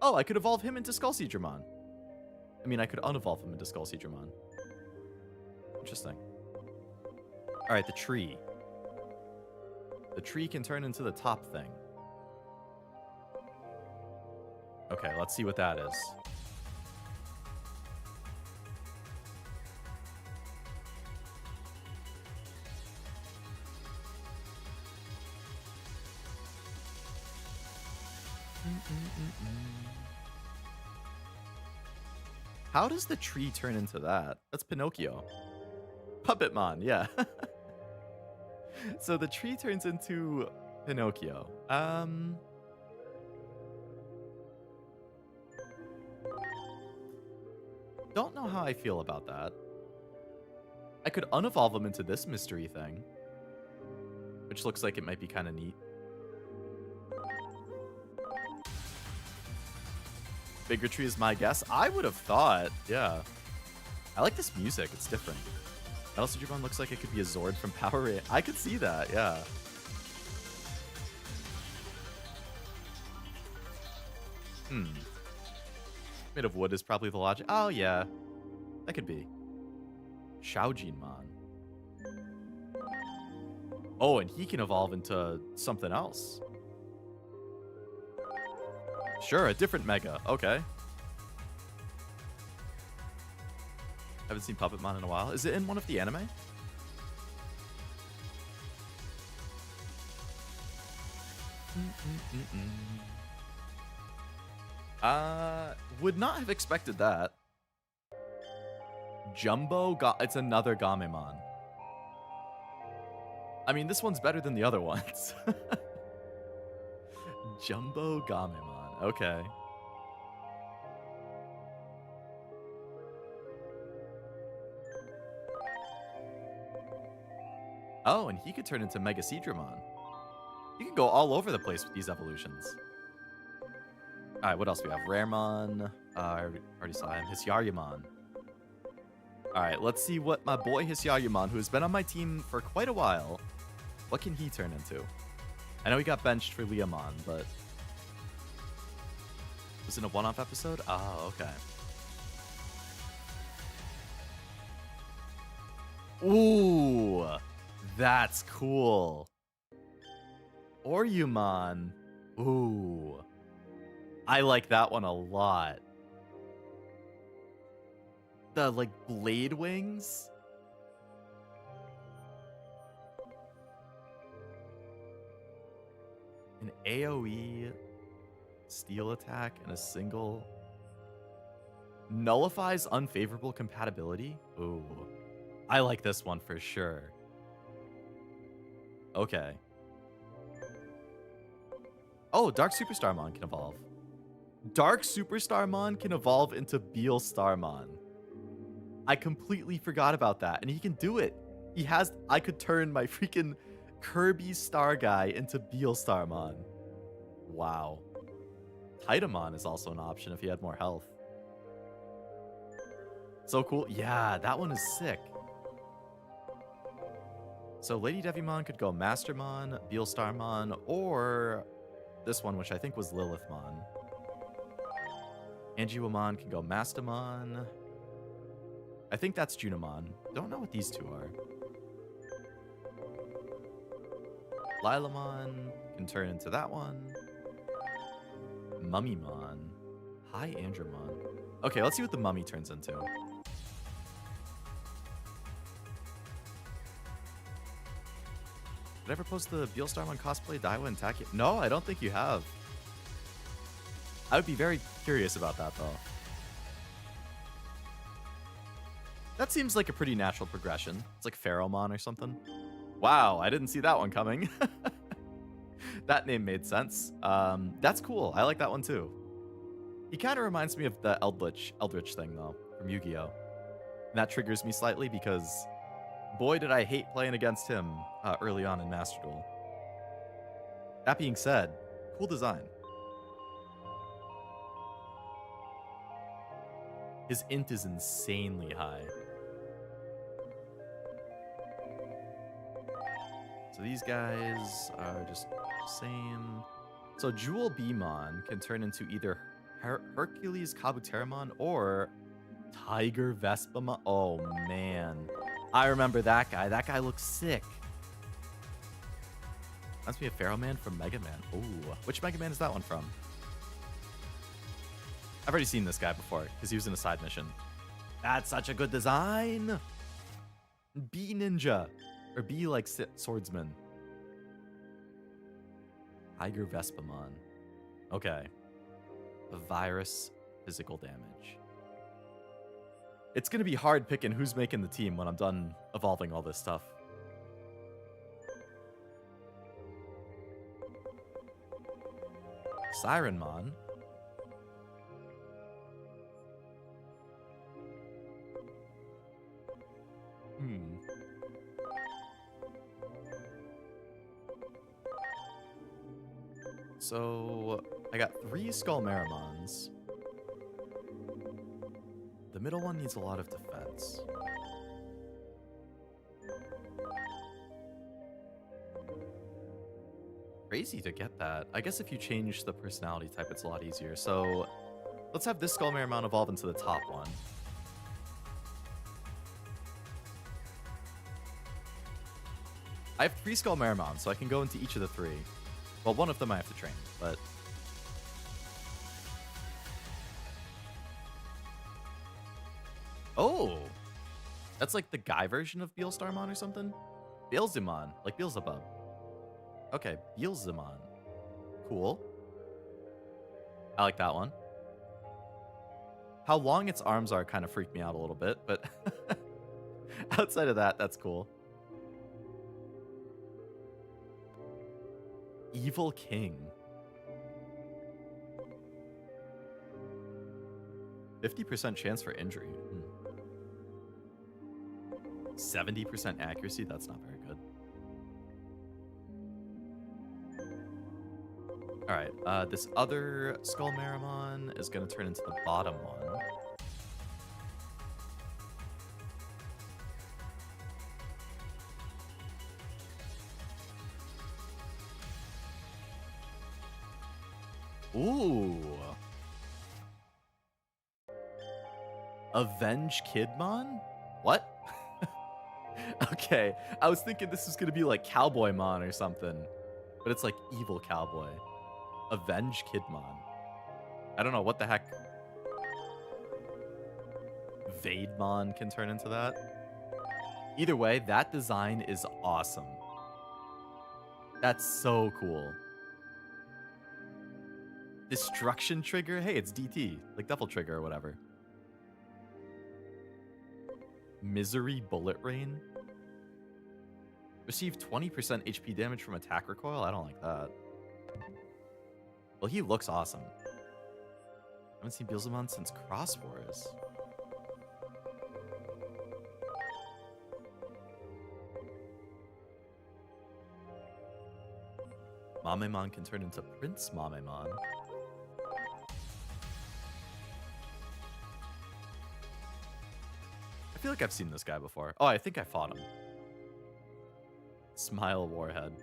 Oh, I could evolve him into Skull Seadramon. I mean, I could unevolve him into Skull Seadramon. Interesting. Alright, the tree. The tree can turn into the top thing. Okay, let's see what that is. How does the tree turn into that? That's Pinocchio. Puppetmon, yeah. So the tree turns into Pinocchio. Don't know how I feel about that. I could unevolve him into this mystery thing, which looks like it might be kind of neat. Bigger tree is my guess. I would have thought, yeah. I like this music. It's different. Metal Seadramon looks like it could be a Zord from Power Rangers. I could see that, yeah. Made of wood is probably the logic. Oh, yeah. That could be. Shaojinmon. Oh, and he can evolve into something else. Sure, a different Mega. Okay. Haven't seen Puppetmon in a while. Is it in one of the anime? Would not have expected that. It's another Gamemon. I mean, this one's better than the other ones. Jumbo Gamemon. Okay. Oh, and he could turn into Mega Seadramon. You can go all over the place with these evolutions. Alright, what else do we have? Raremon. I already saw him. Hisyaryamon. Alright, let's see what my boy Hisyaryamon, who has been on my team for quite a while, what can he turn into? I know he got benched for Leomon, but... Was it a one-off episode? Oh, okay. Ooh, that's cool. Oryumon. Ooh. I like that one a lot. The, like, blade wings? An AoE steel attack and a single nullifies unfavorable compatibility? Ooh. I like this one for sure. Okay. Oh, Dark Superstarmon can evolve. Dark Superstarmon can evolve into Beelstarmon. I completely forgot about that, and he can do it. I could turn my freaking Kirby Star guy into Beelstarmon. Wow. Titamon is also an option if he had more health. So cool. Yeah, that one is sick. So Lady Devimon could go Mastermon, Beelstarmon, or this one, which I think was Lilithmon. Angiomon can go Mastamon. I think that's Junimon. Don't know what these two are. Lilamon can turn into that one. Mummymon. Hi, Andromon. Okay, let's see what the mummy turns into. Did I ever post the Beelstarmon cosplay Daiwa and Taki? No, I don't think you have. I would be very curious about that, though. That seems like a pretty natural progression. It's like Pheromon or something. Wow, I didn't see that one coming. That name made sense. That's cool. I like that one, too. He kind of reminds me of the Eldritch thing, though, from Yu-Gi-Oh! And that triggers me slightly because... boy, did I hate playing against him early on in Master Duel. That being said, cool design. His int is insanely high. So these guys are just the same. So Jewel Beamon can turn into either Hercules Kabuteramon or Tiger Vespamon. Oh, man. I remember that guy. That guy looks sick. Must be a Pharaoh Man from Mega Man. Ooh, which Mega Man is that one from? I've already seen this guy before because he was in a side mission. That's such a good design. Bee Ninja. Or Bee like Swordsman. Tiger Vespamon. Okay. A virus, physical damage. It's going to be hard picking who's making the team when I'm done evolving all this stuff. Sirenmon. So, I got 3 Skullmarimons. The middle one needs a lot of defense. Crazy to get that. I guess if you change the personality type, it's a lot easier. So, let's have this Skullmarimon evolve into the top one. I have 3 Skullmarimons, so I can go into each of the 3. Well, one of them I have to train, but... Oh! That's like the guy version of Beelstarmon or something? Beelzemon, like Beelzebub. Okay, Beelzemon. Cool. I like that one. How long its arms are kind of freaked me out a little bit, but outside of that, that's cool. Evil King. 50% chance for injury. 70% accuracy? That's not very good. Alright, this other Skull Marimon is going to turn into the bottom one. Ooh. Avenge Kidmon? What? Okay, I was thinking this was going to be like Cowboymon or something. But it's like Evil Cowboy. Avenge Kidmon. I don't know, what the heck? Vademon can turn into that. Either way, that design is awesome. That's so cool. Destruction Trigger? Hey, it's DT. Like Devil Trigger or whatever. Misery Bullet Rain? Receive 20% HP damage from attack recoil? I don't like that. Well, he looks awesome. I haven't seen Beelzemon since Cross Wars. Mamemon can turn into Prince Mamemon. I feel like I've seen this guy before. Oh, I think I fought him. Smile Warhead.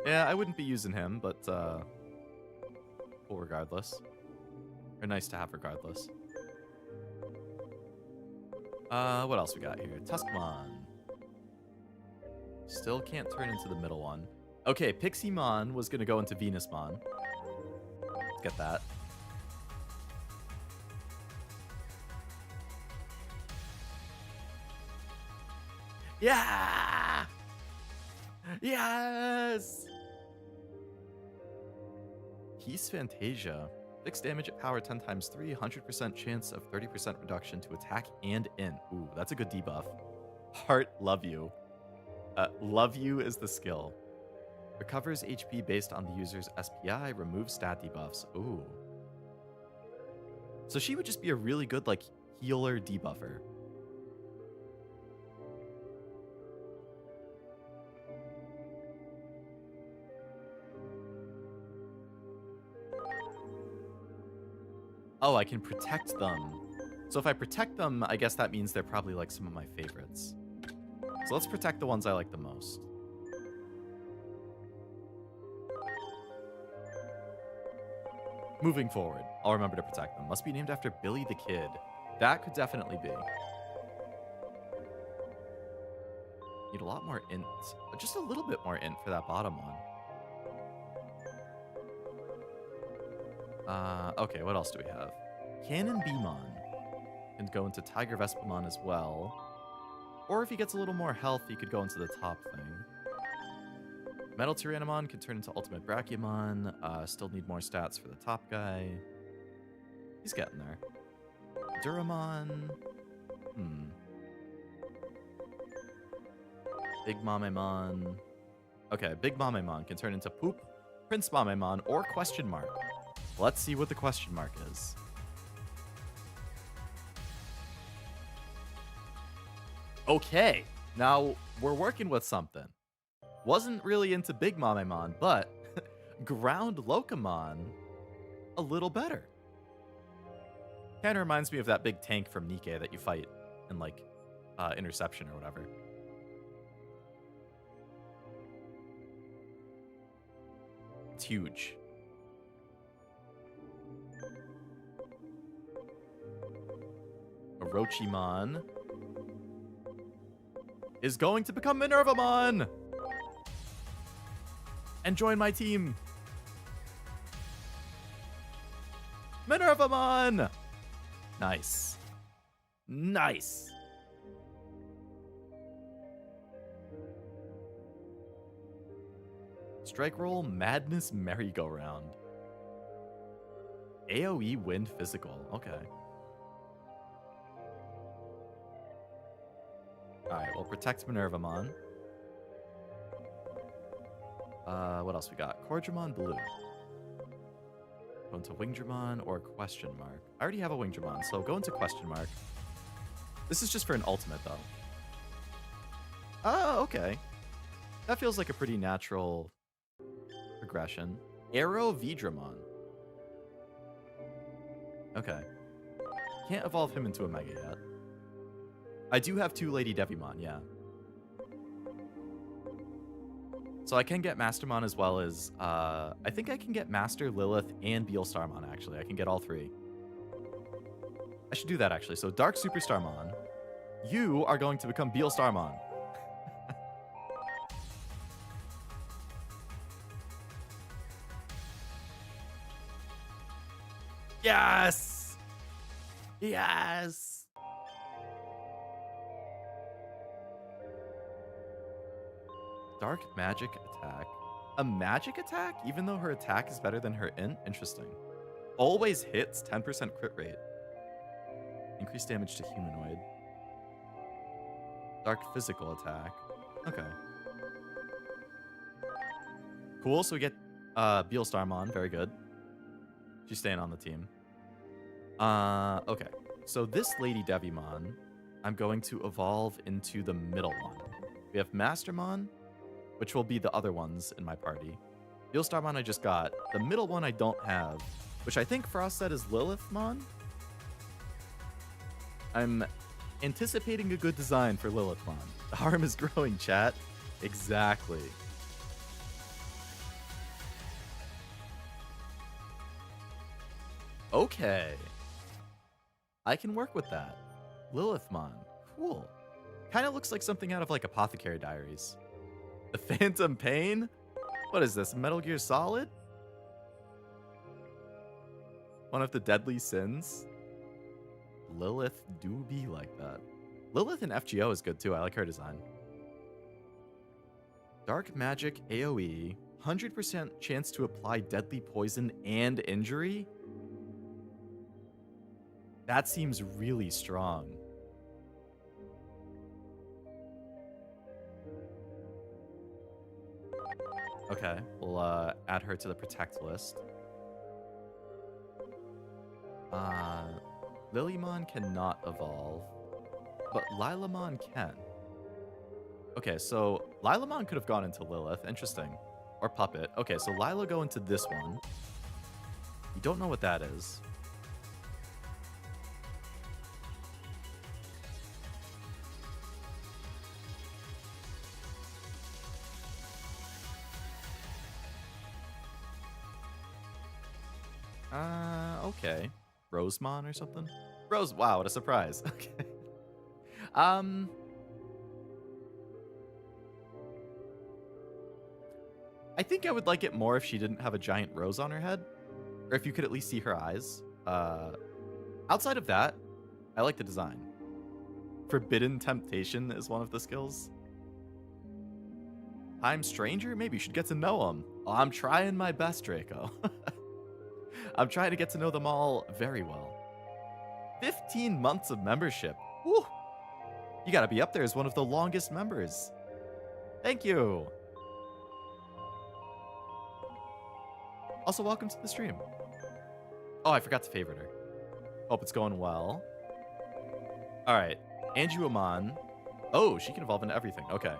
Yeah, I wouldn't be using him, but cool regardless. Or nice to have regardless. What else we got here? Tuskmon. Still can't turn into the middle one. Okay, Pixiemon was gonna go into Venusmon. Let's get that. Yeah! Yes! Peace Fantasia. Fixed damage at power 10 times 3, 100% chance of 30% reduction to attack and int. Ooh, that's a good debuff. Heart, love you. Love you is the skill. Recovers HP based on the user's SPI, removes stat debuffs. Ooh. So she would just be a really good, like, healer debuffer. Oh, I can protect them. So if I protect them, I guess that means they're probably like some of my favorites. So let's protect the ones I like the most. Moving forward, I'll remember to protect them. Must be named after Billy the Kid. That could definitely be. Need a lot more int. Just a little bit more int for that bottom one. Okay, what else do we have? Cannon Beemon can go into Tiger Vespamon as well. Or if he gets a little more health, he could go into the top thing. Metal Tyrannomon can turn into Ultimate Brachiomon. Still need more stats for the top guy. He's getting there. Duramon. Big Mamemon. Okay, Big Mamemon can turn into Poop, Prince Mamemon, or question mark. Let's see what the question mark is. Okay, now we're working with something. Wasn't really into Big Mamemon, but Ground Locomon, a little better. Kind of reminds me of that big tank from Nikke that you fight in, like, Interception or whatever. It's huge. Orochimon is going to become Minervamon and join my team. Minervamon! Nice. Nice. Strike roll, madness, merry-go-round. AoE wind physical. Okay. Alright, well, protect Minervamon. What else we got? Cordramon blue. Go into Wingdramon or question mark. I already have a Wingdramon, so go into question mark. This is just for an ultimate, though. Oh, okay. That feels like a pretty natural progression. Arrow Vdramon. Okay. Can't evolve him into a Mega yet. I do have 2 Lady Devimon, yeah. So I can get Mastermon as well as, I think I can get Master, Lilith, and Beelstarmon, actually. I can get all 3. I should do that, actually. So Dark Superstarmon, you are going to become Beelstarmon. Yes! Yes! Dark magic attack. A magic attack? Even though her attack is better than her int? Interesting. Always hits 10% crit rate. Increased damage to humanoid. Dark physical attack. Okay. Cool, so we get Beelstarmon. Very good. She's staying on the team. Okay. So this Lady Devimon, I'm going to evolve into the middle one. We have Mastermon, which will be the other ones in my party. Beelstarmon I just got. The middle one I don't have, which I think Frost said is Lilithmon. I'm anticipating a good design for Lilithmon. The harm is growing, chat. Exactly. Okay. I can work with that. Lilithmon. Cool. Kind of looks like something out of like Apothecary Diaries. The Phantom Pain? What is this, Metal Gear Solid? One of the deadly sins? Lilith do be like that. Lilith in FGO is good too. I like her design. Dark Magic AoE. 100% chance to apply deadly poison and injury? That seems really strong. Okay, we'll add her to the protect list. Lilymon cannot evolve, but Lilamon can. Okay, so Lilamon could have gone into Lilith. Interesting. Or Puppet. Okay, so Lila go into this one. You don't know what that is. Okay. Rosemon or something? Rose, wow, what a surprise. Okay. I think I would like it more if she didn't have a giant rose on her head. Or if you could at least see her eyes. Outside of that, I like the design. Forbidden Temptation is one of the skills. Time Stranger? Maybe you should get to know him. Oh, I'm trying my best, Draco. I'm trying to get to know them all very well. 15 months of membership. Woo! You gotta be up there as one of the longest members. Thank you. Also, welcome to the stream. Oh, I forgot to favorite her. Hope it's going well. Alright, Aegiomon. Oh, she can evolve into everything. Okay.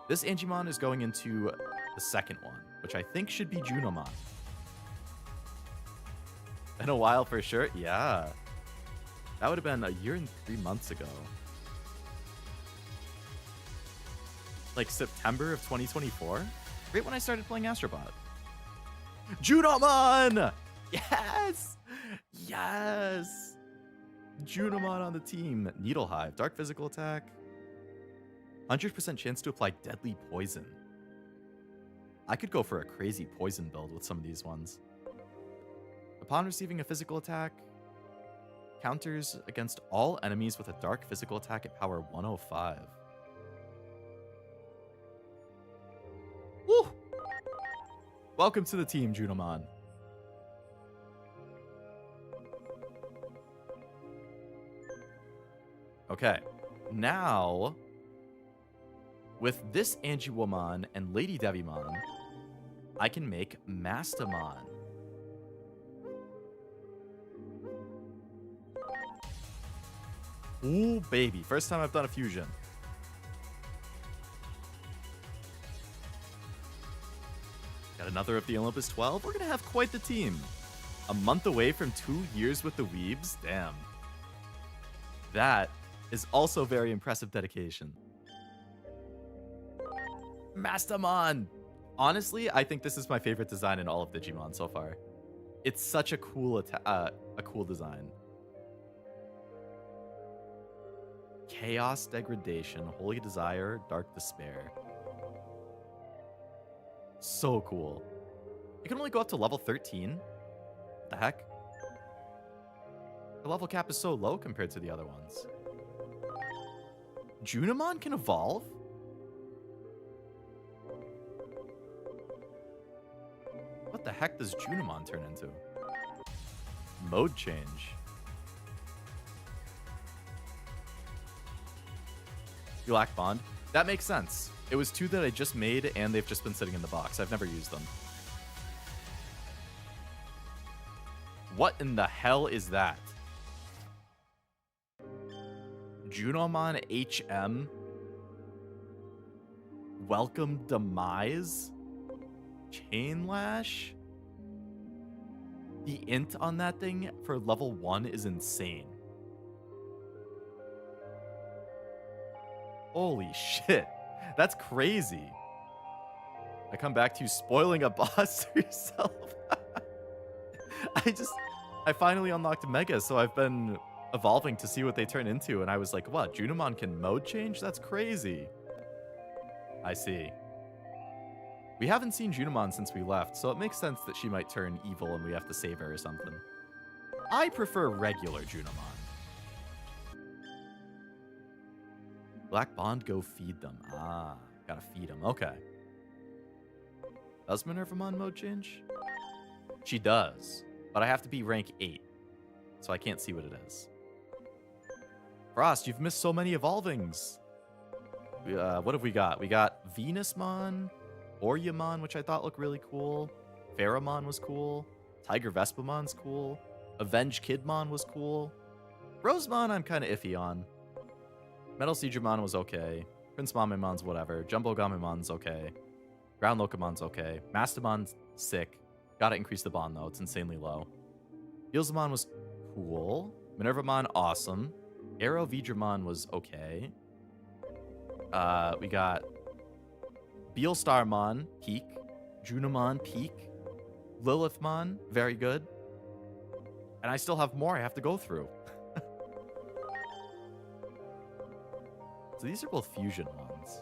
This Aegiomon is going into the second one, which I think should be Junomon. Been a while for sure. Yeah. That would have been a year and 3 months ago. Like September of 2024? Right when I started playing Astrobot. Junomon! Yes! Yes! Junomon on the team. Needlehive. Dark physical attack. 100% chance to apply deadly poison. I could go for a crazy poison build with some of these ones. Upon receiving a physical attack, counters against all enemies with a dark physical attack at power 105. Woo! Welcome to the team, Junomon. Okay, now with this Aegiomon and Lady Devimon, I can make Mastamon. Ooh, baby. First time I've done a fusion. Got another of the Olympus 12. We're going to have quite the team. A month away from 2 years with the Weebs. Damn. That is also very impressive dedication. Mastamon! Honestly, I think this is my favorite design in all of Digimon so far. It's such a cool design. Chaos Degradation, Holy Desire, Dark Despair. So cool. It can only go up to level 13. What the heck? The level cap is so low compared to the other ones. Junomon can evolve? What the heck does Junomon turn into? Mode change. Black Bond. That makes sense. It was 2 that I just made, and they've just been sitting in the box. I've never used them. What in the hell is that? Junomon HM? Welcome Demise? Chain Lash? The int on that thing for level 1 is insane. Holy shit. That's crazy. I come back to you spoiling a boss to yourself. I finally unlocked Mega, so I've been evolving to see what they turn into, and I was like, what, Junomon can mode change? That's crazy. I see. We haven't seen Junomon since we left, so it makes sense that she might turn evil and we have to save her or something. I prefer regular Junomon. Black Bond, go feed them. Ah, gotta feed them. Okay. Does Minervamon mode change? She does, but I have to be rank 8, so I can't see what it is. Frost, you've missed so many evolvings. What have we got? We got Venusmon, Oryamon, which I thought looked really cool. Pheramon was cool. Tiger Vespamon's cool. Avenge Kidmon was cool. Rosemon I'm kind of iffy on. Metal Siegramon was okay. Prince Mamemon's whatever. Jumbo Gamimon's okay. Ground Locomon's okay. Mastamon's sick. Gotta increase the bond though, it's insanely low. Beelzemon was cool. Minervamon, awesome. Aero Vidramon was okay. We got Beelstarmon, peak. Junomon, peak. Lilithmon, very good. And I still have more I have to go through. So these are both fusion ones.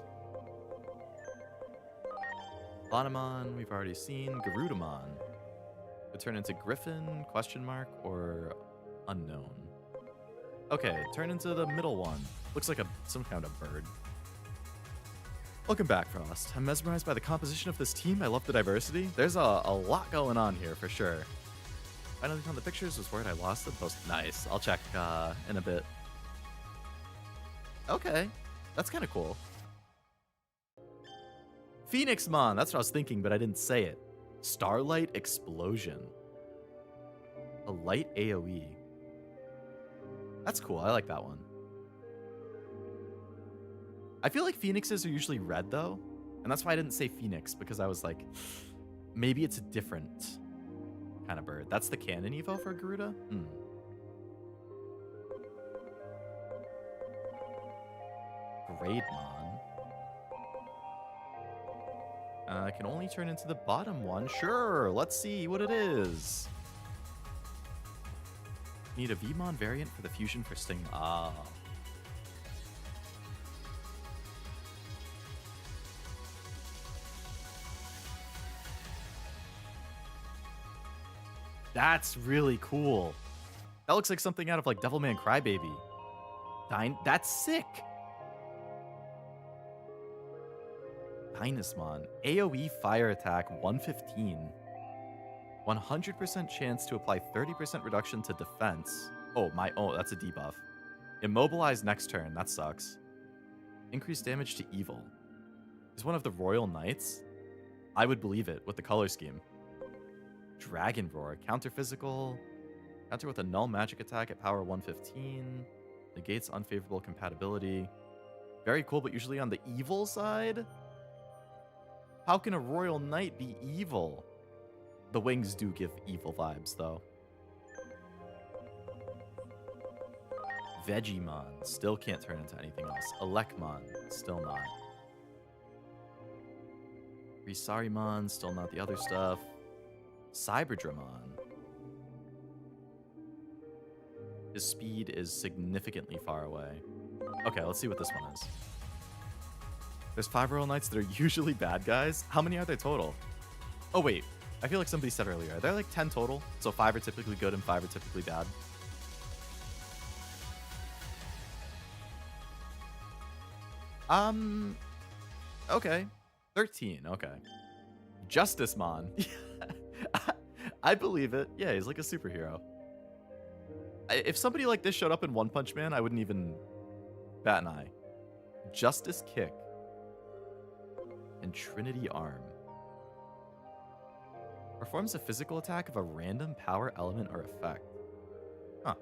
Lonamon, we've already seen. Garudamon. Could turn into Griffin, question mark, or unknown. Okay, turn into the middle one. Looks like some kind of bird. Welcome back, Frost. I'm mesmerized by the composition of this team. I love the diversity. There's a lot going on here, for sure. Finally found the pictures. Was worried I lost them. Post nice. I'll check in a bit. Okay. That's kind of cool. Phoenixmon. That's what I was thinking, but I didn't say it. Starlight Explosion. A light AoE. That's cool. I like that one. I feel like Phoenixes are usually red, though. And that's why I didn't say Phoenix, because I was like, maybe it's a different kind of bird. That's the canon evo for Garuda? Greydmon. I can only turn into the bottom one. Sure, let's see what it is. Need a Vmon variant for the fusion for Sting. Ah. That's really cool. That looks like something out of like Devilman Crybaby. That's sick. Dynasmon. AoE fire attack 115. 100% chance to apply 30% reduction to defense. Oh, that's a debuff. Immobilize next turn. That sucks. Increased damage to evil. Is one of the Royal Knights? I would believe it with the color scheme. Dragon Roar. Counter physical. Counter with a null magic attack at power 115. Negates unfavorable compatibility. Very cool, but usually on the evil side? How can a Royal Knight be evil? The wings do give evil vibes, though. Vegimon. Still can't turn into anything else. Elecmon. Still not. Risarimon. Still not the other stuff. Cyberdramon. His speed is significantly far away. Okay, let's see what this one is. There's 5 Royal Knights that are usually bad guys. How many are there total? Oh, wait. I feel like somebody said earlier. Are there like 10 total? So 5 are typically good and 5 are typically bad. Okay. 13. Okay. Justicemon. I believe it. Yeah, he's like a superhero. If somebody like this showed up in One Punch Man, I wouldn't even bat an eye. Justice Kick. And Trinity Arm. Performs a physical attack of a random power element or effect. Huh.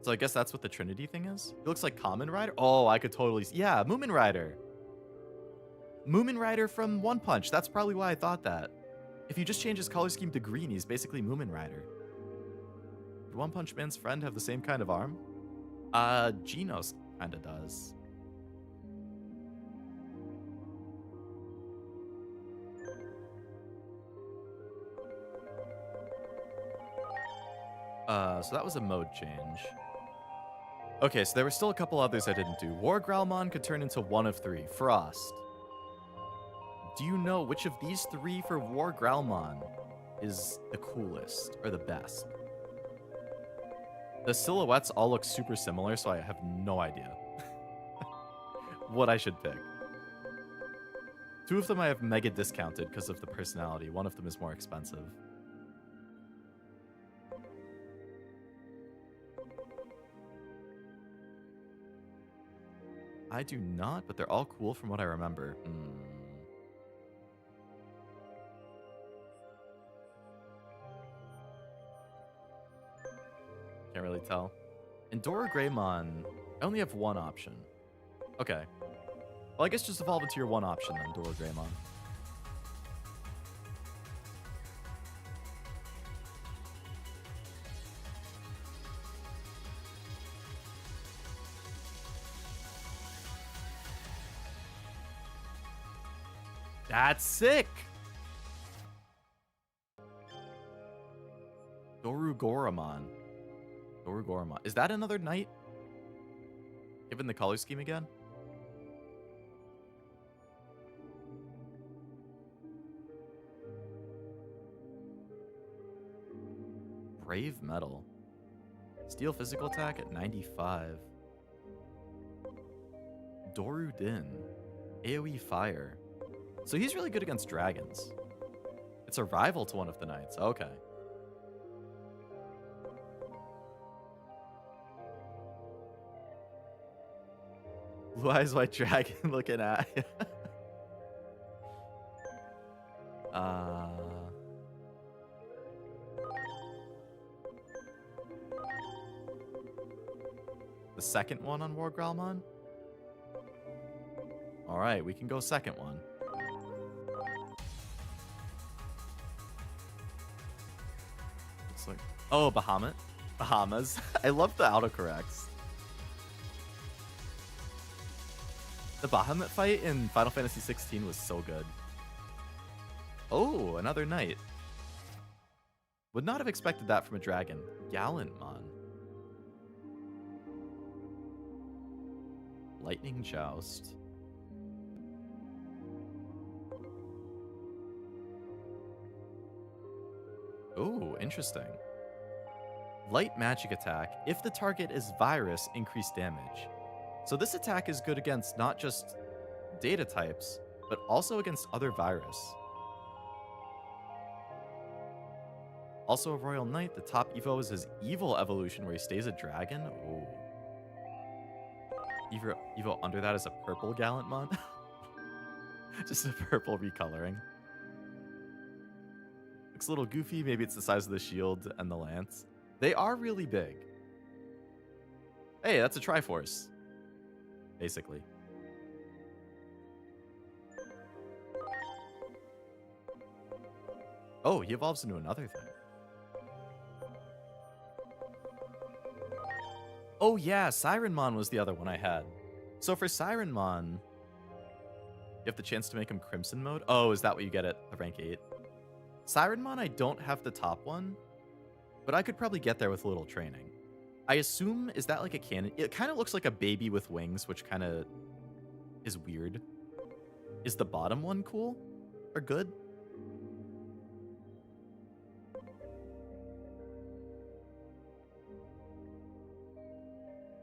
So I guess that's what the Trinity thing is? It looks like Kamen Rider? Oh, I could totally... Yeah, Moomin Rider. Moomin Rider from One Punch. That's probably why I thought that. If you just change his color scheme to green, he's basically Moomin Rider. Did One Punch Man's friend have the same kind of arm? Genos kind of does. So that was a mode change. Okay, so there were still a couple others I didn't do. War Growlmon could turn into one of 3. Frost. Do you know which of these 3 for War Growlmon is the coolest or the best? The silhouettes all look super similar, so I have no idea what I should pick. 2 of them I have mega discounted because of the personality. One of them is more expensive. I do not, but they're all cool from what I remember. Can't really tell. Endora Greymon, I only have one option. Okay. Well, I guess just evolve into your one option then, Dora Greymon. That's sick! Dorugoramon. Dorugoramon. Is that another knight? Given the color scheme again? Brave Metal. Steel physical attack at 95. Dorudin. AoE fire. So he's really good against dragons. It's a rival to one of the knights. Okay. Blue Eyes White Dragon looking at. The second one on War Growlmon? Alright, we can go second one. Looks like... Oh, Bahamut. Bahamas. I love the autocorrects. The Bahamut fight in Final Fantasy 16 was so good. Oh, another knight. Would not have expected that from a dragon. Gallantmon. Lightning Joust. Oh, interesting. Light magic attack. If the target is virus, increase damage. So this attack is good against not just data types, but also against other virus. Also a Royal Knight, the top evo is his evil evolution where he stays a dragon. Oh. Evo under that is a purple Gallantmon. Just a purple recoloring. Looks a little goofy. Maybe it's the size of the shield and the lance. They are really big. Hey, that's a Triforce. Basically. Oh, he evolves into another thing. Oh yeah, Sirenmon was the other one I had. So for Sirenmon, you have the chance to make him Crimson mode. Oh, is that what you get at the rank 8? Sirenmon, I don't have the top one, but I could probably get there with a little training. I assume, is that like a cannon? It kind of looks like a baby with wings, which kind of is weird. Is the bottom one cool or good?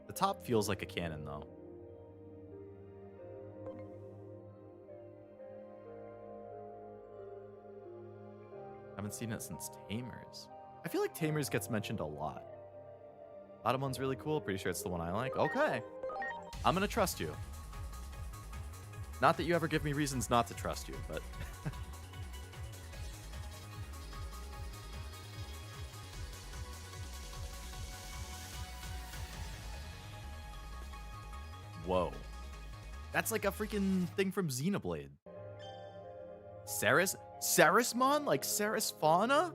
The top feels like a cannon, though. Haven't seen it since Tamers. I feel like Tamers gets mentioned a lot. Bottom one's really cool. Pretty sure it's the one I like. Okay. I'm gonna trust you. Not that you ever give me reasons not to trust you, but... Whoa. That's like a freaking thing from Xenoblade. Sarismon? Like Saris Fauna?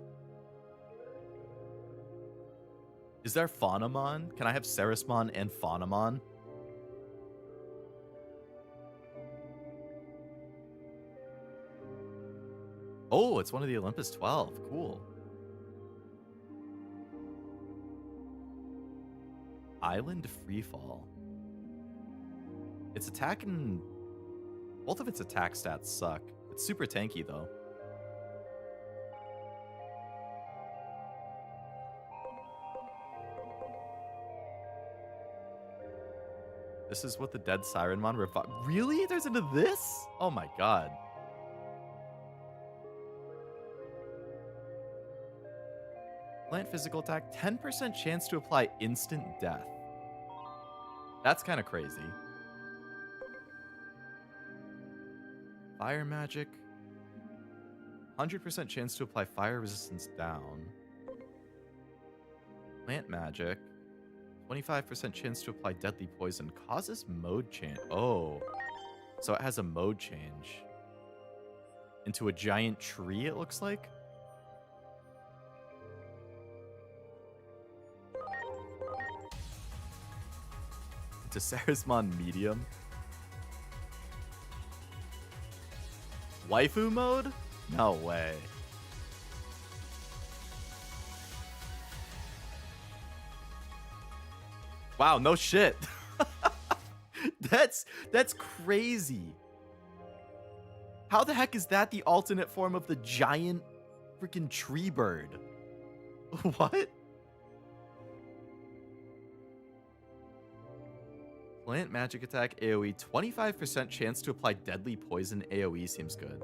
Is there Faunamon? Can I have Sarismon and Faunamon? Oh, it's one of the Olympus 12. Cool. Island Freefall. Its attack and... both of its attack stats suck. It's super tanky, though. This is what the dead Sirenmon revived. Really? There's into this? Oh my god. Plant physical attack, 10% chance to apply instant death. That's kind of crazy. Fire magic. 100% chance to apply fire resistance down. Plant magic. 25% chance to apply deadly poison. Causes mode change. Oh. So it has a mode change. Into a giant tree, it looks like. Into Sarismon medium. Waifu mode? No way. Wow, no shit. That's crazy. How the heck is that the alternate form of the giant freaking tree bird? What? Plant magic attack AoE, 25% chance to apply deadly poison AoE seems good.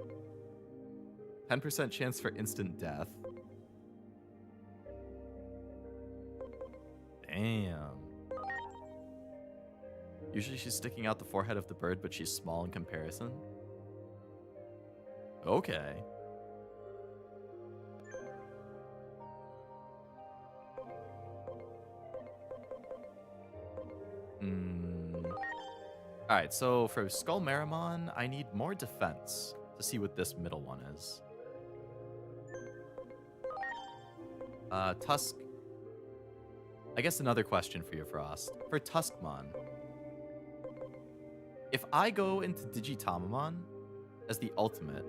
10% chance for instant death. Damn. Usually she's sticking out the forehead of the bird, but she's small in comparison. Okay. Alright, so for Skull Meramon, I need more defense to see what this middle one is. Tusk. I guess another question for you, Frost. For Tuskmon, if I go into Digitamamon as the ultimate,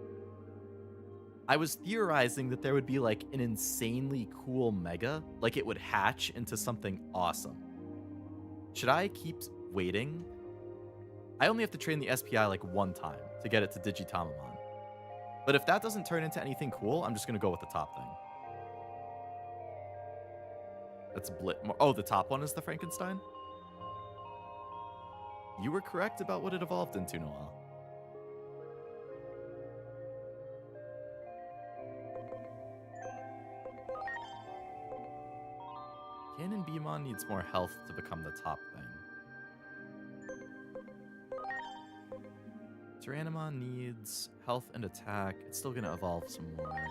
I was theorizing that there would be like an insanely cool mega, like it would hatch into something awesome. Should I keep waiting? I only have to train the SPI like one time to get it to Digitamamon. But if that doesn't turn into anything cool, I'm just going to go with the top thing. That's Blitmore. Oh, the top one is the Frankenstein? You were correct about what it evolved into, Noel. Canon Beamon needs more health to become the top thing. Tyrannomon needs health and attack. It's still gonna evolve some more.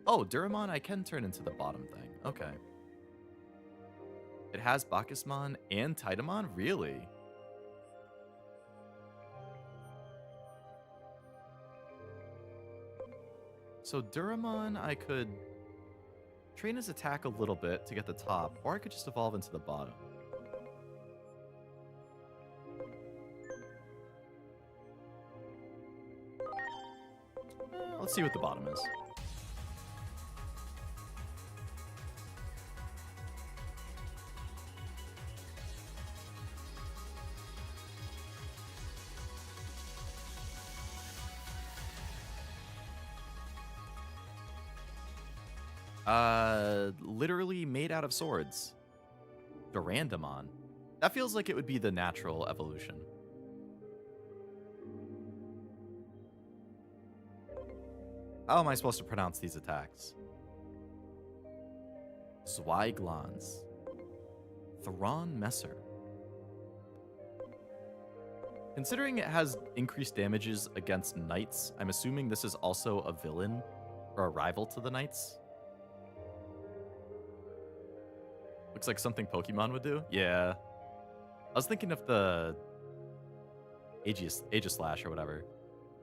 Oh, Duramon I can turn into the bottom thing. Okay. It has Bacchusmon and Titamon? Really? So Duramon I could train his attack a little bit to get the top, or I could just evolve into the bottom. Let's see what the bottom is. Literally made out of swords. Durandamon. That feels like it would be the natural evolution. How am I supposed to pronounce these attacks? Zweiglans. Thron Messer. Considering it has increased damages against knights, I'm assuming this is also a villain or a rival to the knights. Looks like something Pokemon would do. Yeah. I was thinking of the Aegislash or whatever.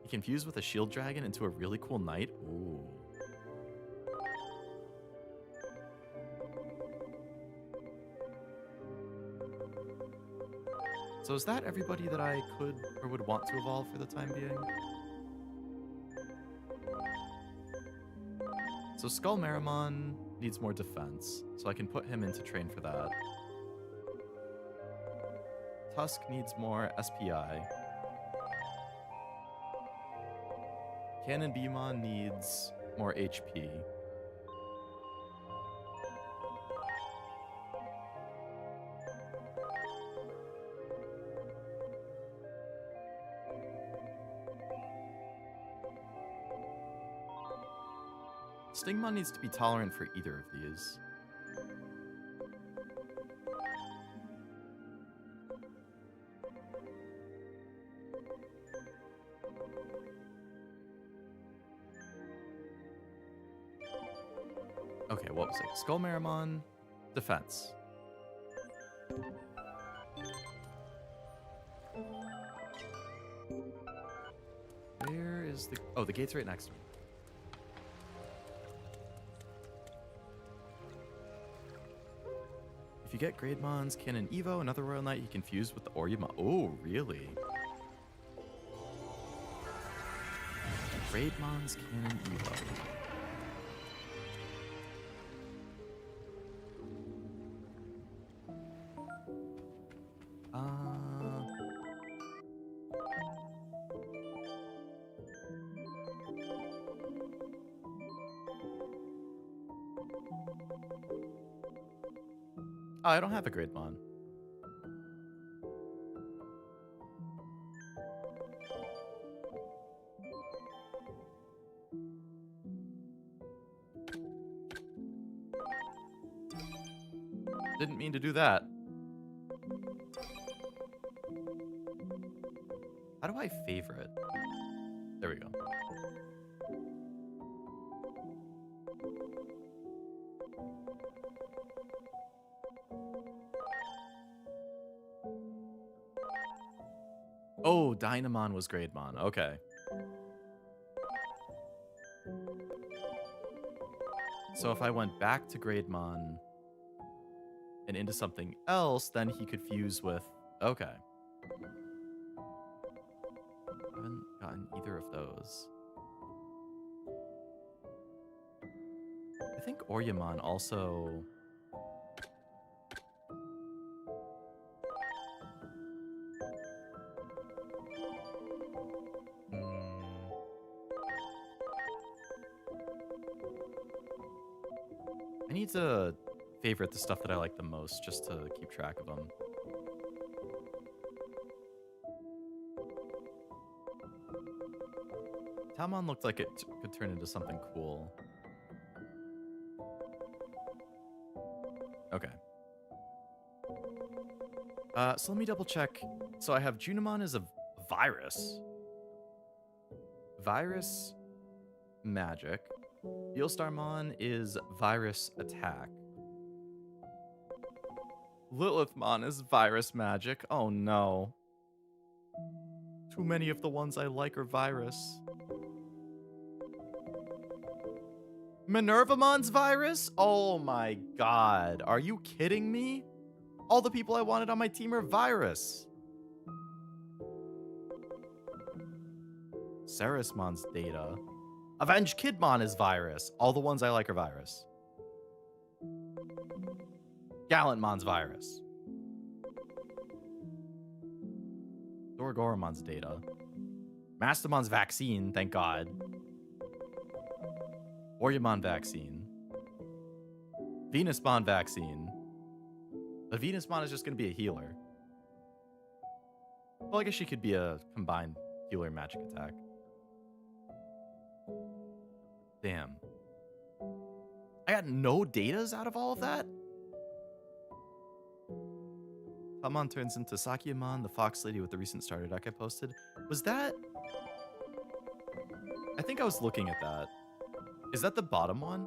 He confused with a shield dragon into a really cool knight. Ooh. So is that everybody that I could or would want to evolve for the time being? So Skull Meramon needs more defense, so I can put him into train for that. Tusk needs more SPI. Canon Beamon needs more HP. Stingmon needs to be tolerant for either of these. Okay, what was it? Skull Meramon, defense. Where is the... Oh, the gate's right next to me. If you get Grademons, Canon Evo, another Royal Knight you confused with the Oryamon. Oh, really? Grademons, Canon Evo. Oh, I don't have a Grademon. Didn't mean to do that. How do I favorite? There we go. Oh, Dynamon was Grademon. Okay. So if I went back to Grademon and into something else, then he could fuse with... Okay. I haven't gotten either of those. I think Oryamon also... I I need to favorite the stuff that I like the most just to keep track of them. Talmon looked like it could turn into something cool. Okay. So let me double check. So I have Junimon as a virus. Virus magic. Beelstarmon is virus attack. Lilithmon is virus magic. Oh no. Too many of the ones I like are virus. Minervamon's virus? Oh my god. Are you kidding me? All the people I wanted on my team are virus. Ceresmon's data. Avenge Kidmon is virus. All the ones I like are virus. Gallantmon's virus. Dorgoramon's data. Mastermon's vaccine, thank god. Oryamon vaccine. Venusmon vaccine. But Venusmon is just going to be a healer. Well, I guess she could be a combined healer magic attack. Damn. I got no datas out of all of that? Talmon turns into Sakyamon, the fox lady with the recent starter deck I posted. Was that... I think I was looking at that. Is that the bottom one?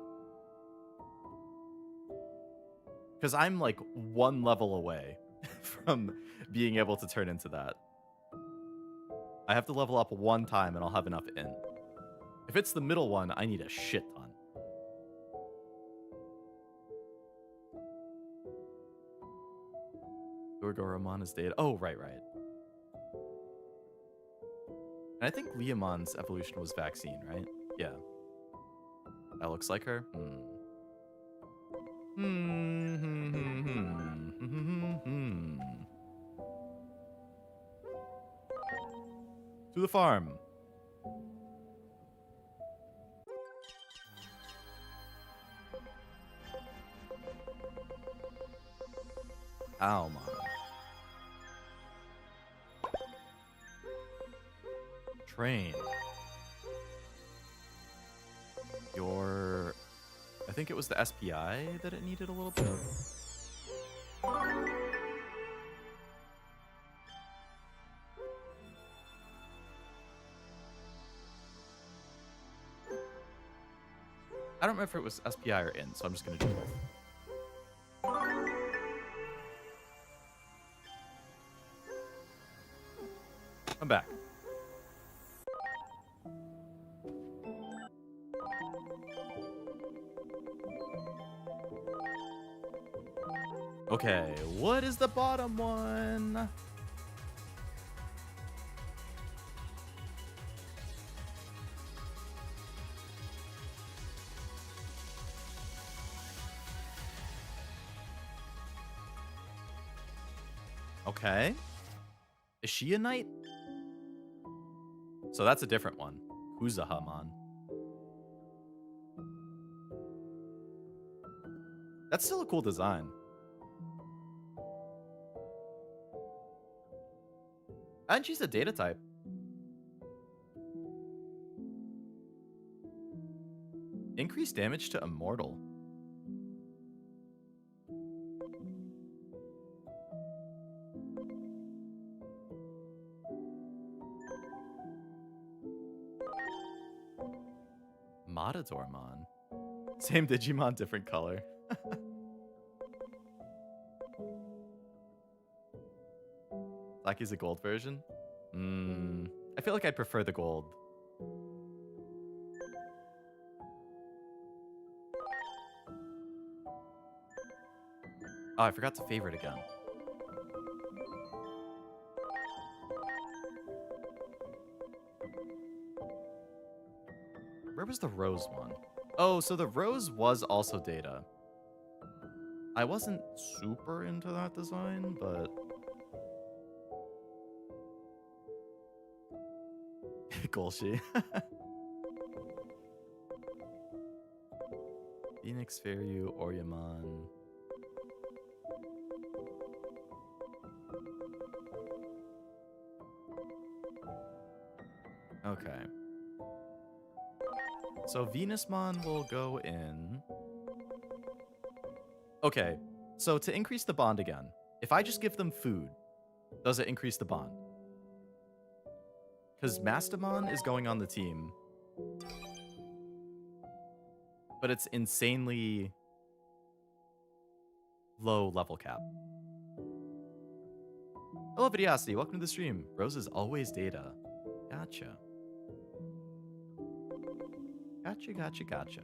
Because I'm like one level away from being able to turn into that. I have to level up one time and I'll have enough int. If it's the middle one, I need a shit ton. Dorgoramon is data. Oh, right. And I think Leomon's evolution was vaccine, right? Yeah. That looks like her. To the farm. Almon. Train. I think it was the SPI that it needed a little bit of. I don't remember if it was SPI or in, so I'm just gonna do both. I'm back. Okay, what is the bottom one? Okay. Is she a knight? So that's a different one. Kuzahamon. That's still a cool design. And she's a data type. Increased damage to Immortal. Matadormon. Same Digimon, different color. Lackey's a gold version? I feel like I prefer the gold. Oh, I forgot to favorite again. Where was the rose one? Oh, so the rose was also data. I wasn't super into that design, but... Golshi. Phoenix, Fairyu, Oryamon. Okay. So Venusmon will go in. Okay, so to increase the bond again, if I just give them food, does it increase the bond? Because Mastamon is going on the team, but it's insanely low level cap. Hello, Vidiosity. Welcome to the stream. Rose is always data. Gotcha. Gotcha.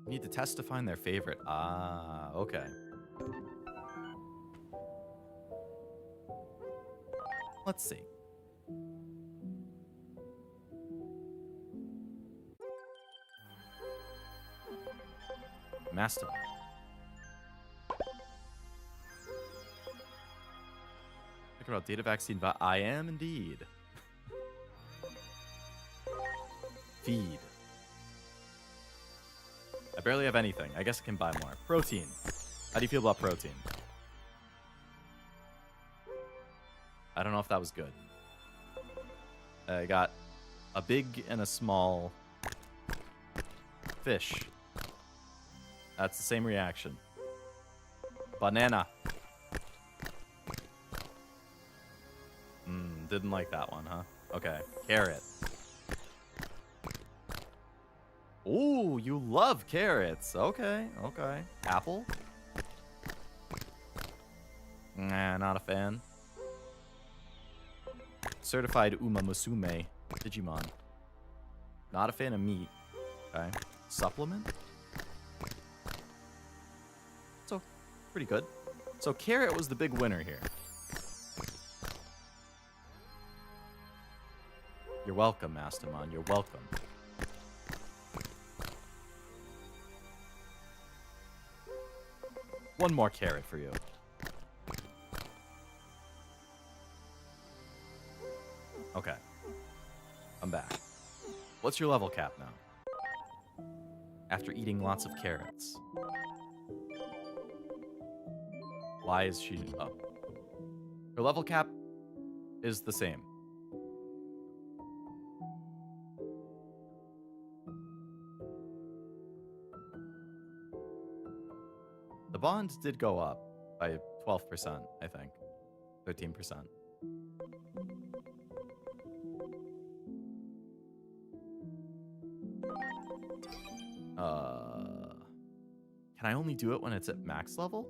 Need to test to find their favorite. Ah, okay. Let's see. Mastodon. Think about data vaccine, but I am indeed. Feed. I barely have anything. I guess I can buy more. Protein. How do you feel about protein? I don't know if that was good. I got a big and a small fish. That's the same reaction. Banana. Didn't like that one, huh? Okay. Carrot. Ooh, you love carrots. Okay. Apple. Nah, not a fan. Certified Uma Musume Digimon. Not a fan of meat. Okay. Supplement? So, pretty good. So, carrot was the big winner here. You're welcome, Mastamon. You're welcome. One more carrot for you. Okay. I'm back. What's your level cap now? After eating lots of carrots. Why is she... Oh. Her level cap is the same. The bond did go up by 12%, I think. 13%. Can I only do it when it's at max level?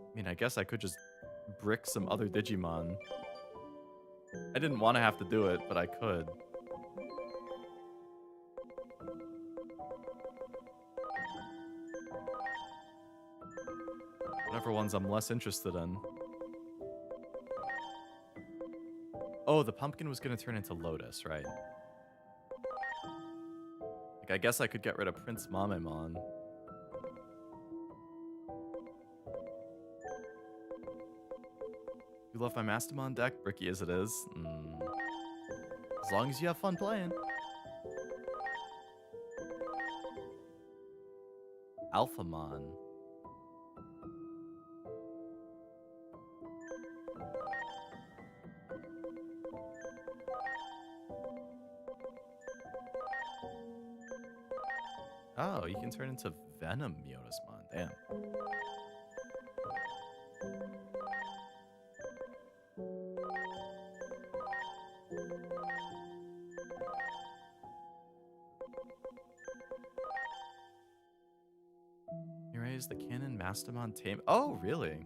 I mean, I guess I could just brick some other Digimon. I didn't want to have to do it, but I could. Whatever ones I'm less interested in. Oh, the pumpkin was going to turn into Lotus, right? Like, I guess I could get rid of Prince Mamemon. You love my Mastamon deck, bricky as it is? As long as you have fun playing. Alphamon. Oh, you can turn into Venom Myotismon. Damn. Here is the canon Mastamon tame. Oh, really?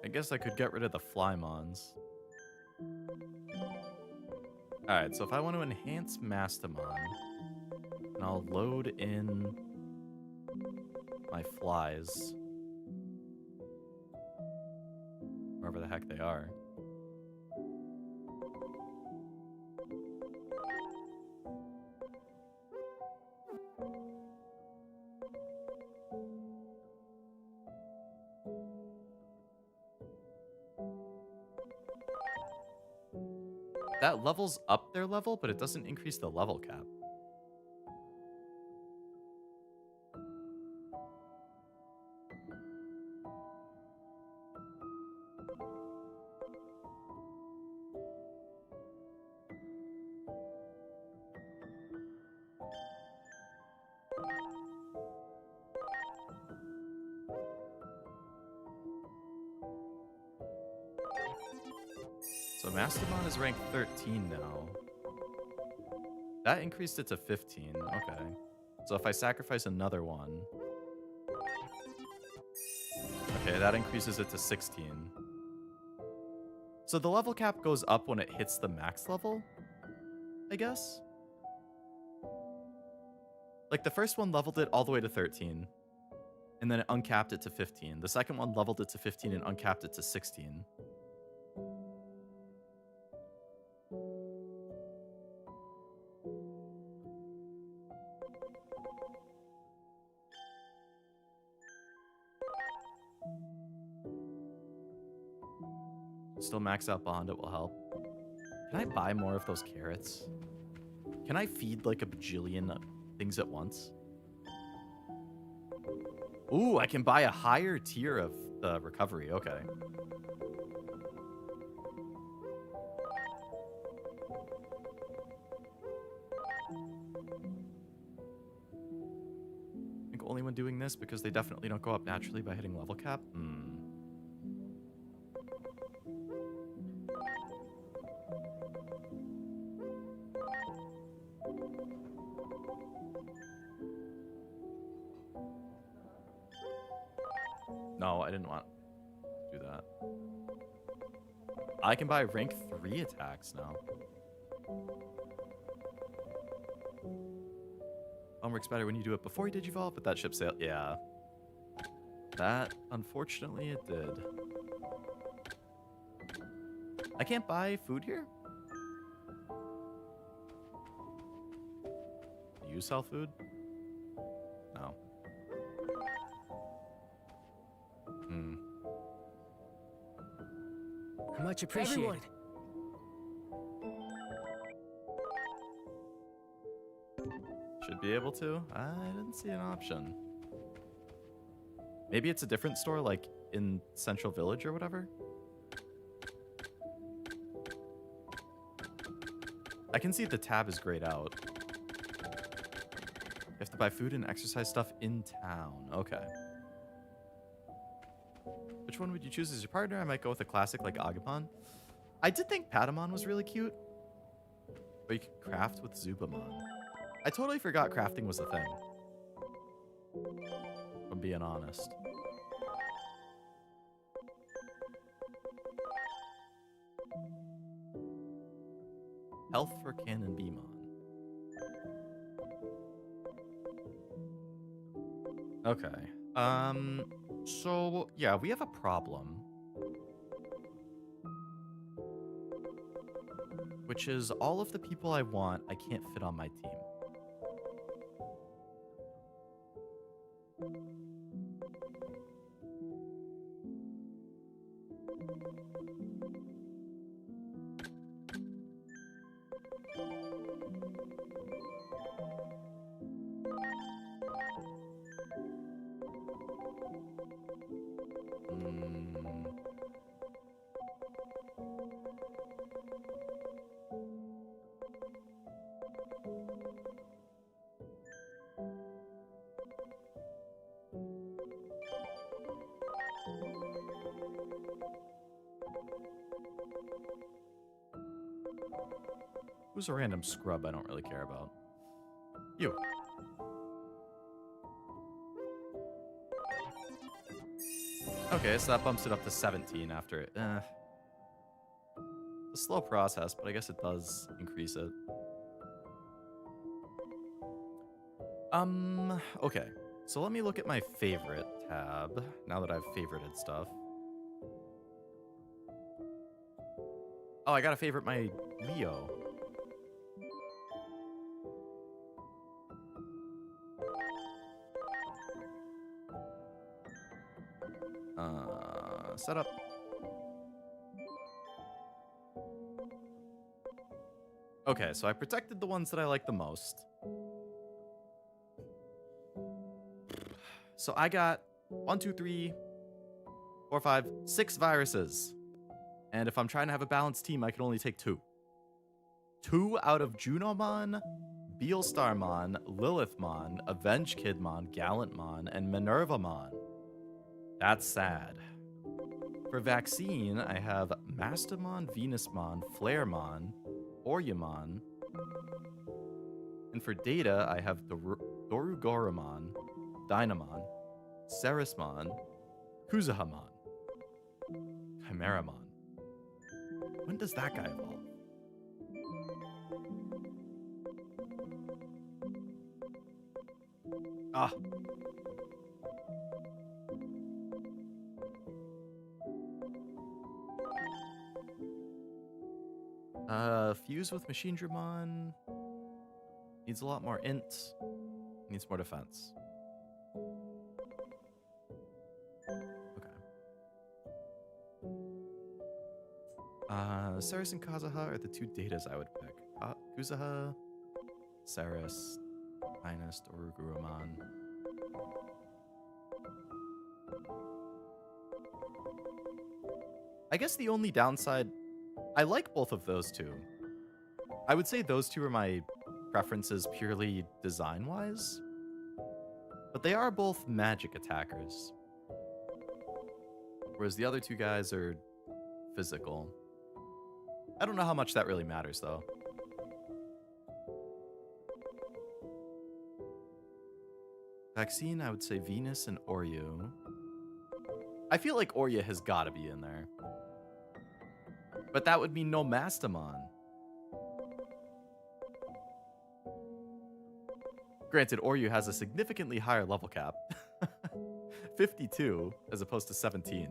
I guess I could get rid of the Flymons. Alright, so if I want to enhance Mastamon, and I'll load in my flies, wherever the heck they are. That levels up their level, but it doesn't increase the level cap. So Mastamon is ranked 13 now. That increased it to 15. Okay. So if I sacrifice another one... Okay, that increases it to 16. So the level cap goes up when it hits the max level, I guess? Like, the first one leveled it all the way to 13. And then it uncapped it to 15. The second one leveled it to 15 and uncapped it to 16. Still max out bond, it will help. Can I buy more of those carrots? Can I feed like a bajillion things at once? Ooh, I can buy a higher tier of the recovery. Okay. I think only when doing this because they definitely don't go up naturally by hitting level cap. No, I didn't want to do that. I can buy rank 3 attacks now. Works better when you do it before you digivolve, but that ship sail. Yeah. That, unfortunately, it did. I can't buy food here? Do you sell food? No. Much appreciated. Everyone. Should be able to. I didn't see an option. Maybe it's a different store, like in Central Village or whatever. I can see the tab is grayed out. You have to buy food and exercise stuff in town. Okay. Which one would you choose as your partner? I might go with a classic like Agumon. I did think Patamon was really cute. But you can craft with Zubamon. I totally forgot crafting was a thing. If I'm being honest. Health for Canon Beamon. Okay. So, yeah, we have a problem. Which is all of the people I want, I can't fit on my team. Who's a random scrub I don't really care about? You. Okay, so that bumps it up to 17 after it. The It's a slow process, but I guess it does increase it. Okay. So let me look at my favorite tab, now that I've favorited stuff. Oh, I gotta favorite my Leo. Setup. Okay, so I protected the ones that I like the most. So I got 1, 2, 3, 4, 5, 6 viruses. And if I'm trying to have a balanced team, I can only take 2. 2 out of Junomon, Beelstarmon, Lilithmon, Avenge Kidmon, Gallantmon, and Minervamon. That's sad. For vaccine, I have Mastamon, Venusmon, Flaremon, Aegiomon. And for data, I have Dorugoromon, Dynamon, Ceresmon, Kuzahamon, Chimeramon. When does that guy evolve? Ah. Fuse with Machine Dramon. Needs a lot more int. Needs more defense. Okay. Ceres and Kazuha are the 2 datas I would pick. Kuzuha, Ceres, Minus, or Gurumon. I guess the only downside, I like both of those 2. I would say those 2 are my preferences purely design-wise, but they are both magic attackers, whereas the other 2 guys are physical. I don't know how much that really matters, though. Vaccine, I would say Venus and Oryu. I feel like Oryu has got to be in there. But that would mean no Mastamon. Granted, Oryu has a significantly higher level cap. 52 as opposed to 17.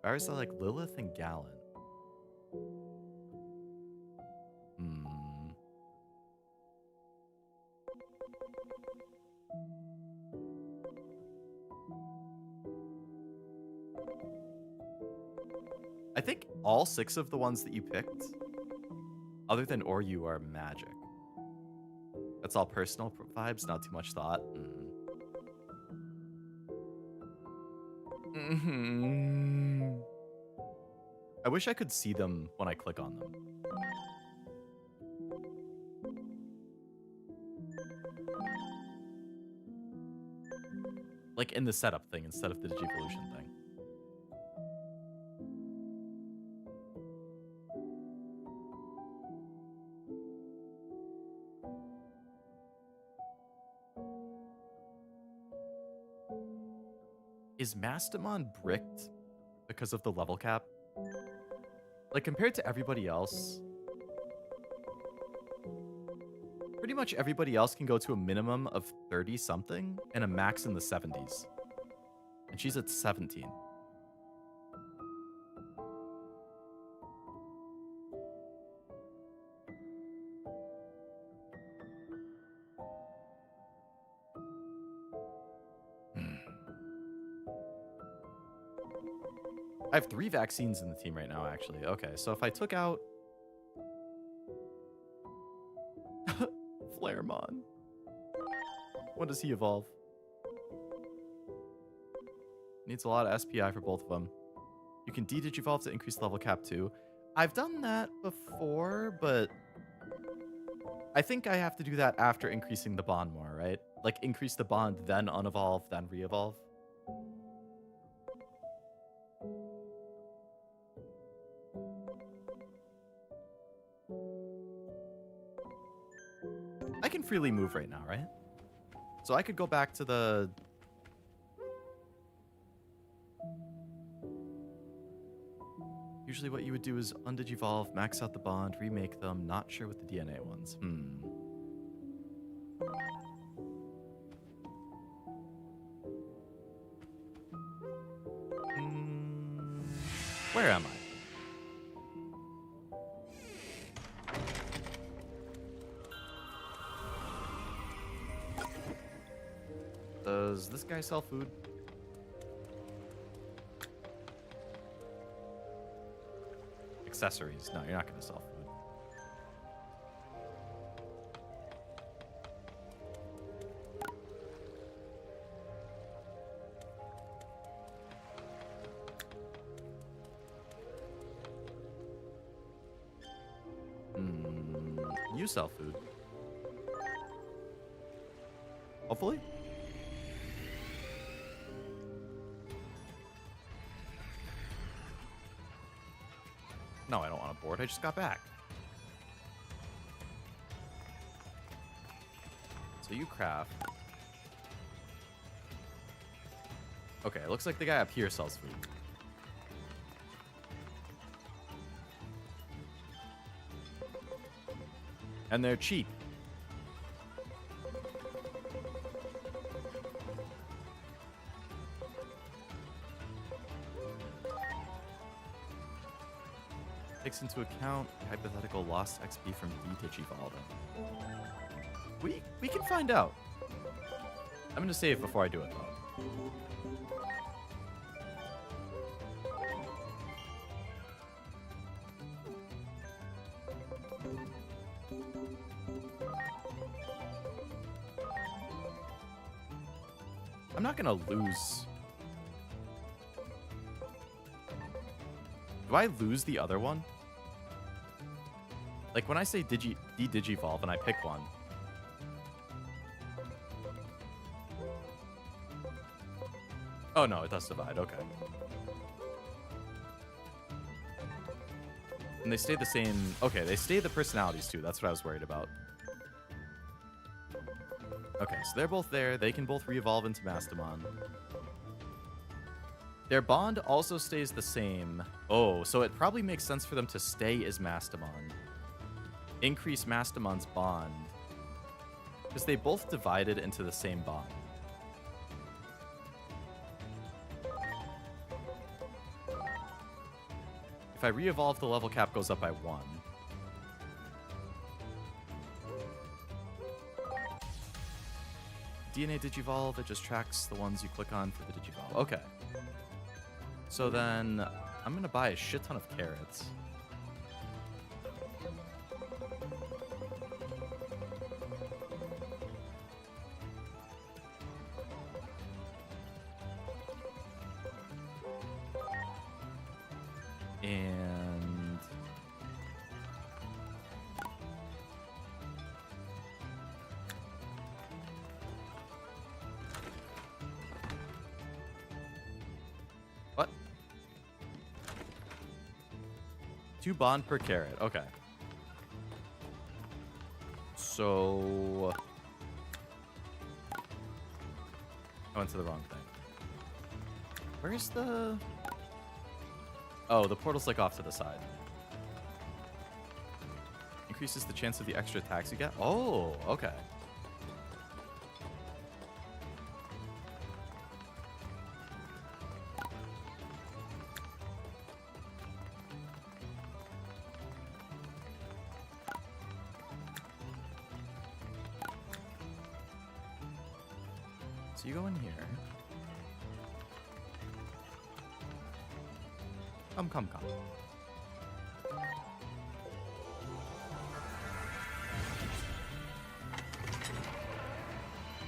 Virus I like Lilith and Gallant. I think all 6 of the ones that you picked, other than Oryu, are magic. That's all personal vibes, not too much thought. I wish I could see them when I click on them. Like in the setup thing instead of the Digivolution thing. Is Mastamon bricked because of the level cap? Like, compared to everybody else, pretty much everybody else can go to a minimum of 30-something and a max in the 70s. And she's at 17. I have 3 vaccines in the team right now, actually. Okay, so if I took out Flaremon, when does he evolve? Needs a lot of SPI for both of them. You can de-digivolve to increase level cap too. I've done that before, but I think I have to do that after increasing the bond more, right? Like, increase the bond, then unevolve, then re-evolve. I can freely move right now, right? So I could go back to the... Usually what you would do is undigivolve, max out the bond, remake them. Not sure with the DNA ones. Where am I? Does this guy sell food? Accessories. No, you're not going to sell food. You sell food. Hopefully? No, I don't want a board. I just got back. So you craft. Okay, it looks like the guy up here sells food. And they're cheap. Takes into account hypothetical lost XP from digivolving. We can find out. I'm gonna save before I do it though. I'm not gonna lose. Do I lose the other one? Like when I say digivolve and I pick one. Oh no, it does divide, okay. And they stay the same. Okay, they stay the personalities too. That's what I was worried about. Okay, so they're both there. They can both re-evolve into Mastamon. Their bond also stays the same. Oh, so it probably makes sense for them to stay as Mastamon. Increase Mastamon's bond. Because they both divided into the same bond. If I re-evolve, the level cap goes up by 1. DNA digivolve, it just tracks the ones you click on for the digivolve. Okay. So then, I'm gonna buy a shit ton of carrots. And... What? 2 bond per carrot. Okay. So... I went to the wrong thing. Where's the... Oh, the portal's like off to the side. Increases the chance of the extra attacks you get? Oh, okay. So you go in here. Come.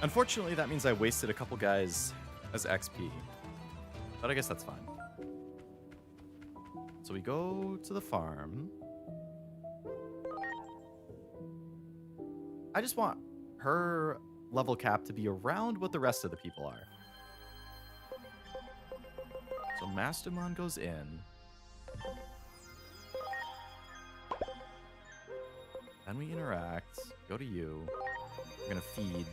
Unfortunately, that means I wasted a couple guys as XP. But I guess that's fine. So we go to the farm. I just want her level cap to be around what the rest of the people are. So Mastamon goes in. Then we interact. Go to you. We're gonna feed.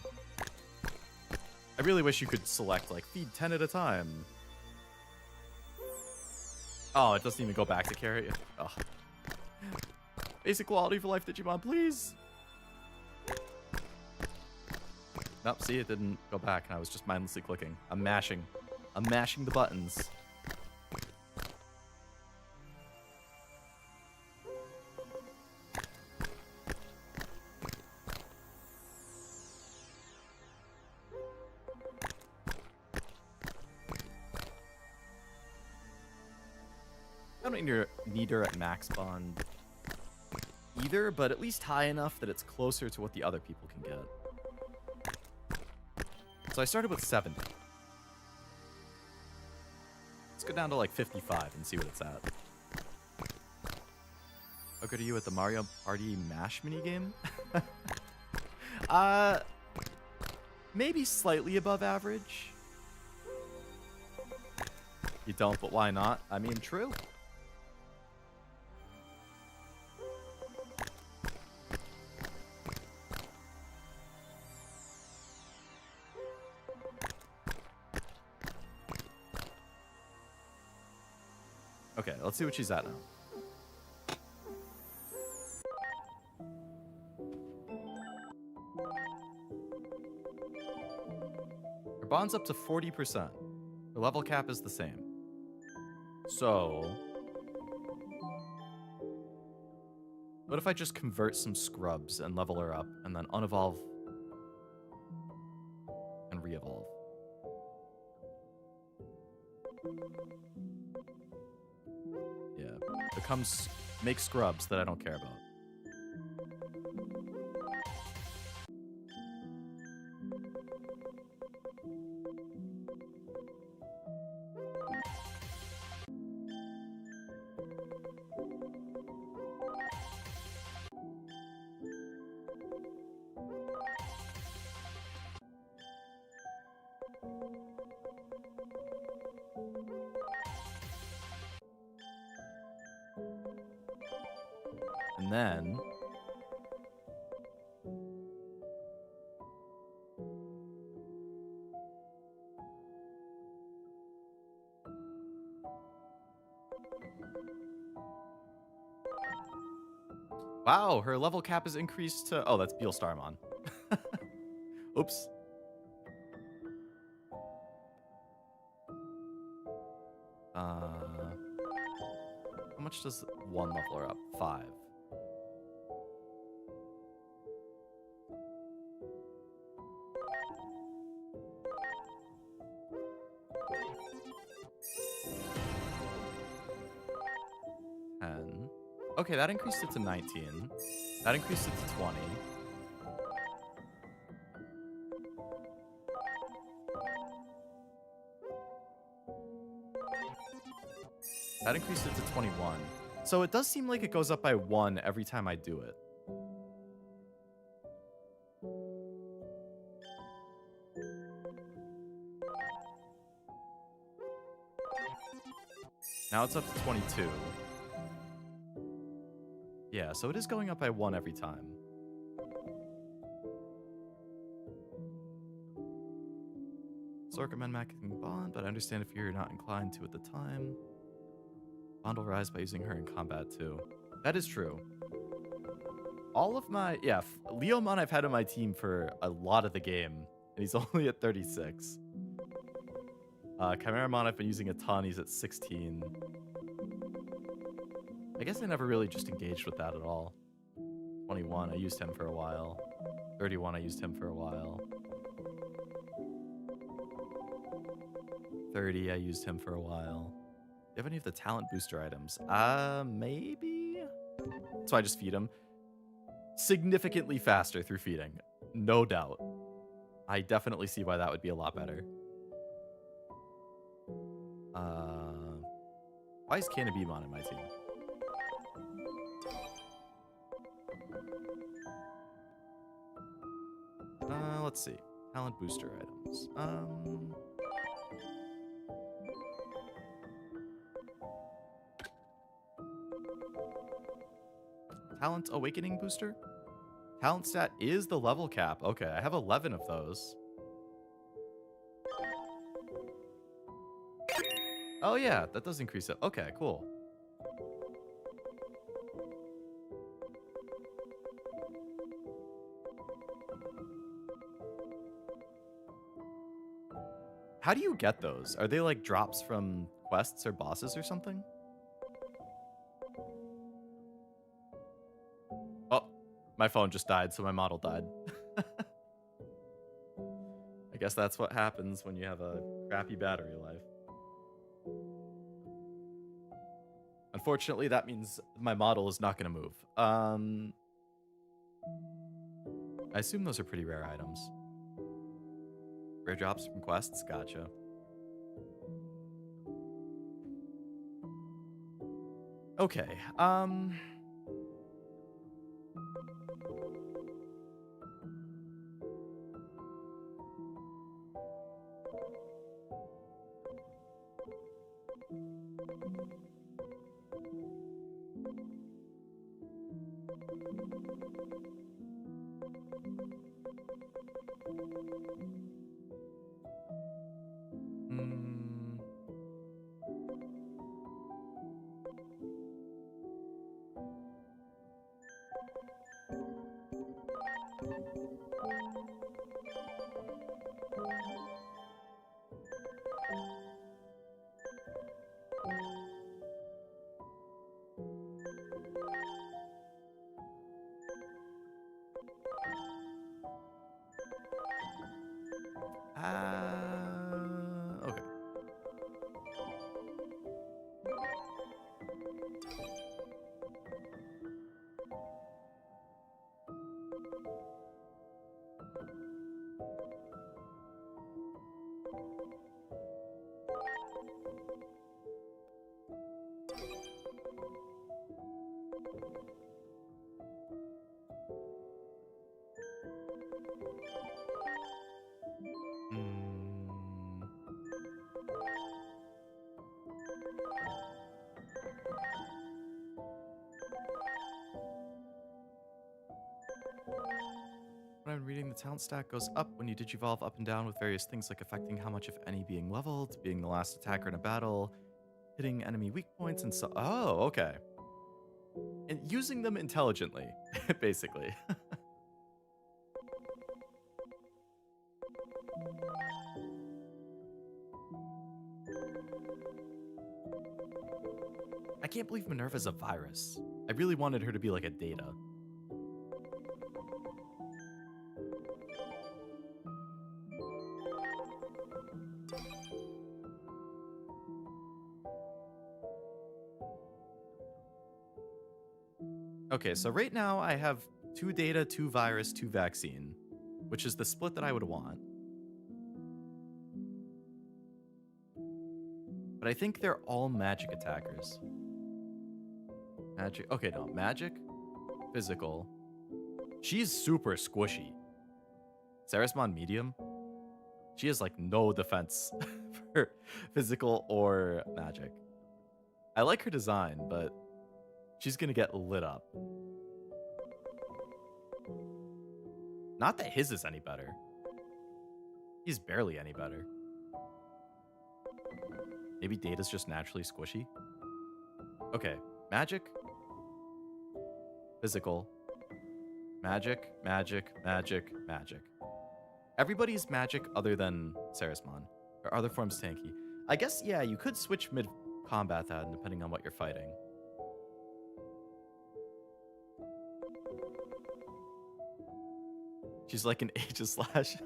I really wish you could select, like, feed 10 at a time. Oh, it doesn't even go back to carry. Oh. Basic quality of life Digimon, please. Nope, see, it didn't go back, and I was just mindlessly clicking. I'm mashing the buttons. I don't need her at max bond either, but at least high enough that it's closer to what the other people can get. So I started with 70. Let's go down to like 55 and see what it's at. How good are you at the Mario Party Mash minigame? Maybe slightly above average. You don't, but why not? I mean, true. Okay, let's see what she's at now. Her bond's up to 40%. Her level cap is the same. So, what if I just convert some scrubs and level her up and then unevolve and re-evolve? Make scrubs that I don't care about. And then wow, her level cap is increased to... Oh, that's Beal Starmon. Oops. How much does one level her up? 5. Okay, that increased it to 19. That increased it to 20. That increased it to 21. So it does seem like it goes up by 1 every time I do it. Now it's up to 22. Yeah, so it is going up by 1 every time. So recommend maxing bond, but I understand if you're not inclined to at the time. Bond will rise by using her in combat too. That is true. All of my... Yeah, Leomon I've had on my team for a lot of the game, and he's only at 36. Chimeramon I've been using a ton, he's at 16. I guess I never really just engaged with that at all. 21, I used him for a while. 31, I used him for a while. 30, I used him for a while. Do you have any of the talent booster items? Maybe? So I just feed him. Significantly faster through feeding. No doubt. I definitely see why that would be a lot better. Why is Canabimon in my team? Let's see. Talent booster items. Talent awakening booster? Talent stat is the level cap. Okay, I have 11 of those. Oh yeah, that does increase it. Okay, cool. How do you get those? Are they like drops from quests or bosses or something? Oh, my phone just died, so my model died. I guess that's what happens when you have a crappy battery life. Unfortunately, that means my model is not going to move. I assume those are pretty rare items. Rare drops from quests? Gotcha. Okay, mm, okay. Mm. When I'm reading, the talent stack goes up when you digivolve up and down with various things like affecting how much, if any, being leveled, being the last attacker in a battle, hitting enemy weak points, and so. Oh, okay. And using them intelligently, basically. I can't believe Minerva's a virus. I really wanted her to be like a Data. Okay, so right now I have 2 Data, 2 Virus, 2 Vaccine, which is the split that I would want. But I think they're all magic attackers. Magic. Okay, no. Magic, physical. She's super squishy. Sarismon medium. She has like no defense for physical or magic. I like her design, but she's gonna get lit up. Not that his is any better. He's barely any better. Maybe Data's just naturally squishy. Okay, magic, physical, magic, magic, magic, magic. Everybody's magic other than Sarismon. Or other forms tanky. I guess, yeah, you could switch mid-combat that depending on what you're fighting. She's like an Aegislash.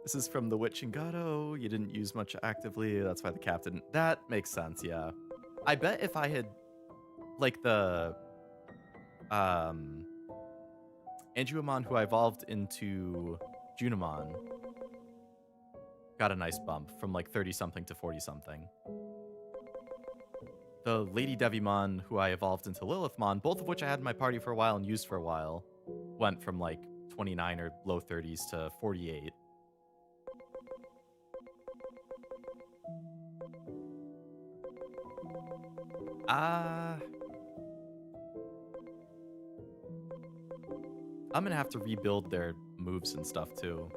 This is from the Witch and Gato. You didn't use much actively. That's why the captain... That makes sense, yeah. I bet if I had, like, the... Aegiomon, who I evolved into Junimon, got a nice bump from, like, 30-something to 40-something. The Lady Devimon, who I evolved into Lilithmon, both of which I had in my party for a while and used for a while, went from, like, 29 or low 30s to 48. I'm gonna have to rebuild their moves and stuff too.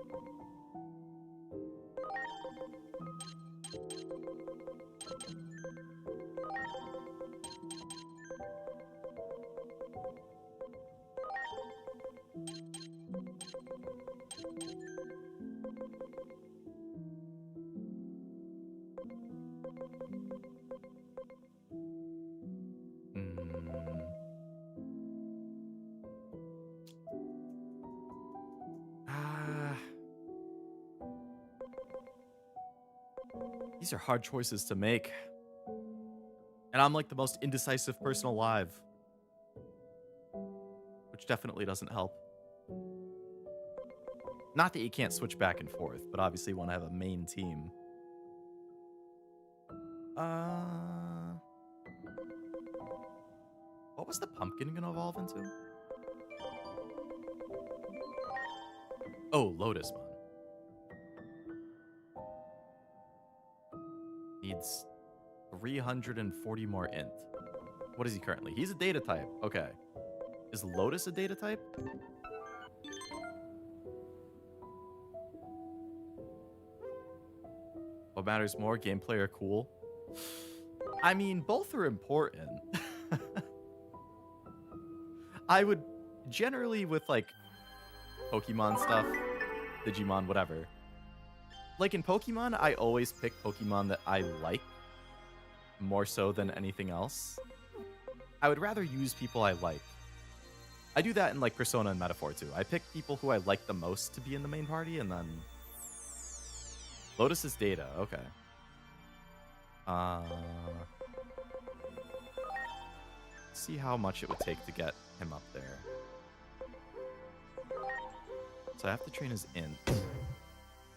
These are hard choices to make. And I'm like the most indecisive person alive. Which definitely doesn't help. Not that you can't switch back and forth, but obviously you want to have a main team. What was the pumpkin going to evolve into? Oh, Lotusmon. Needs 340 more int. What is he currently? He's a data type. Okay. Is Lotus a data type? What matters more, gameplay or cool? I mean, both are important. I would generally, with like Pokemon stuff, Digimon, whatever. Like in Pokemon, I always pick Pokemon that I like more so than anything else. I would rather use people I like. I do that in like Persona and Metaphor too. I pick people who I like the most to be in the main party, and then Lotus is data. Okay. Let's see how much it would take to get him up there. So I have to train his int.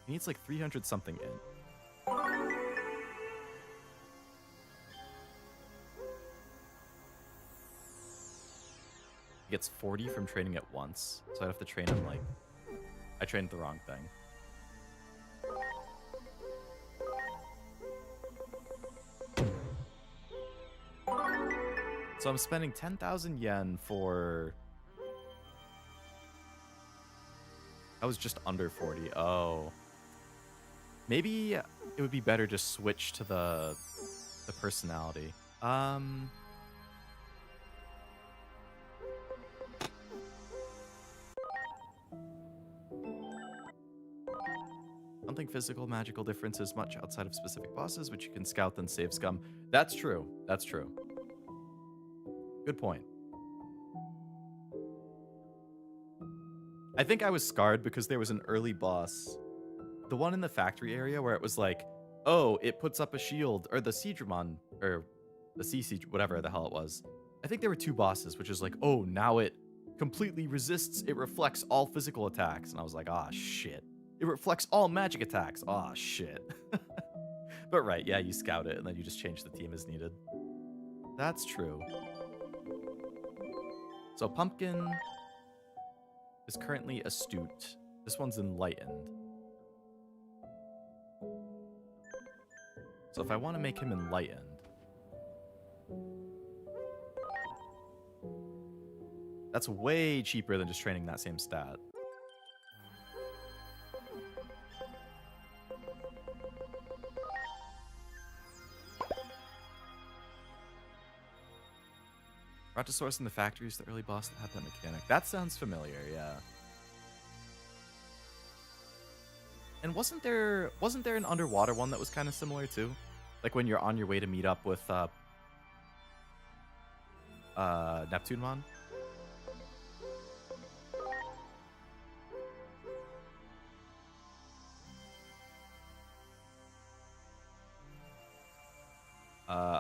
He needs like 300 something int. He gets 40 from training it once, so I have to train him like... I trained the wrong thing. So I'm spending 10,000 yen for... I was just under 40. Oh. Maybe it would be better to switch to the personality. Something physical, magical differences much outside of specific bosses, which you can scout then save scum. That's true. That's true. Good point. I think I was scarred because there was an early boss. The one in the factory area where it was like, oh, it puts up a shield, or the Siegedramon, or the Sea Siege, whatever the hell it was. I think there were two bosses, which is like, oh, now it completely resists, it reflects all physical attacks. And I was like, ah, shit. It reflects all magic attacks. Ah, shit. But right, yeah, you scout it, and then you just change the team as needed. That's true. So Pumpkin is currently astute. This one's enlightened. So if I want to make him enlightened, that's way cheaper than just training that same stat. Brontosaurus in the factory is the early boss that had that mechanic. That sounds familiar, yeah. And wasn't there an underwater one that was kind of similar too? Like when you're on your way to meet up with Neptunemon?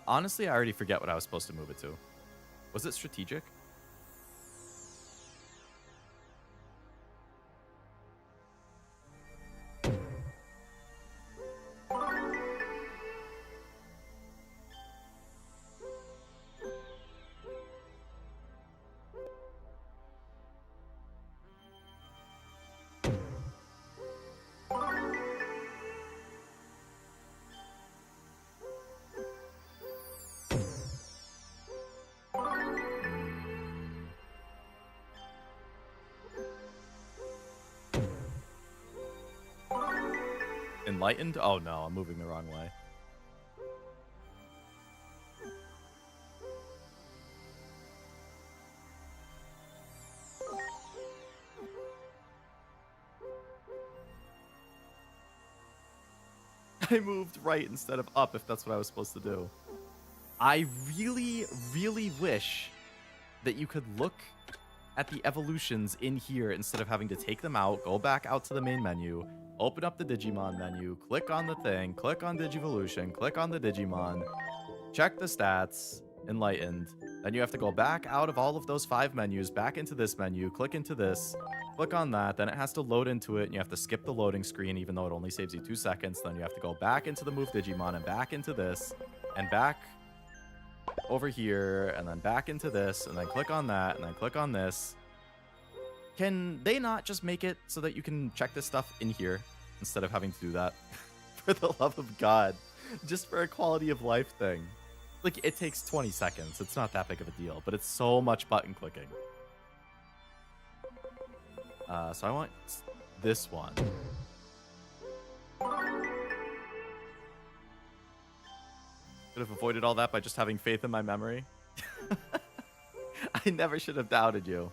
Honestly, I already forget what I was supposed to move it to. Was it strategic? Enlightened? Oh no, I'm moving the wrong way. I moved right instead of up if that's what I was supposed to do. I really, really wish that you could look at the evolutions in here instead of having to take them out, go back out to the main menu, open up the Digimon menu, click on the thing, click on Digivolution, click on the Digimon, check the stats, enlightened. Then you have to go back out of all of those 5 menus, back into this menu, click into this, click on that, then it has to load into it, and you have to skip the loading screen even though it only saves you 2 seconds. Then you have to go back into the Move Digimon and back into this, and back over here, and then back into this, and then click on that, and then click on this. Can they not just make it so that you can check this stuff in here instead of having to do that? For the love of God. Just for a quality of life thing. Like, it takes 20 seconds. It's not that big of a deal, but it's so much button clicking. So I want this one. Could have avoided all that by just having faith in my memory. I never should have doubted you.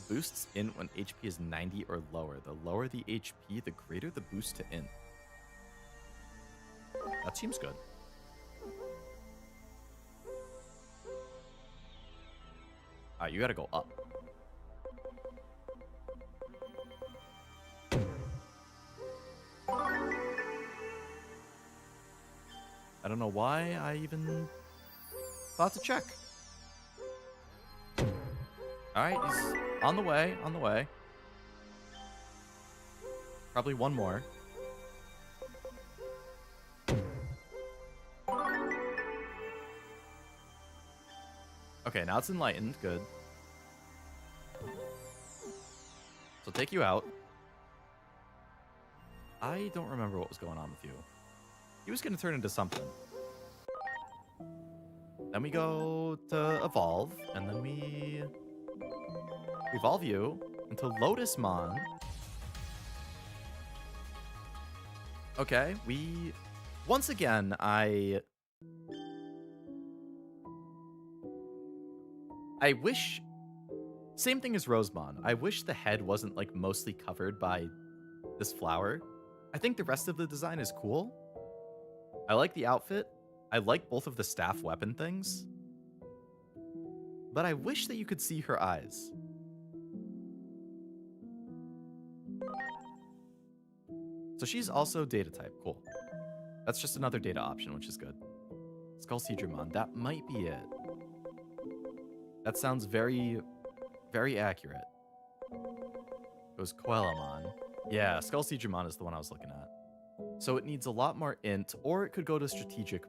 Boosts int when HP is 90 or lower. The lower the HP, the greater the boost to int. That seems good. Alright, you gotta go up. I don't know why I even thought to check. Alright, he's on the way, on the way. Probably one more. Okay, now it's enlightened. Good. So take you out. I don't remember what was going on with you. He was going to turn into something. Then we go to evolve, and then we evolve you into Lotusmon. Okay, we... Once again, I wish... Same thing as Rosemon. I wish the head wasn't, like, mostly covered by this flower. I think the rest of the design is cool. I like the outfit. I like both of the staff weapon things. But I wish that you could see her eyes. So she's also data type. Cool. That's just another data option, which is good. Skullseedramon. That might be it. That sounds very, very accurate. Goes Quellamon. Yeah, Skullseedramon is the one I was looking at. So it needs a lot more int, or it could go to strategic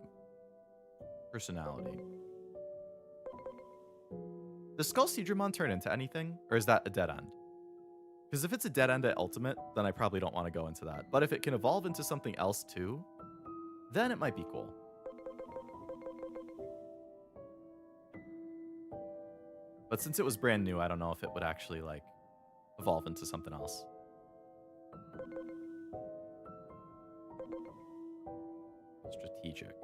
personality. Does Skullseedramon turn into anything, or is that a dead end? Because if it's a dead end at Ultimate, then I probably don't want to go into that. But if it can evolve into something else too, then it might be cool. But since it was brand new, I don't know if it would actually, like, evolve into something else. Strategic.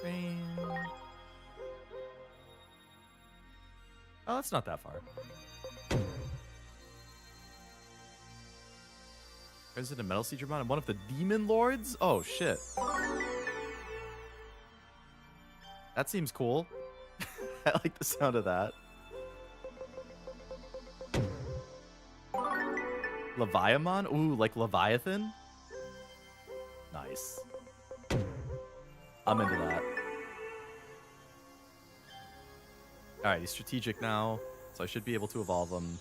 Train. Oh, that's not that far. President Metal Seedramon and one of the Demon Lords? Oh, shit. That seems cool. I like the sound of that. Leviamon? Ooh, like Leviathan? Nice. I'm into that. Alright, he's strategic now, so I should be able to evolve him.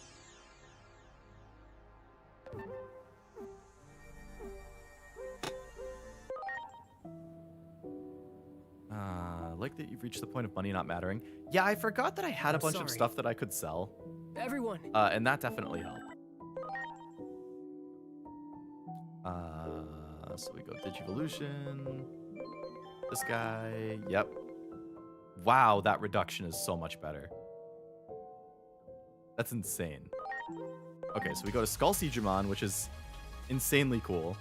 Like that you've reached the point of money not mattering. Yeah, I forgot that I had a bunch of stuff that I could sell. Everyone. And that definitely helped. So we go Digivolution. This guy. Yep. Wow, that reduction is so much better. That's insane. Okay, so we go to Digimon, which is insanely cool.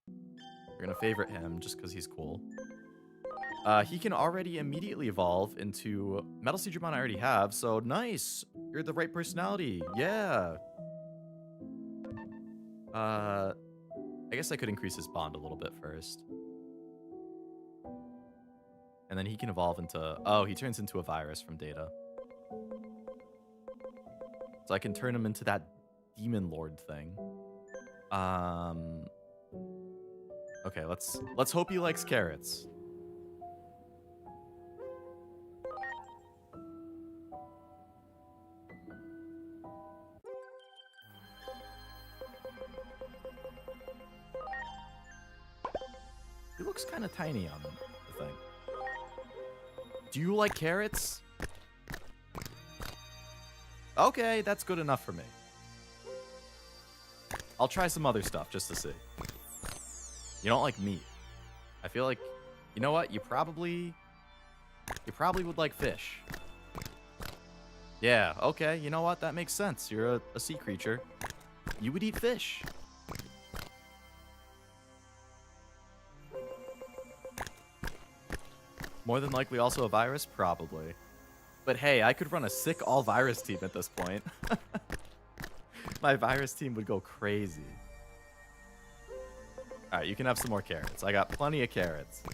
We're gonna favorite him just because he's cool. He can already immediately evolve into Metal Digimon I already have, so nice. You're the right personality. Yeah. I guess I could increase his bond a little bit first. And then he can evolve into... Oh, he turns into a virus from Data. So I can turn him into that Demon Lord thing. Okay, let's hope he likes carrots. He looks kind of tiny on the thing. Do you like carrots? Okay, that's good enough for me. I'll try some other stuff just to see. You don't like meat. I feel like, you know what? You probably would like fish. Yeah, okay, you know what? That makes sense. You're a sea creature. You would eat fish. More than likely also a virus? Probably. But hey, I could run a sick all-virus team at this point. My virus team would go crazy. Alright, you can have some more carrots. I got plenty of carrots.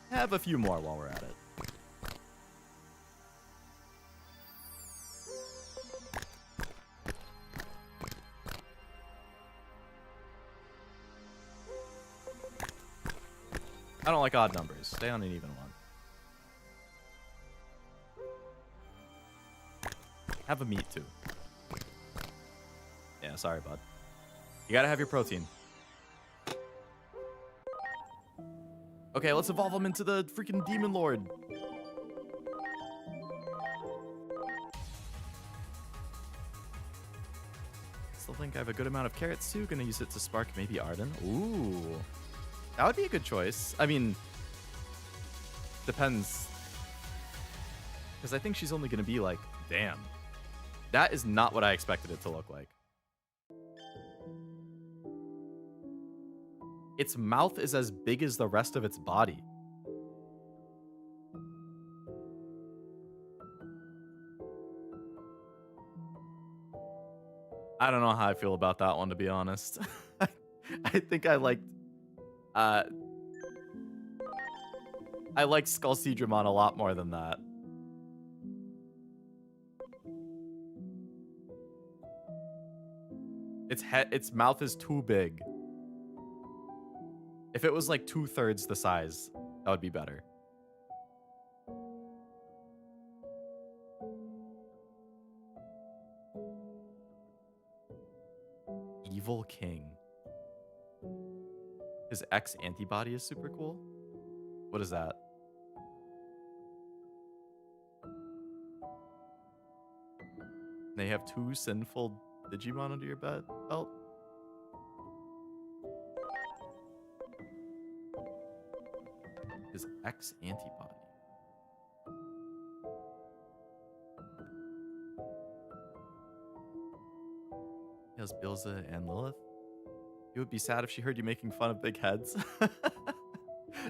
Have a few more while we're at it. I don't like odd numbers. Stay on an even one. Have a meat too. Yeah, sorry, bud. You gotta have your protein. Okay, let's evolve him into the freaking Demon Lord. Still think I have a good amount of carrots too. Gonna use it to spark maybe Arden. Ooh. That would be a good choice. I mean, depends. Because I think she's only going to be like, damn. That is not what I expected it to look like. Its mouth is as big as the rest of its body. I don't know how I feel about that one, to be honest. I think I liked... I like Digimon a lot more than that. Its mouth is too big. If it was like 2/3 the size, that would be better. Evil King. His X antibody is super cool. What is that? They have 2 sinful Digimon under your belt? His X antibody. He has Bilza and Lilith. You would be sad if she heard you making fun of big heads.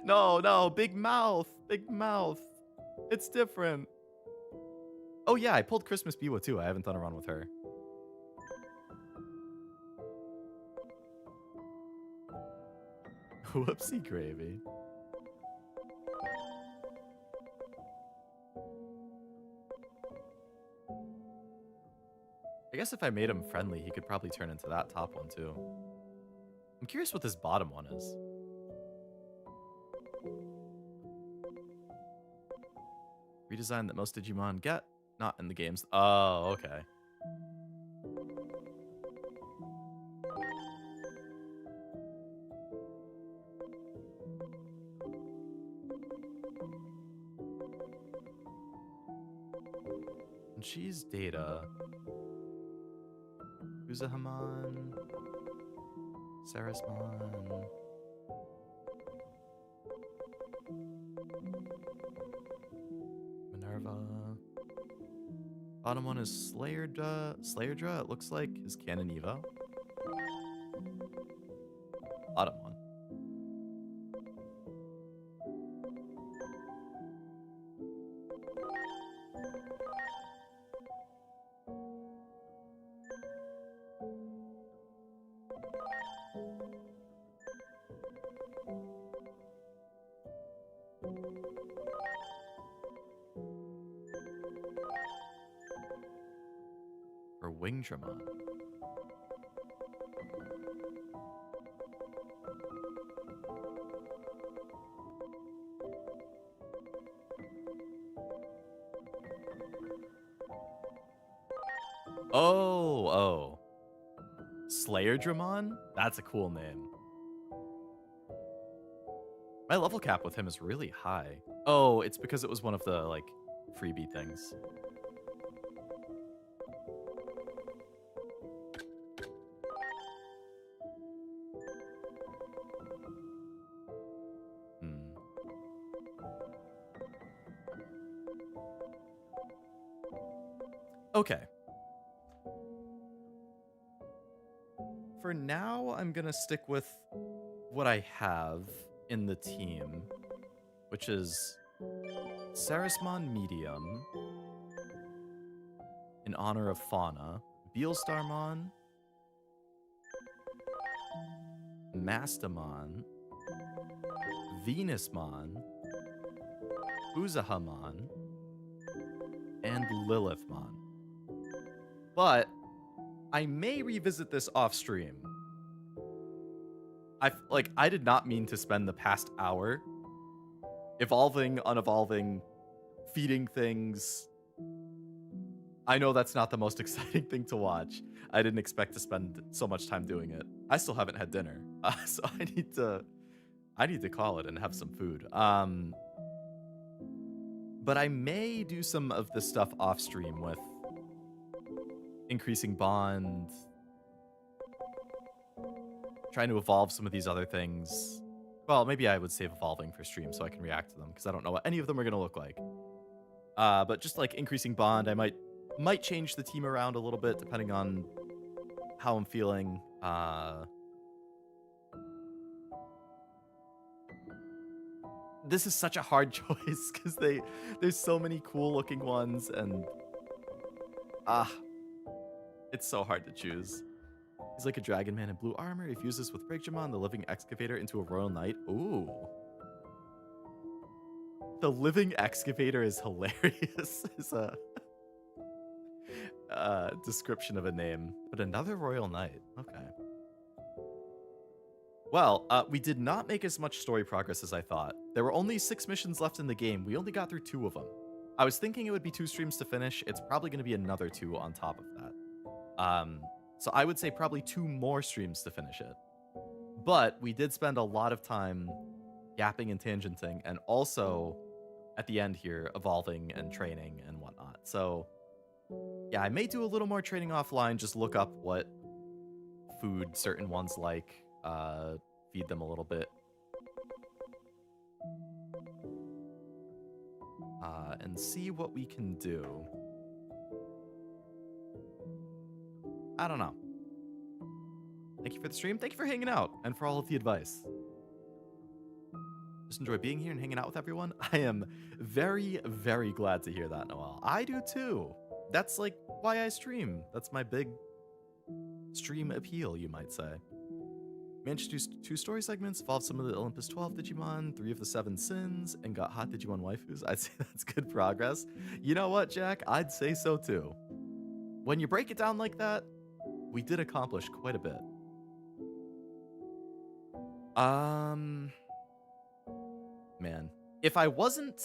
No, big mouth. Big mouth. It's different. Oh yeah, I pulled Christmas Biwa too. I haven't done a run with her. Whoopsie gravy. I guess if I made him friendly, he could probably turn into that top one too. I'm curious what this bottom one is. Redesign that most Digimon get, not in the games. Oh, okay. And she's Data. Uzahamon. Sarasmon. Minerva. Bottom one is Slayerdra, it looks like, is Canon Evo. Bottom one. Or Wingdramon. Oh. Slayerdramon? That's a cool name. My level cap with him is really high. Oh, it's because it was one of the, like, freebie things. Okay. For now, I'm gonna stick with what I have in the team, which is Sarasmon Medium, in honor of Fauna, Beelstarmon, Mastamon, Venusmon, Uzahamon, and Lilithmon. But I may revisit this off stream. I did not mean to spend the past hour evolving, unevolving, feeding things. I know that's not the most exciting thing to watch. I didn't expect to spend so much time doing it. I still haven't had dinner, so I need to call it and have some food. But I may do some of this stuff off stream with increasing bond, trying to evolve some of these other things. Well, maybe I would save evolving for stream so I can react to them, because I don't know what any of them are going to look like. But just like increasing bond, I might change the team around a little bit depending on how I'm feeling. This is such a hard choice because there's so many cool looking ones, and it's so hard to choose. He's like a dragon man in blue armor. He fuses with Rigdramon, the living excavator, into a royal knight. Ooh. The living excavator is hilarious. Is a description of a name. But another royal knight. Okay. Well, we did not make as much story progress as I thought. There were only 6 missions left in the game. We only got through 2 of them. I was thinking it would be 2 streams to finish. It's probably going to be another 2 on top of that. So I would say probably 2 more streams to finish it. But we did spend a lot of time yapping and tangenting, and also at the end here, evolving and training and whatnot. So yeah, I may do a little more training offline, just look up what food certain ones like, feed them a little bit. And see what we can do. I don't know. Thank you for the stream. Thank you for hanging out and for all of the advice. Just enjoy being here and hanging out with everyone. I am very, very glad to hear that, Noel. I do too. That's like why I stream. That's my big stream appeal, you might say. We introduced 2 story segments, evolved some of the Olympus 12 Digimon, 3 of the 7 sins, and got hot Digimon waifus. I'd say that's good progress. You know what, Jack? I'd say so too. When you break it down like that, we did accomplish quite a bit. Man, if I wasn't...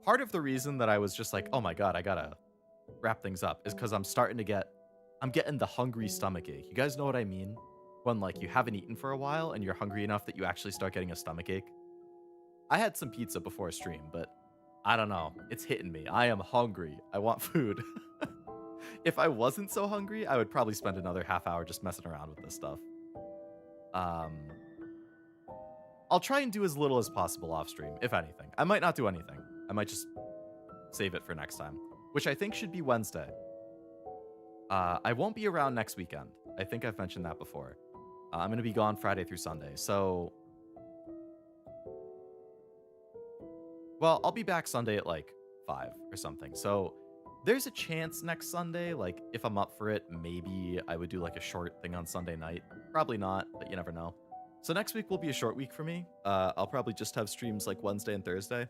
Part of the reason that I was just like, oh my god, I gotta wrap things up, is because I'm getting the hungry stomach ache. You guys know what I mean? When, like, you haven't eaten for a while and you're hungry enough that you actually start getting a stomach ache. I had some pizza before stream, but I don't know. It's hitting me. I am hungry. I want food. if I wasn't so hungry, I would probably spend another half hour just messing around with this stuff. I'll try and do as little as possible off stream, if anything. I might not do anything. I might just save it for next time, which I think should be Wednesday. I won't be around next weekend. I think I've mentioned that before. I'm going to be gone Friday through Sunday, so... Well, I'll be back Sunday at like 5 or something, so there's a chance next Sunday, like, if I'm up for it, maybe I would do like a short thing on Sunday night. Probably not, but you never know. So next week will be a short week for me. I'll probably just have streams like Wednesday and Thursday.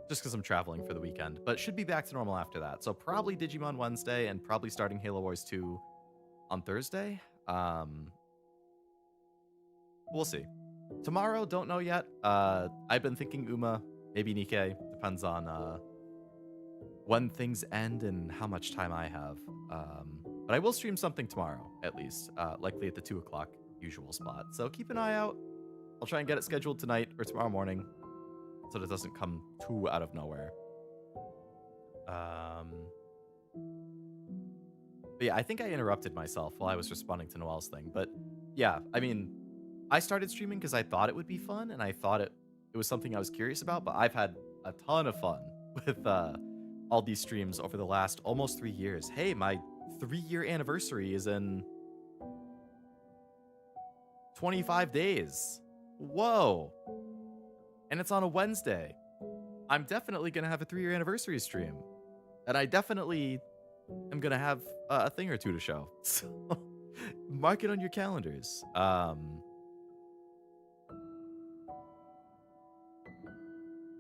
Just because I'm traveling for the weekend, but should be back to normal after that. So probably Digimon Wednesday and probably starting Halo Wars 2 on Thursday. We'll see. Tomorrow, don't know yet. I've been thinking Uma, maybe Nikkei. Depends on when things end and how much time I have. But I will stream something tomorrow, at least. Likely at the 2 o'clock usual spot. So keep an eye out. I'll try and get it scheduled tonight or tomorrow morning so that it doesn't come too out of nowhere. But yeah, I think I interrupted myself while I was responding to Noel's thing. But yeah, I mean, I started streaming because I thought it would be fun and I thought it was something I was curious about, but I've had a ton of fun with all these streams over the last almost 3 years. Hey, my 3-year anniversary is in 25 days. Whoa. And it's on a Wednesday. I'm definitely going to have a 3-year anniversary stream. And I definitely am going to have a thing or two to show. So mark it on your calendars.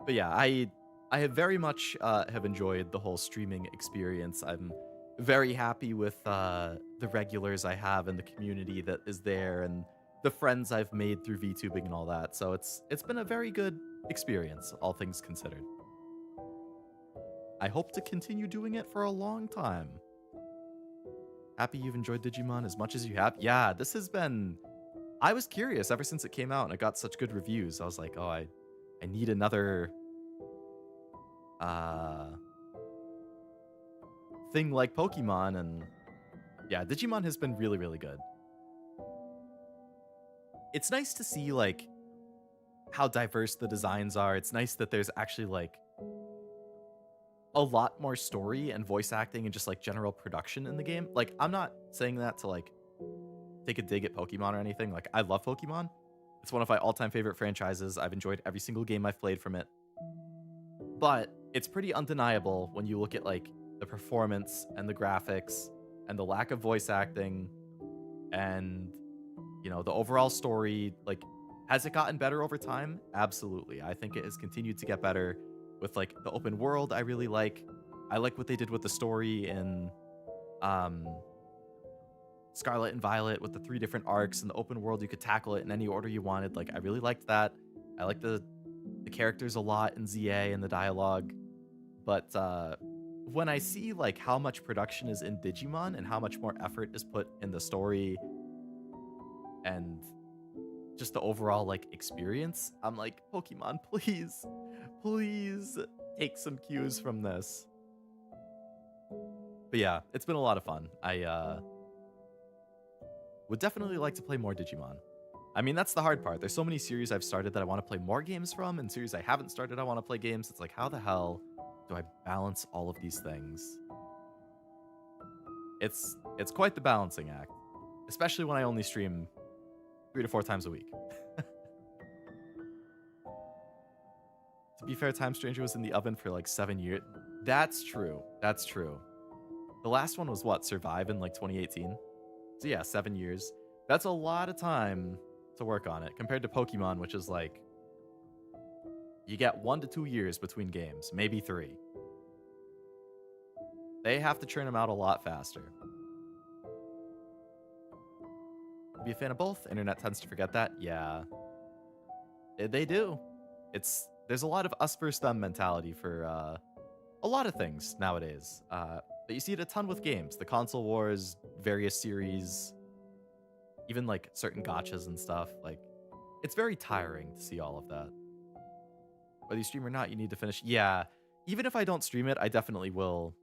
But yeah, I have very much have enjoyed the whole streaming experience. I'm very happy with the regulars I have and the community that is there and the friends I've made through VTubing and all that. So it's been a very good experience, all things considered. I hope to continue doing it for a long time. Happy you've enjoyed Digimon as much as you have. Yeah, this has been... I was curious ever since it came out and it got such good reviews. I was like, oh, I need another thing like Pokemon. And yeah, Digimon has been really, really good. It's nice to see like how diverse the designs are. It's nice that there's actually like a lot more story and voice acting and just like general production in the game. Like, I'm not saying that to like take a dig at Pokemon or anything. Like, I love Pokemon. It's one of my all-time favorite franchises. I've enjoyed every single game I've played from it. But it's pretty undeniable when you look at like the performance and the graphics and the lack of voice acting and, you know, the overall story. Like, has it gotten better over time? Absolutely. I think it has continued to get better with like the open world. I really like. I like what they did with the story in Scarlet and Violet with the 3 different arcs and the open world. You could tackle it in any order you wanted. Like, I really liked that. I like the characters a lot in ZA and the dialogue. But when I see like how much production is in Digimon and how much more effort is put in the story and just the overall like experience, I'm like, Pokemon, please take some cues from this. But yeah, it's been a lot of fun. I would definitely like to play more Digimon. I mean, that's the hard part. There's so many series I've started that I want to play more games from, and series I haven't started I want to play games. It's like, how the hell do I balance all of these things? It's quite the balancing act, especially when I only stream 3 to 4 times a week. To be fair, Time Stranger was in the oven for like 7 years. That's true. That's true. The last one was what? Survive in like 2018? So yeah, 7 years. That's a lot of time to work on it compared to Pokemon, which is like, you get 1 to 2 years between games, maybe 3. They have to churn them out a lot faster. Be a fan of both. Internet tends to forget that. Yeah, they do. There's a lot of us versus them mentality for a lot of things nowadays. But you see it a ton with games. The console wars, various series, even like certain gachas and stuff. Like, it's very tiring to see all of that. whether you stream or not, you need to finish. Yeah, even if I don't stream it, I definitely will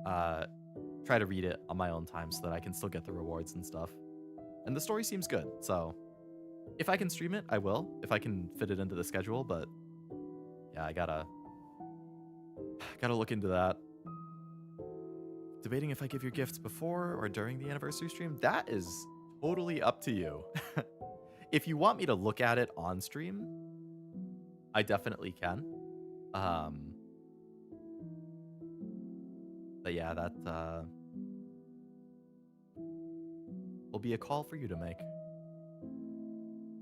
try to read it on my own time so that I can still get the rewards and stuff. And the story seems good, so if I can stream it, I will, if I can fit it into the schedule, but yeah, I gotta look into that. Debating if I give your gifts before or during the anniversary stream, that is totally up to you. If you want me to look at it on stream, I definitely can. But yeah, that will be a call for you to make.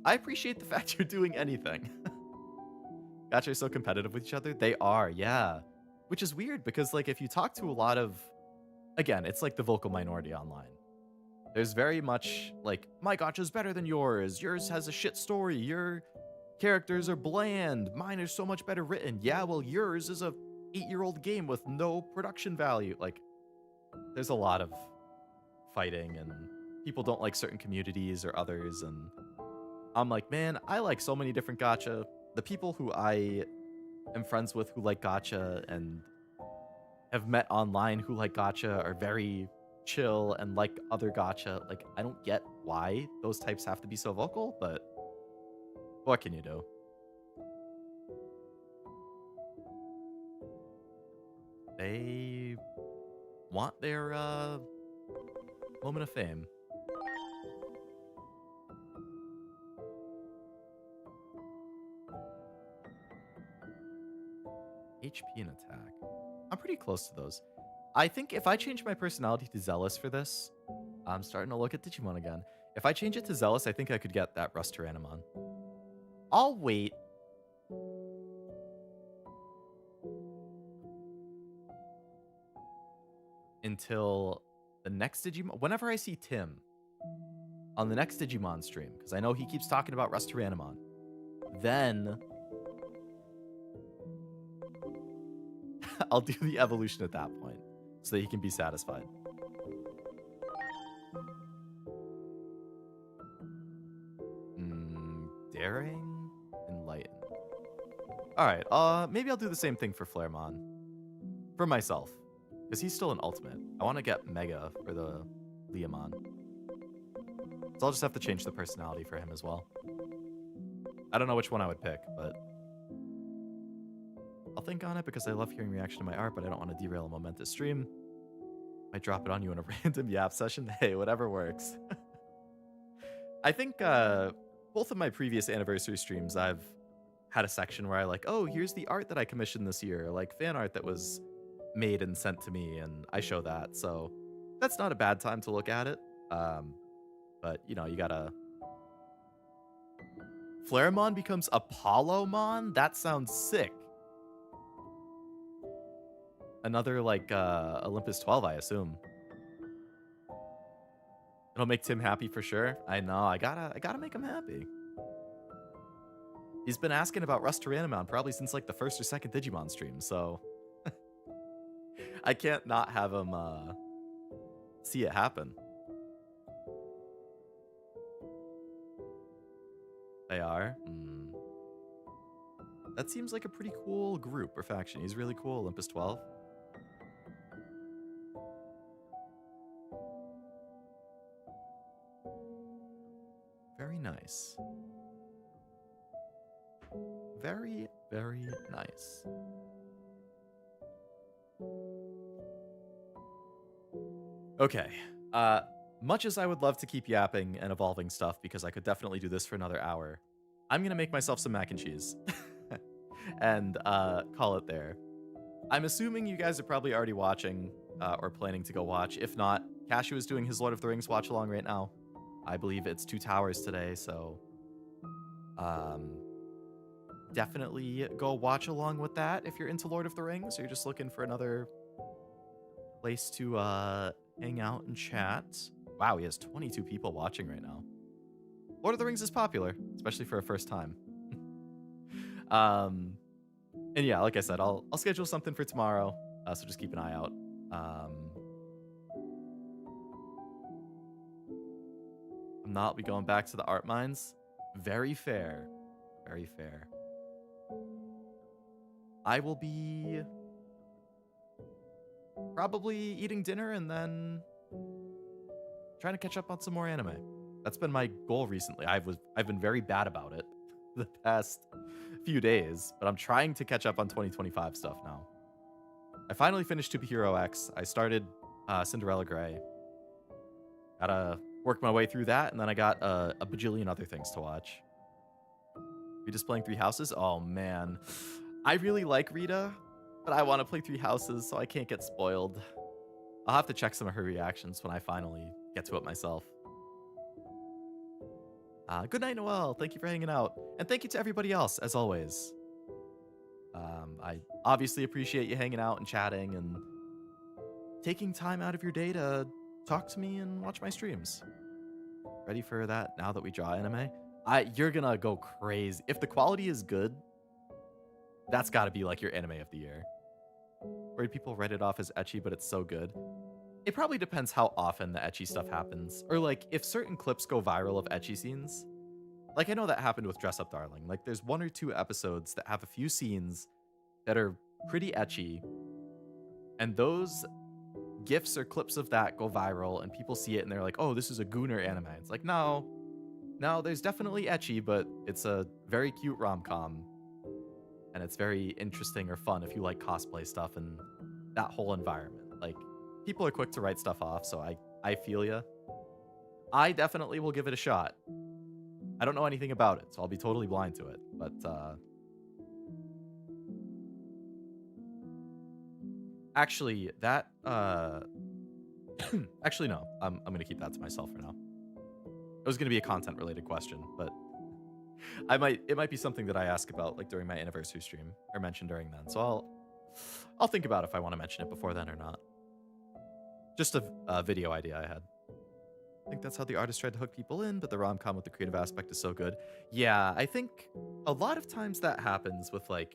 I appreciate the fact you're doing anything. Gacha are so competitive with each other. They are, yeah. Which is weird because, like, if you talk to a lot of... Again, it's like the vocal minority online. There's very much, like, my gacha's better than yours. Yours has a shit story. Your characters are bland. Mine is so much better written. Yeah, well, yours is a 8-year-old game with no production value. Like, there's a lot of fighting, and people don't like certain communities or others, and I'm like, man, I like so many different gacha. The people who I am friends with who like gacha and have met online who like gacha are very chill and like other gacha. Like, I don't get why those types have to be so vocal, but what can you do? They want their moment of fame. HP and attack. I'm pretty close to those. I think if I change my personality to Zealous for this, I'm starting to look at Digimon again. If I change it to Zealous, I think I could get that Rust-Tyrannomon. I'll wait. Until the next Digimon. Whenever I see Tim on the next Digimon stream, because I know he keeps talking about Rust-Tyrannomon, then I'll do the evolution at that point so that he can be satisfied. Daring, enlighten. All right, maybe I'll do the same thing for Flaremon. For myself, because he's still an ultimate. I want to get Mega for the Leomon. So I'll just have to change the personality for him as well. I don't know which one I would pick, but I'll think on it because I love hearing reaction to my art, but I don't want to derail a momentous stream. Might drop it on you in a random yap session. Hey, whatever works. I think both of my previous anniversary streams, I've had a section where I like, oh, here's the art that I commissioned this year, like fan art that was made and sent to me, and I show that. So that's not a bad time to look at it. But, you know, you gotta... Flaremon becomes Apollomon? That sounds sick. Another, like, Olympus 12, I assume. It'll make Tim happy for sure. I know, I gotta make him happy. He's been asking about Rust-Tyrannomon probably since, like, the first or second Digimon stream, so... I can't not have him, see it happen. They are? That seems like a pretty cool group or faction. He's really cool, Olympus 12. Very nice. Very, very nice. Okay. Much as I would love to keep yapping and evolving stuff, because I could definitely do this for another hour, I'm going to make myself some mac and cheese and call it there. I'm assuming you guys are probably already watching or planning to go watch. If not, Cashew is doing his Lord of the Rings watch along right now. I believe it's 2 Towers today, so definitely go watch along with that if you're into Lord of the Rings or you're just looking for another place to hang out and chat. Wow, he has 22 people watching right now. Lord of the Rings is popular, especially for a first time. And yeah, like I said, I'll schedule something for tomorrow, so just keep an eye out. I'm not be going back to the art mines. Very fair. Very fair. I will be probably eating dinner and then trying to catch up on some more anime. That's been my goal recently. I've been very bad about it the past few days, but I'm trying to catch up on 2025 stuff now. I finally finished To Be Hero X. I started Cinderella Grey. Gotta work my way through that, and then I got a bajillion other things to watch. Rita's playing Three Houses? Oh, man. I really like Rita, but I want to play Three Houses, so I can't get spoiled. I'll have to check some of her reactions when I finally get to it myself. Good night, Noelle. Thank you for hanging out. And thank you to everybody else, as always. I obviously appreciate you hanging out and chatting and taking time out of your day to talk to me and watch my streams. Ready for that now that we draw anime? You're gonna go crazy. If the quality is good, that's gotta be like your anime of the year. Where people write it off as ecchi, but it's so good. It probably depends how often the ecchi stuff happens. Or like if certain clips go viral of ecchi scenes. Like I know that happened with Dress Up Darling. Like there's 1 or 2 episodes that have a few scenes that are pretty ecchi. And those GIFs or clips of that go viral and people see it and they're like, oh, this is a Gooner anime. It's like, no, there's definitely ecchi, but it's a very cute rom-com. And it's very interesting or fun if you like cosplay stuff and that whole environment. Like, people are quick to write stuff off, so I feel ya. I definitely will give it a shot. I don't know anything about it, so I'll be totally blind to it. But, actually, that, actually, no. I'm going to keep that to myself for now. It was going to be a content-related question, but it might be something that I ask about like during my anniversary stream or mention during then. So I'll think about if I want to mention it before then or not. Just a video idea I had. I think that's how the artist tried to hook people in, but the rom-com with the creative aspect is so good. Yeah, I think a lot of times that happens with like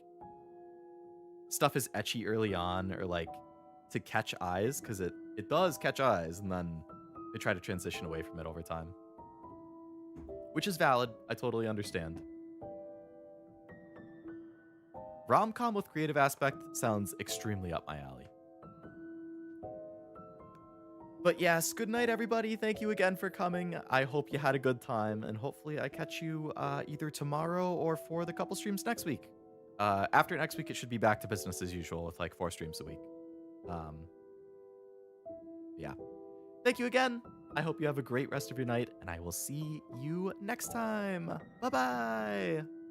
stuff is ecchi early on or like to catch eyes, because it does catch eyes, and then they try to transition away from it over time. Which is valid. I totally understand. Rom-com with creative aspect sounds extremely up my alley. But yes, good night, everybody. Thank you again for coming. I hope you had a good time, and hopefully I catch you either tomorrow or for the couple streams next week. After next week, it should be back to business as usual with like 4 streams a week. Yeah. Thank you again. I hope you have a great rest of your night, and I will see you next time. Bye-bye.